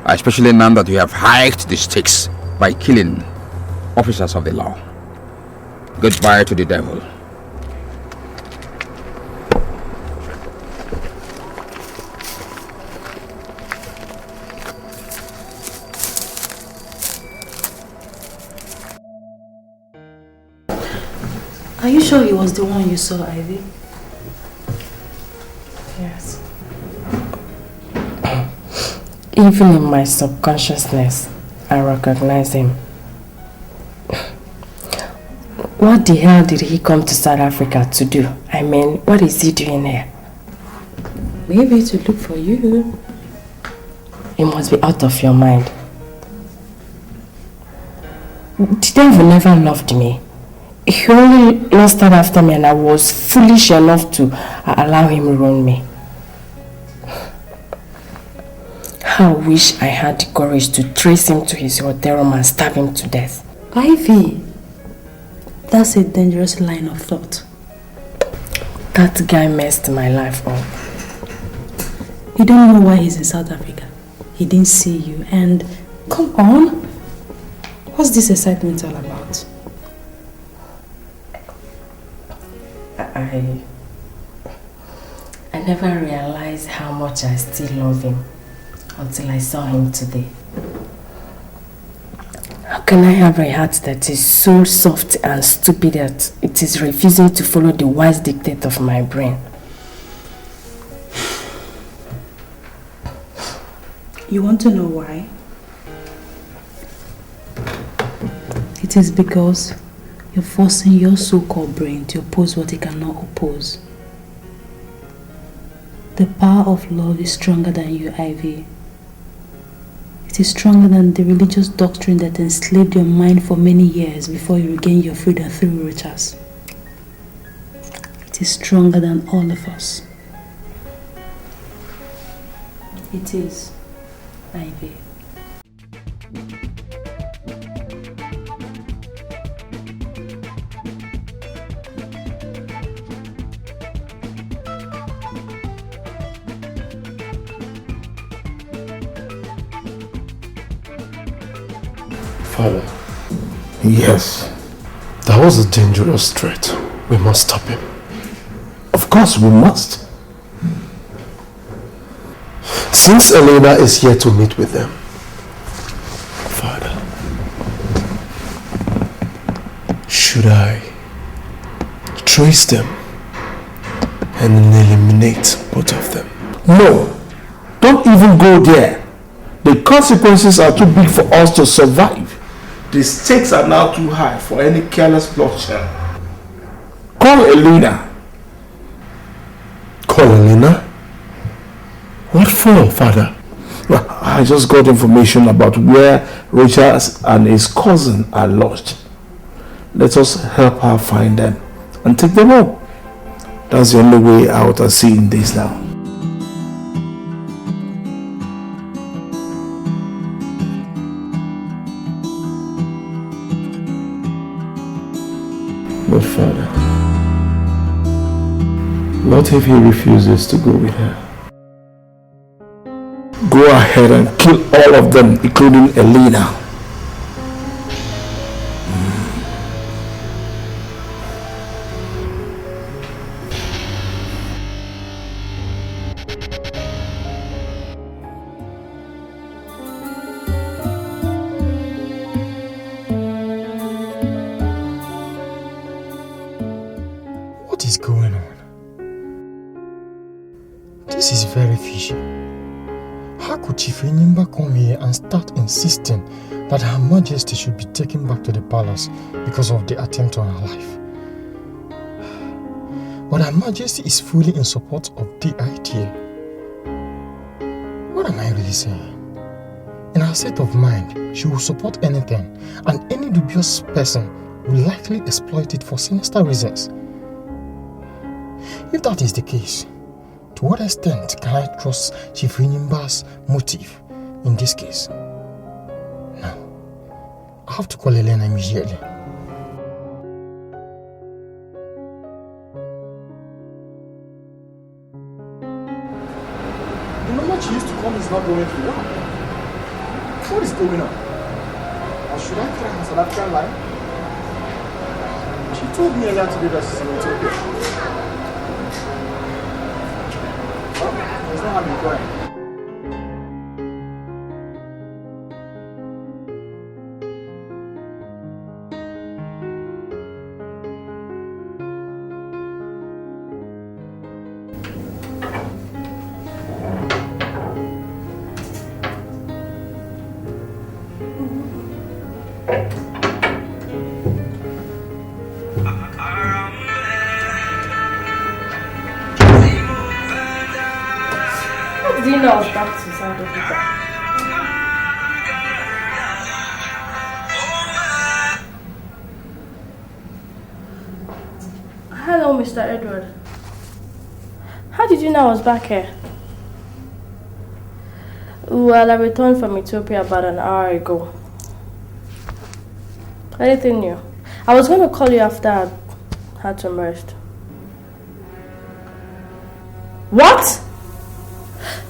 S9: Especially now that you have hiked the stakes by killing officers of the law. Goodbye to the devil.
S15: Are you sure he was the one you saw, Ivy?
S5: Yes. Even in my subconsciousness, I recognize him. What the hell did he come to South Africa to do? I mean, what is he doing here?
S15: Maybe to look for you.
S5: You must be out of your mind. The devil never loved me. He only lusted after me and I was foolish enough to allow him ruin me. How I wish I had the courage to trace him to his hotel room and stab him to death.
S15: Ivy, that's a dangerous line of thought.
S5: That guy messed my life up.
S15: You don't know why he's in South Africa. He didn't see you and... Come on! What's this excitement all about?
S5: I never realized how much I still love him until I saw him today. How can I have a heart that is so soft and stupid that it is refusing to follow the wise dictate of my brain?
S15: You want to know why? It is because you're forcing your so-called brain to oppose what it cannot oppose. The power of love is stronger than you, Ivy. It is stronger than the religious doctrine that enslaved your mind for many years before you regain your freedom through rituals. It is stronger than all of us. It is, Ivy.
S14: Father.
S21: Yes.
S14: That was a dangerous threat. We must stop him.
S21: Of course we must.
S14: Since Elena is here to meet with them, Father, should I trace them and eliminate both of them?
S21: No. Don't even go there. The consequences are too big for us to survive.
S11: The stakes are now too high for any careless bloodshed.
S21: Call Elena.
S14: Call Elena? What for, Father?
S21: Well, I just got information about where Richard and his cousin are lodged. Let us help her find them and take them home.
S11: That's the only way out of seeing this now. But Father, what if he refuses to go with her? Go ahead and kill all of them, including Elena.
S6: What is going on? This is very fishy. How could Chief Enyimba come here and start insisting that Her Majesty should be taken back to the palace because of the attempt on her life? But Her Majesty is fully in support of the idea. What am I really saying? In her state of mind, she will support anything, and any dubious person will likely exploit it for sinister reasons. If that is the case, to what extent can I trust Chief Enyimba's motive in this case? No. I have to call Elena immediately.
S21: The number she used to call me is not going through. What is going on? Or should I try her South African line? She told me earlier today that she's in Ethiopia. Well, there's no harm in trying.
S17: Do you know I was back to South Africa? Hello, Mr. Edward. How did you know I was back here? Well, I returned from Ethiopia about an hour ago. Anything new? I was going to call you after I had some rest. What?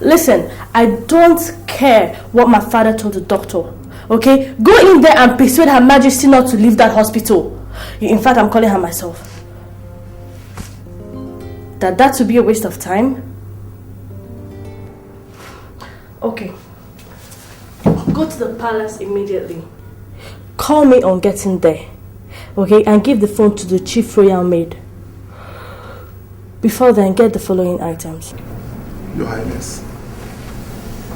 S17: Listen, I don't care what my father told the doctor, okay? Go in there and persuade Her Majesty not to leave that hospital. In fact, I'm calling her myself. That would be a waste of time? Okay. Go to the palace immediately. Call me on getting there, okay? And give the phone to the chief royal maid. Before then, get the following items.
S13: Your Highness,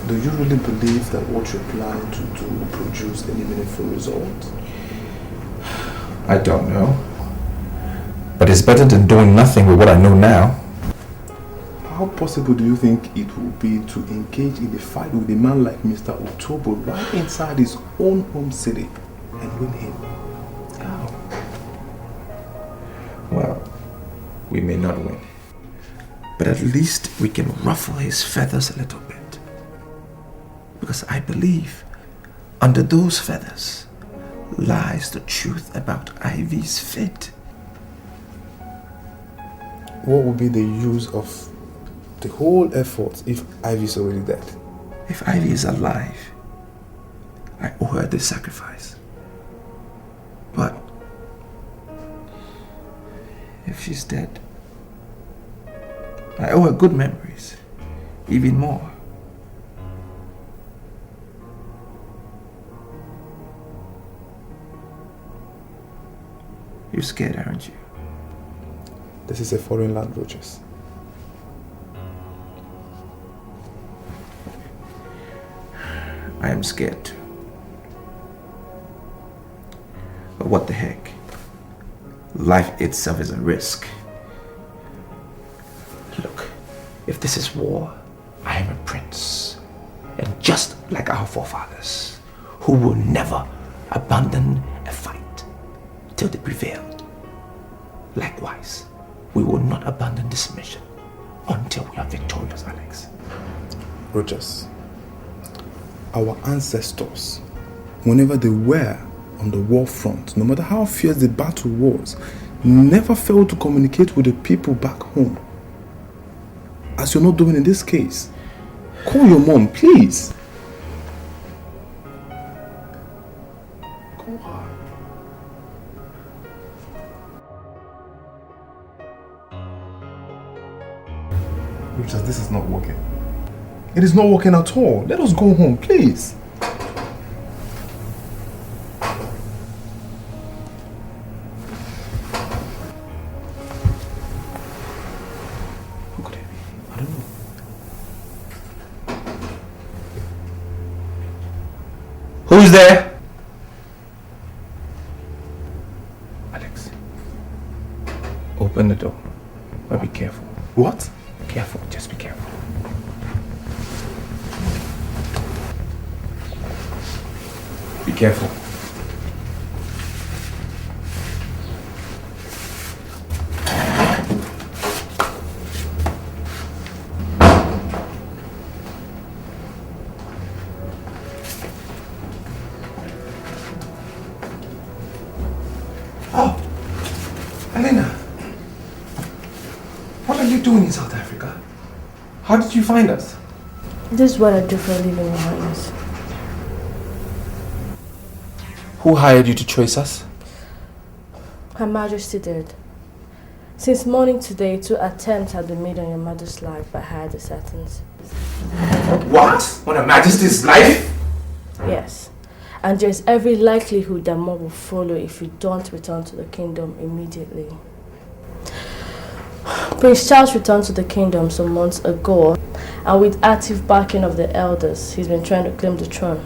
S13: do you really believe that what you're planning to do will produce any meaningful result?
S16: I don't know. But it's better than doing nothing with what I know now.
S13: How possible do you think it will be to engage in a fight with a man like Mr. Otobo right inside his own home city and win him? How?
S16: Well, we may not win. But at least we can ruffle his feathers a little bit. Because I believe under those feathers lies the truth about Ivy's fate.
S13: What would be the use of the whole effort if Ivy is already dead?
S16: If Ivy is alive, I owe her this sacrifice. But if she's dead, I owe her good memories, even more. You're scared, aren't you?
S13: This is a foreign land, Roches.
S16: I am scared too. But what the heck? Life itself is a risk. Look, if this is war, I am a prince. And just like our forefathers, who will never abandon a fight till they prevailed. Likewise,
S2: we will not abandon this mission until we are victorious, Alex.
S13: Rogers, our ancestors, whenever they were on the war front, no matter how fierce the battle was, never failed to communicate with the people back home. As you're not doing in this case. Call your mom, please. Call her. Richard, this is not working. It is not working at all. Let us go home, please. Who could it be? I don't know.
S2: Who's there? Alex. Open the door. But be careful.
S13: What?
S2: Careful, just be careful. Be careful.
S11: Oh, Elena, what are you doing in South Africa? How did you find us?
S17: This is what I do for a living, Your Highness.
S2: Who hired you to trace us?
S17: Her Majesty did. Since morning today, 2 attempts have been made on your mother's life by hired assassins.
S11: What? On Her Majesty's life?
S17: Yes. And there's every likelihood that more will follow if you don't return to the kingdom immediately. Prince Charles returned to the kingdom some months ago, and with active backing of the elders, he's been trying to claim the throne.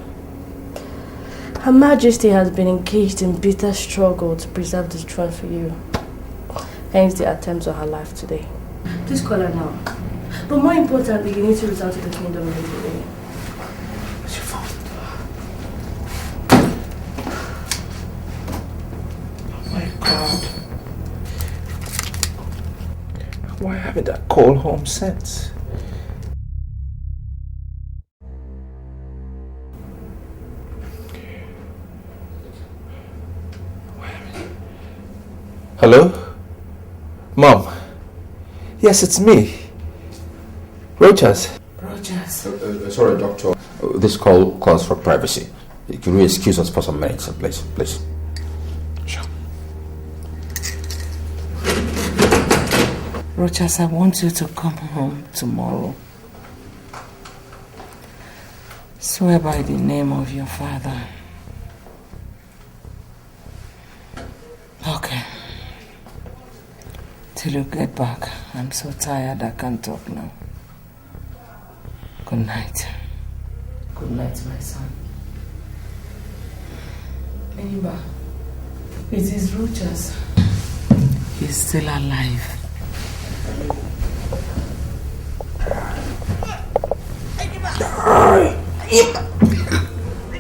S17: Her Majesty has been engaged in bitter struggle to preserve the throne for you. Hence the attempts on her life today. Please call her now. But more importantly, you need to return to the kingdom immediately.
S2: What's your phone? Oh my God. Why haven't I called home since? Hello? Mom? Yes, it's me. Rogers.
S17: Rogers.
S9: Sorry, doctor. This call calls for privacy. Could you excuse us for some minutes, please? Please.
S2: Sure.
S5: Rogers, I want you to come home tomorrow. Swear by the name of your father. Okay. Till you get back. I'm so tired I can't talk now. Good night. Good night, my son. Eniba, it is Rogers. He's still alive.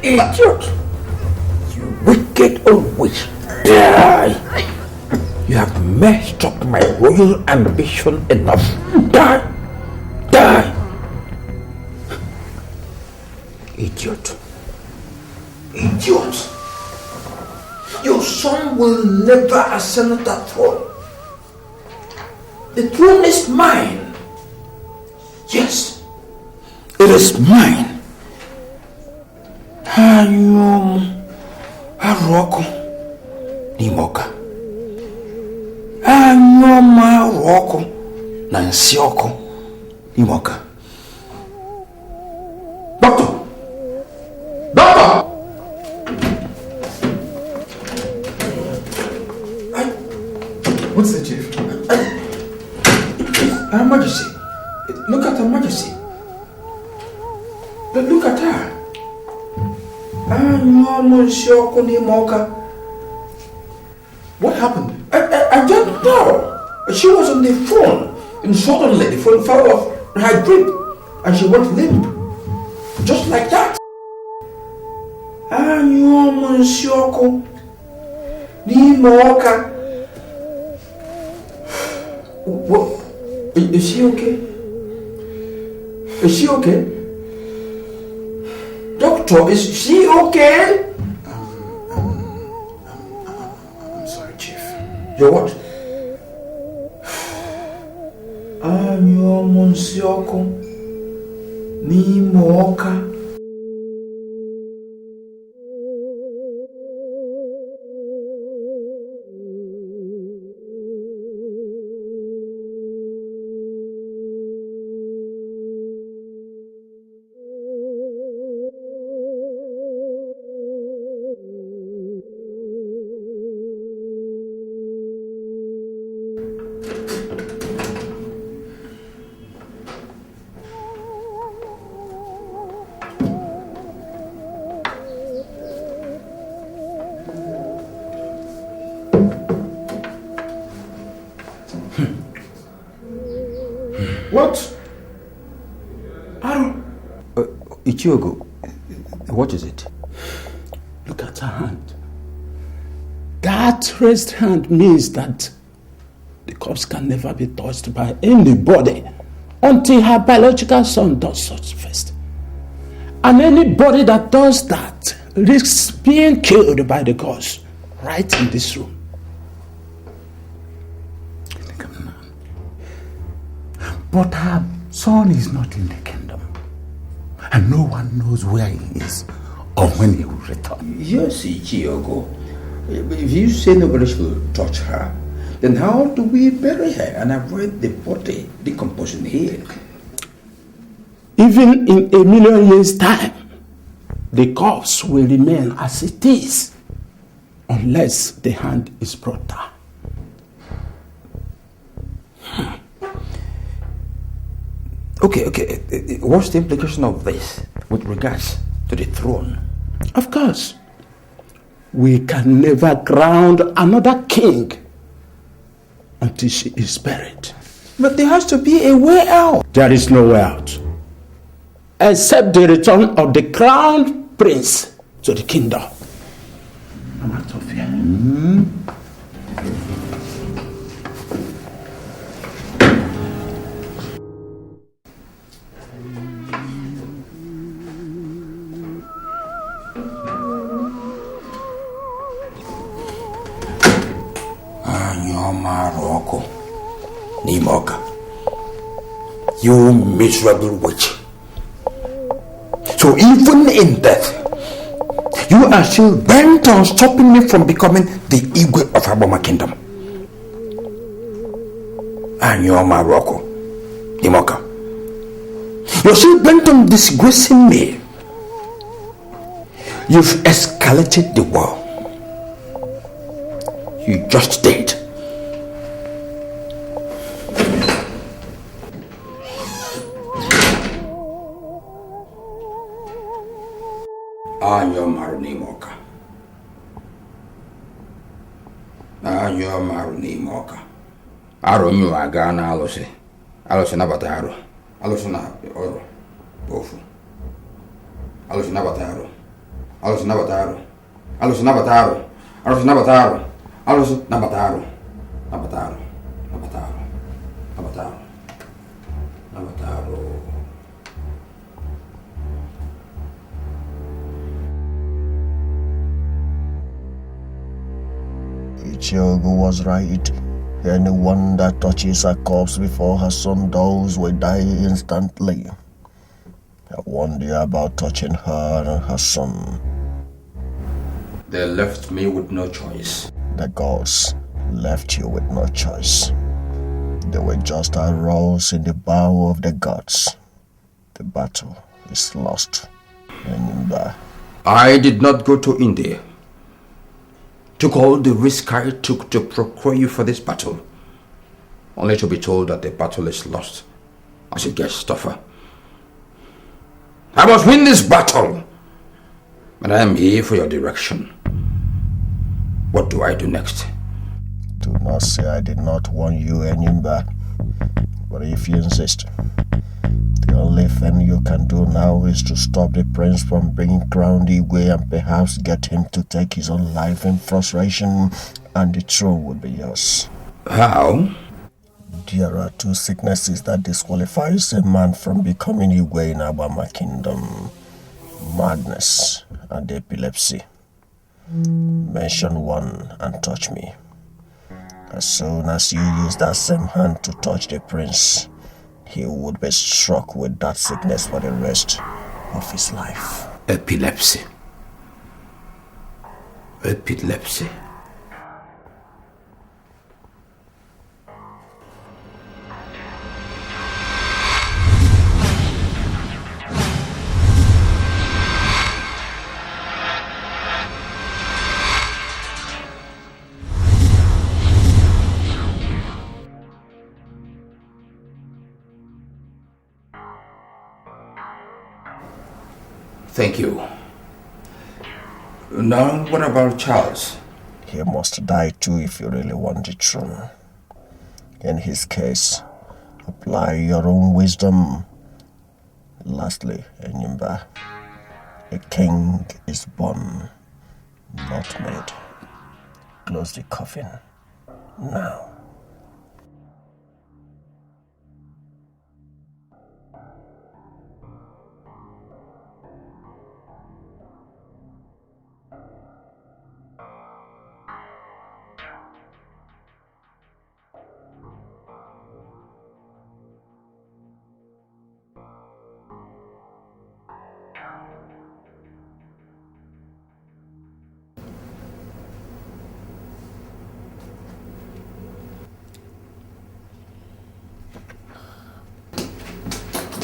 S21: Idiot! You wicked old witch! Die! You have messed up my royal ambition enough. Die! Die! Idiot! Idiot! Your son will never ascend that throne. The throne is mine. Yes, it is mine. Aroko Nimoka. Anyoma Roko Nansioko Nimoka. Doctor! Doctor!
S11: What's the chief? Her Majesty. Look at Her Majesty. Look at her. What happened?
S21: I don't know. She was on the phone, and suddenly the phone fell off her grip, and she went limp. Just like that.
S9: What? Is she okay? Is she okay? Doctor, is she okay?
S11: I'm sorry, Chief.
S9: You're what? I'm your Monsioko. Ni Moka. What? Ichiogo, what is it?
S3: Look at her hand. That raised hand means that the corpse can never be touched by anybody until her biological son does such first. And anybody that does that risks being killed by the gods right in this room.
S21: But her son is not in the kingdom. And no one knows where he is or when he will return.
S9: Yes, Ichiogo. If you say nobody should touch her, then how do we bury her and avoid the body decomposing here?
S3: Even in 1,000,000 years' time, the corpse will remain as it is unless the hand is brought down.
S9: Okay. What's the implication of this with regards to the throne?
S3: Of course, we can never crown another king until she is buried.
S9: But there has to be a way out.
S3: There is no way out, except the return of the crowned prince to the kingdom. I'm out of here.
S9: Maroko, Nimoka, you miserable witch. So even in death, you are still bent on stopping me from becoming the Igwe of Aboma Kingdom. And you're Maroko, Nimoka. You're still bent on disgracing me. You've escalated the war. You just did. Anyo Maruni Moka. Anyo Maruni Moka. Aronyo Agana Alose. Alose Nabataro. Alose na Oro. Bofu. Alose Nabataro. Alose Nabataro. Alose Nabataro. Alose Nabataro. Alose Nabataro. Nabataro. Nabataro. Nabataro. Nabataro.
S4: Ichiogo was right. Anyone that touches a corpse before her son dies will die instantly. I warned you about touching her and her son.
S9: They left me with no choice.
S4: The gods left you with no choice. They were just arrows in the bow of the gods. The battle is lost.
S9: I did not go to India. Took all the risk I took to procure you for this battle, only to be told that the battle is lost as it gets tougher. I must win this battle, and I am here for your direction. What do I do next?
S4: Do not say I did not warn you, Enyimba. But if you insist, the only thing you can do now is to stop the prince from bringing crown Igwe and perhaps get him to take his own life in frustration, and the throne will be yours.
S9: How?
S4: There are two sicknesses that disqualifies a man from becoming Igwe in Abama Kingdom. Madness and epilepsy. Mention one and touch me. As soon as you use that same hand to touch the prince, he would be struck with that sickness for the rest of his life.
S3: Epilepsy. Epilepsy. Thank you. Now, what about Charles?
S4: He must die too if you really want the throne. In his case, apply your own wisdom. Lastly, Enyimba, a king is born, not made. Close the coffin now.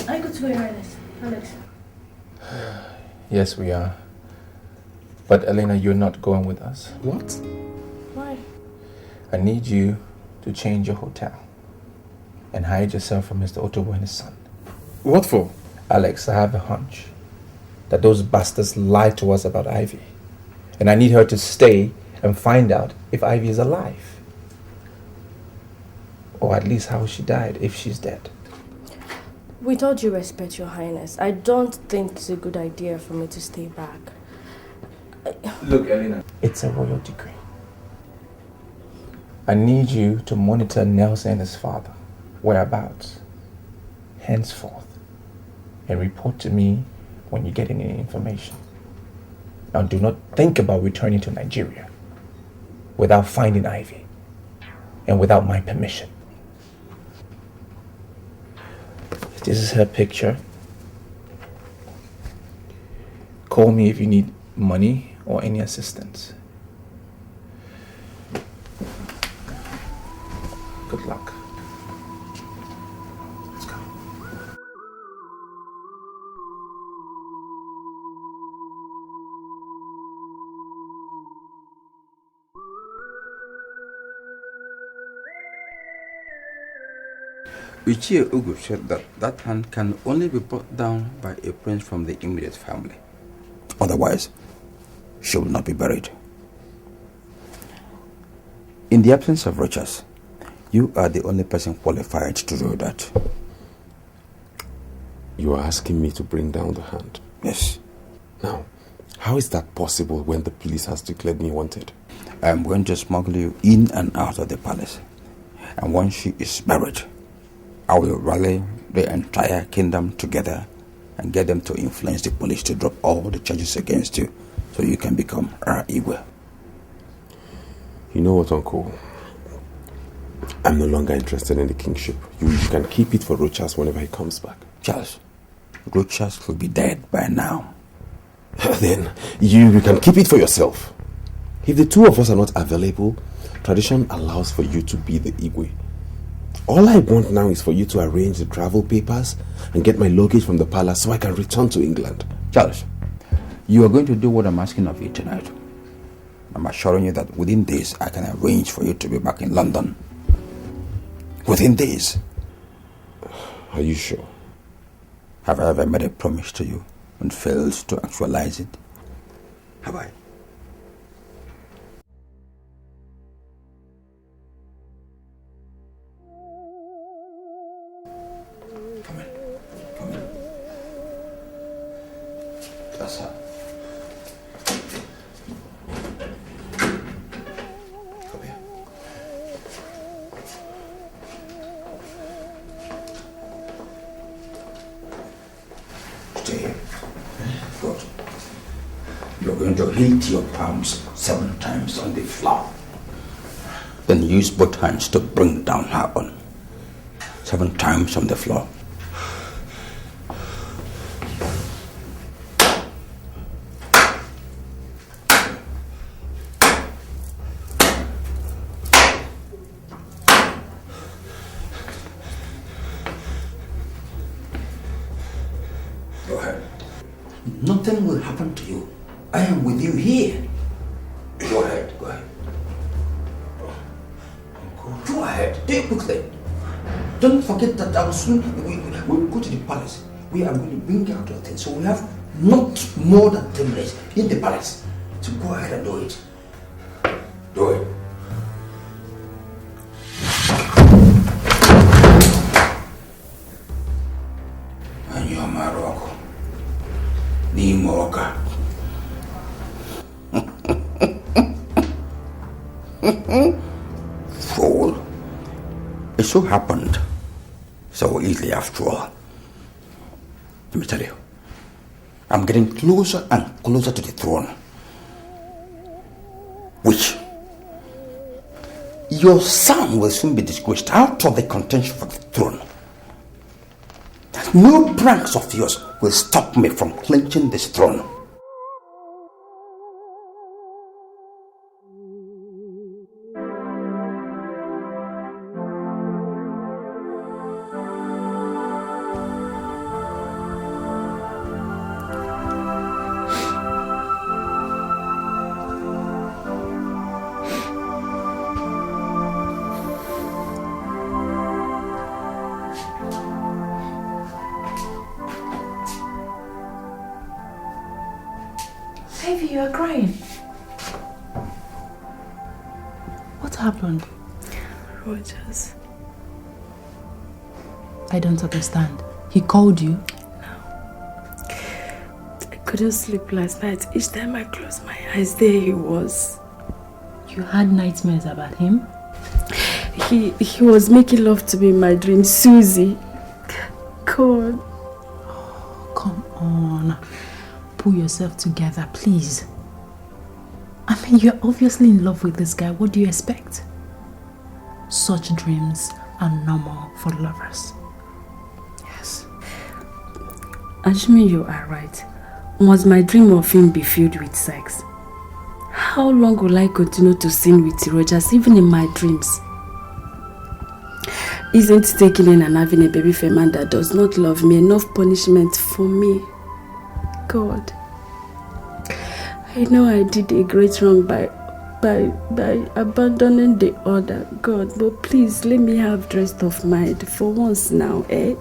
S17: I go to Your Highness, Alex.
S2: Yes, we are. But Elena, you're not going with us.
S14: What?
S17: Why?
S2: I need you to change your hotel and hide yourself from Mr. Otobo and his son.
S14: What for?
S2: Alex, I have a hunch that those bastards lied to us about Ivy. And I need her to stay and find out if Ivy is alive. Or at least how she died, if she's dead.
S17: With all due respect, Your Highness, I don't think it's a good idea for me to stay back.
S2: Look, Elena, it's a royal decree. I need you to monitor Nelson and his father, whereabouts, henceforth, and report to me when you get any information. Now, do not think about returning to Nigeria without finding Ivy and without my permission. This is her picture. Call me if you need money or any assistance. Good luck. Let's go.
S9: Ichie Ugu said that hand can only be brought down by a prince from the immediate family. Otherwise, she will not be buried. In the absence of Rochas, you are the only person qualified to do that.
S22: You are asking me to bring down the hand?
S9: Yes.
S22: Now, how is that possible when the police has declared me wanted?
S9: I am going to smuggle you in and out of the palace. And once she is buried, I will rally the entire kingdom together and get them to influence the police to drop all the charges against you so you can become our Igwe.
S22: You know what, Uncle? I'm no longer interested in the kingship. You can keep it for Rochas whenever he comes back.
S9: Charles, Rochas will be dead by now.
S22: Then you can keep it for yourself. If the two of us are not available, tradition allows for you to be the Igwe. All I want now is for you to arrange the travel papers and get my luggage from the palace so I can return to England.
S9: Charles, you are going to do what I'm asking of you tonight. I'm assuring you that within days I can arrange for you to be back in London. Within days.
S22: Are you sure?
S9: Have I ever made a promise to you and failed to actualize it? Have I? Come in. Come in. That's her. Come here. You're going to hit your palms 7 times on the floor. Then use both hands to bring down her on. 7 times on the floor. Go ahead. Nothing will happen to you. I am with you here. Go ahead, go ahead. Go ahead, do it quickly. Don't forget that I will soon we'll go to the palace. We are going to bring out your things. So we have not more than 10 minutes in the palace. So go ahead and do it. Do it. And you're my rock. Nimoka. Fool. It so happened so easily after all. Let me tell you, I'm getting closer and closer to the throne, which your son will soon be disgraced out of the contention for the throne. No pranks of yours will stop me from clinching this throne.
S15: Ivy, you are crying. What happened?
S1: Rogers.
S15: I don't understand. He called you?
S1: I couldn't sleep last night. Each time I closed my eyes, there he was.
S15: You had nightmares about him?
S1: He was making love to me in my dream. Susie. God.
S15: Come on. Pull yourself together, please. I mean, you're obviously in love with this guy. What do you expect? Such dreams are normal for lovers.
S1: Yes. Assuming you are right, must my dream of him be filled with sex? How long will I continue to sin with Rogers, even in my dreams? Isn't taking in and having a baby for a man that does not love me enough punishment for me? God, I know I did a great wrong by abandoning the other, God, but please let me have rest of mind for once now, eh?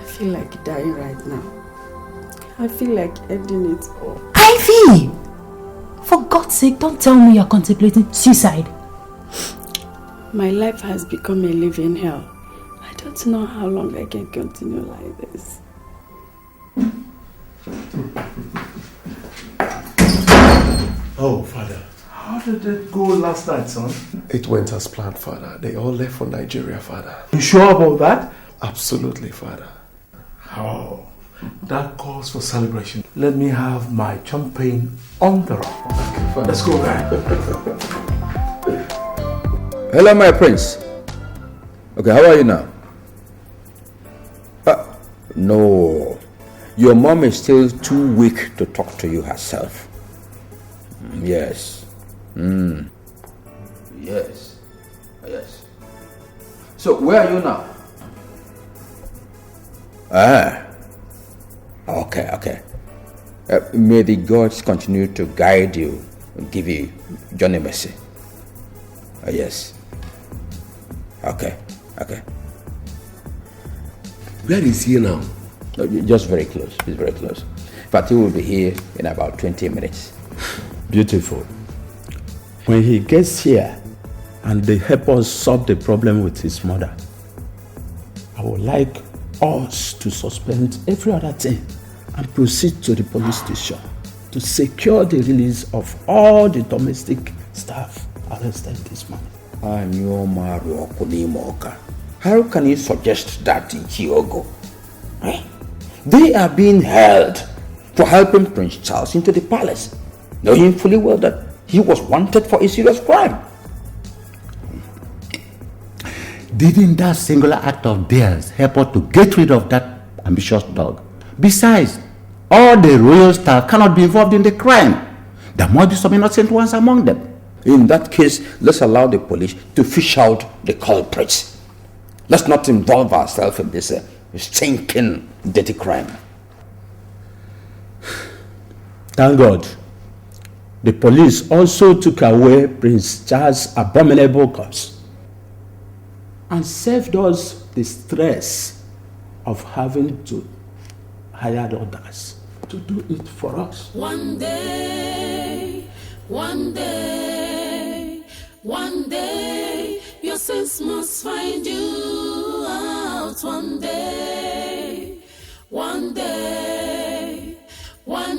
S1: I feel like dying right now. I feel like ending it all.
S15: Ivy! For God's sake, don't tell me you're contemplating suicide.
S1: My life has become a living hell. I don't know how long I can continue like this.
S11: Oh, Father, how did it go last night, son?
S14: It went as planned, Father. They all left for Nigeria, Father.
S11: You sure about that?
S14: Absolutely, Father.
S11: Oh, that calls for celebration. Let me have my champagne on the rock. Okay, Father. Let's go back.
S9: Hello, my prince. Okay, how are you now? No. Your mom is still too weak to talk to you herself. Yes. Yes. Yes. So, where are you now? Okay. May the gods continue to guide you and give you Johnny mercy. Yes. Okay.
S22: Where is he now?
S9: Just very close. He's very close. In fact, he will be here in about 20 minutes.
S3: Beautiful. When he gets here and they help us solve the problem with his mother, I would like us to suspend every other thing and proceed to the police station to secure the release of all the domestic staff arrested this morning.
S9: How can you suggest that, Chiogo? They are being held for helping Prince Charles into the palace, knowing fully well that he was wanted for a serious crime.
S3: Didn't that singular act of theirs help us to get rid of that ambitious dog? Besides, all the royal staff cannot be involved in the crime. There must be some innocent ones among them.
S9: In that case, let's allow the police to fish out the culprits. Let's not involve ourselves in this stinking, dirty crime.
S3: Thank God. The police also took away Prince Charles' abominable corpse and saved us the stress of having to hire others to do it for us.
S8: One day, your sins must find you out. One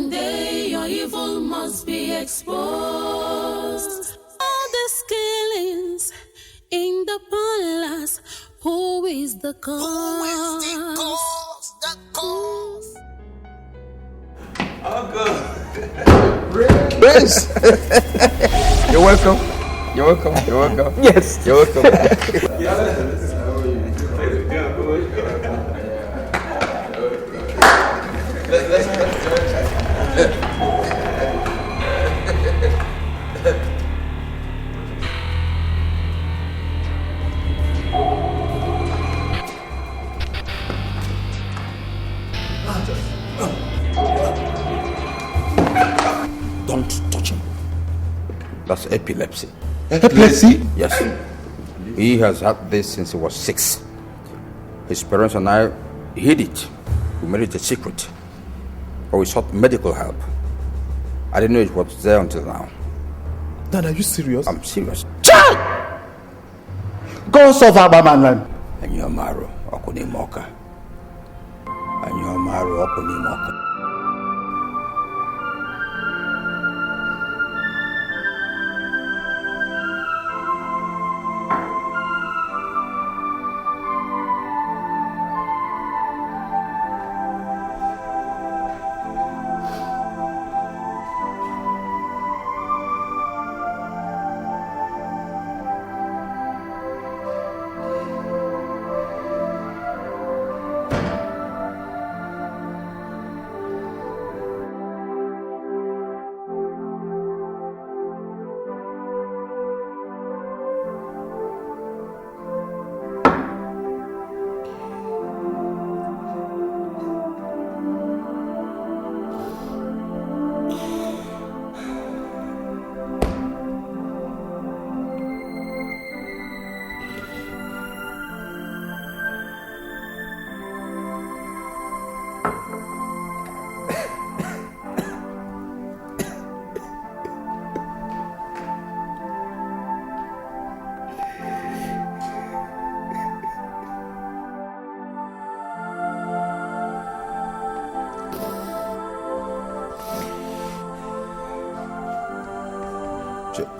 S8: day, your evil must be exposed. All the killings in the palace, who is the cause?
S9: Uncle! Prince! You're welcome. Yes. You're welcome. Don't touch him. That's epilepsy.
S22: Epilepsy?
S9: Yes. He has had this since he was 6. His parents and I hid it. We made it a secret. But we sought medical help. I didn't know it was there until now.
S22: Dad, are you serious?
S9: I'm serious.
S3: Child! Go solve our man.
S9: Anyamaru Okunimoka.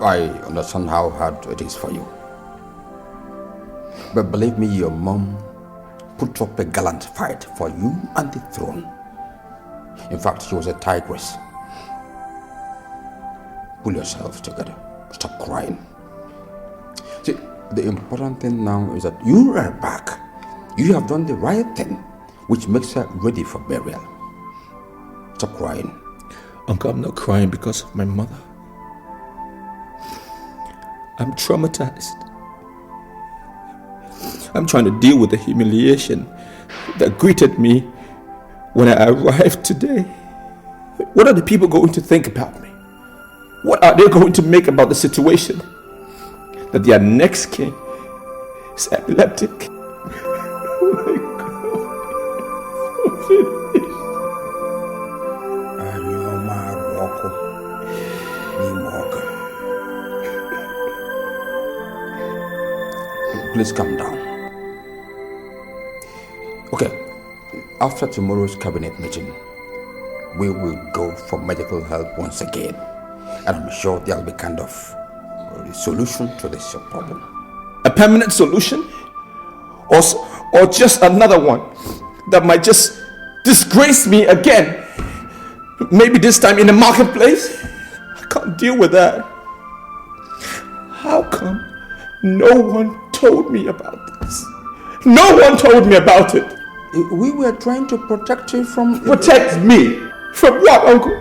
S9: I understand how hard it is for you. But believe me, your mom put up a gallant fight for you and the throne. In fact, she was a tigress. Pull yourself together. Stop crying. See, the important thing now is that you are back. You have done the right thing, which makes her ready for burial. Stop crying.
S22: Uncle, I'm not crying because of my mother. I'm traumatized. I'm trying to deal with the humiliation that greeted me when I arrived today. What are the people going to think about me? What are they going to make about the situation? That their next king is epileptic? Oh my
S9: God. Please calm down. Okay, after tomorrow's cabinet meeting, we will go for medical help once again. And I'm sure there'll be kind of a solution to this problem.
S22: A permanent solution? Or just another one that might just disgrace me again? Maybe this time in the marketplace? I can't deal with that. How come no one told me about this? No one told me about it.
S10: We were trying to protect you from...
S22: Protect me? From what, Uncle?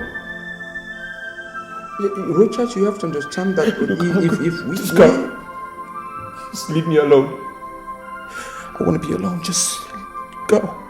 S10: Richard, you have to understand that if we...
S22: Just go. Just leave me alone. I want to be alone. Just go.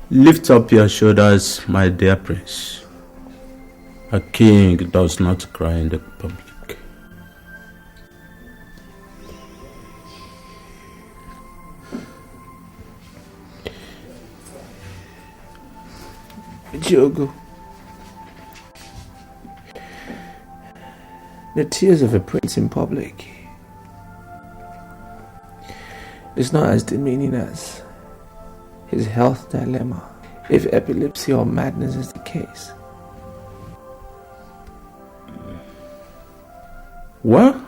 S3: Lift up your shoulders, my dear prince. A king does not cry in the public.
S22: Diogo, the tears of a prince in public is not as demeaning as his health dilemma, if epilepsy or madness is the case.
S3: Well,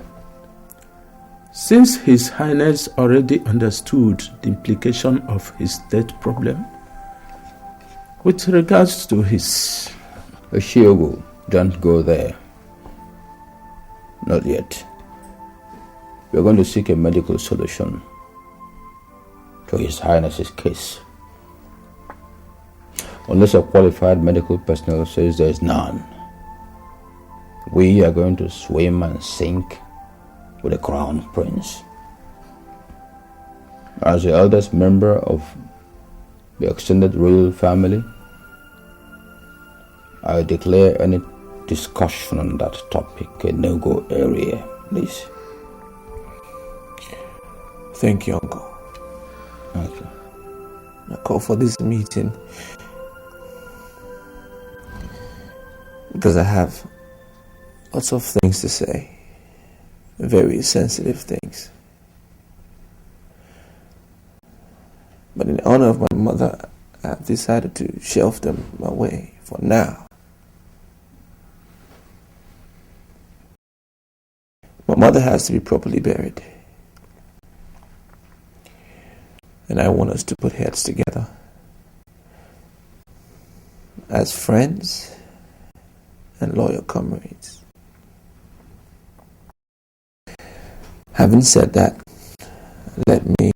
S3: since His Highness already understood the implication of his death problem, with regards to his...
S9: Oshiogo, don't go there. Not yet. We're going to seek a medical solution to His Highness's case. Unless a qualified medical personnel says there is none, we are going to swim and sink with the crown prince. As the eldest member of the extended royal family, I declare any discussion on that topic a no-go area, please.
S22: Thank you, Uncle.
S9: Okay.
S22: I call for this meeting because I have lots of things to say, very sensitive things. But in honor of my mother, I have decided to shelve them away for now. My mother has to be properly buried. And I want us to put heads together as friends and loyal comrades. Having said that, let me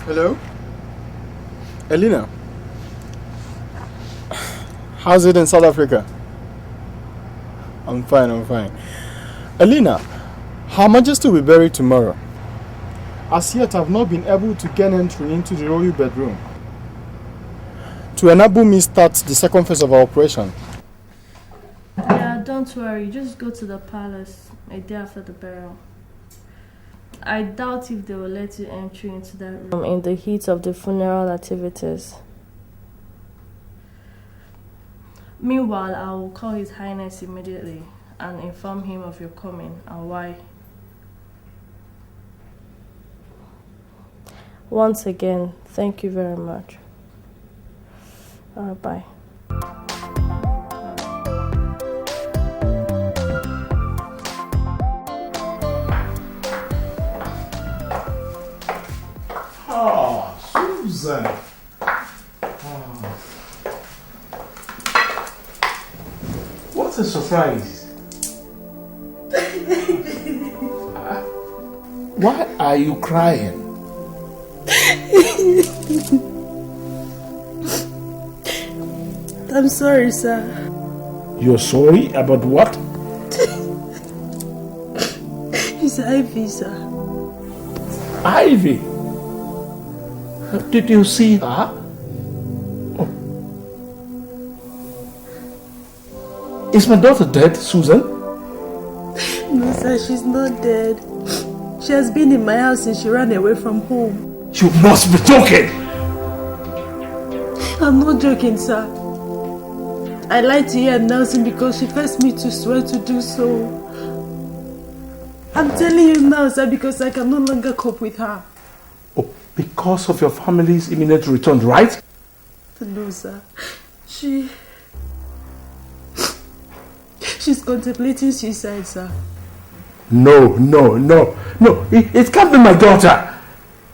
S24: Hello? Elena? How's it in South Africa? I'm fine. Elena, Her Majesty will be buried tomorrow. As yet, I've not been able to gain entry into the royal bedroom to enable me start the second phase of our operation.
S17: Yeah, don't worry. Just go to the palace a day after the burial. I doubt if they will let you enter into that room in the heat of the funeral activities. Meanwhile, I will call His Highness immediately and inform him of your coming and why. Once again, thank you very much. Bye.
S3: Oh, Susan. What a surprise. Why are you crying?
S1: I'm sorry, sir.
S3: You're sorry about what?
S1: It's Ivy, sir.
S3: Ivy? Did you see her? Oh. Is my daughter dead, Susan?
S1: No, sir, she's not dead. She has been in my house since she ran away from home.
S3: You must be joking!
S1: I'm not joking, sir. I lied to you and Nelson because she forced me to swear to do so. I'm telling you now, sir, because I can no longer cope with her.
S3: Oh, because of your family's imminent return, right?
S1: No, sir. She's contemplating suicide, sir.
S3: No. It can't be my daughter.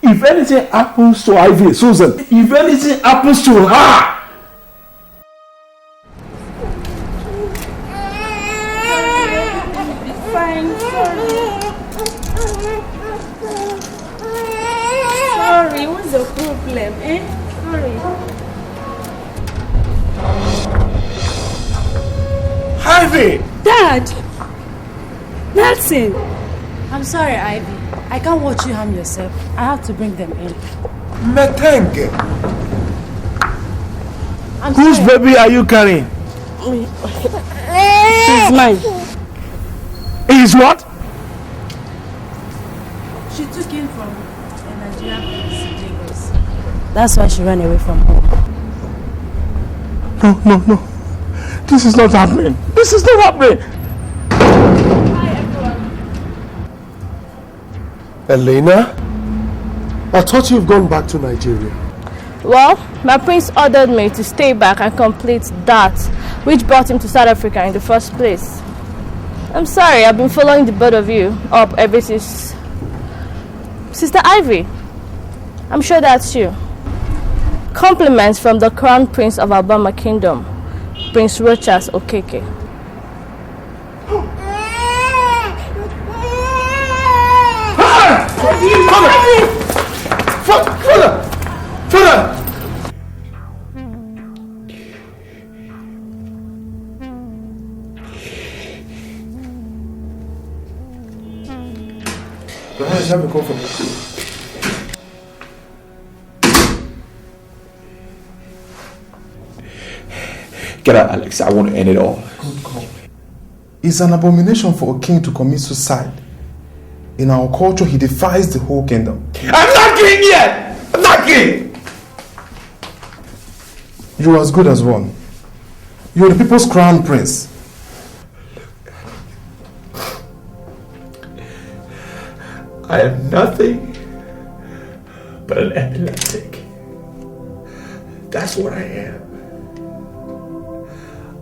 S3: If anything happens to Ivy, Susan, if anything happens to her,
S1: Fine, sorry, what's the problem, Sorry.
S3: Ivy!
S1: Dad! Nelson!
S15: I'm sorry, Ivy. I can't watch you harm yourself. I have to bring them in.
S3: Metenge!
S15: Whose
S3: baby are you carrying?
S1: She's mine.
S3: Is what?
S15: She took him from a Nigerian police in Lagos. That's why she ran away from home.
S3: No. This is not happening. This is not happening.
S14: Elena, I thought you've gone back to Nigeria.
S17: Well, my prince ordered me to stay back and complete that which brought him to South Africa in the first place. I'm sorry, I've been following the both of you up ever since. Sister Ivy, I'm sure that's you. Compliments from the Crown Prince of Alabama Kingdom, Prince Rochas Okeke.
S3: Father! Your hands have a call for me.
S2: Get out, Alex. I want to end it all.
S13: Good call. It's an abomination for a king to commit suicide. In our culture, he defies the whole kingdom.
S2: I'm not king yet! I'm not king!
S13: You are as good as one. You're the people's crown prince.
S2: I am nothing but an epileptic. That's what I am.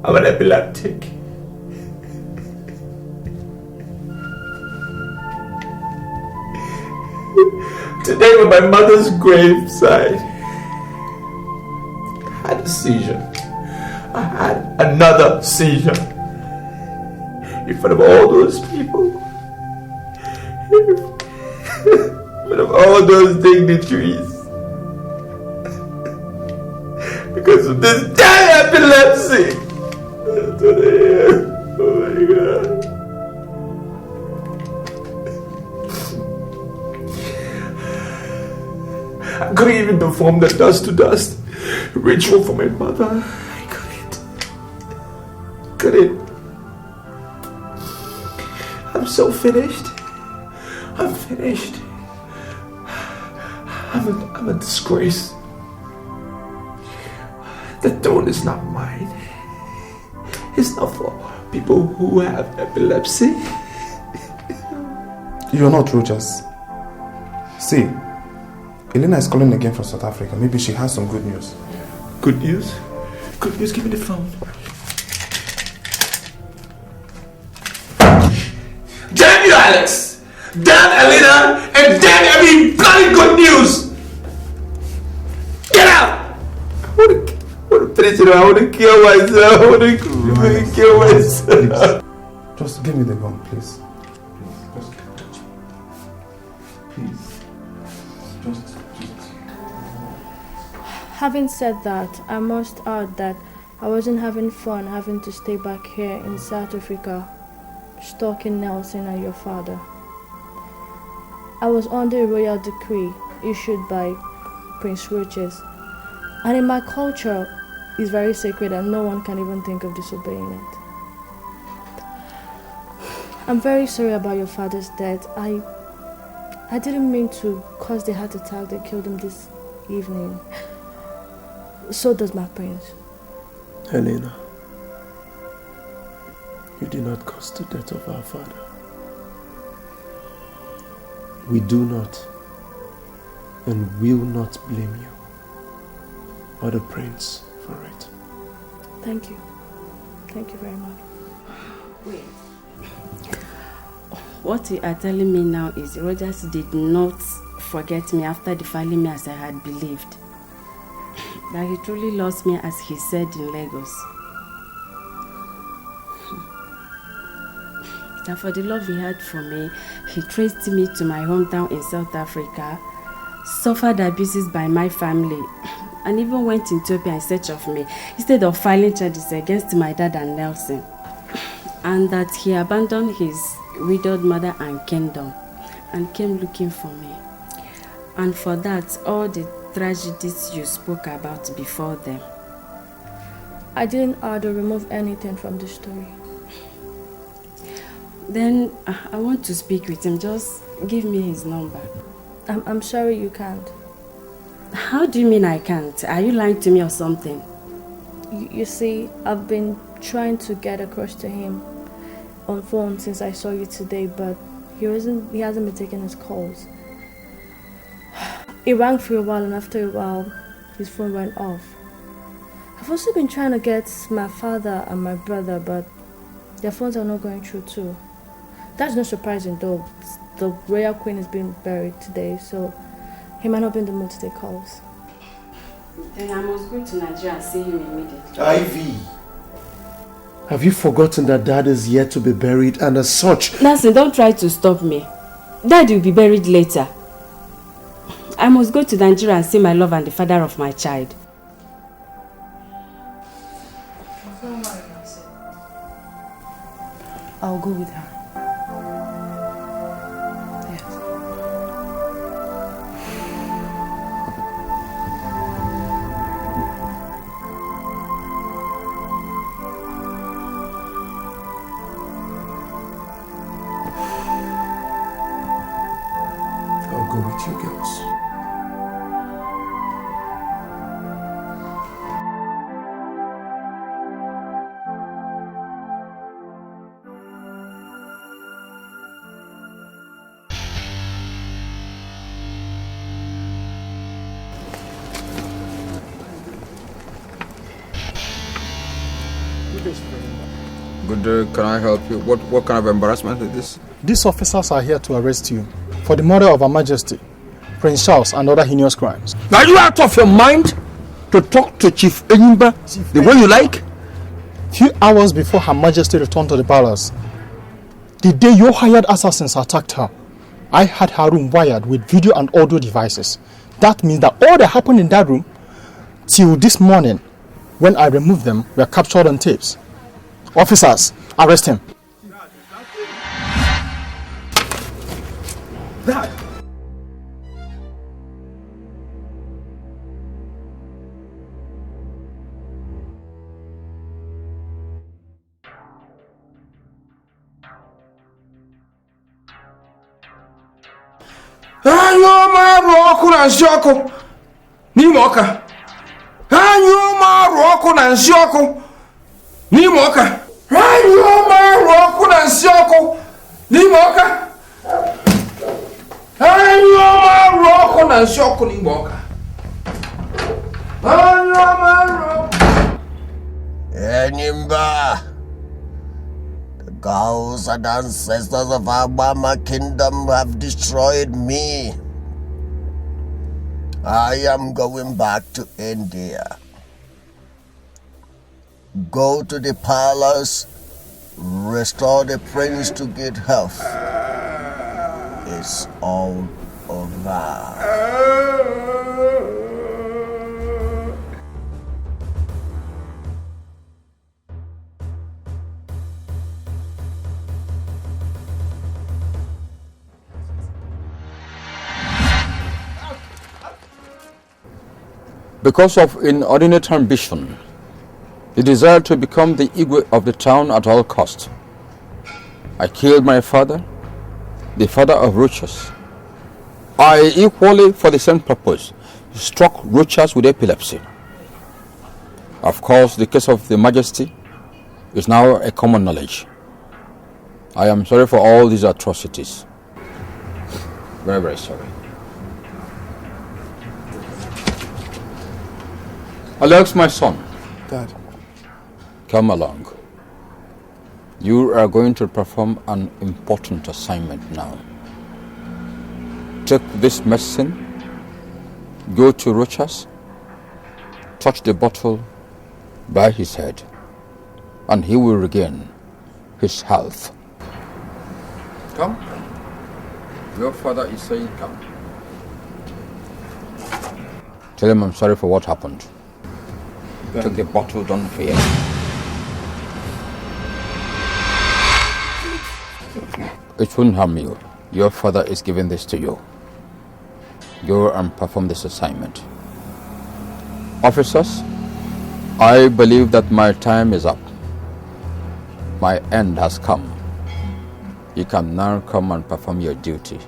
S2: I'm an epileptic. Today with my mother's graveside, I had a seizure. I had another seizure. In front of all those people. In front of all those dignitaries. Because of this damn epilepsy. That's what I am. Oh my God. I couldn't even perform the dust to dust ritual for my mother. I couldn't. I'm so finished. I'm finished. I'm a disgrace. The throne is not mine. It's not for people who have epilepsy.
S13: You're not Rogers. See, Elena is calling again from South Africa. Maybe she has some good news.
S2: Good news? Good news, give me the phone. Damn you, Alex! Damn Elena! And damn every bloody good news! Get out! I want to kill myself. I want to kill myself.
S13: Just give me the gun, please.
S17: Having said that, I must add that I wasn't having fun having to stay back here in South Africa stalking Nelson and your father. I was under a royal decree issued by Prince Roches, and in my culture it's very sacred and no one can even think of disobeying it. I'm very sorry about your father's death. I didn't mean to cause the heart attack that killed him this evening. So does my prince.
S14: Helena, you did not cause the death of our father. We do not and will not blame you or the prince for it.
S17: Thank you. Thank you very much.
S1: Wait. What you are telling me now is Rogers did not forget me after defiling me as I had believed. That he truly lost me as he said in Lagos. That for the love he had for me, he traced me to my hometown in South Africa, suffered abuses by my family, and even went to Ethiopia in search of me, instead of filing charges against my dad and Nelson. And that he abandoned his widowed mother and kingdom and came looking for me. And for that, all the tragedies you spoke about before them.
S17: I didn't add or remove anything from the story.
S1: Then I want to speak with him. Just give me his number.
S17: I'm sorry you can't.
S1: How do you mean I can't? Are you lying to me or something?
S17: You see, I've been trying to get across to him on phone since I saw you today, but he hasn't been taking his calls. It rang for a while, and after a while, his phone went off. I've also been trying to get my father and my brother, but their phones are not going through too. That's not surprising though. The royal queen is being buried today, so he might not be in the mood to take calls.
S1: Then I must go to Nigeria and see him immediately.
S14: Ivy! Have you forgotten that Dad is yet to be buried, and as such...
S1: Nancy, don't try to stop me. Dad will be buried later. I must go to Nigeria and see my love and the father of my child.
S15: I'll go with her.
S14: I'll go with you girls.
S9: Good day, can I help you? What kind of embarrassment is this?
S24: These officers are here to arrest you for the murder of Her Majesty, Prince Charles, and other heinous crimes.
S10: Are you out of your mind to talk to Chief Enyimba the way you like?
S24: Few hours before Her Majesty returned to the palace, the day your hired assassins attacked her, I had her room wired with video and audio devices. That means that all that happened in that room till this morning, when I removed them, were captured on tapes. Officers, arrest him.
S10: Anyoma roku na nsioku. N'ime ọka. Anyoma roku na nsioku. N'ime ọka. Anyoma roku na nsioku. N'ime ọka. Anyoma roku na nsioku n'ime ọka. Anyoma roku.
S4: Enyimba. The gods and ancestors of our Mama kingdom have destroyed me. I am going back to India. Go to the palace, restore the prince to good health. It's all over.
S9: Because of inordinate ambition, the desire to become the Igwe of the town at all cost, I killed my father, the father of Rochas. I equally, for the same purpose, struck Rochas with epilepsy. Of course, the case of the Majesty is now a common knowledge. I am sorry for all these atrocities. Very, very sorry. Alex, my son.
S13: Dad.
S9: Come along. You are going to perform an important assignment now. Take this medicine, go to Rochas, touch the bottle by his head, and he will regain his health. Come. Your father is saying come. Tell him I'm sorry for what happened. Take the bottle, don't fear. It won't harm you. Your father is giving this to you. Go and perform this assignment. Officers, I believe that my time is up. My end has come. You can now come and perform your duty.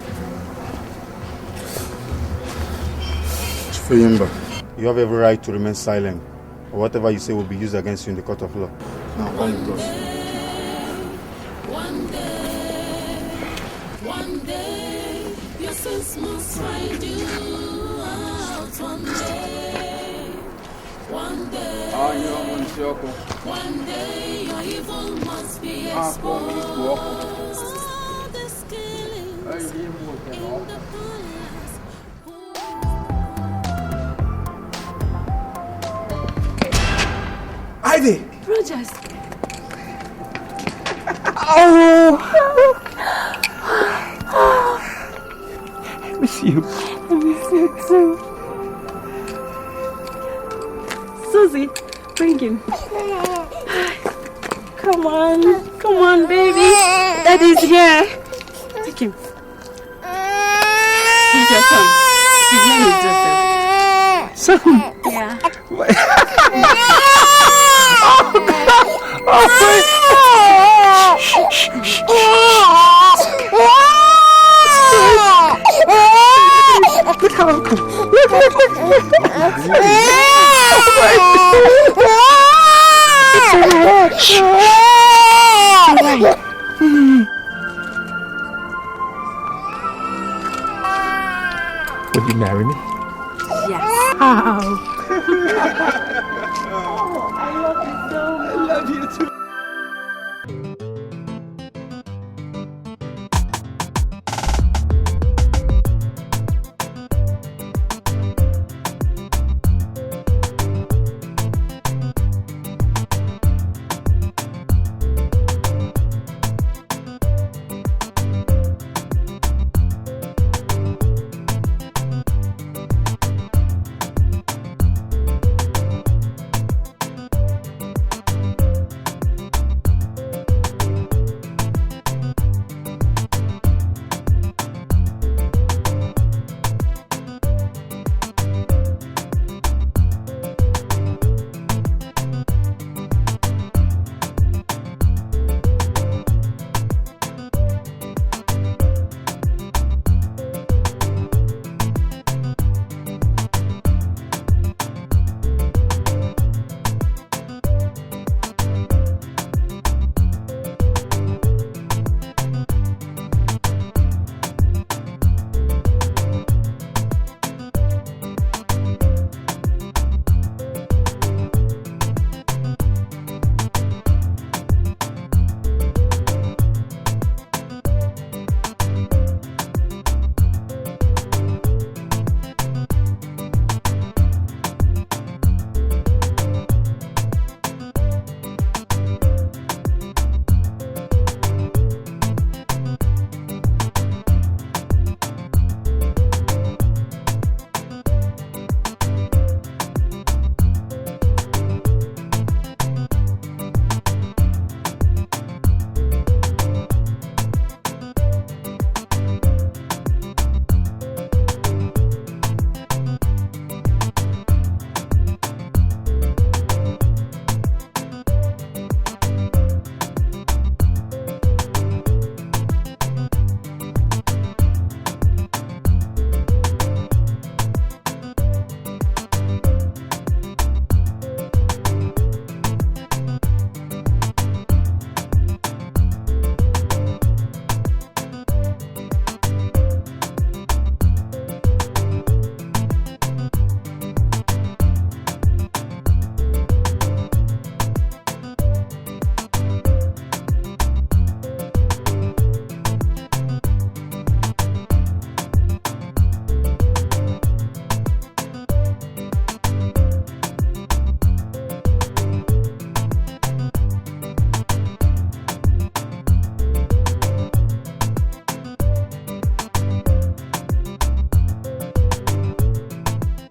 S12: You have every right to remain silent, or whatever you say will be used against you in the court of law. Now, come with us.
S8: One day, your sins must find you out. One day, one day, your evil must be exposed. This killings in the palace.
S11: Ivy!
S1: Rogers!
S11: I miss you.
S1: I miss you too. Susie, bring him. Come on, baby. Daddy's here. Take him. He's your son. His name is Joseph.
S11: Son?
S1: Yeah.
S11: Look how look. Will you marry me?
S1: Yes.
S11: Oh, I love you so much. I love you too.